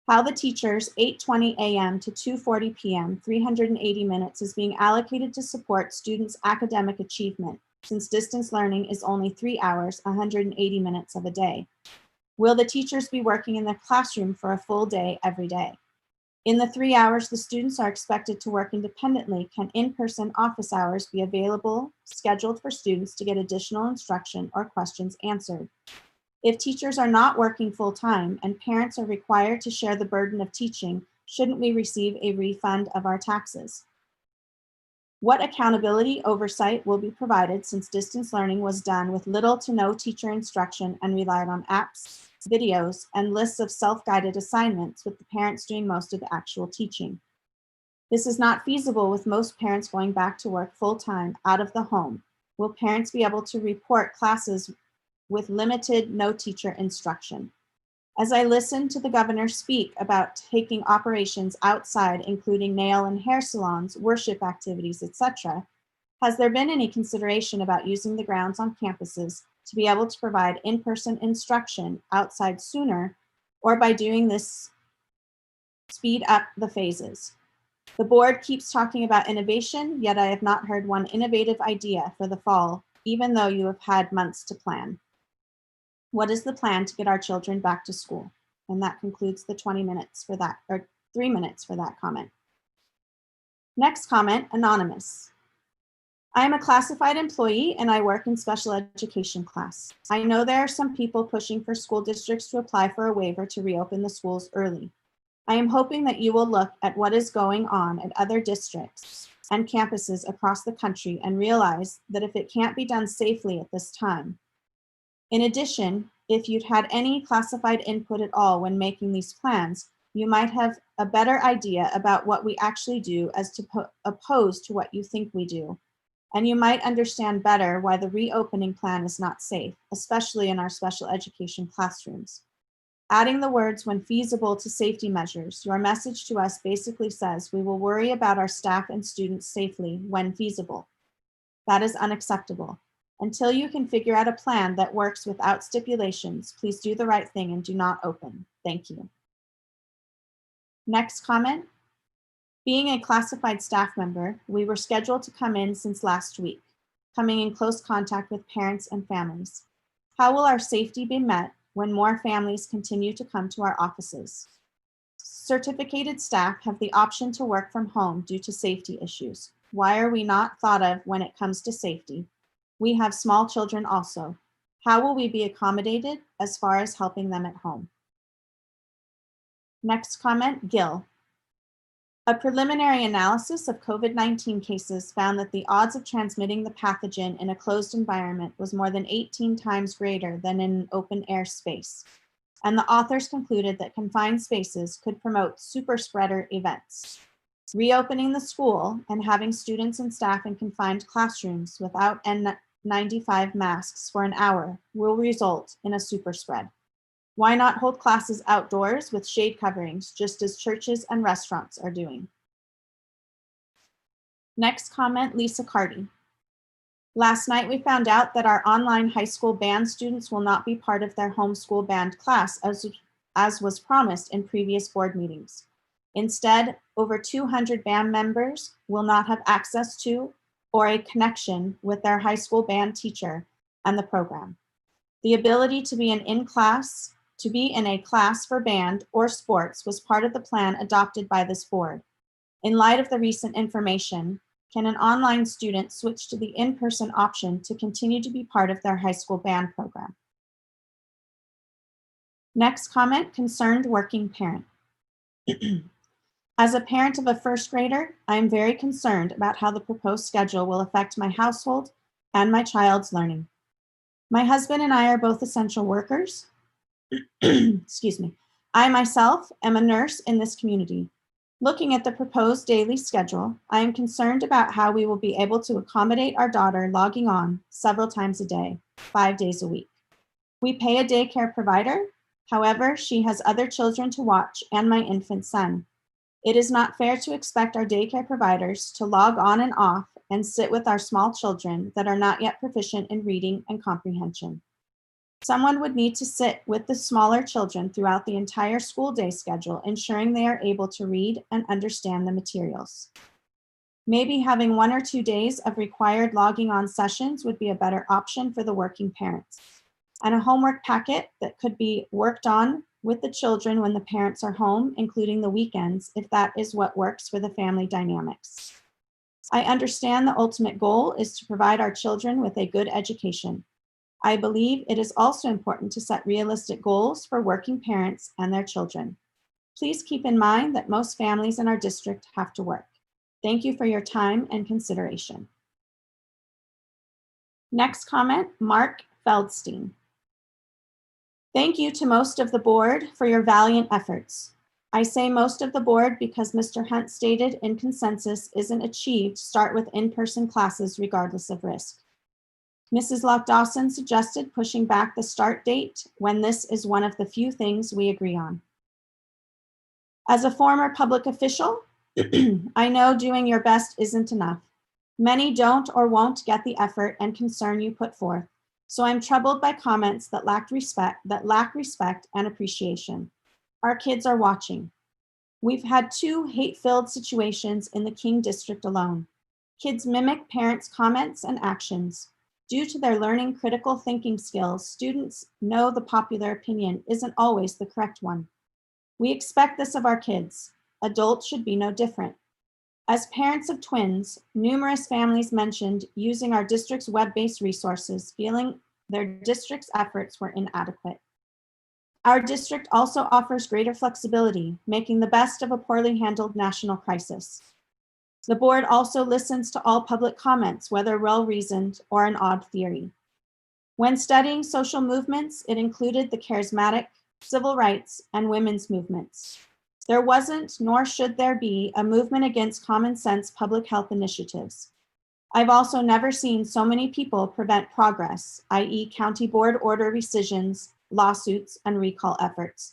how the teachers 8:20 a.m. to 2:40 p.m., 380 minutes is being allocated to support students' academic achievement, since distance learning is only 3 hours, 180 minutes of a day? Will the teachers be working in the classroom for a full day every day? In the 3 hours the students are expected to work independently, can in-person office hours be available, scheduled for students to get additional instruction or questions answered? If teachers are not working full-time and parents are required to share the burden of teaching, shouldn't we receive a refund of our taxes? What accountability oversight will be provided since distance learning was done with little to no teacher instruction and relied on apps, videos, and lists of self-guided assignments with the parents doing most of the actual teaching? This is not feasible with most parents going back to work full-time out of the home. Will parents be able to report classes with limited no teacher instruction? As I listened to the governor speak about taking operations outside, including nail and hair salons, worship activities, etc., has there been any consideration about using the grounds on campuses to be able to provide in-person instruction outside sooner, or by doing this, speed up the phases? The board keeps talking about innovation, yet I have not heard one innovative idea for the fall, even though you have had months to plan. What is the plan to get our children back to school? And that concludes the 20 minutes for that, or 3 minutes for that comment. Next comment, anonymous. I am a classified employee and I work in special education class. I know there are some people pushing for school districts to apply for a waiver to reopen the schools early. I am hoping that you will look at what is going on at other districts and campuses across the country and realize that if it can't be done safely at this time. In addition, if you'd had any classified input at all when making these plans, you might have a better idea about what we actually do as opposed to what you think we do. And you might understand better why the reopening plan is not safe, especially in our special education classrooms. Adding the words "when feasible" to safety measures, your message to us basically says we will worry about our staff and students safely when feasible. That is unacceptable. Until you can figure out a plan that works without stipulations, please do the right thing and do not open. Thank you. Next comment. Being a classified staff member, we were scheduled to come in since last week, coming in close contact with parents and families. How will our safety be met when more families continue to come to our offices? Certificated staff have the option to work from home due to safety issues. Why are we not thought of when it comes to safety? We have small children also. How will we be accommodated as far as helping them at home? Next comment, Gil. A preliminary analysis of COVID-19 cases found that the odds of transmitting the pathogen in a closed environment was more than 18 times greater than in an open air space. And the authors concluded that confined spaces could promote super spreader events. Reopening the school and having students and staff in confined classrooms without N95 masks for an hour will result in a super spread. Why not hold classes outdoors with shade coverings, just as churches and restaurants are doing? Next comment, Lisa Carty. Last night, we found out that our online high school band students will not be part of their homeschool band class as was promised in previous board meetings. Instead, over 200 band members will not have access to or a connection with their high school band teacher and the program. The ability to be in a class for band or sports was part of the plan adopted by this board. In light of the recent information, can an online student switch to the in-person option to continue to be part of their high school band program? Next comment, concerned working parent. As a parent of a first grader, I am very concerned about how the proposed schedule will affect my household and my child's learning. My husband and I are both essential workers. Excuse me. I myself am a nurse in this community. Looking at the proposed daily schedule, I am concerned about how we will be able to accommodate our daughter logging on several times a day, 5 days a week. We pay a daycare provider. However, she has other children to watch and my infant son. It is not fair to expect our daycare providers to log on and off and sit with our small children that are not yet proficient in reading and comprehension. Someone would need to sit with the smaller children throughout the entire school day schedule, ensuring they are able to read and understand the materials. Maybe having 1 or 2 days of required logging on sessions would be a better option for the working parents, and a homework packet that could be worked on with the children when the parents are home, including the weekends, if that is what works for the family dynamics. I understand the ultimate goal is to provide our children with a good education. I believe it is also important to set realistic goals for working parents and their children. Please keep in mind that most families in our district have to work. Thank you for your time and consideration. Next comment, Mark Feldstein. Thank you to most of the board for your valiant efforts. I say most of the board because Mr. Hunt stated in consensus isn't achieved, start with in-person classes regardless of risk. Mrs. Locke-Dawson suggested pushing back the start date when this is one of the few things we agree on. As a former public official, I know doing your best isn't enough. Many don't or won't get the effort and concern you put forth. So I'm troubled by comments that lack respect and appreciation. Our kids are watching. We've had 2 hate-filled situations in the King District alone. Kids mimic parents' comments and actions. Due to their learning critical thinking skills, students know the popular opinion isn't always the correct one. We expect this of our kids. Adults should be no different. As parents of twins, numerous families mentioned using our district's web-based resources, feeling their district's efforts were inadequate. Our district also offers greater flexibility, making the best of a poorly handled national crisis. The board also listens to all public comments, whether well-reasoned or an odd theory. When studying social movements, it included the charismatic, civil rights, and women's movements. There wasn't, nor should there be, a movement against common sense public health initiatives. I've also never seen so many people prevent progress, i.e. county board order rescissions, lawsuits, and recall efforts.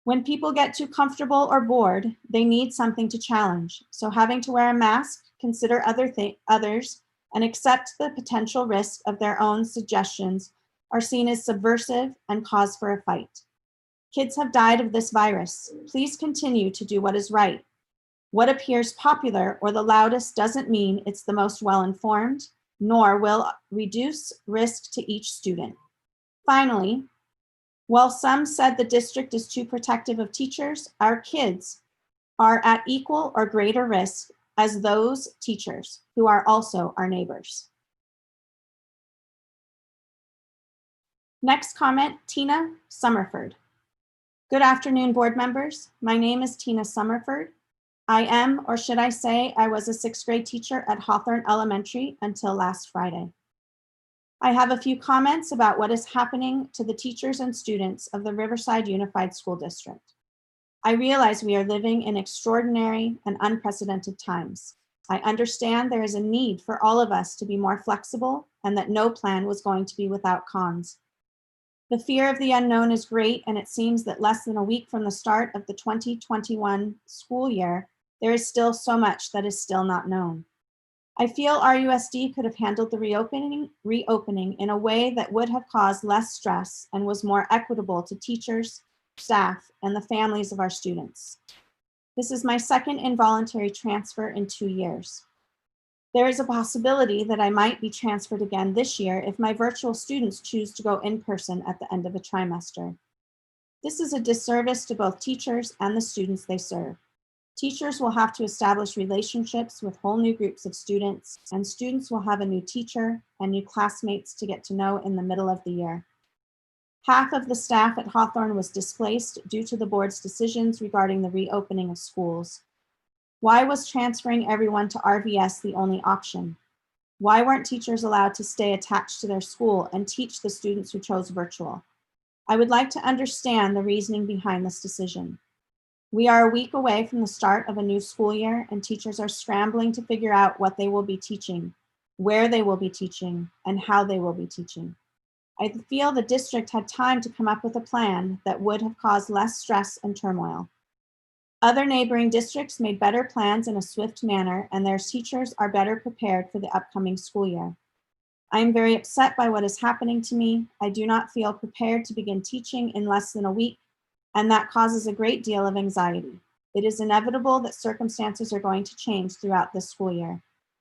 When people get too comfortable or bored, they need something to challenge. So having to wear a mask, consider others, and accept the potential risk of their own suggestions are seen as subversive and cause for a fight. Kids have died of this virus. Please continue to do what is right. What appears popular or the loudest doesn't mean it's the most well-informed, nor will reduce risk to each student. Finally, while some said the district is too protective of teachers, our kids are at equal or greater risk as those teachers who are also our neighbors. Next comment, Tina Summerford. Good afternoon, board members. My name is Tina Summerford. I am, or should I say, I was a 6th grade teacher at Hawthorne Elementary until last Friday. I have a few comments about what is happening to the teachers and students of the Riverside Unified School District. I realize we are living in extraordinary and unprecedented times. I understand there is a need for all of us to be more flexible and that no plan was going to be without cons. The fear of the unknown is great, and it seems that less than a week from the start of the 2021 school year, there is still so much that is still not known. I feel RUSD could have handled the reopening in a way that would have caused less stress and was more equitable to teachers, staff, and the families of our students. This is my second involuntary transfer in 2 years. There is a possibility that I might be transferred again this year if my virtual students choose to go in person at the end of a trimester. This is a disservice to both teachers and the students they serve. Teachers will have to establish relationships with whole new groups of students, and students will have a new teacher and new classmates to get to know in the middle of the year. Half of the staff at Hawthorne was displaced due to the board's decisions regarding the reopening of schools. Why was transferring everyone to RVS the only option? Why weren't teachers allowed to stay attached to their school and teach the students who chose virtual? I would like to understand the reasoning behind this decision. We are a week away from the start of a new school year, and teachers are scrambling to figure out what they will be teaching, where they will be teaching, and how they will be teaching. I feel the district had time to come up with a plan that would have caused less stress and turmoil. Other neighboring districts made better plans in a swift manner, and their teachers are better prepared for the upcoming school year. I am very upset by what is happening to me. I do not feel prepared to begin teaching in less than a week, and that causes a great deal of anxiety. It is inevitable that circumstances are going to change throughout this school year.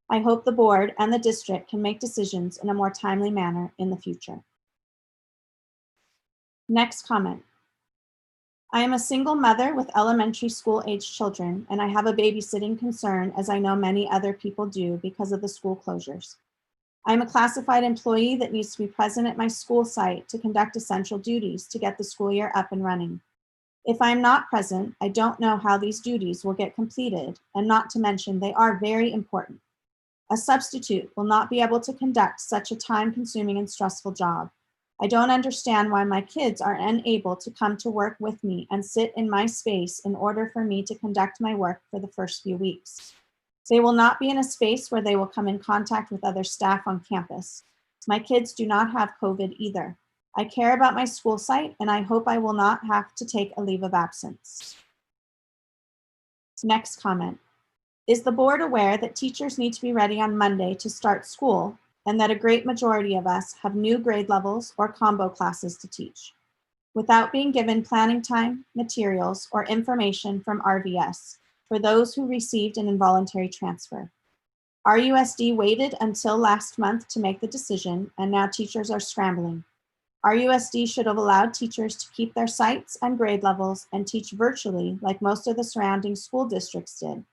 I hope the board and the district can make decisions in a more timely manner in the future. Next comment. I am a single mother with elementary school age children, and I have a babysitting concern, as I know many other people do because of the school closures. I'm a classified employee that needs to be present at my school site to conduct essential duties to get the school year up and running. If I'm not present, I don't know how these duties will get completed, and not to mention they are very important. A substitute will not be able to conduct such a time-consuming and stressful job. I don't understand why my kids are unable to come to work with me and sit in my space in order for me to conduct my work for the first few weeks. They will not be in a space where they will come in contact with other staff on campus. My kids do not have COVID either. I care about my school site, and I hope I will not have to take a leave of absence. Next comment. Is the board aware that teachers need to be ready on Monday to start school, and that a great majority of us have new grade levels or combo classes to teach, without being given planning time, materials, or information from RVS for those who received an involuntary transfer? RUSD waited until last month to make the decision, and now teachers are scrambling. RUSD should have allowed teachers to keep their sites and grade levels and teach virtually like most of the surrounding school districts did.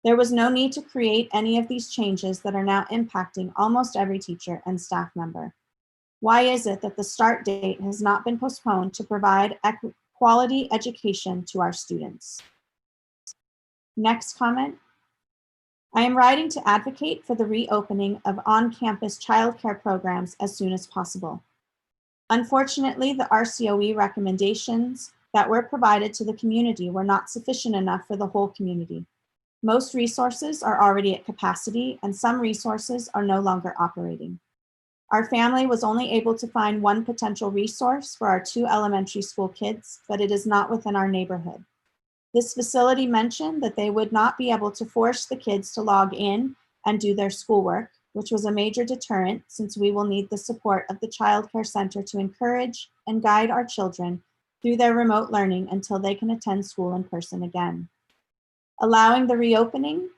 There was no need to create any of these changes that are now impacting almost every teacher and staff member. Why is it that the start date has not been postponed to provide quality education to our students? Next comment. I am writing to advocate for the reopening of on-campus childcare programs as soon as possible. Unfortunately, the RCOE recommendations that were provided to the community were not sufficient enough for the whole community. Most resources are already at capacity, and some resources are no longer operating. Our family was only able to find one potential resource for our 2 elementary school kids, but it is not within our neighborhood. This facility mentioned that they would not be able to force the kids to log in and do their schoolwork, which was a major deterrent since we will need the support of the Child Care Center to encourage and guide our children through their remote learning until they can attend school in person again. Allowing the reopening,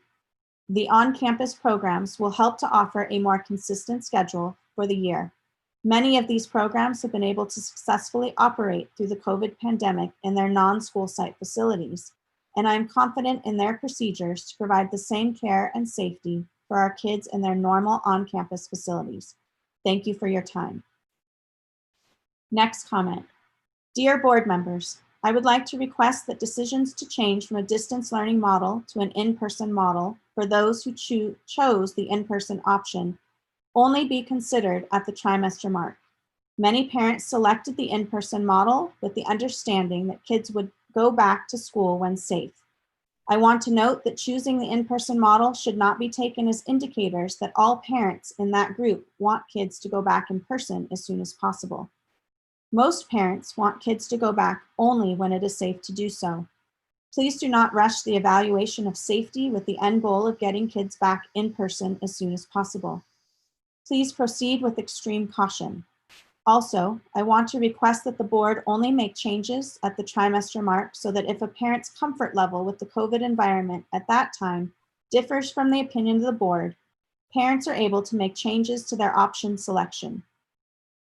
the on-campus programs will help to offer a more consistent schedule for the year. Many of these programs have been able to successfully operate through the COVID pandemic in their non-school site facilities, and I'm confident in their procedures to provide the same care and safety for our kids in their normal on-campus facilities. Thank you for your time. Next comment. Dear board members, I would like to request that decisions to change from a distance learning model to an in-person model for those who chose the in-person option only be considered at the trimester mark. Many parents selected the in-person model with the understanding that kids would go back to school when safe. I want to note that choosing the in-person model should not be taken as indicators that all parents in that group want kids to go back in person as soon as possible. Most parents want kids to go back only when it is safe to do so. Please do not rush the evaluation of safety with the end goal of getting kids back in person as soon as possible. Please proceed with extreme caution. Also, I want to request that the board only make changes at the trimester mark so that if a parent's comfort level with the COVID environment at that time differs from the opinion of the board, parents are able to make changes to their option selection.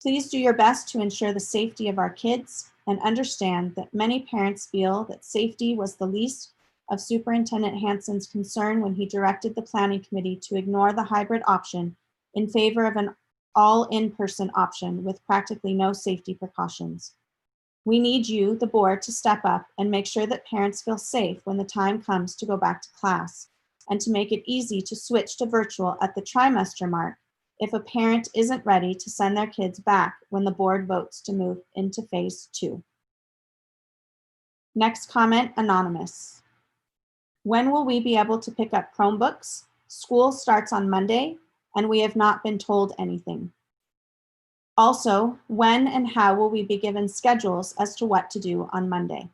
Please do your best to ensure the safety of our kids and understand that many parents feel that safety was the least of Superintendent Hansen's concern when he directed the planning committee to ignore the hybrid option in favor of an all in-person option with practically no safety precautions. We need you, the board, to step up and make sure that parents feel safe when the time comes to go back to class, and to make it easy to switch to virtual at the trimester mark if a parent isn't ready to send their kids back when the board votes to move into phase 2. Next comment, anonymous. When will we be able to pick up Chromebooks? School starts on Monday, and we have not been told anything. Also, when and how will we be given schedules as to what to do on Monday?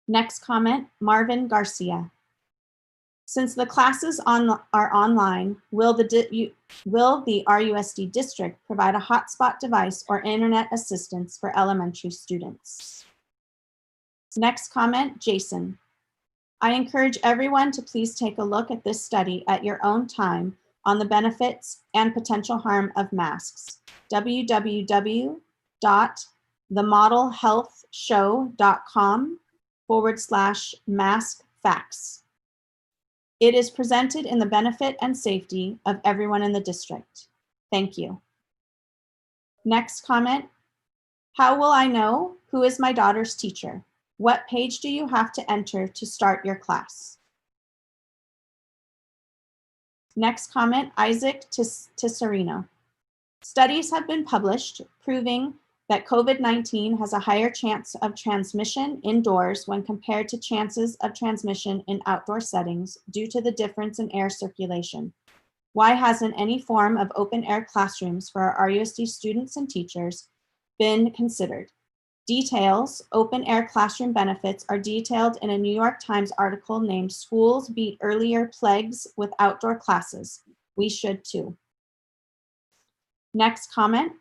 Next comment, Marvin Garcia. Since the classes are online, will the RUSD district provide a hotspot device or internet assistance for elementary students? Next comment, Jason. I encourage everyone to please take a look at this study at your own time on the benefits and potential harm of masks. www.themodelhealthshow.com/mask facts. It is presented in the benefit and safety of everyone in the district. Thank you. Next comment. How will I know who is my daughter's teacher? What page do you have to enter to start your class? Next comment, Isaac Tisserino. Studies have been published proving that COVID-19 has a higher chance of transmission indoors when compared to chances of transmission in outdoor settings due to the difference in air circulation. Why hasn't any form of open air classrooms for our RUSD students and teachers been considered? Details, open air classroom benefits are detailed in a New York Times article named Schools Beat Earlier Plagues with Outdoor Classes. We should too. Next comment.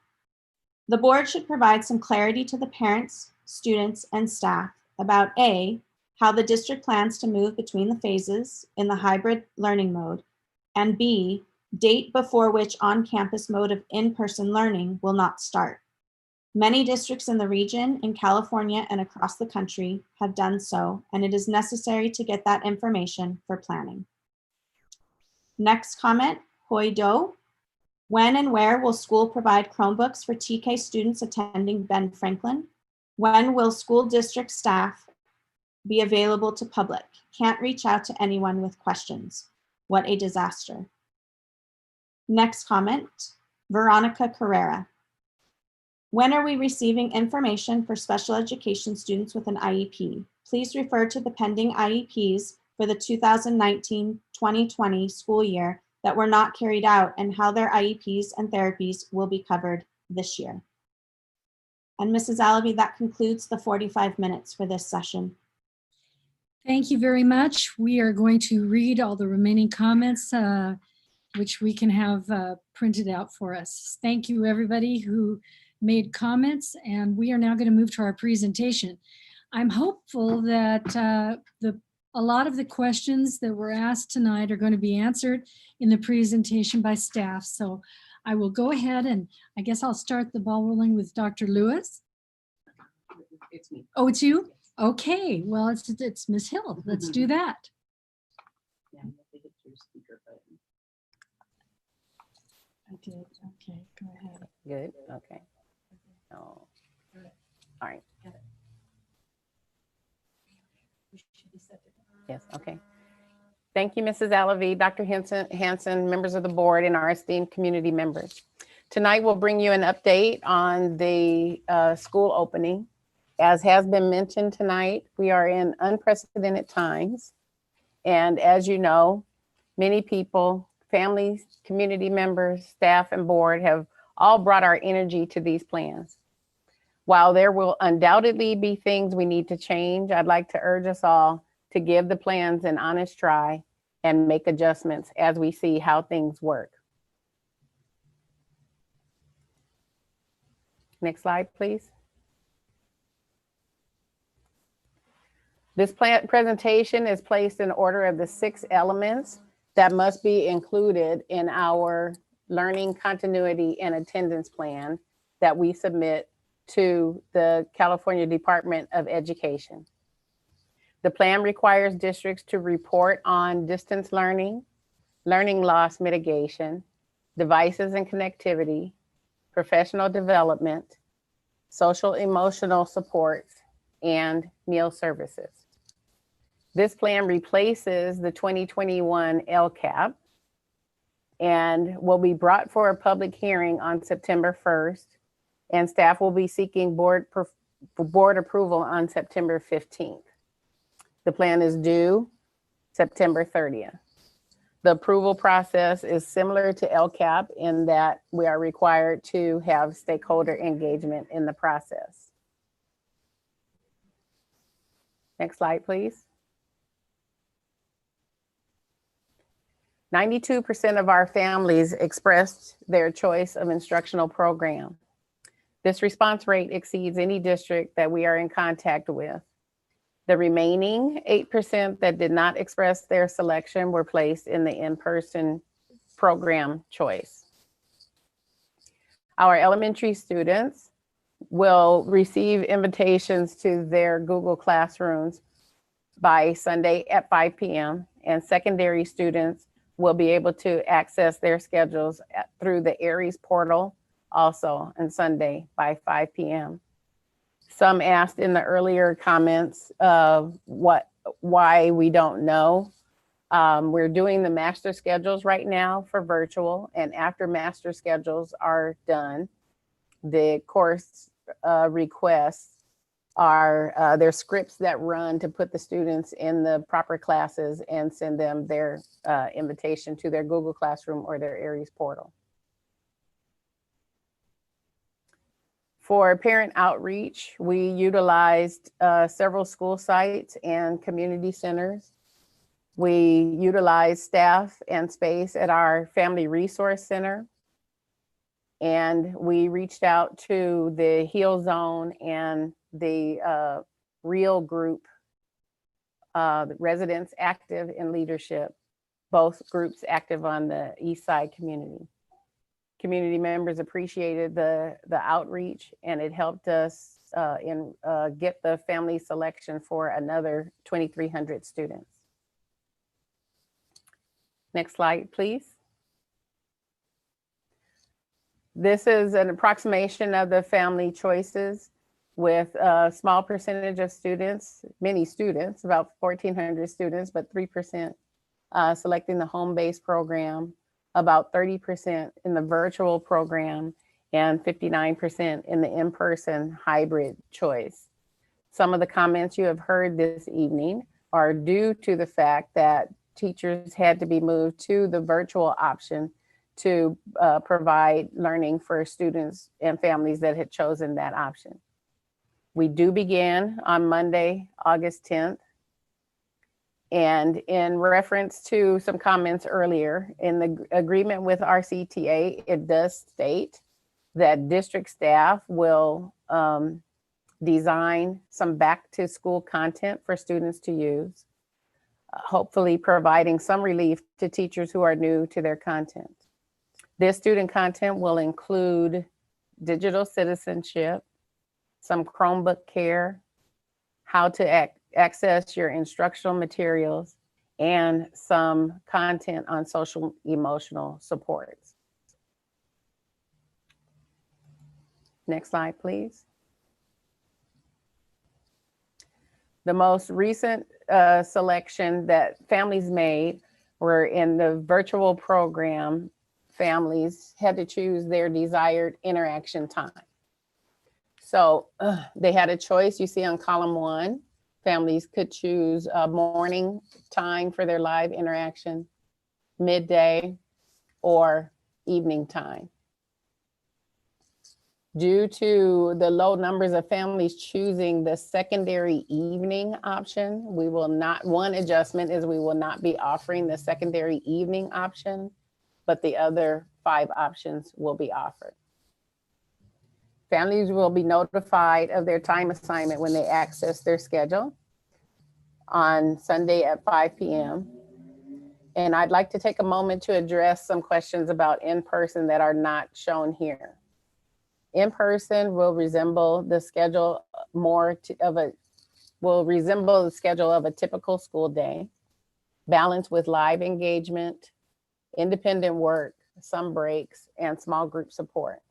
The board should provide some clarity to the parents, students, and staff about A, how the district plans to move between the phases in the hybrid learning mode, and B, date before which on-campus mode of in-person learning will not start. Many districts in the region, in California and across the country have done so, and it is necessary to get that information for planning. Next comment, Hoi Do. When and where will school provide Chromebooks for TK students attending Ben Franklin? When will school district staff be available to public? Can't reach out to anyone with questions. What a disaster. Next comment, Veronica Carrera. When are we receiving information for special education students with an IEP? Please refer to the pending IEPs for the 2019-2020 school year that were not carried out and how their IEPs and therapies will be covered this year. And Mrs. Alavi, that concludes the 45 minutes for this session. Thank you very much. We are going to read all the remaining comments, which we can have printed out for us. Thank you, everybody who made comments, and we are now going to move to our presentation. I'm hopeful that a lot of the questions that were asked tonight are going to be answered in the presentation by staff. So I will go ahead and I guess I'll start the ball rolling with Dr. Lewis. It's me. Oh, it's you? Okay, well, it's Ms. Hill. Let's do that. Yeah, you have to hit your speaker button. I did. Okay, go ahead. Good. Okay. All right. Yes, okay. Thank you, Mrs. Alavi, Dr. Hanson, members of the board, and our esteemed community members. Tonight, we'll bring you an update on the school opening. As has been mentioned tonight, we are in unprecedented times. And as you know, many people, families, community members, staff, and board have all brought our energy to these plans. While there will undoubtedly be things we need to change, I'd like to urge us all to give the plans an honest try and make adjustments as we see how things work. Next slide, please. This presentation is placed in order of the 6 elements that must be included in our learning continuity and attendance plan that we submit to the California Department of Education. The plan requires districts to report on distance learning, learning loss mitigation, devices and connectivity, professional development, social emotional supports, and meal services. This plan replaces the 2021 LCAP and will be brought for a public hearing on September 1st, and staff will be seeking board approval on September 15th. The plan is due September 30th. The approval process is similar to LCAP in that we are required to have stakeholder engagement in the process. Next slide, please. 92% of our families expressed their choice of instructional program. This response rate exceeds any district that we are in contact with. The remaining 8% that did not express their selection were placed in the in-person program choice. Our elementary students will receive invitations to their Google Classrooms by Sunday at 5 p.m. and secondary students will be able to access their schedules through the Aries portal also on Sunday by 5 p.m. Some asked in the earlier comments of why we don't know. We're doing the master schedules right now for virtual, and after master schedules are done, the course requests are their scripts that run to put the students in the proper classes and send them their invitation to their Google Classroom or their Aries portal. For parent outreach, we utilized several school sites and community centers. We utilized staff and space at our Family Resource Center. And we reached out to the Heal Zone and the Real Group, the residents active in leadership, both groups active on the East Side community. Community members appreciated the outreach, and it helped us get the family selection for another 2,300 students. Next slide, please. This is an approximation of the family choices with a small percentage of students, many students, about 1,400 students, but 3% selecting the home-based program, about 30% in the virtual program, and 59% in the in-person hybrid choice. Some of the comments you have heard this evening are due to the fact that teachers had to be moved to the virtual option to provide learning for students and families that had chosen that option. We do begin on Monday, August 10th. And in reference to some comments earlier, in the agreement with RCTA, it does state that district staff will design some back to school content for students to use, hopefully providing some relief to teachers who are new to their content. This student content will include digital citizenship, some Chromebook care, how to access your instructional materials, and some content on social emotional supports. Next slide, please. The most recent selection that families made were in the virtual program. Families had to choose their desired interaction time. So they had a choice. You see on column 1, families could choose a morning time for their live interaction, midday, or evening time. Due to the low numbers of families choosing the secondary evening option, we will not, one adjustment is we will not be offering the secondary evening option, but the other 5 options will be offered. Families will be notified of their time assignment when they access their schedule on Sunday at 5 p.m. And I'd like to take a moment to address some questions about in-person that are not shown here. In-person will resemble the schedule of a typical school day, balanced with live engagement, independent work, some breaks, and small group support.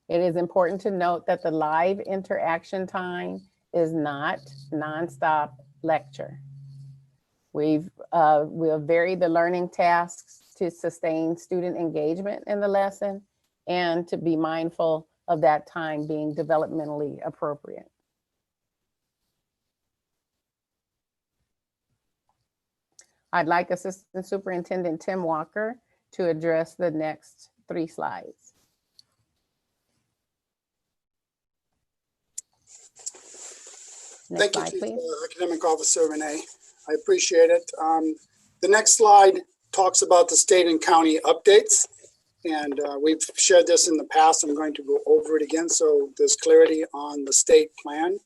It is important to note that the live interaction time is not nonstop lecture. We'll vary the learning tasks to sustain student engagement in the lesson and to be mindful of that time being developmentally appropriate. I'd like Assistant Superintendent Tim Walker to address the next 3 slides. Next Thank you, slide, please. Academic Officer Renee. I appreciate it. The next slide talks about the state and county updates. And we've shared this in the past. I'm going to go over it again so there's clarity on the state plan.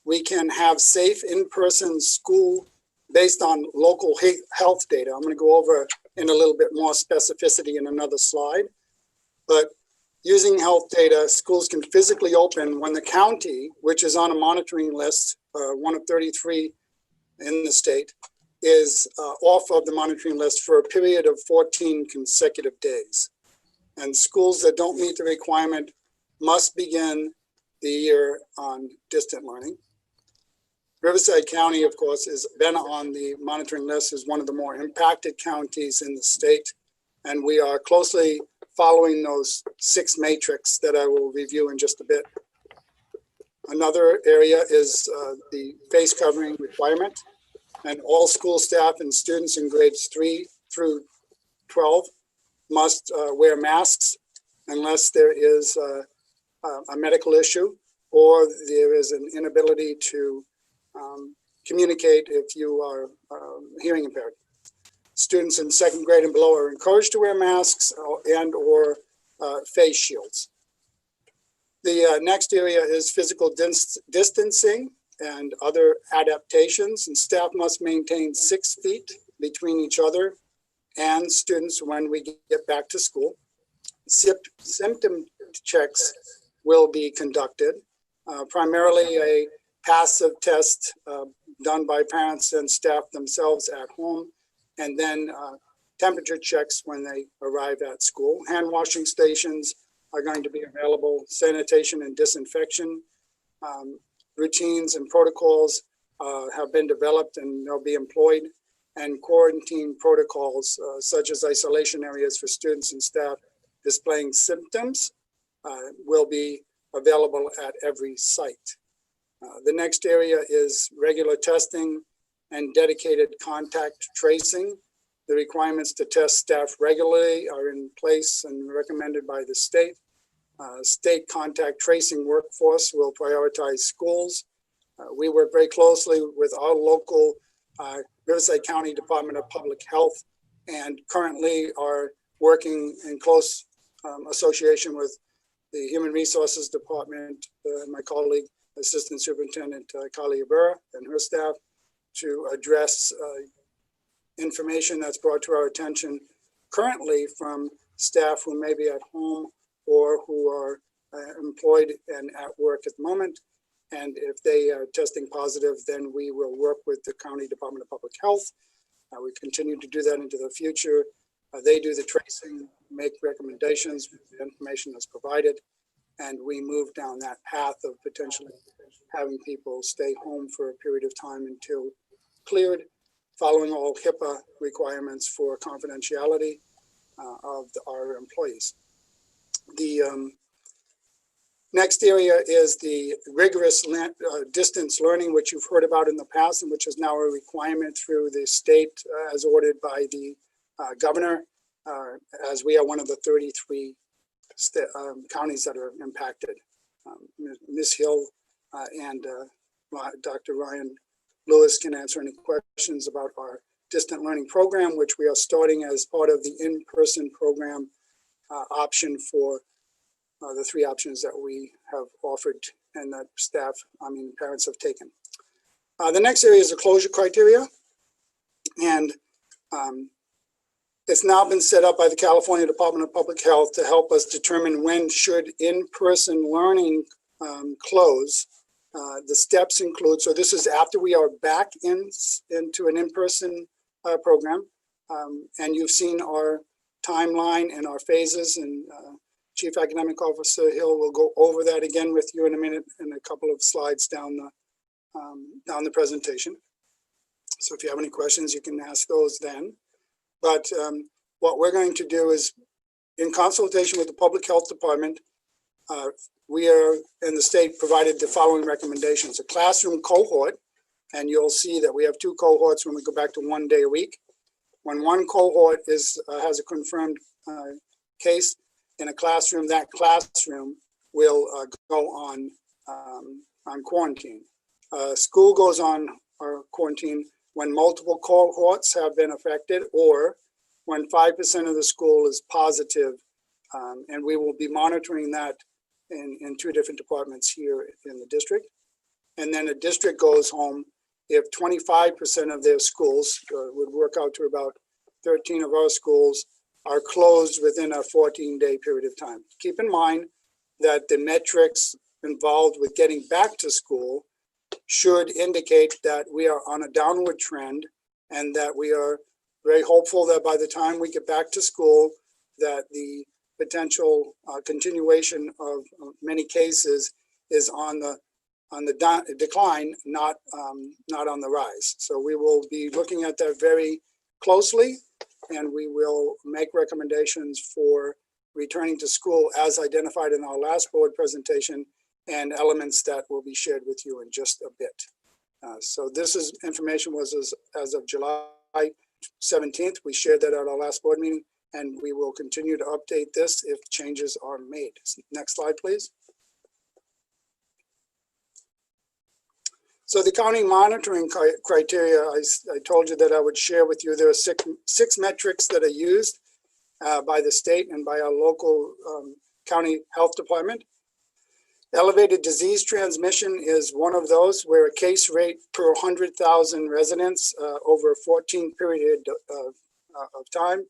We can have safe in-person school based on local health data. I'm going to go over in a little bit more specificity in another slide. But using health data, schools can physically open when the county, which is on a monitoring list, one of 33 in the state, is off of the monitoring list for a period of 14 consecutive days. And schools that don't meet the requirement must begin the year on distant learning. Riverside County, of course, has been on the monitoring list as one of the more impacted counties in the state. And we are closely following those 6 matrix that I will review in just a bit. Another area is the face covering requirement. And all school staff and students in grades 3 through 12 must wear masks unless there is a medical issue or there is an inability to communicate if you are hearing impaired. Students in 2nd grade and below are encouraged to wear masks and or face shields. The next area is physical distancing and other adaptations, and staff must maintain 6 feet between each other and students when we get back to school. Symptom checks will be conducted, primarily a passive test done by parents and staff themselves at home, and then temperature checks when they arrive at school. Hand washing stations are going to be available. Sanitation and disinfection routines and protocols have been developed and they'll be employed. And quarantine protocols such as isolation areas for students and staff displaying symptoms will be available at every site. The next area is regular testing and dedicated contact tracing. The requirements to test staff regularly are in place and recommended by the state. State contact tracing workforce will prioritize schools. We work very closely with our local Riverside County Department of Public Health and currently are working in close association with the Human Resources Department, my colleague, Assistant Superintendent Kali Ibarra and her staff to address information that's brought to our attention currently from staff who may be at home or who are employed and at work at the moment. And if they are testing positive, then we will work with the County Department of Public Health. We continue to do that into the future. They do the tracing, make recommendations with the information that's provided. and we move down that path of potentially having people stay home for a period of time until cleared, following all HIPAA requirements for confidentiality of our employees. The next area is the rigorous distance learning, which you've heard about in the past and which is now a requirement through the state as ordered by the governor, as we are one of the 33 counties that are impacted. Ms. Hill and Dr. Ryan Lewis can answer any questions about our distant learning program, which we are starting as part of the in-person program option for the 3 options that we have offered and that parents have taken. The next area is the closure criteria. And it's now been set up by the California Department of Public Health to help us determine when should in-person learning close. The steps include, so this is after we are back into an in-person program. And you've seen our timeline and our phases, and Chief Academic Officer Hill will go over that again with you in a minute in a couple of slides down the presentation. So if you have any questions, you can ask those then. But what we're going to do is, in consultation with the Public Health Department, we are in the state provided the following recommendations. A classroom cohort, and you'll see that we have 2 cohorts when we go back to 1 day a week. When one cohort has a confirmed case in a classroom, that classroom will go on quarantine. School goes on quarantine when multiple cohorts have been affected or when 5% of the school is positive. And we will be monitoring that in 2 different departments here in the district. And then a district goes home if 25% of their schools, would work out to about 13 of our schools, are closed within a 14-day period of time. Keep in mind that the metrics involved with getting back to school should indicate that we are on a downward trend and that we are very hopeful that by the time we get back to school, that the potential continuation of many cases is on the decline, not on the rise. So we will be looking at that very closely, and we will make recommendations for returning to school as identified in our last board presentation, and elements that will be shared with you in just a bit. So this is information was as of July 17th. We shared that at our last board meeting, and we will continue to update this if changes are made. Next slide, please. So the county monitoring criteria, I told you that I would share with you. There are six metrics that are used by the state and by our local county health department. Elevated disease transmission is one of those, where a case rate per 100,000 residents over a 14-day period of time.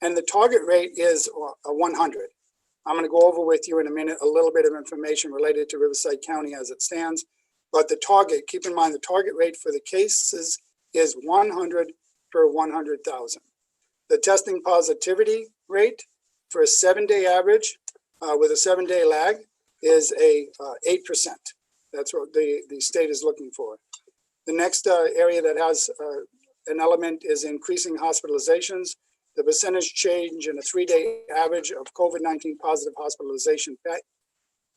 And the target rate is 100. I'm going to go over with you in a minute a little bit of information related to Riverside County as it stands. But the target, keep in mind, the target rate for the cases is 100 per 100,000. The testing positivity rate for a 7-day average with a 7-day lag is a 8%. That's what the state is looking for. The next area that has an element is increasing hospitalizations. The percentage change in a 3-day average of COVID-19 positive hospitalization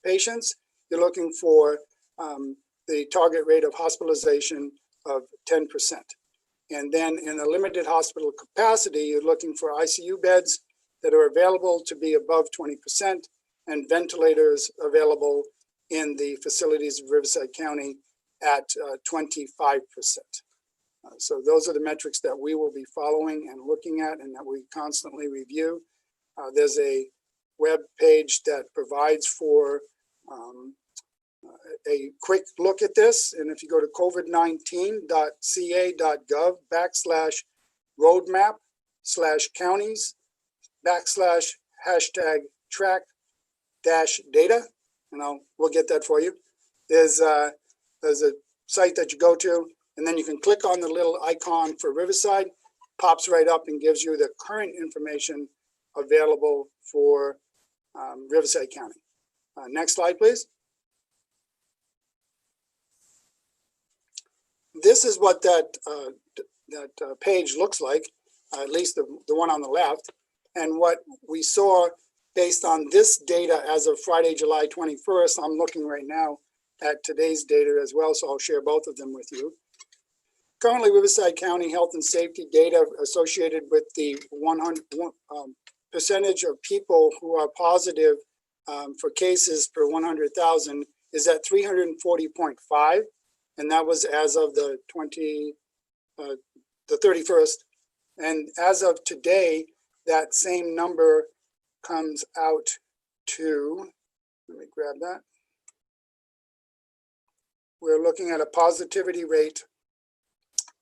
patients, you're looking for the target rate of hospitalization of 10%. And then in a limited hospital capacity, you're looking for ICU beds that are available to be above 20% and ventilators available in the facilities of Riverside County at 25%. So those are the metrics that we will be following and looking at and that we constantly review. There's a web page that provides for a quick look at this. And if you go to covid19.ca.gov/roadmap/counties/#track-data, and we'll get that for you. There's a site that you go to, and then you can click on the little icon for Riverside, pops right up and gives you the current information available for Riverside County. Next slide, please. This is what that page looks like, at least the one on the left. And what we saw based on this data as of Friday, July 21st, I'm looking right now at today's data as well, so I'll share both of them with you. Currently, Riverside County health and safety data associated with the 100 percentage of people who are positive for cases per 100,000 is at 340.5, and that was as of the 31st. And as of today, that same number comes out to, let me grab that. We're looking at a positivity rate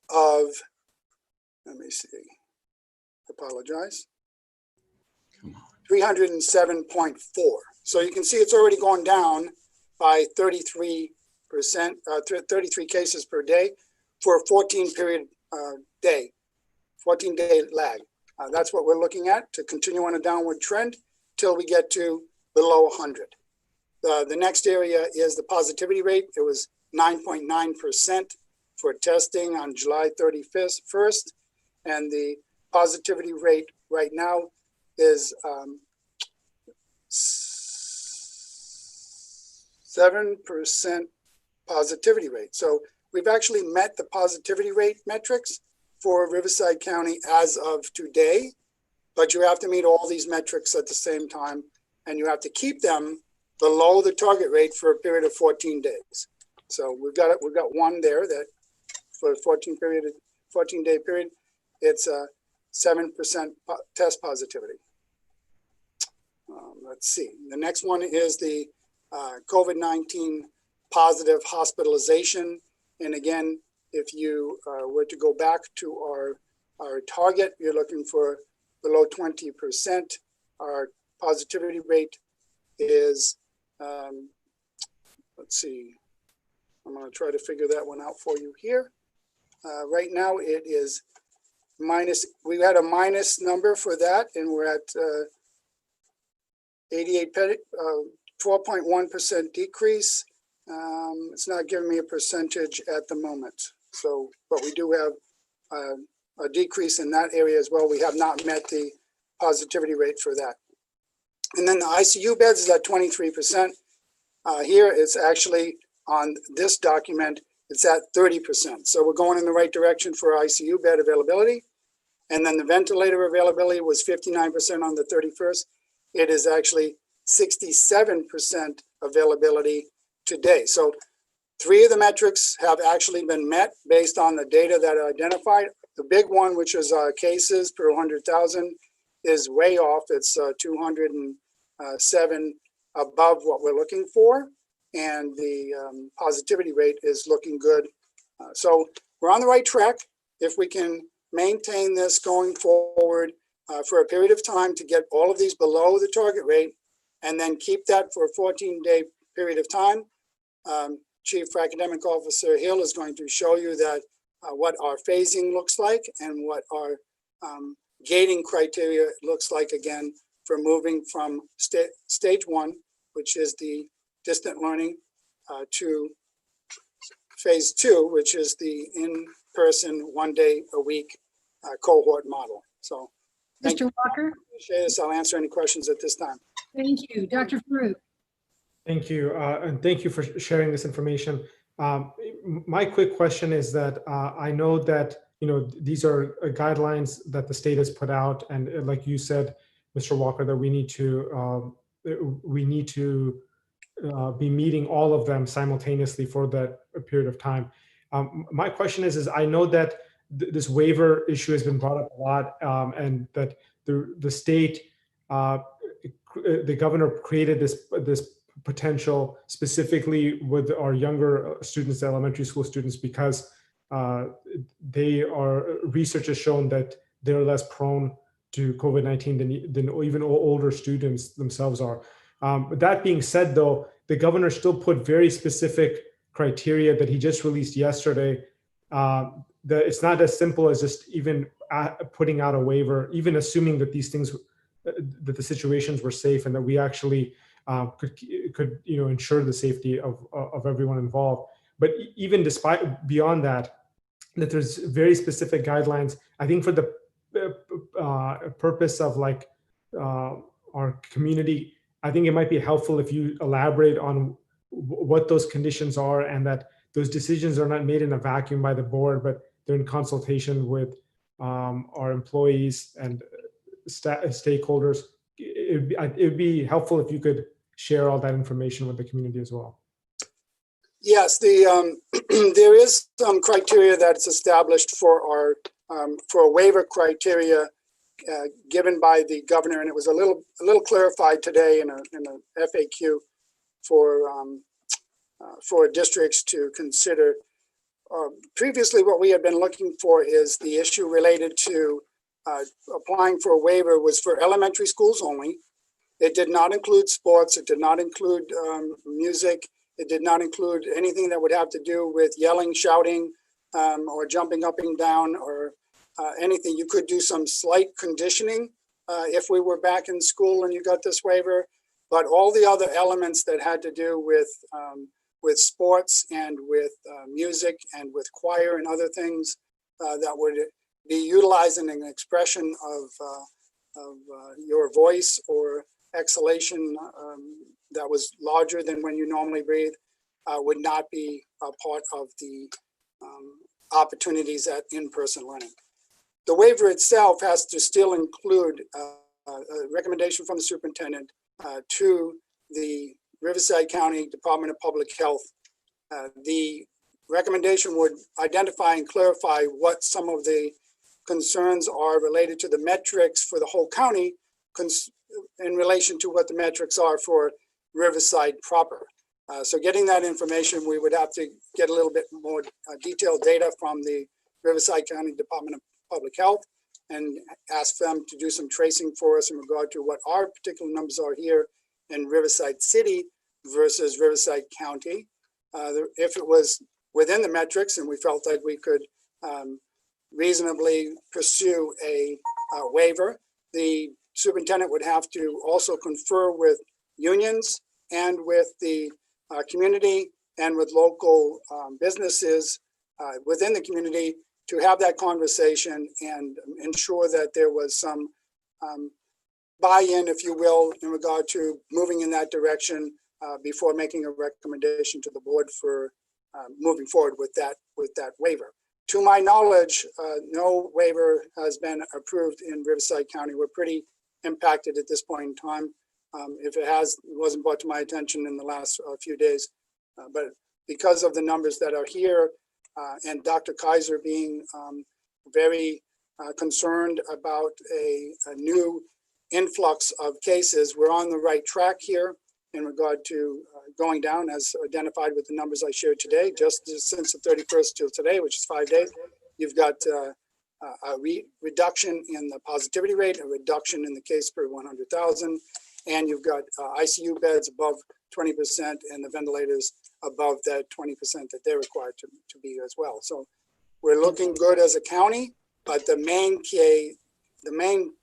of, let me see, apologize, 307.4. So you can see it's already gone down by 33%, 33 cases per day for a 14-period day, 14-day lag. That's what we're looking at to continue on a downward trend till we get to below 100. The next area is the positivity rate. It was 9.9% for testing on July 31st, and the positivity rate right now is 7% positivity rate. So we've actually met the positivity rate metrics for Riverside County as of today, but you have to meet all these metrics at the same time, and you have to keep them below the target rate for a period of 14 days. So we've got one there that for a 14-day period, it's a 7% test positivity. Let's see. The next one is the COVID-19 positive hospitalization. And again, if you were to go back to our target, you're looking for below 20%. Our positivity rate is, let's see, I'm going to try to figure that one out for you here. Right now it is minus, we had a minus number for that, and we're at 12.1% decrease. It's not giving me a percentage at the moment. So, but we do have a decrease in that area as well. We have not met the positivity rate for that. And then the ICU beds is at 23%. Here it's actually on this document, it's at 30%. So we're going in the right direction for ICU bed availability. And then the ventilator availability was 59% on the 31st. It is actually 67% availability today. So 3 of the metrics have actually been met based on the data that are identified. The big one, which is cases per 100,000, is way off. It's 207 above what we're looking for. And the positivity rate is looking good. So we're on the right track. If we can maintain this going forward for a period of time to get all of these below the target rate, and then keep that for a 14-day period of time, Chief Academic Officer Hill is going to show you that what our phasing looks like and what our gating criteria looks like, again, for moving from stage 1, which is the distant learning, to phase 2, which is the in-person 1 day a week cohort model. So Mr. Walker? I'll answer any questions at this time. Thank you. Dr. Farouk? Thank you, and thank you for sharing this information. My quick question is that I know that these are guidelines that the state has put out, and like you said, Mr. Walker, that we need to be meeting all of them simultaneously for that period of time. My question is I know that this waiver issue has been brought up a lot, and that the state, the governor created this potential specifically with our younger students, elementary school students, because research has shown that they're less prone to COVID-19 than even older students themselves are. That being said, though, the governor still put very specific criteria that he just released yesterday. That it's not as simple as just even putting out a waiver, even assuming that these things that the situations were safe and that we actually could ensure the safety of everyone involved. But even beyond that, that there's very specific guidelines. I think for the purpose of like our community, I think it might be helpful if you elaborate on what those conditions are, and that those decisions are not made in a vacuum by the board, but they're in consultation with our employees and stakeholders. It'd be helpful if you could share all that information with the community as well. Yes, there is some criteria that's established for our for a waiver criteria given by the governor, and it was a little clarified today in a FAQ for districts to consider. Previously, what we had been looking for is the issue related to applying for a waiver was for elementary schools only. It did not include sports. It did not include music. It did not include anything that would have to do with yelling, shouting, or jumping up and down, or anything. You could do some slight conditioning if we were back in school and you got this waiver, but all the other elements that had to do with sports and with music and with choir and other things that would be utilizing an expression of your voice or exhalation that was larger than when you normally breathe would not be a part of the opportunities at in-person learning. The waiver itself has to still include a recommendation from the superintendent to the Riverside County Department of Public Health. The recommendation would identify and clarify what some of the concerns are related to the metrics for the whole county in relation to what the metrics are for Riverside proper. So getting that information, we would have to get a little bit more detailed data from the Riverside County Department of Public Health and ask them to do some tracing for us in regard to what our particular numbers are here in Riverside City versus Riverside County. If it was within the metrics and we felt that we could reasonably pursue a waiver, the superintendent would have to also confer with unions and with the community and with local businesses within the community to have that conversation and ensure that there was some buy-in, if you will, in regard to moving in that direction before making a recommendation to the board for moving forward with that waiver. To my knowledge, no waiver has been approved in Riverside County. We're pretty impacted at this point in time. If it wasn't brought to my attention in the last few days, but because of the numbers that are here and Dr. Kaiser being very concerned about a new influx of cases, we're on the right track here in regard to going down as identified with the numbers I shared today. Just since the 31st till today, which is 5 days, you've got a reduction in the positivity rate, a reduction in the case per 100,000, and you've got ICU beds above 20% and the ventilators above that 20% that they're required to be as well. So we're looking good as a county, but the main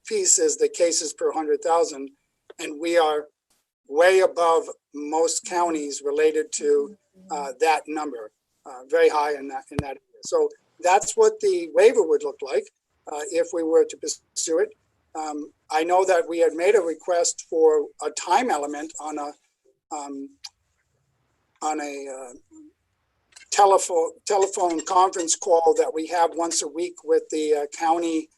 piece is the cases per 100,000, and we are way above most counties related to that number, very high in that area. So that's what the waiver would look like if we were to pursue it. I know that we had made a request for a time element on a telephone conference call that we have once a week with the county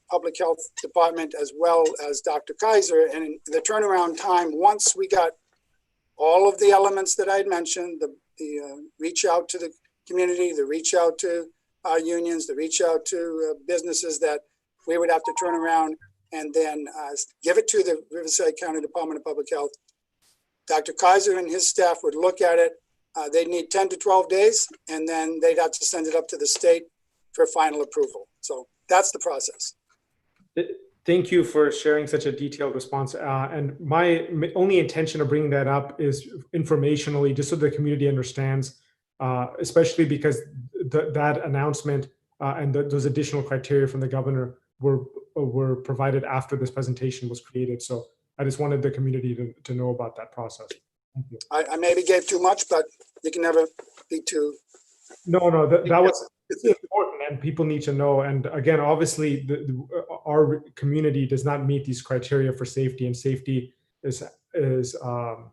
public health department as well as Dr. Kaiser. And the turnaround time, once we got all of the elements that I had mentioned, the reach out to the community, the reach out to unions, the reach out to businesses, that we would have to turn around and then give it to the Riverside County Department of Public Health. Dr. Kaiser and his staff would look at it. They'd need 10 to 12 days, and then they'd have to send it up to the state for final approval. So that's the process. Thank you for sharing such a detailed response. And my only intention of bringing that up is informationally, just so the community understands, especially because that announcement and those additional criteria from the governor were were provided after this presentation was created. So I just wanted the community to know about that process. Thank you. I maybe gave too much, but you can never be too. No, that was it's important, and people need to know. And again, obviously, our community does not meet these criteria for safety, and safety is the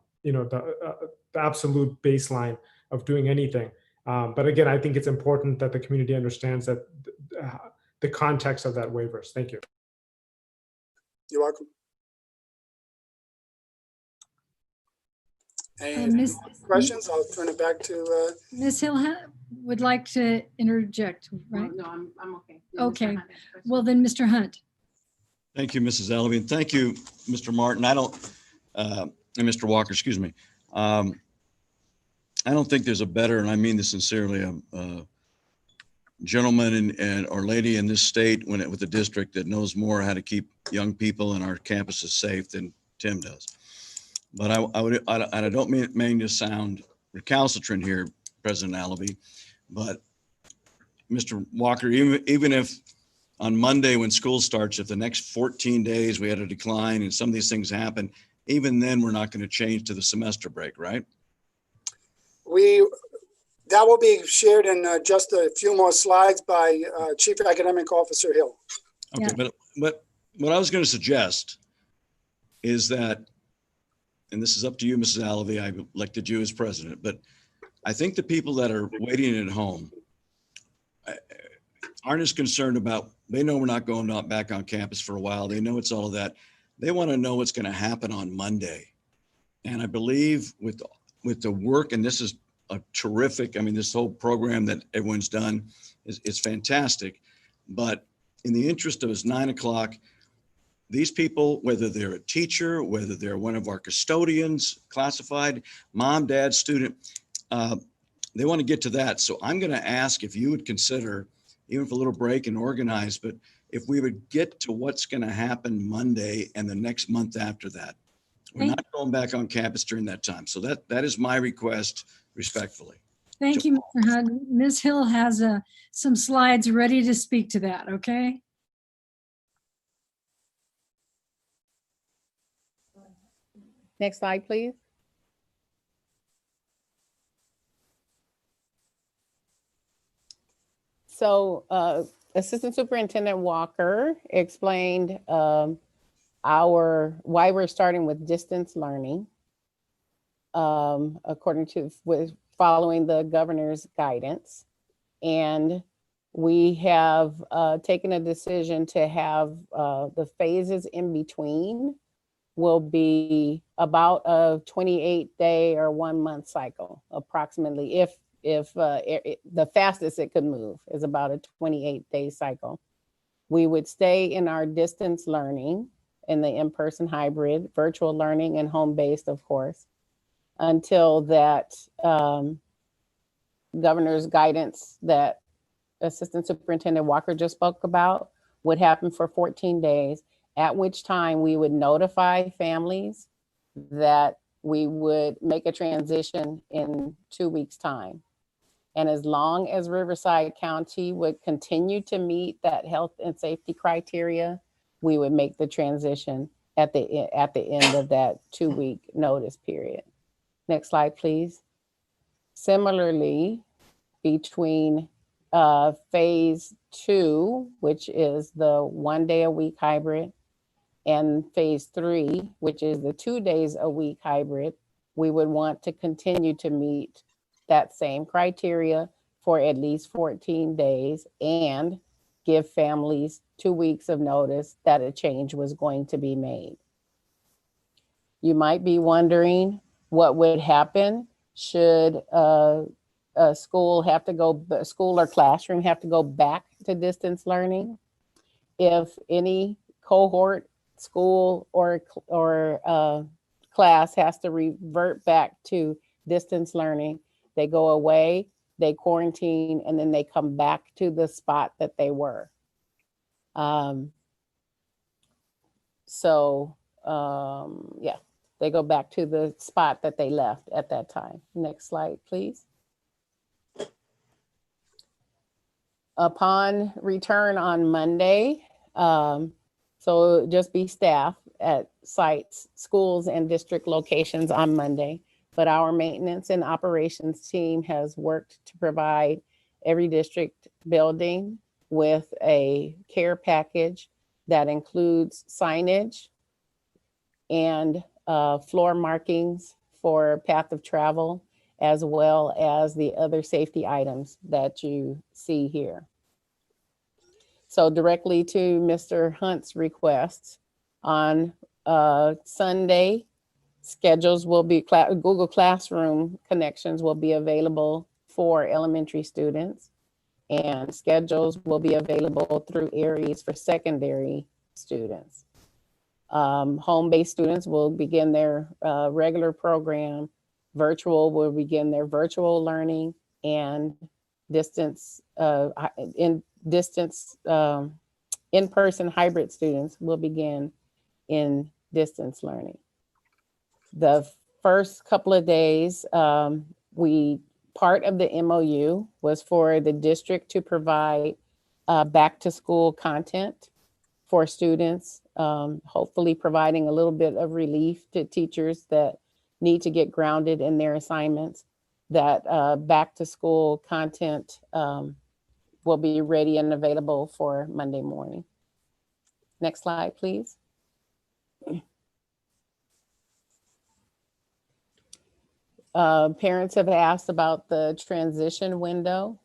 absolute baseline of doing anything. But again, I think it's important that the community understands that the context of that waivers. Thank you. You're welcome. Any questions? I'll turn it back to Ms. Hill would like to interject, right? No, I'm okay. Okay. Well, then, Mr. Hunt. Thank you, Mrs. Elvey, and thank you, Mr. Martin. And Mr. Walker, excuse me. I don't think there's a better, and I mean this sincerely, a gentleman or lady in this state with the district that knows more how to keep young people and our campuses safe than Tim does. But I don't mean to sound recalcitrant here, President Alabi, but Mr. Walker, even if on Monday when school starts, if the next 14 days we had a decline and some of these things happen, even then we're not going to change to the semester break, right? That will be shared in just a few more slides by Chief Academic Officer Hill. Okay, yeah. But what I was going to suggest is that, and this is up to you, Mrs. Alavi, I elected you as president, but I think the people that are waiting at home aren't as concerned about, they know we're not going back on campus for a while. They know it's all of that. They want to know what's going to happen on Monday. And I believe with the work, and this is a terrific, I mean, this whole program that everyone's done is fantastic. But in the interest of it's 9 o'clock, these people, whether they're a teacher, whether they're one of our custodians, classified, mom, dad, student, they want to get to that. So I'm going to ask if you would consider, even for a little break and organize, but if we would get to what's going to happen Monday and the next month after that. We're not going back on campus during that time. So that is my request, respectfully. Thank you, Mr. Hunt. Ms. Hill has some slides ready to speak to that, okay? Next slide, please. So Assistant Superintendent Walker explained why we're starting with distance learning according to following the governor's guidance. And we have taken a decision to have the phases in between will be about a 28-day or 1 month cycle, approximately. If the fastest it could move is about a 28-day cycle. We would stay in our distance learning in the in-person hybrid, virtual learning, and home-based, of course, until that governor's guidance that Assistant Superintendent Walker just spoke about would happen for 14 days, at which time we would notify families that we would make a transition in 2 weeks' time. And as long as Riverside County would continue to meet that health and safety criteria, we would make the transition at the end of that 2-week notice period. Next slide, please. Similarly, between phase 2, which is the 1 day a week hybrid, and phase 3, which is the 2 days a week hybrid, we would want to continue to meet that same criteria for at least 14 days and give families 2 weeks of notice that a change was going to be made. You might be wondering what would happen should a school or classroom have to go back to distance learning. If any cohort, school, or class has to revert back to distance learning, they go away, they quarantine, and then they come back to the spot that they were. Yeah, they go back to the spot that they left at that time. Next slide, please. Upon return on Monday, So just be staff at sites, schools, and district locations on Monday. But our maintenance and operations team has worked to provide every district building with a care package that includes signage and floor markings for path of travel, as well as the other safety items that you see here. So directly to Mr. Hunt's requests, on Sunday, schedules will be, Google Classroom connections will be available for elementary students, and schedules will be available through Aries for secondary students. Home-based students will begin their regular program. Virtual will begin their virtual learning, and in-person hybrid students will begin in distance learning. The first couple of days, part of the MOU was for the district to provide back to school content for students, hopefully providing a little bit of relief to teachers that need to get grounded in their assignments. That back to school content will be ready and available for Monday morning. Next slide, please. Parents have asked about the transition window.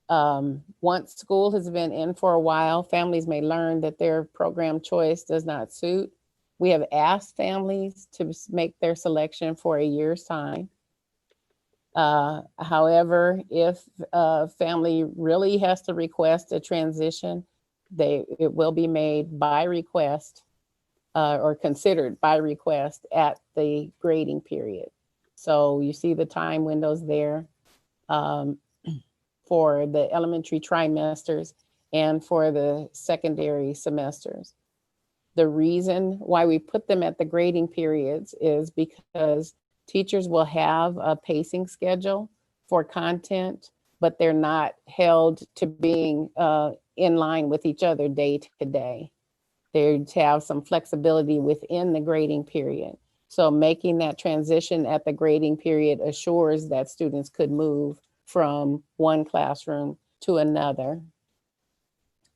Once school has been in for a while, families may learn that their program choice does not suit. We have asked families to make their selection for a year's time. However, if a family really has to request a transition, it will be made by request or considered by request at the grading period. So you see the time windows there for the elementary trimesters and for the secondary semesters. The reason why we put them at the grading periods is because teachers will have a pacing schedule for content, but they're not held to being in line with each other day to day. They have some flexibility within the grading period. So making that transition at the grading period assures that students could move from one classroom to another.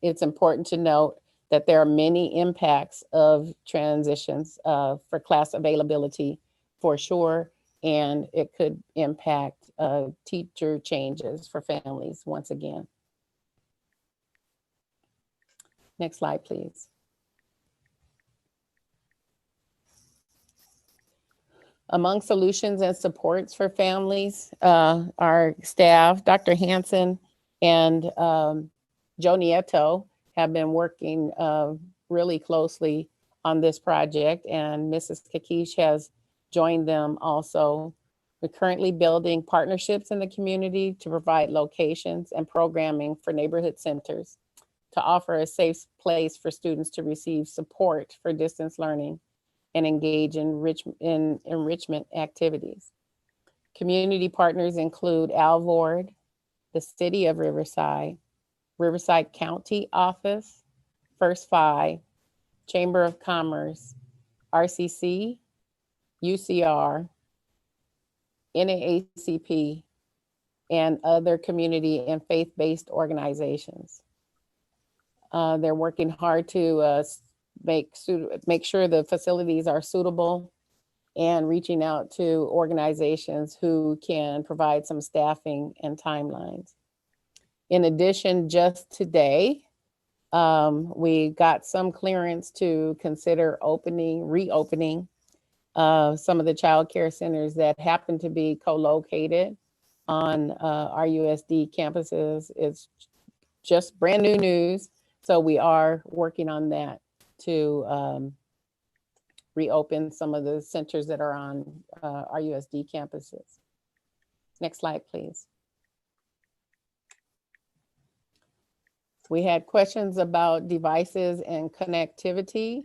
It's important to note that there are many impacts of transitions for class availability for sure, and it could impact teacher changes for families once again. Next slide, please. Among solutions and supports for families, our staff, Dr. Hansen and Joe Nieto, have been working really closely on this project, and Mrs. Kakish has joined them also. We're currently building partnerships in the community to provide locations and programming for neighborhood centers to offer a safe place for students to receive support for distance learning and engage in enrichment activities. Community partners include Alvord, the City of Riverside, Riverside County Office, First Five, Chamber of Commerce, RCC, UCR, NAACP, and other community and faith-based organizations. They're working hard to make sure the facilities are suitable and reaching out to organizations who can provide some staffing and timelines. In addition, just today, we got some clearance to consider reopening some of the child care centers that happen to be co-located on RUSD campuses. It's just brand new news. So we are working on that to reopen some of the centers that are on RUSD campuses. Next slide, please. We had questions about devices and connectivity.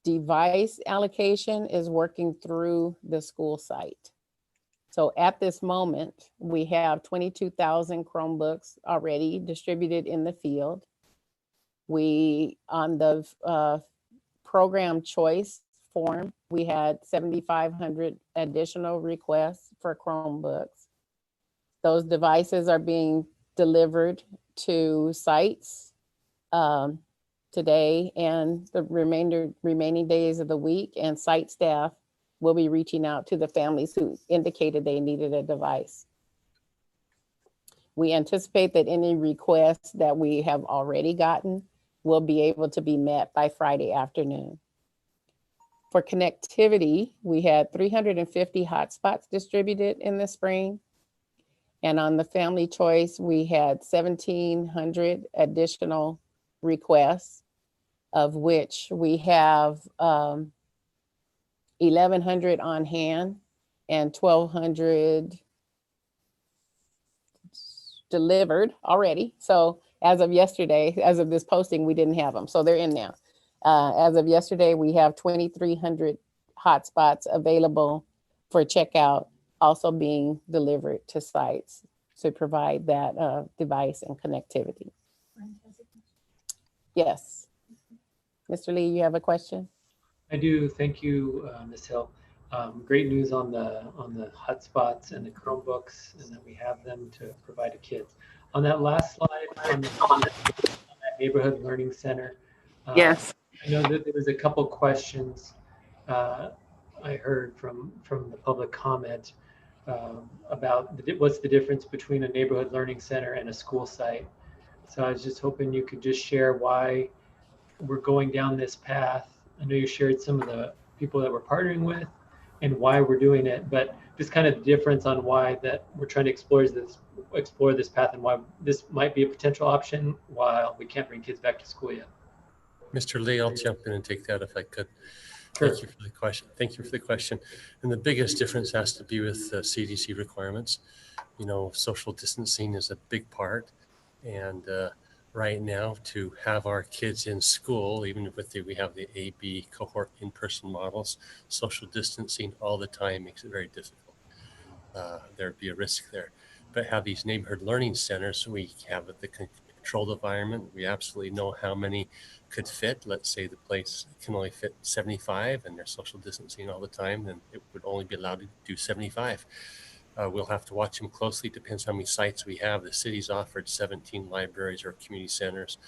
Device allocation is working through the school site. So at this moment, we have 22,000 Chromebooks already distributed in the field. We, on the program choice form, we had 7,500 additional requests for Chromebooks. Those devices are being delivered to sites today and the remaining days of the week, and site staff will be reaching out to the families who indicated they needed a device. We anticipate that any requests that we have already gotten will be able to be met by Friday afternoon. For connectivity, we had 350 hotspots distributed in the spring. And on the family choice, we had 1,700 additional requests, of which we have 1,100 on hand and 1,200 delivered already. So as of yesterday, as of this posting, we didn't have them. So they're in now. As of yesterday, we have 2,300 hotspots available for checkout, also being delivered to sites to provide that device and connectivity. Yes. Mr. Lee, you have a question? I do. Thank you, Ms. Hill. Great news on the hotspots and the Chromebooks, and that we have them to provide to kids. On that last slide, on that neighborhood learning center, Yes. I know that there was a couple questions I heard from the public comment about what's the difference between a neighborhood learning center and a school site. So I was just hoping you could just share why we're going down this path. I know you shared some of the people that we're partnering with and why we're doing it, but just kind of the difference on why that we're trying to explore this path and why this might be a potential option while we can't bring kids back to school yet. Mr. Lee, I'll jump in and take that if I could. Sure. Thank you for the question. Thank you for the question. And the biggest difference has to be with CDC requirements. You know, social distancing is a big part. And right now, to have our kids in school, even with we have the AB cohort in-person models, social distancing all the time makes it very difficult. There'd be a risk there. But have these neighborhood learning centers, we have the controlled environment. We absolutely know how many could fit. Let's say the place can only fit 75 and they're social distancing all the time, then it would only be allowed to do 75. We'll have to watch them closely. Depends how many sites we have. The city's offered 17 libraries or community centers.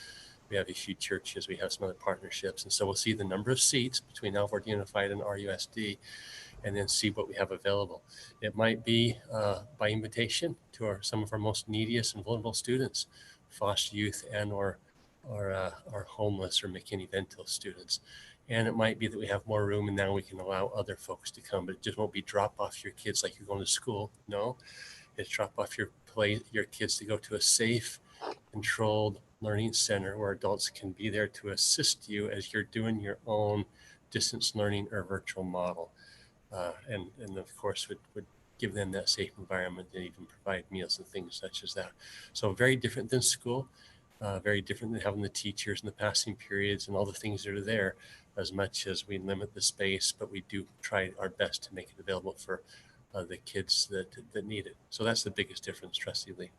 We have a few churches. We have some other partnerships. And so we'll see the number of seats between Alvord Unified and RUSD and then see what we have available. It might be by invitation to some of our most neediest and vulnerable students, foster youth and or homeless or McKinney-Vento students. And it might be that we have more room and now we can allow other folks to come, but it just won't be drop off your kids like you're going to school. No, it's drop off your kids to go to a safe, controlled learning center where adults can be there to assist you as you're doing your own distance learning or virtual model. And of course would give them that safe environment and even provide meals and things such as that. So very different than school. Very different than having the teachers and the passing periods and all the things that are there, as much as we limit the space, but we do try our best to make it available for the kids that need it. So that's the biggest difference, Trustee Lee.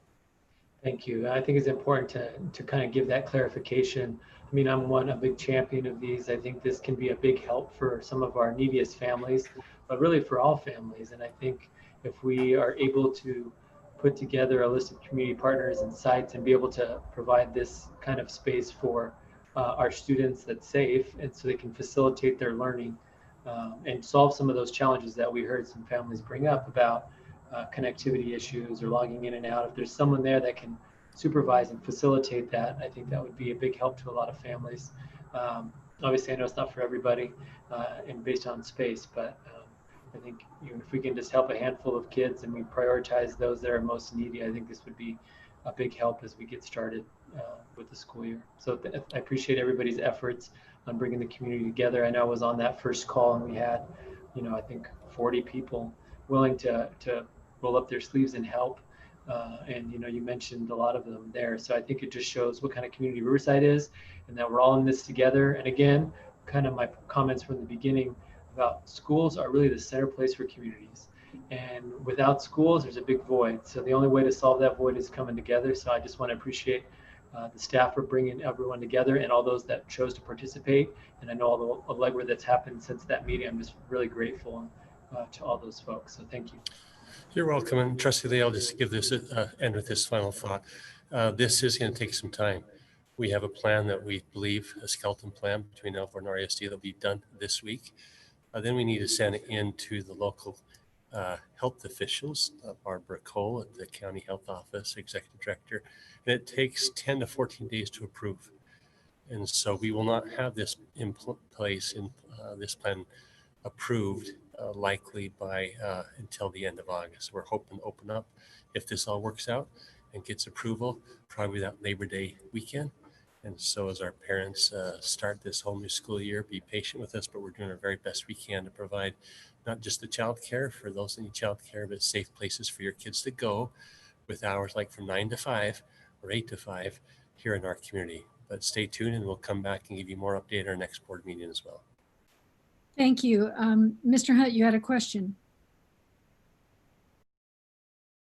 Thank you. I think it's important to kind of give that clarification. I mean, I'm a big champion of these. I think this can be a big help for some of our neediest families, but really for all families. And I think if we are able to put together a list of community partners and sites and be able to provide this kind of space for our students that's safe, and so they can facilitate their learning and solve some of those challenges that we heard some families bring up about connectivity issues or logging in and out. If there's someone there that can supervise and facilitate that, I think that would be a big help to a lot of families. Obviously, I know it's not for everybody and based on space, but I think if we can just help a handful of kids and we prioritize those that are most needy, I think this would be a big help as we get started with the school year. So I appreciate everybody's efforts on bringing the community together. I know I was on that first call and we had, I think 40 people willing to roll up their sleeves and help. And you mentioned a lot of them there. So I think it just shows what kind of community Riverside is and that we're all in this together. And again, kind of my comments from the beginning about schools are really the center place for communities. And without schools, there's a big void. So the only way to solve that void is coming together. So I just want to appreciate the staff for bringing everyone together and all those that chose to participate. And I know all the legwork that's happened since that meeting. I'm just really grateful to all those folks. So thank you. You're welcome. And Trustee Lee, I'll just give this, end with this final thought. This is going to take some time. We have a plan that we believe, a skeleton plan between Elkhorn and RUSD that'll be done this week. Then we need to send it in to the local health officials, Barbara Cole at the County Health Office, Executive Director, and it takes 10 to 14 days to approve. And so we will not have this in place, in this plan approved likely by until the end of August. We're hoping to open up, if this all works out and gets approval, probably that Labor Day weekend. And so as our parents start this whole new school year, be patient with us, but we're doing our very best we can to provide not just the child care for those that need child care, but safe places for your kids to go with hours like from 9 to 5 or 8 to 5 here in our community. But stay tuned and we'll come back and give you more update at our next board meeting as well. Thank you. Mr. Hunt, you had a question.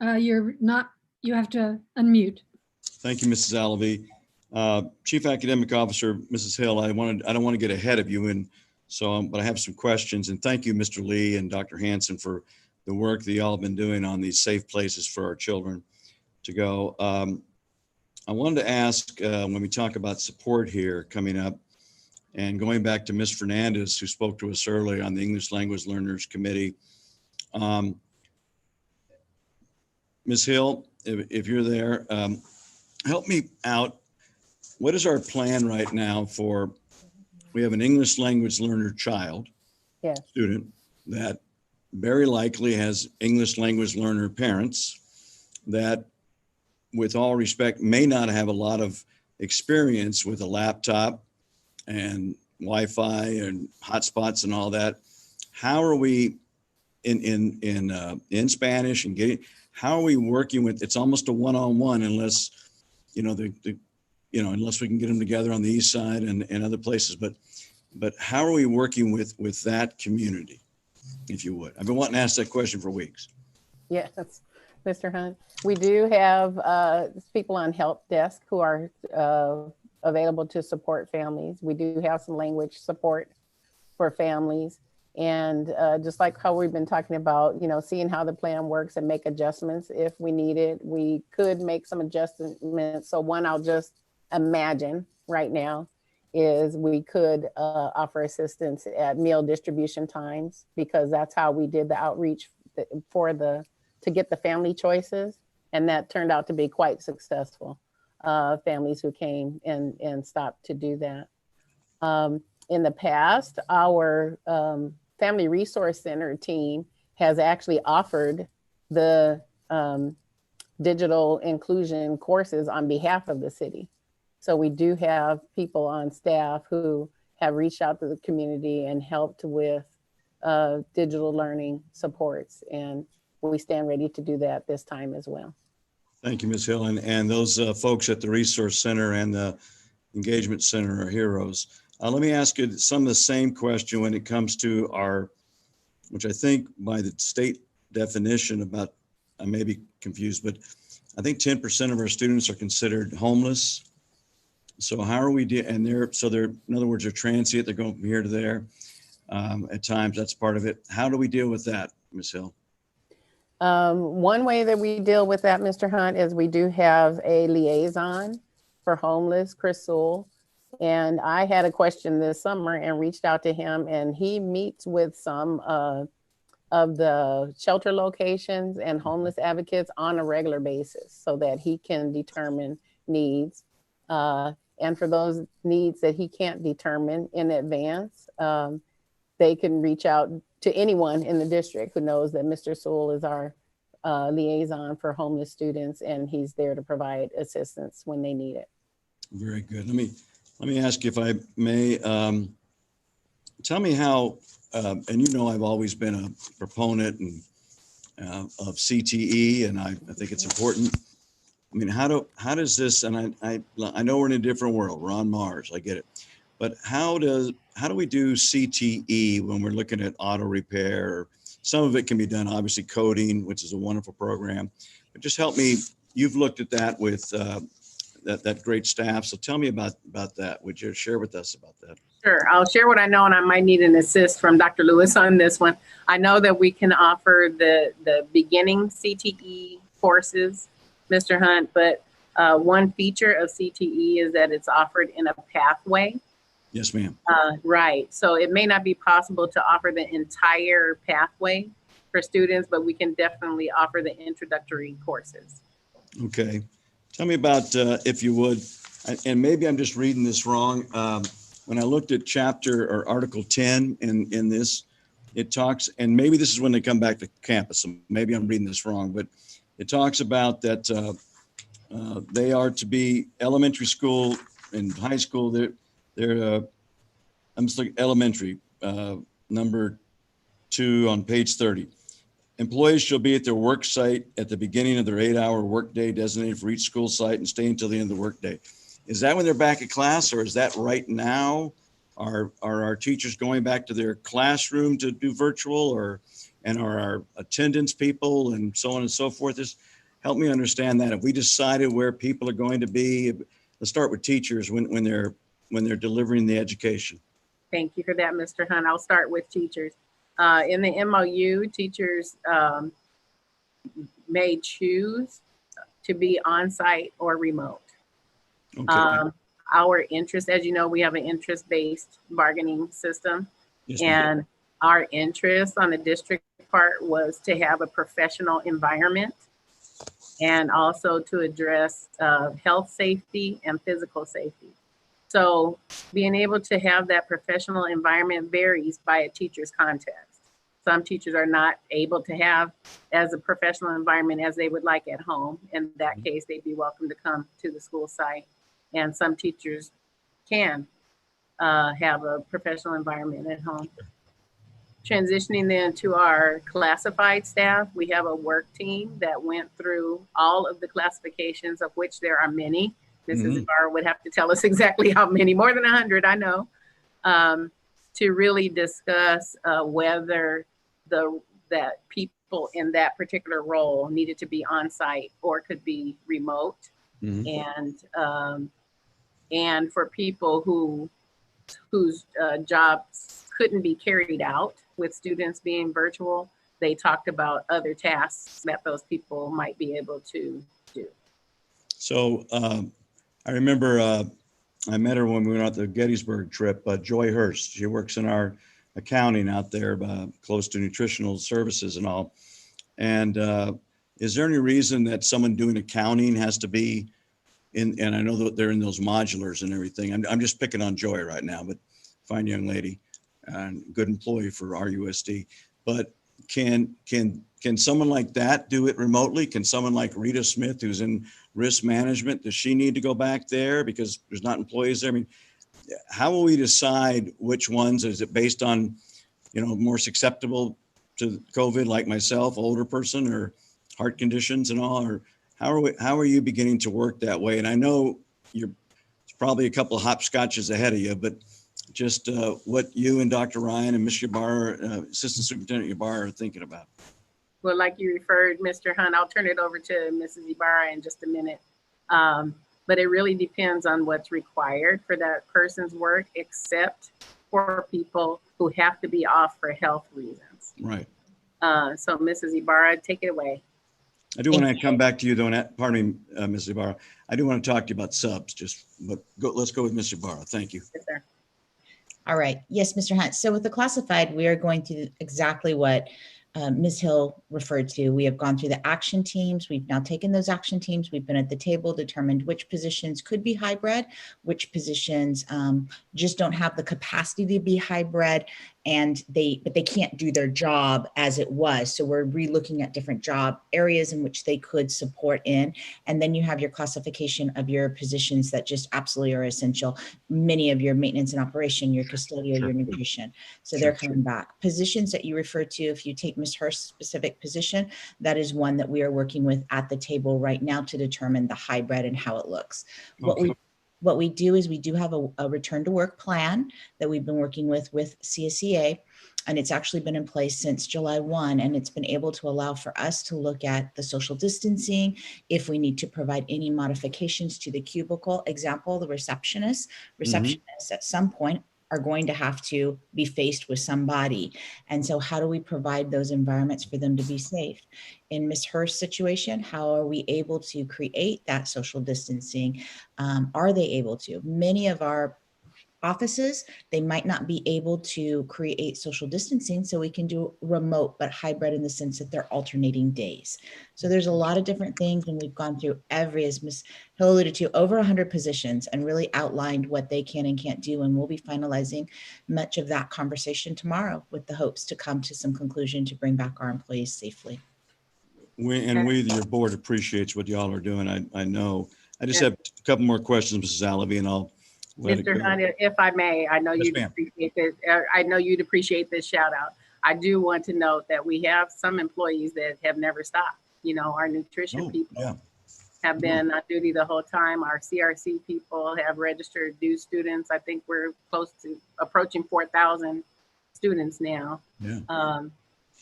You're not, you have to unmute. Thank you, Mrs. Alavi. Chief Academic Officer, Mrs. Hill, I don't want to get ahead of you, and so, but I have some questions. And thank you, Mr. Lee and Dr. Hanson, for the work that y'all have been doing on these safe places for our children to go. I wanted to ask, when we talk about support here coming up, and going back to Ms. Fernandez, who spoke to us earlier on the English Language Learners Committee. Ms. Hill, if you're there, help me out. What is our plan right now for, we have an English language learner child, student, that very likely has English language learner parents that, with all respect, may not have a lot of experience with a laptop and Wi-Fi and hotspots and all that. How are we in Spanish and getting, how are we working with, it's almost a one-on-one unless, you know, unless we can get them together on the east side and other places, but how are we working with that community, if you would? I've been wanting to ask that question for weeks. Yes, Mr. Hunt. We do have people on help desk who are available to support families. We do have some language support for families. And just like how we've been talking about, you know, seeing how the plan works and make adjustments if we need it, we could make some adjustments. So one I'll just imagine right now is we could offer assistance at meal distribution times, because that's how we did the outreach to get the family choices. And that turned out to be quite successful. Families who came and stopped to do that. In the past, our Family Resource Center team has actually offered the digital inclusion courses on behalf of the city. So we do have people on staff who have reached out to the community and helped with digital learning supports. And we stand ready to do that this time as well. Thank you, Ms. Hill. And those folks at the Resource Center and the Engagement Center are heroes. Let me ask you some of the same question when it comes to our, which I think by the state definition about, I may be confused, but I think 10% of our students are considered homeless. So how are we, and they're, in other words, they're transient, they're going from here to there. At times, that's part of it. How do we deal with that, Ms. Hill? One way that we deal with that, Mr. Hunt, is we do have a liaison for homeless, Chris Sewell. And I had a question this summer and reached out to him, and he meets with some of the shelter locations and homeless advocates on a regular basis so that he can determine needs. And for those needs that he can't determine in advance, they can reach out to anyone in the district who knows that Mr. Sewell is our liaison for homeless students, and he's there to provide assistance when they need it. Very good. Let me ask you, if I may, tell me how, and you know I've always been a proponent of CTE, and I think it's important. I mean, how does this, and I know we're in a different world, we're on Mars, I get it. But how do we do CTE when we're looking at auto repair? Some of it can be done, obviously coding, which is a wonderful program, but just help me. You've looked at that with that great staff. So tell me about that. Would you share with us about that? Sure, I'll share what I know, and I might need an assist from Dr. Lewis on this one. I know that we can offer the beginning CTE courses, Mr. Hunt, but one feature of CTE is that it's offered in a pathway. Yes, ma'am. Right, so it may not be possible to offer the entire pathway for students, but we can definitely offer the introductory courses. Okay. Tell me about, if you would, and maybe I'm just reading this wrong. When I looked at chapter or article 10 in this, it talks, and maybe this is when they come back to campus, so maybe I'm reading this wrong, but it talks about that they are to be elementary school and high school. They're I'm just looking elementary, number 2 on page 30. Employees shall be at their work site at the beginning of their 8-hour workday designated for each school site and stay until the end of the workday. Is that when they're back at class, or is that right now? Are our teachers going back to their classroom to do virtual, and are our attendance people and so on and so forth? Just help me understand that. If we decided where people are going to be, let's start with teachers when they're delivering the education. Thank you for that, Mr. Hunt. I'll start with teachers. In the MOU, teachers may choose to be on-site or remote. Okay. Our interest, as you know, we have an interest-based bargaining system. Yes, ma'am. And our interest on the district part was to have a professional environment and also to address health safety and physical safety. So being able to have that professional environment varies by a teacher's context. Some teachers are not able to have as a professional environment as they would like at home. In that case, they'd be welcome to come to the school site. And some teachers can have a professional environment at home. Transitioning then to our classified staff, we have a work team that went through all of the classifications, of which there are many. Mrs. Ibarra would have to tell us exactly how many, more than 100, I know, to really discuss whether that people in that particular role needed to be on site or could be remote. And for people whose jobs couldn't be carried out with students being virtual, they talked about other tasks that those people might be able to do. So I remember I met her when we went out the Gettysburg trip, Joy Hurst. She works in our accounting out there, close to nutritional services and all. And is there any reason that someone doing accounting has to be in, and I know that they're in those modulars and everything. I'm just picking on Joy right now, but fine young lady and good employee for RUSD. But can someone like that do it remotely? Can someone like Rita Smith, who's in risk management, does she need to go back there because there's not employees there? I mean, how will we decide which ones? Is it based on, more susceptible to COVID, like myself, older person, or heart conditions and all? Or how are you beginning to work that way? And I know it's probably a couple of hopscotches ahead of you, but just what you and Dr. Ryan and Ms. Ybarra, Assistant Superintendent Ybarra, are thinking about. Well, like you referred, Mr. Hunt, I'll turn it over to Mrs. Ibarra in just a minute. But it really depends on what's required for that person's work, except for people who have to be off for health reasons. Right. So Mrs. Ibarra, take it away. I do want to come back to you though, pardon me, Ms. Ibarra. I do want to talk to you about subs, let's go with Ms. Ibarra. Thank you. Yes, sir. All right. Yes, Mr. Hunt. So with the classified, we are going through exactly what Ms. Hill referred to. We have gone through the action teams. We've now taken those action teams. We've been at the table, determined which positions could be hybrid, which positions just don't have the capacity to be hybrid, but they can't do their job as it was. So we're re-looking at different job areas in which they could support in. And then you have your classification of your positions that just absolutely are essential. Many of your maintenance and operation, your custodial, your nutrition. So they're coming back. Positions that you refer to, if you take Ms. Hurst's specific position, that is one that we are working with at the table right now to determine the hybrid and how it looks. What we do is we do have a return to work plan that we've been working with CSEA. And it's actually been in place since July 1, and it's been able to allow for us to look at the social distancing, if we need to provide any modifications to the cubicle. Example, the receptionists at some point are going to have to be faced with somebody. And so how do we provide those environments for them to be safe? In Ms. Hurst's situation, how are we able to create that social distancing? Are they able to? Many of our offices, they might not be able to create social distancing, so we can do remote but hybrid in the sense that they're alternating days. So there's a lot of different things, and we've gone through every, as Ms. Hill alluded to, over 100 positions, and really outlined what they can and can't do. And we'll be finalizing much of that conversation tomorrow with the hopes to come to some conclusion to bring back our employees safely. Your board appreciates what y'all are doing. I know. I just have a couple more questions, Mrs. Alavi, and I'll let it go. Mr. Hunt, if I may, I know Yes, you'd ma'am. appreciate this. I know you'd appreciate this shout out. I do want to note that we have some employees that have never stopped. You know, our nutrition people have been on duty the whole time. Our CRC people have registered new students. I think we're close to approaching 4,000 students now.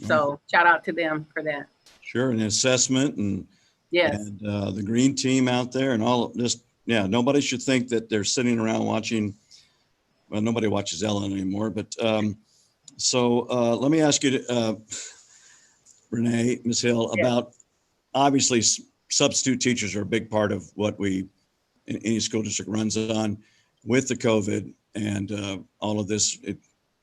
So shout out to them for that. Sure, and assessment and yes, and the green team out there and all of this. Yeah, nobody should think that they're sitting around watching. Well, nobody watches Ellen anymore, but let me ask you, Renee, Ms. Hill, about obviously substitute teachers are a big part of what any school district runs on with the COVID and all of this.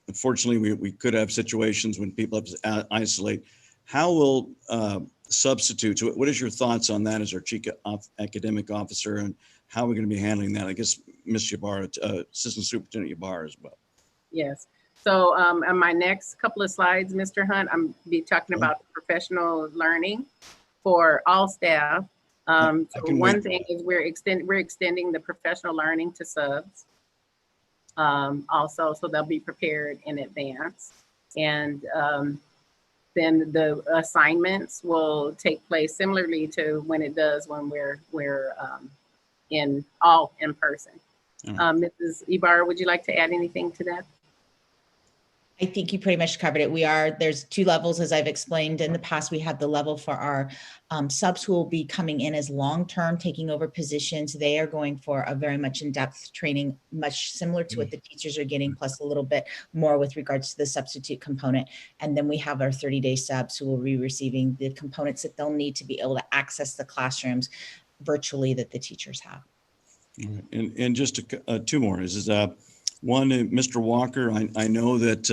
Unfortunately, we could have situations when people have to isolate. How will substitutes, what is your thoughts on that as our chief academic officer, and how are we going to be handling that? I guess Ms. Ybarra, Assistant Superintendent Ybarra as well. yes. So on my next couple of slides, Mr. Hunt, I'm be talking about professional learning for all staff. So one thing is we're extending the professional learning to subs. Also, so they'll be prepared in advance. And then the assignments will take place similarly to when it does when we're in person. Mrs. Ibarra, would you like to add anything to that? I think you pretty much covered it. There's two levels, as I've explained in the past. We have the level for our subs who will be coming in as long-term, taking over positions. They are going for a very much in-depth training, much similar to what the teachers are getting, plus a little bit more with regards to the substitute component. And then we have our 30-day subs who will be receiving the components that they'll need to be able to access the classrooms virtually that the teachers have. And just two more. One, Mr. Walker, I know that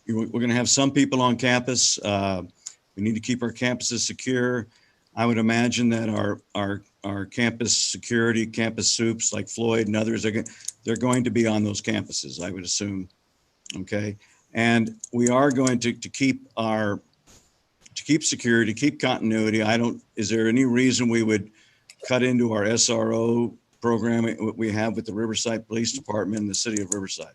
we're going to have some people on campus. We need to keep our campuses secure. I would imagine that our campus security, campus soups like Floyd and others, they're going to be on those campuses, I would assume. Okay. And we are going to keep security, keep continuity. Is there any reason we would cut into our SRO program we have with the Riverside Police Department and the city of Riverside?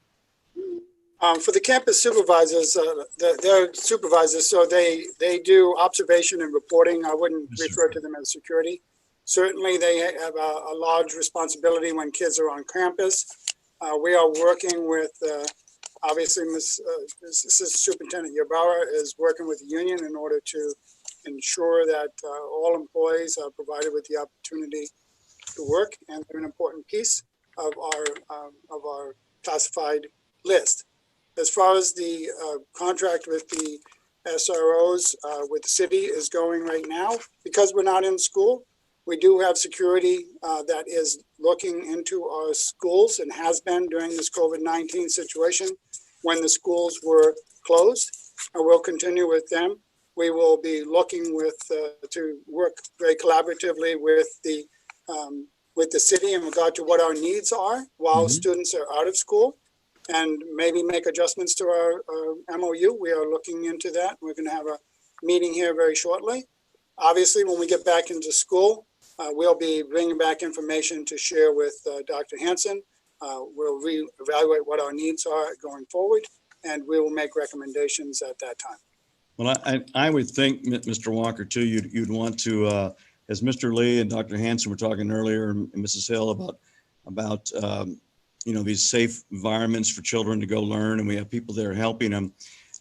For the campus supervisors, they're supervisors, so they do observation and reporting. I wouldn't refer to them as security. Certainly, they have a large responsibility when kids are on campus. We are working with, obviously, Assistant Superintendent Ybarra is working with the union in order to ensure that all employees are provided with the opportunity to work, and they're an important piece of our classified list. As far as the contract with the SROs with the city is going right now, because we're not in school, we do have security that is looking into our schools and has been during this COVID-19 situation when the schools were closed, and we'll continue with them. We will be looking to work very collaboratively with the city in regard to what our needs are while students are out of school, and maybe make adjustments to our MOU. We are looking into that. We're going to have a meeting here very shortly. Obviously, when we get back into school, we'll be bringing back information to share with Dr. Hanson. We'll reevaluate what our needs are going forward, and we will make recommendations at that time. Well, I would think, Mr. Walker, too, you'd want to, as Mr. Lee and Dr. Hanson were talking earlier, and Mrs. Hill about these safe environments for children to go learn, and we have people there helping them.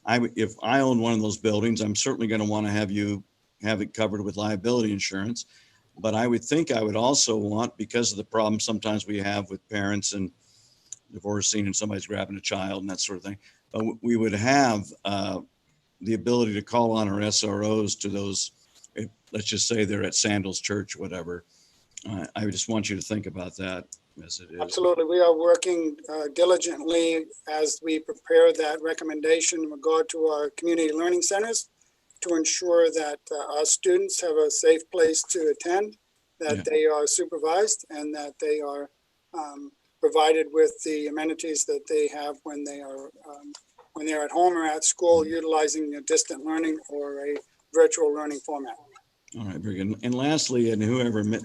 If I own one of those buildings, I'm certainly going to want to have you have it covered with liability insurance. But I would think I would also want, because of the problem sometimes we have with parents and divorcing and somebody's grabbing a child and that sort of thing, we would have the ability to call on our SROs to those, let's just say they're at Sandals Church, whatever. I just want you to think about that as it is. Absolutely. We are working diligently as we prepare that recommendation in regard to our community learning centers to ensure that our students have a safe place to attend, that they are supervised, and that they are provided with the amenities that they have when they're at home or at school, utilizing a distant learning or a virtual learning format. All right, very good. And lastly, and whoever met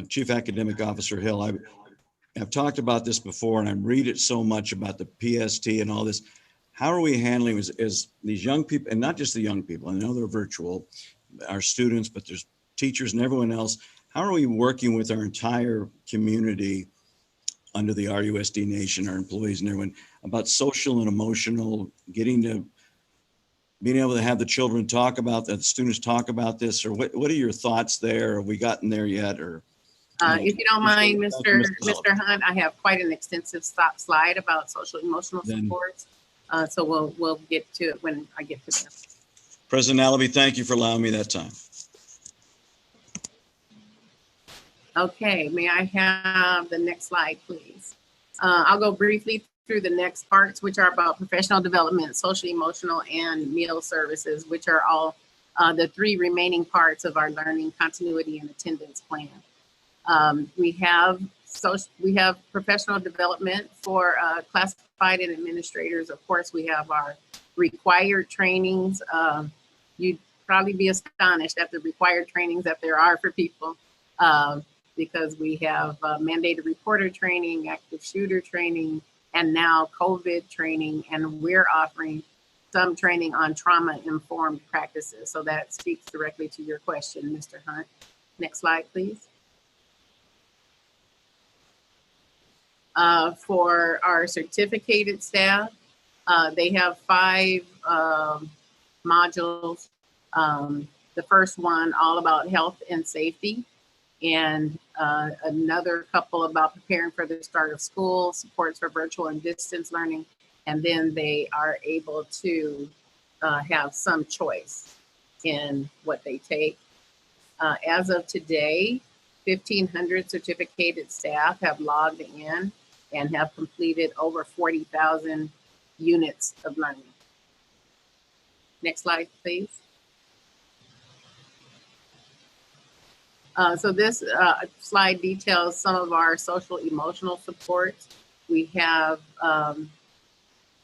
Chief Academic Officer Hill, I've talked about this before, and I read it so much about the PST and all this. How are we handling as these young people, and not just the young people, I know they're virtual, our students, but there's teachers and everyone else. How are we working with our entire community under the RUSD Nation, our employees and everyone, about social and emotional, being able to have the children talk about that, the students talk about this, or what are your thoughts there? Have we gotten there yet? Or if you don't mind, Mr. Hunt, I have quite an extensive slide about social emotional supports. So we'll get to it when I get to them. President Allaby, thank you for allowing me that time. Okay, may I have the next slide, please? I'll go briefly through the next parts, which are about professional development, social, emotional, and meal services, which are all the three remaining parts of our learning continuity and attendance plan. We have professional development for classified and administrators. Of course, we have our required trainings. You'd probably be astonished at the required trainings that there are for people. Because we have mandated reporter training, active shooter training, and now COVID training, and we're offering some training on trauma-informed practices. So that speaks directly to your question, Mr. Hunt. Next slide, please. For our certificated staff, they have 5 modules. The first one, all about health and safety, and another couple about preparing for the start of school, supports for virtual and distance learning, and then they are able to have some choice in what they take. As of today, 1,500 certificated staff have logged in and have completed over 40,000 units of learning. Next slide, please. So this slide details some of our social emotional supports. We have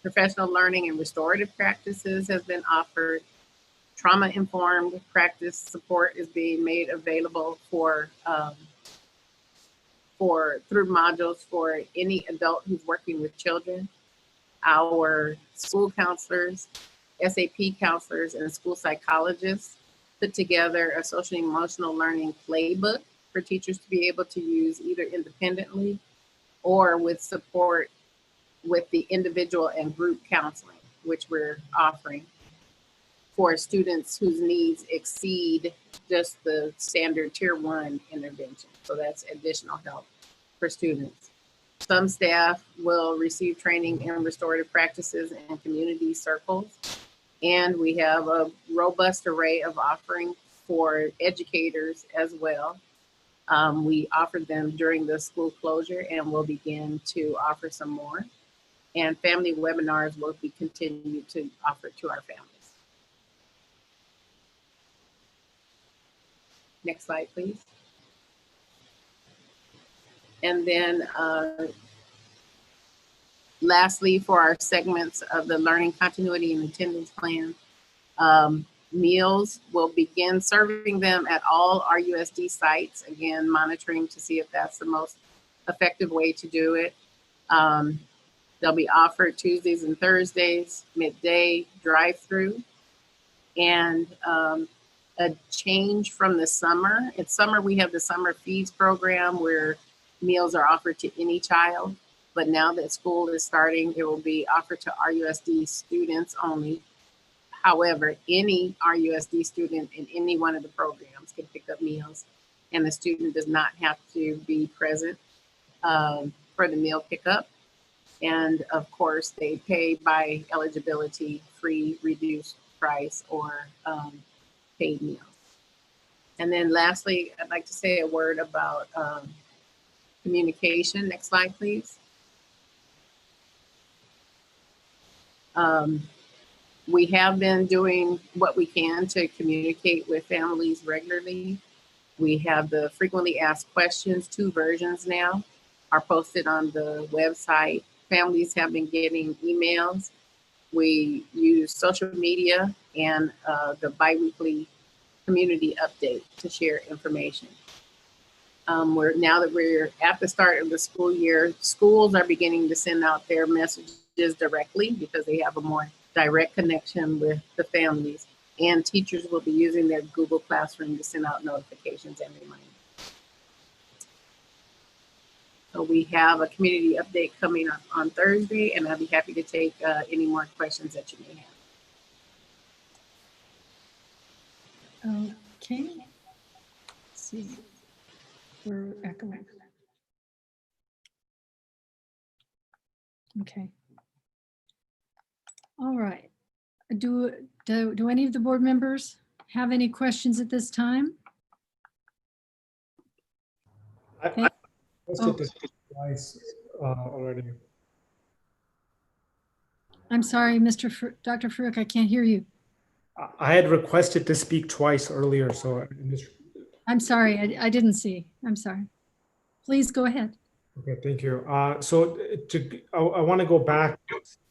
professional learning and restorative practices has been offered. Trauma-informed practice support is being made available through modules for any adult who's working with children. Our school counselors, SAP counselors, and school psychologists put together a social and emotional learning playbook for teachers to be able to use either independently or with support with the individual and group counseling, which we're offering for students whose needs exceed just the standard tier 1 intervention. So that's additional help for students. Some staff will receive training in restorative practices and community circles. And we have a robust array of offerings for educators as well. We offered them during the school closure and we'll begin to offer some more. And family webinars will be continued to offer to our families. Next slide, please. And then lastly, for our segments of the learning continuity and attendance plan, meals will begin serving them at all RUSD sites. Again, monitoring to see if that's the most effective way to do it. They'll be offered Tuesdays and Thursdays, midday, drive-through, and a change from the summer. In summer, we have the summer feeds program where meals are offered to any child, but now that school is starting, it will be offered to RUSD students only. However, any RUSD student in any one of the programs can pick up meals, and the student does not have to be present for the meal pickup. And of course, they pay by eligibility, free, reduced price, or paid meals. And then lastly, I'd like to say a word about communication. Next slide, please. We have been doing what we can to communicate with families regularly. We have the frequently asked questions, 2 versions now, are posted on the website. Families have been getting emails. We use social media and the biweekly community update to share information. Now that we're at the start of the school year, schools are beginning to send out their messages directly because they have a more direct connection with the families, and teachers will be using their Google Classroom to send out notifications and reminders. So we have a community update coming up on Thursday, and I'll be happy to take any more questions that you may have. Okay. Let's see. We're echoing. Okay. All right. Do any of the board members have any questions at this time? I posted this twice already. I'm sorry, Dr. Farouk, I can't hear you. I had requested to speak twice earlier, so I'm sorry, I didn't see. I'm sorry. Please go ahead. Okay, thank you. So I want to go back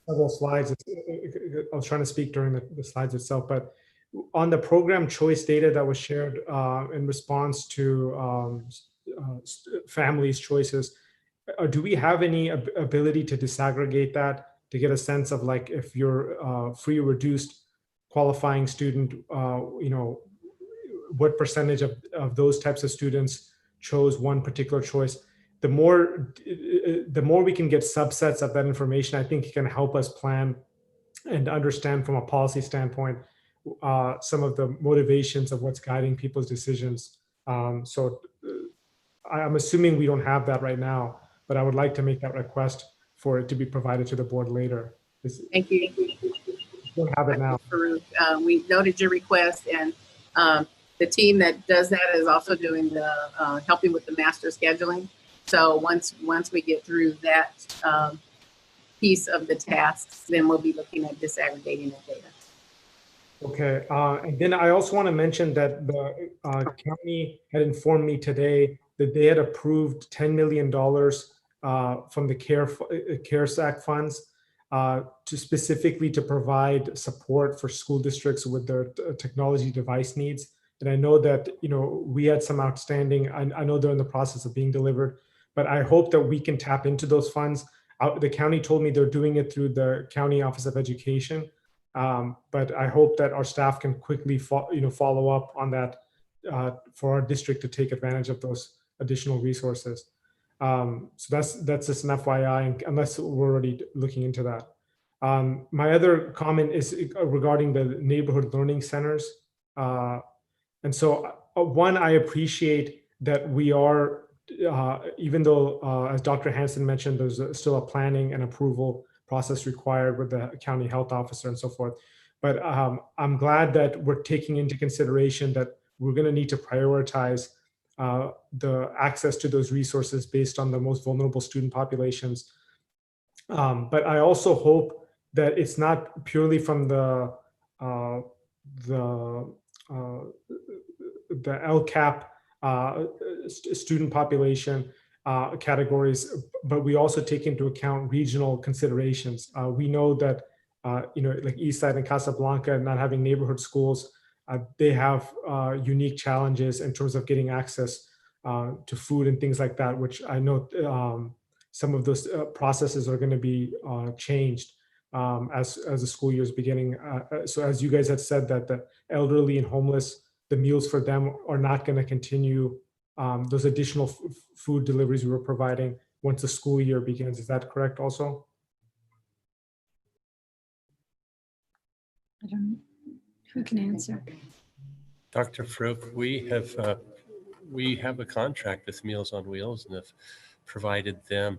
several slides. I was trying to speak during the slides itself, but on the program choice data that was shared in response to families' choices, do we have any ability to disaggregate that to get a sense of, like, if you're free or reduced qualifying student, what percentage of those types of students chose one particular choice? The more we can get subsets of that information, I think it can help us plan and understand from a policy standpoint some of the motivations of what's guiding people's decisions. So I'm assuming we don't have that right now, but I would like to make that request for it to be provided to the board later. Thank you. We don't have it now. We noted your request, and the team that does that is also doing the helping with the master scheduling. So once we get through that piece of the tasks, then we'll be looking at disaggregating the data. Okay, and then I also want to mention that the county had informed me today that they had approved $10 million from the CARES Act funds to specifically to provide support for school districts with their technology device needs. And I know that, we had some outstanding, I know they're in the process of being delivered, but I hope that we can tap into those funds. The county told me they're doing it through the County Office of Education. But I hope that our staff can quickly follow up on that for our district to take advantage of those additional resources. So that's just an FYI, unless we're already looking into that. My other comment is regarding the neighborhood learning centers. And so one, I appreciate that we are, even though, as Dr. Hansen mentioned, there's still a planning and approval process required with the county health officer and so forth. But I'm glad that we're taking into consideration that we're going to need to prioritize the access to those resources based on the most vulnerable student populations. But I also hope that it's not purely from the LCAP student population categories, but we also take into account regional considerations. We know that, like Eastside and Casablanca, not having neighborhood schools, they have unique challenges in terms of getting access to food and things like that, which I know some of those processes are going to be changed as the school year is beginning. So as you guys had said, that the elderly and homeless, the meals for them are not going to continue those additional food deliveries we were providing once the school year begins. Is that correct also? I don't know. Who can answer? Dr. Fruch, we have a contract with Meals on Wheels and have provided them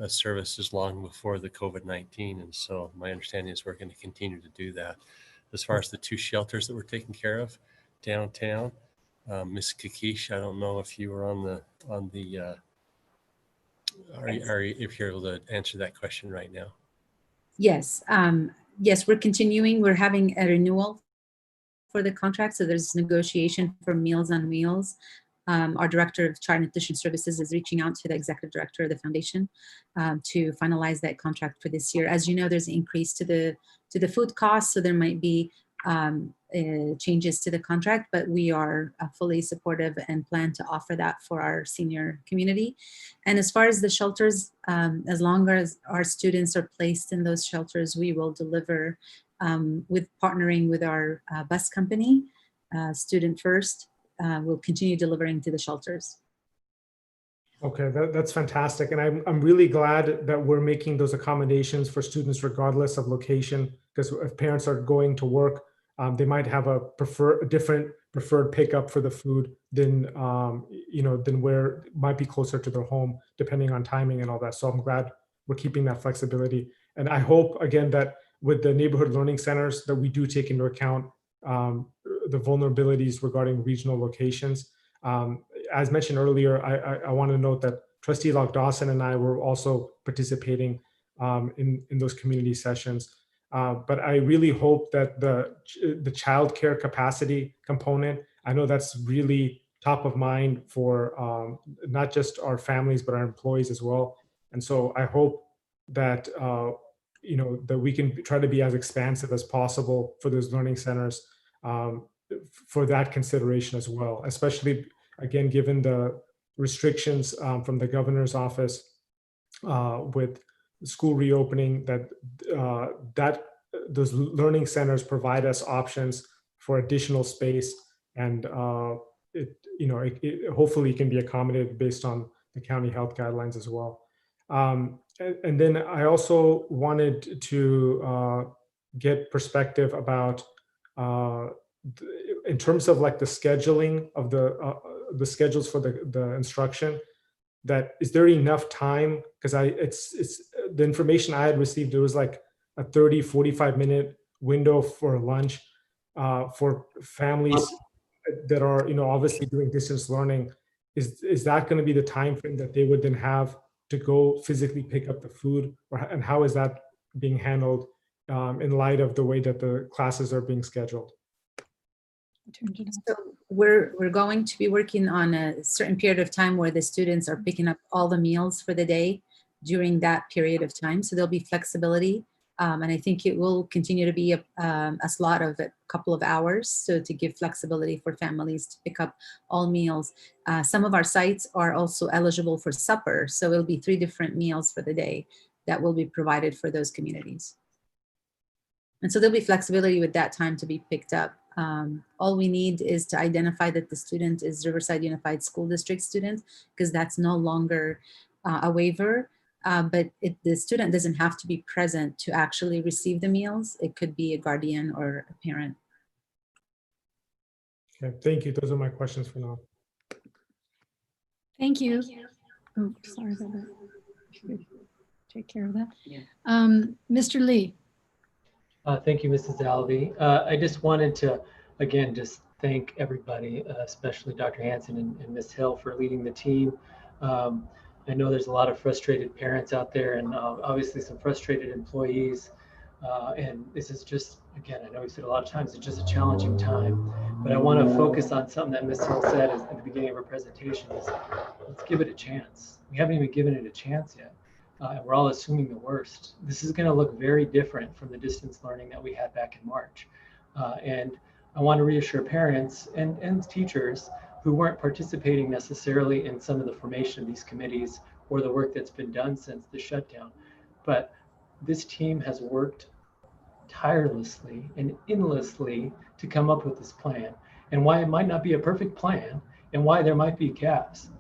services long before the COVID-19. And so my understanding is we're going to continue to do that. As far as the 2 shelters that we're taking care of downtown, Ms. Kakish, I don't know if you were if you're able to answer that question right now. Yes. Yes, we're continuing. We're having a renewal for the contract. So there's negotiation for Meals on Wheels. Our director of child nutrition services is reaching out to the executive director of the foundation to finalize that contract for this year. As you know, there's an increase to the food costs, so there might be changes to the contract, but we are fully supportive and plan to offer that for our senior community. And as far as the shelters, as long as our students are placed in those shelters, we will deliver with partnering with our bus company, Student First. We'll continue delivering to the shelters. Okay, that's fantastic. And I'm really glad that we're making those accommodations for students regardless of location, because if parents are going to work, they might have a different preferred pickup for the food than than where it might be closer to their home, depending on timing and all that. So I'm glad we're keeping that flexibility. And I hope, again, that with the neighborhood learning centers, that we do take into account the vulnerabilities regarding regional locations. As mentioned earlier, I want to note that Trustee Locke Dawson and I were also participating in those community sessions. But I really hope that the child care capacity component, I know that's really top of mind for not just our families, but our employees as well. And so I hope that that we can try to be as expansive as possible for those learning centers for that consideration as well, especially, again, given the restrictions from the governor's office with school reopening, that those learning centers provide us options for additional space, and it hopefully can be accommodated based on the county health guidelines as well. And then I also wanted to get perspective about in terms of like the scheduling of the schedules for the instruction. That is there enough time? Because it's the information I had received, it was like a 30-45 minute window for lunch for families that are obviously doing distance learning. Is that going to be the time frame that they would then have to go physically pick up the food, and how is that being handled in light of the way that the classes are being scheduled? So we're going to be working on a certain period of time where the students are picking up all the meals for the day during that period of time. So there'll be flexibility. And I think it will continue to be a slot of a couple of hours. So to give flexibility for families to pick up all meals. Some of our sites are also eligible for supper. So it'll be 3 different meals for the day that will be provided for those communities. And so there'll be flexibility with that time to be picked up. All we need is to identify that the student is Riverside Unified School District student, because that's no longer a waiver. But the student doesn't have to be present to actually receive the meals. It could be a guardian or a parent. Okay, thank you. Those are my questions for now. Thank you. Oh, sorry about that. Should take care of that. Yeah. Mr. Lee. Thank you, Mrs. Alvey. I just wanted to, again, just thank everybody, especially Dr. Hanson and Ms. Hill for leading the team. I know there's a lot of frustrated parents out there, and obviously some frustrated employees. And this is just, again, I know we said a lot of times, it's just a challenging time, but I want to focus on something that Ms. Hill said at the beginning of her presentation is, let's give it a chance. We haven't even given it a chance yet. And we're all assuming the worst. This is going to look very different from the distance learning that we had back in March. And I want to reassure parents and teachers who weren't participating necessarily in some of the formation of these committees or the work that's been done since the shutdown. But this team has worked tirelessly and endlessly to come up with this plan. And while it might not be a perfect plan, and why there might be gaps.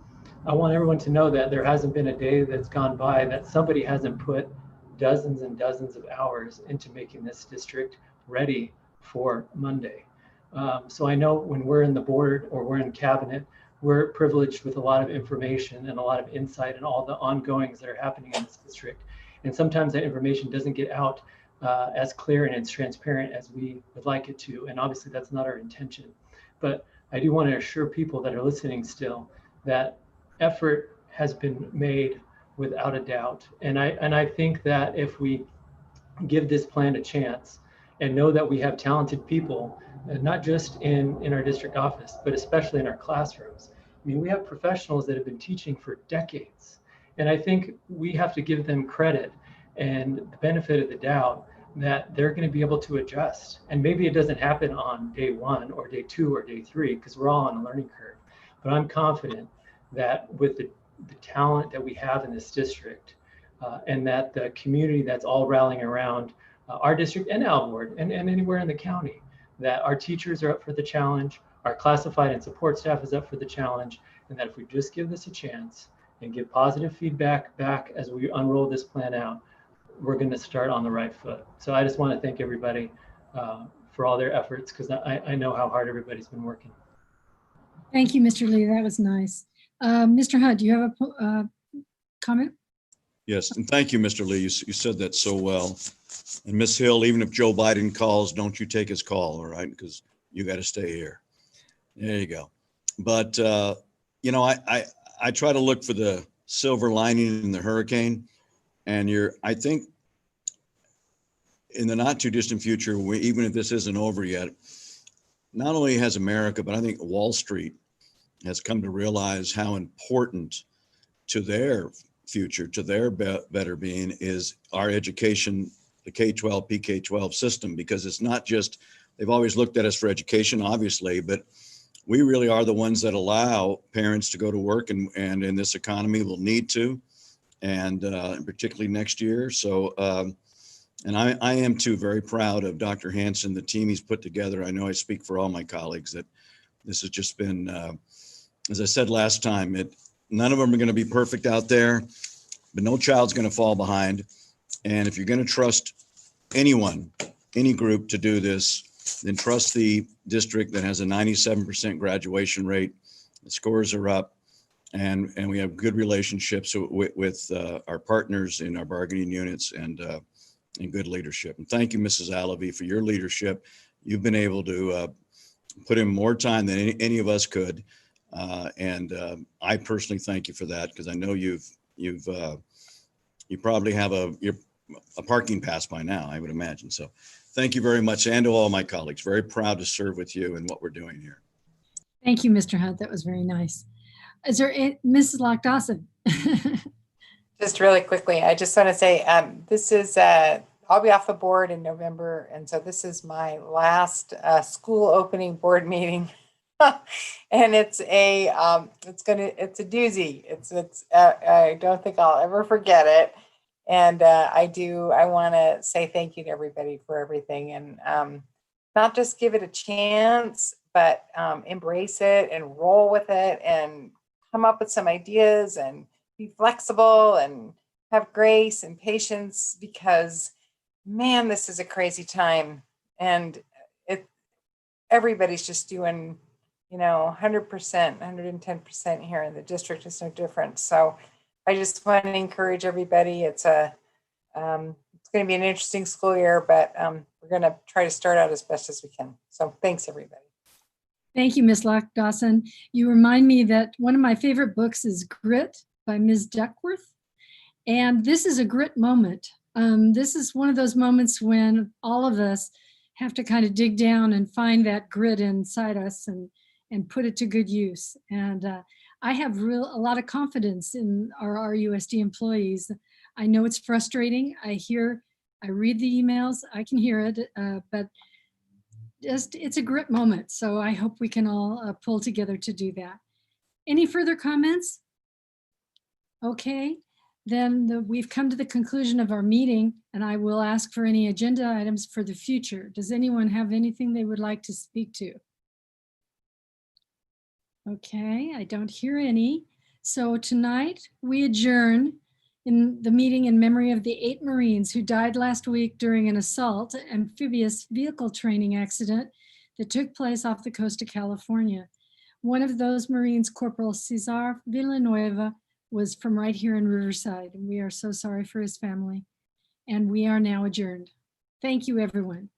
I want everyone to know that there hasn't been a day that's gone by that somebody hasn't put dozens and dozens of hours into making this district ready for Monday. So I know when we're in the board or we're in cabinet, we're privileged with a lot of information and a lot of insight and all the ongoings that are happening in this district. And sometimes that information doesn't get out as clear and as transparent as we would like it to. And obviously that's not our intention. But I do want to assure people that are listening still that effort has been made without a doubt. And I think that if we give this plan a chance and know that we have talented people, not just in our district office, but especially in our classrooms. I mean, we have professionals that have been teaching for decades. And I think we have to give them credit and the benefit of the doubt that they're going to be able to adjust. And maybe it doesn't happen on day 1 or day 2 or day 3, because we're all on a learning curve. But I'm confident that with the talent that we have in this district, and that the community that's all rallying around our district and Alvord and anywhere in the county, that our teachers are up for the challenge, our classified and support staff is up for the challenge, and that if we just give this a chance and give positive feedback back as we unroll this plan out, we're going to start on the right foot. So I just want to thank everybody for all their efforts, because I know how hard everybody's been working. Thank you, Mr. Lee. That was nice. Mr. Hunt, do you have a comment? Yes, and thank you, Mr. Lee. You said that so well. And Ms. Hill, even if Joe Biden calls, don't you take his call, all right? Because you got to stay here. There you go. But, you know, I try to look for the silver lining in the hurricane. And I think in the not too distant future, even if this isn't over yet, not only has America, but I think Wall Street has come to realize how important to their future, to their better being, is our education, the K-12, PK-12 system, because it's not just, they've always looked at us for education, obviously, but we really are the ones that allow parents to go to work, and in this economy will need to, and particularly next year. So, and I am too very proud of Dr. Hansen, the team he's put together. I know I speak for all my colleagues that this has just been, as I said last time, none of them are going to be perfect out there, but no child's going to fall behind. And if you're going to trust anyone, any group to do this, then trust the district that has a 97% graduation rate. The scores are up, and we have good relationships with our partners in our bargaining units, and good leadership. And thank you, Mrs. Alavi, for your leadership. You've been able to put in more time than any of us could. And I personally thank you for that, because I know you probably have a parking pass by now, I would imagine. So thank you very much, and to all my colleagues. Very proud to serve with you in what we're doing here. Thank you, Mr. Hunt. That was very nice. Is there Mrs. Lock-Dawson? Just really quickly, I just want to say this is, I'll be off the board in November. And so this is my last school opening board meeting. And it's a doozy. I don't think I'll ever forget it. And I want to say thank you to everybody for everything, and not just give it a chance, but embrace it and roll with it and come up with some ideas and be flexible and have grace and patience, because man, this is a crazy time, and everybody's just doing 100%, 110% here, and the district is no different. So I just want to encourage everybody. It's going to be an interesting school year, but we're going to try to start out as best as we can. So thanks, everybody. Thank you, Ms. Lock-Dawson. You remind me that one of my favorite books is Grit by Ms. Duckworth. And this is a grit moment. This is one of those moments when all of us have to kind of dig down and find that grit inside us and put it to good use. And I have a lot of confidence in our RUSD employees. I know it's frustrating. I read the emails, I can hear it, but it's a grit moment. So I hope we can all pull together to do that. Any further comments? Okay, then we've come to the conclusion of our meeting, and I will ask for any agenda items for the future. Does anyone have anything they would like to speak to? Okay, I don't hear any. So tonight we adjourn in the meeting in memory of the 8 Marines who died last week during an assault amphibious vehicle training accident that took place off the coast of California. One of those Marines, Corporal Cesar Villanueva, was from right here in Riverside, and we are so sorry for his family. And we are now adjourned. Thank you, everyone.